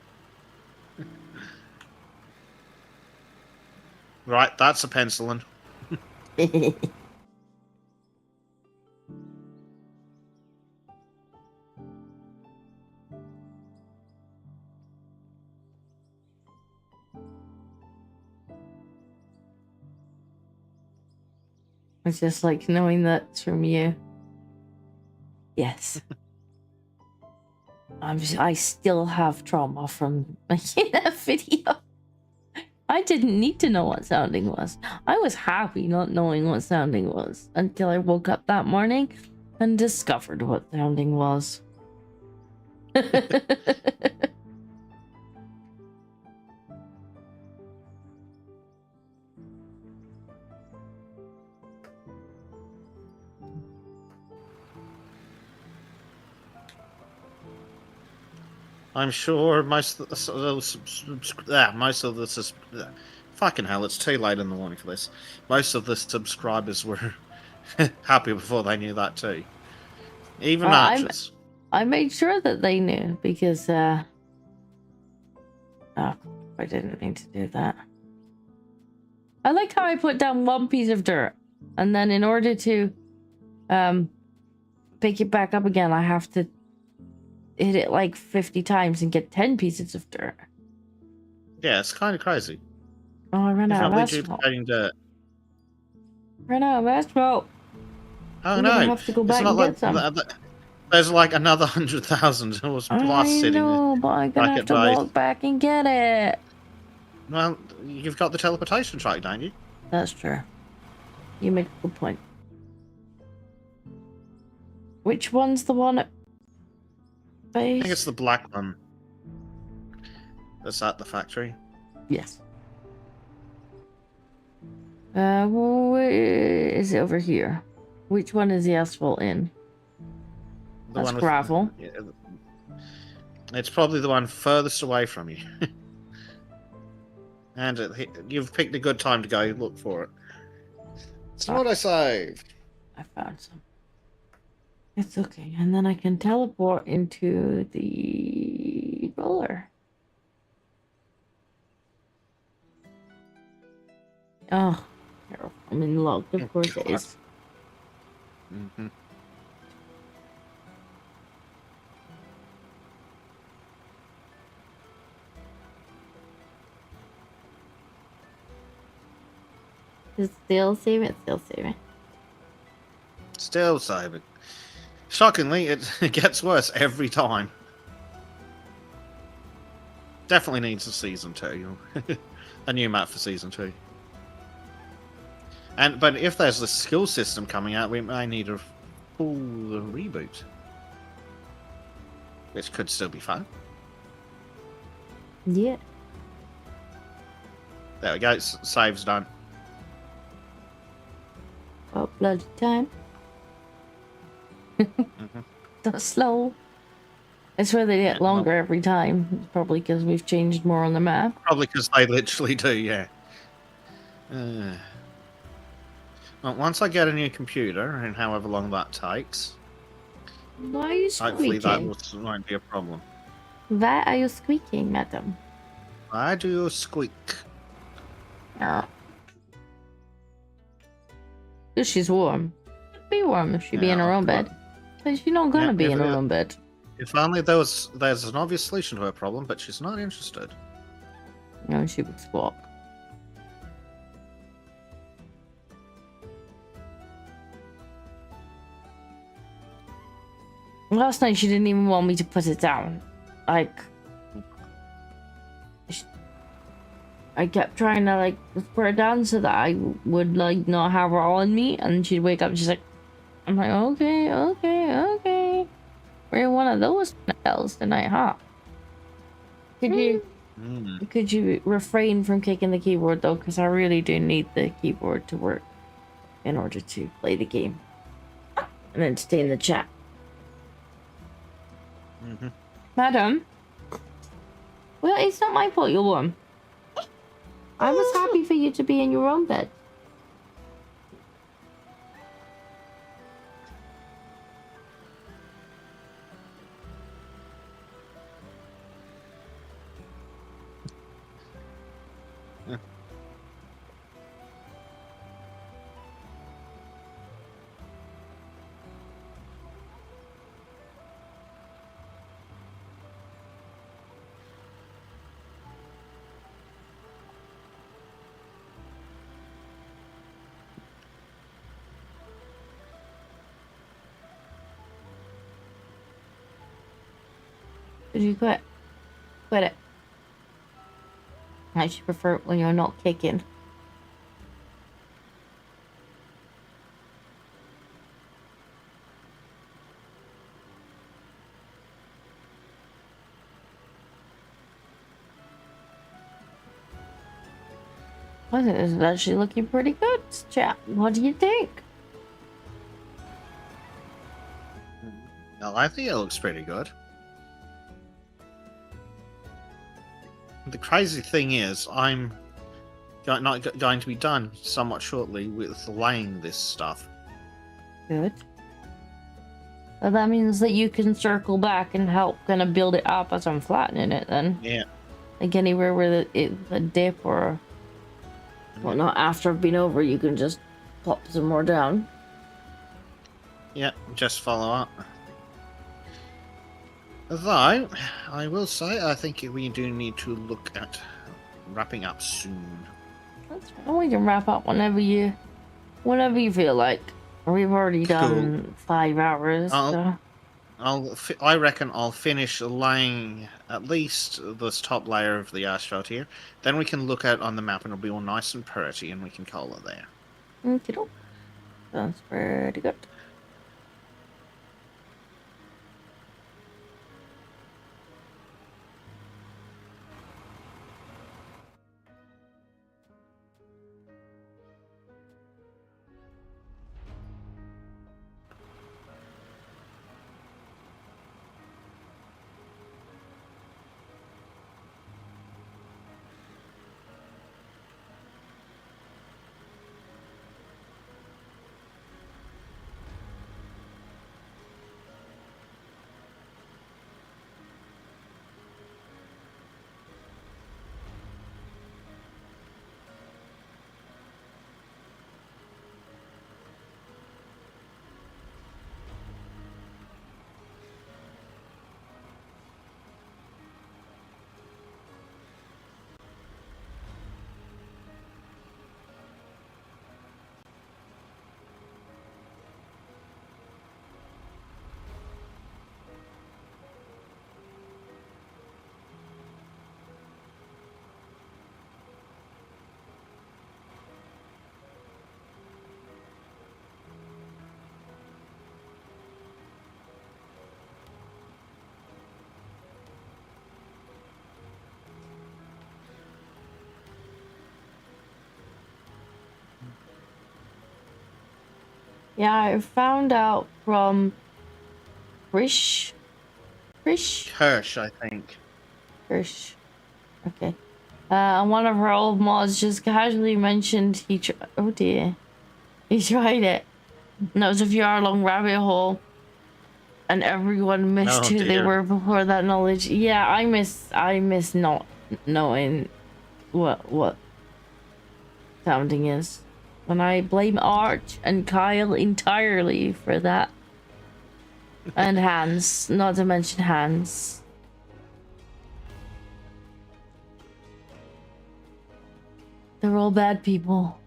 Right, that's a penciling. It's just like knowing that's from you. Yes. I still have trauma from making that video. I didn't need to know what sounding was. I was happy not knowing what sounding was until I woke up that morning and discovered what sounding was. I'm sure most of the fucking hell, it's too late in the morning for this. Most of the subscribers were happy before they knew that too. Even Archers. I made sure that they knew because oh, I didn't need to do that. I like how I put down one piece of dirt and then in order to pick it back up again I have to hit it like 50 times and get 10 pieces of dirt. Yeah, it's kind of crazy. Oh, I ran out of asphalt. Dirt. Ran out of asphalt. Oh, I'm no. gonna have to go back and get some. There's like another 100,000 plus sitting. I know, but I'm gonna have to walk back and get it. Well, you've got the teleportation track, don't you? That's true. You make a good point. Which one's the one at base? I think it's the black one. That's at the factory. Yes. Where is it over here? Which one is the asphalt in? That's gravel. Yeah, it's probably the one furthest away from you. And you've picked a good time to go look for it. It's what I saved. I found some. It's okay. And then I can teleport into the roller. Oh, I'm in luck. Of course it is. Mm-hmm. Still saving. Still saving. Still saving. Shockingly, it gets worse every time. Definitely needs a season 2. A new map for season 2. But if there's a skill system coming out, we may need a full reboot. Which could still be fun. Yeah. There we go, save's done. Oh, bloody time. Mm-hmm. That's slow. It's where they get longer every time. It's probably because we've changed more on the map. Probably because they literally do, yeah. Well, once I get a new computer, and however long that takes, why are you squeaking? hopefully that won't be a problem. Why are you squeaking, madam? Why do you squeak? Because she's warm. Be warm if she be in her own bed. But she's not gonna be in her own bed. If only there's an obvious solution to her problem, but she's not interested. No, she would squawk. Last night she didn't even want me to put it down. Like, I kept trying to like put her down so that I would like not have her on me, and she'd wake up and she's like, I'm like, okay. We're in one of those hotels tonight, huh? Could you refrain from kicking the keyboard though? Because I really do need the keyboard to work in order to play the game and then stay in the chat. Madam, well, it's not my fault you're warm. I was happy for you to be in your own bed. Did you quit? Quit it. I actually prefer it when you're not kicking. Well, this is actually looking pretty good, chat. What do you think? Well, I think it looks pretty good. The crazy thing is, I'm not going to be done somewhat shortly with laying this stuff. Good. Well, that means that you can circle back and help kind of build it up as I'm flattening it then. Yeah. Like anywhere where the dip or whatnot, after I've been over, you can just pop some more down. Yeah, just follow up. Though, I will say, I think we do need to look at wrapping up soon. That's fine. We can wrap up whenever you feel like. We've already done 5 hours. So. I reckon I'll finish laying at least this top layer of the asphalt here. Then we can look out on the map and it'll be all nice and pretty and we can call it there. Okey-doke. Sounds pretty good. Yeah, I found out from Hirsch, Hirsch, I think. Hirsch. Okay. One of her old mods just casually mentioned oh dear. He tried it. And that was a few hour long rabbit hole. And everyone missed who they were before that knowledge. Yeah, I miss not knowing what sounding is. And I blame Arch and Kyle entirely for that. And Hans, not to mention Hans. They're all bad people.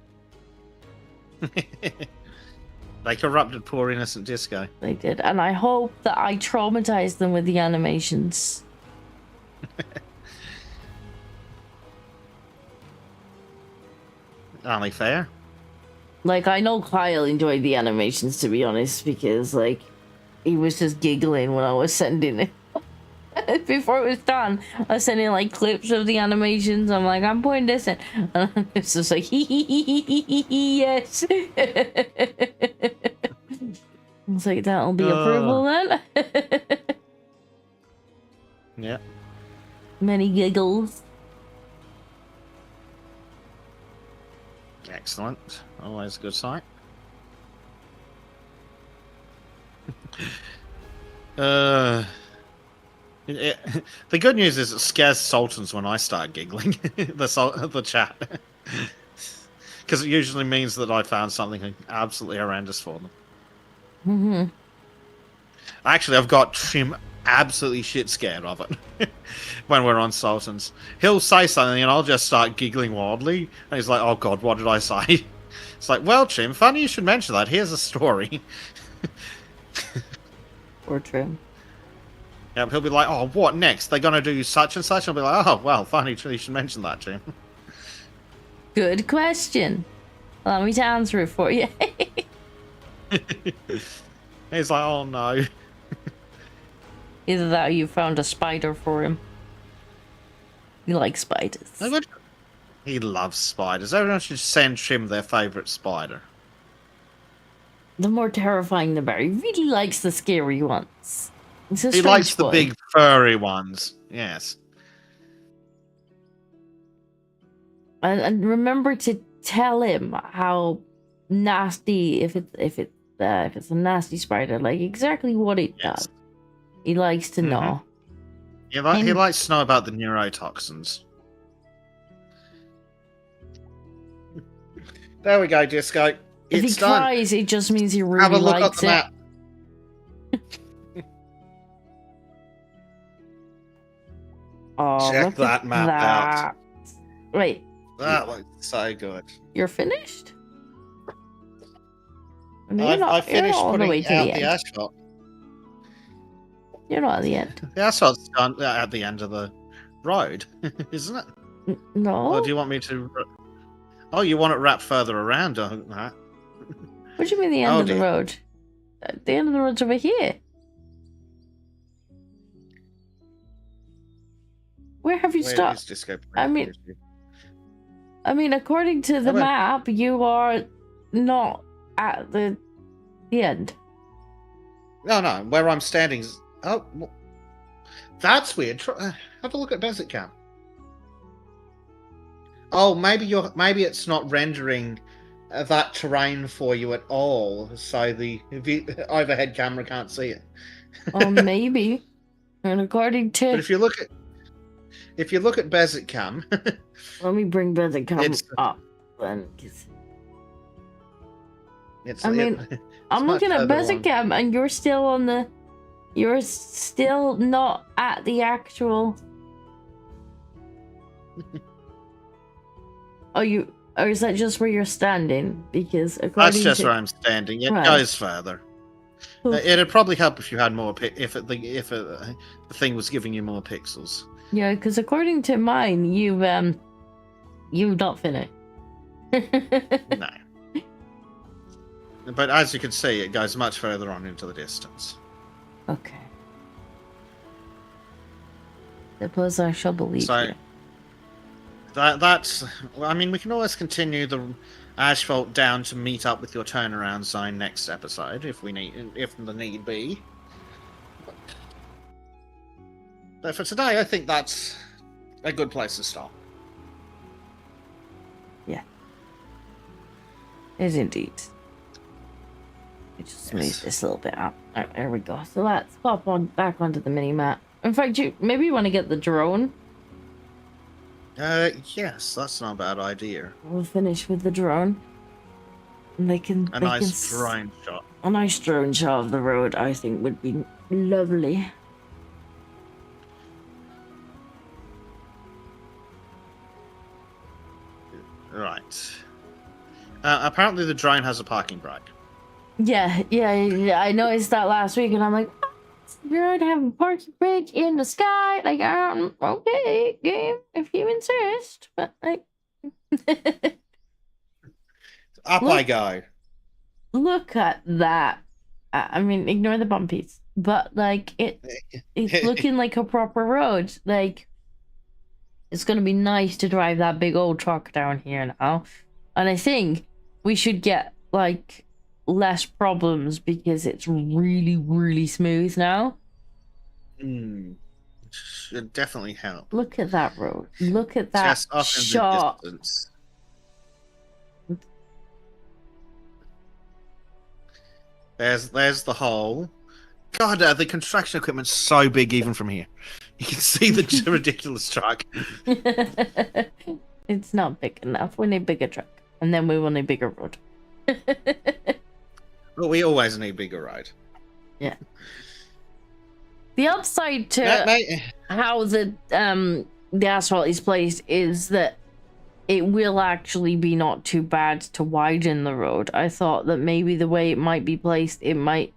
They corrupted poor innocent Disco. They did, and I hope that I traumatized them with the animations. Only fair. Like, I know Kyle enjoyed the animations, to be honest, because, like, he was just giggling when I was sending it. Before it was done, I was sending, like, clips of the animations. I'm like, I'm putting this in. And it's just like, yes. It's like, that'll be approval then. Yeah. Many giggles. Excellent. Always a good sight. The good news is it scares sultans when I start giggling. the chat. Because it usually means that I found something absolutely horrendous for them. Mm-hmm. Actually, I've got Trim absolutely shit scared of it when we're on Sultans. He'll say something and I'll just start giggling wildly. And he's like, oh god, what did I say? It's like, well, Trim, funny you should mention that. Here's a story. Or Trim. Yeah, he'll be like, oh, what next? They're going to do such and such? I'll be like, oh, well, funny you should mention that, Trim. Good question. Allow me to answer it for you. He's like, oh no. Either that or you found a spider for him. You like spiders. He loves spiders. Everyone should send Trim their favourite spider. The more terrifying the better. He really likes the scary ones. He likes the big furry ones. Yes. And remember to tell him how nasty if it's a nasty spider, like exactly what it does. He likes to know. He likes to know about the neurotoxins. There we go, Disco. If he cries, it just means he really likes it. Oh, check that map out. Wait. That looks so good. You're finished? I finished putting out the asphalt. You're not at the end. The asphalt's done at the end of the road, isn't it? No. Or do you want me to... Oh, you want it wrapped further around, don't you? What do you mean the end of the road? The end of the road's over here. Where have you stopped? I mean, according to the map, you are not at the end. No. Where I'm standing is... Oh, that's weird. Have a look at Desert Camp. Oh, maybe it's not rendering that terrain for you at all, so the overhead camera can't see it. Oh, maybe. And according to... But if you look at Desert Cam... Let me bring Desert Cam up, then. I'm looking at Desert Cam, and you're still on the... You're still not at the actual... Or is that just where you're standing? Because according That's just where I'm standing. It goes further. It'd probably help if you had more if the thing was giving you more pixels. Yeah, because according to mine, you've not finished. No. But as you can see, it goes much further on into the distance. Okay. Suppose I shall believe you. That's... I mean, we can always continue the asphalt down to meet up with your turnaround zone next episode, if the need be. But for today, I think that's a good place to stop. Yeah. It is indeed. Let me just smooth this a little bit up. Right, there we go. So let's pop back onto the mini-map. In fact, maybe you want to get the drone. Yes, that's not a bad idea. We'll finish with the drone. And a nice drone shot. A nice drone shot of the road, I think, would be lovely. Right. Apparently the drone has a parking brake. Yeah, I noticed that last week, and I'm like, you're to have a parking brake in the sky. Like, okay, game, if you insist. But like, I go. Look at that. I mean, ignore the bumpies, but like it's looking like a proper road. Like, it's gonna be nice to drive that big old truck down here now, and I think we should get like less problems because it's really, really smooth now. Should definitely help. Look at that road. Look at that shot. There's the hole. God, the construction equipment's so big even from here. You can see the ridiculous truck. It's not big enough. We need bigger truck. And then we want a bigger road. Well, we always need bigger road. Yeah. The upside to how the asphalt is placed is that it will actually be not too bad to widen the road. I thought that maybe the way it might be placed, we might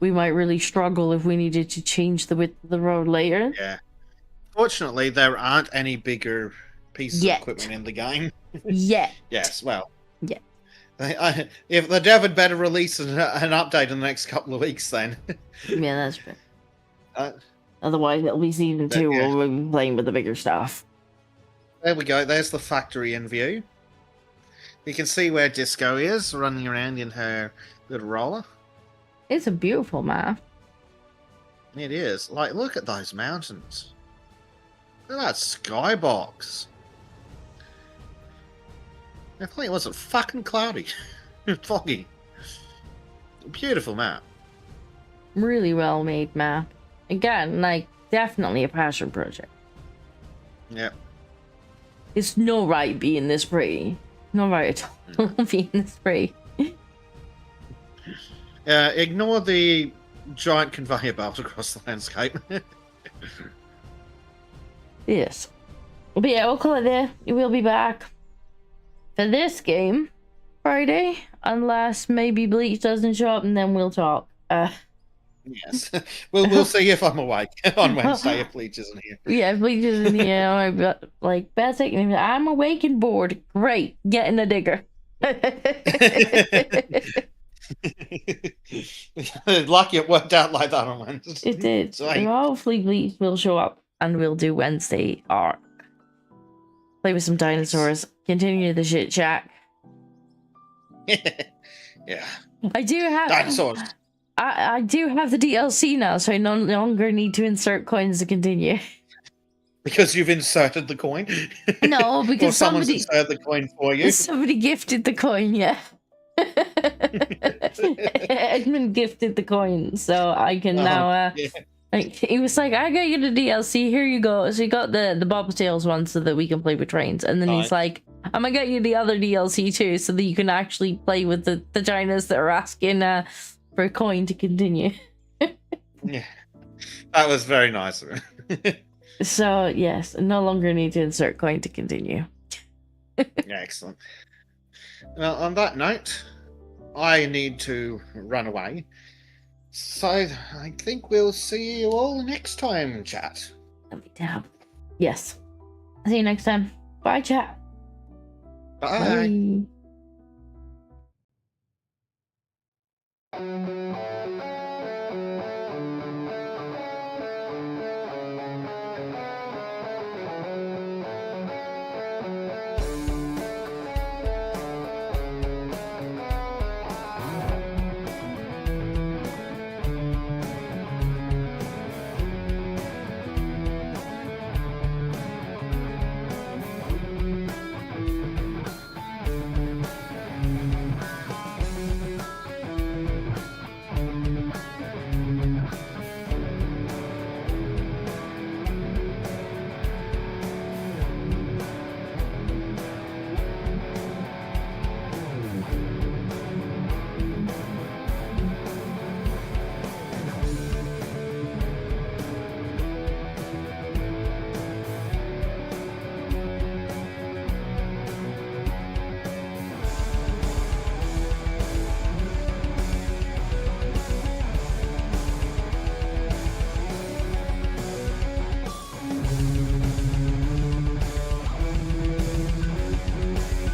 really struggle if we needed to change the width of the road later. Yeah. Fortunately, there aren't any bigger pieces of equipment in the game. Yet. Yes, well. Yeah. If the dev had better release an update in the next couple of weeks, then. Yeah, that's true. Otherwise, it'll be season 2 where we'll be playing with the bigger stuff. There we go. There's the factory in view. You can see where Disco is running around in her little roller. It's a beautiful map. It is. Like, look at those mountains. Look at that skybox. If only it wasn't fucking cloudy. Foggy. Beautiful map. Really well made map. Again, like, definitely a passion project. Yep. It's no right being this pretty. No right at all being this pretty. Ignore the giant conveyor belt across the landscape. Yes. But yeah, we'll call it there. We'll be back for this game Friday, unless maybe Bleach doesn't show up, and then we'll talk. Yes. We'll see if I'm awake on Wednesday if Bleach isn't here. Yeah, if Bleach isn't here, but like Basic, I'm awake and bored. Great, getting a digger. Lucky it worked out like that on Wednesday. It did. So, hopefully Bleach will show up and we'll do Wednesday arc. Play with some dinosaurs. Continue the shit chat. Yeah. I do have dinosaurs. I do have the DLC now, so I no longer need to insert coins to continue. Because you've inserted the coin? No, because or someone's inserted the coin for you? Somebody gifted the coin, yeah. Edmund gifted the coin, so I can now like, he was like, I got you the DLC, here you go. So he got the Bobtails one so that we can play with trains, and then he's like, I'm gonna get you the other DLC too, so that you can actually play with the Ginas that are asking for a coin to continue. Yeah, that was very nice of him. So yes, no longer need to insert coin to continue. Excellent. Well, on that note, I need to run away. So I think we'll see you all next time, chat. Yes. See you next time. Bye, chat. Bye. Bye.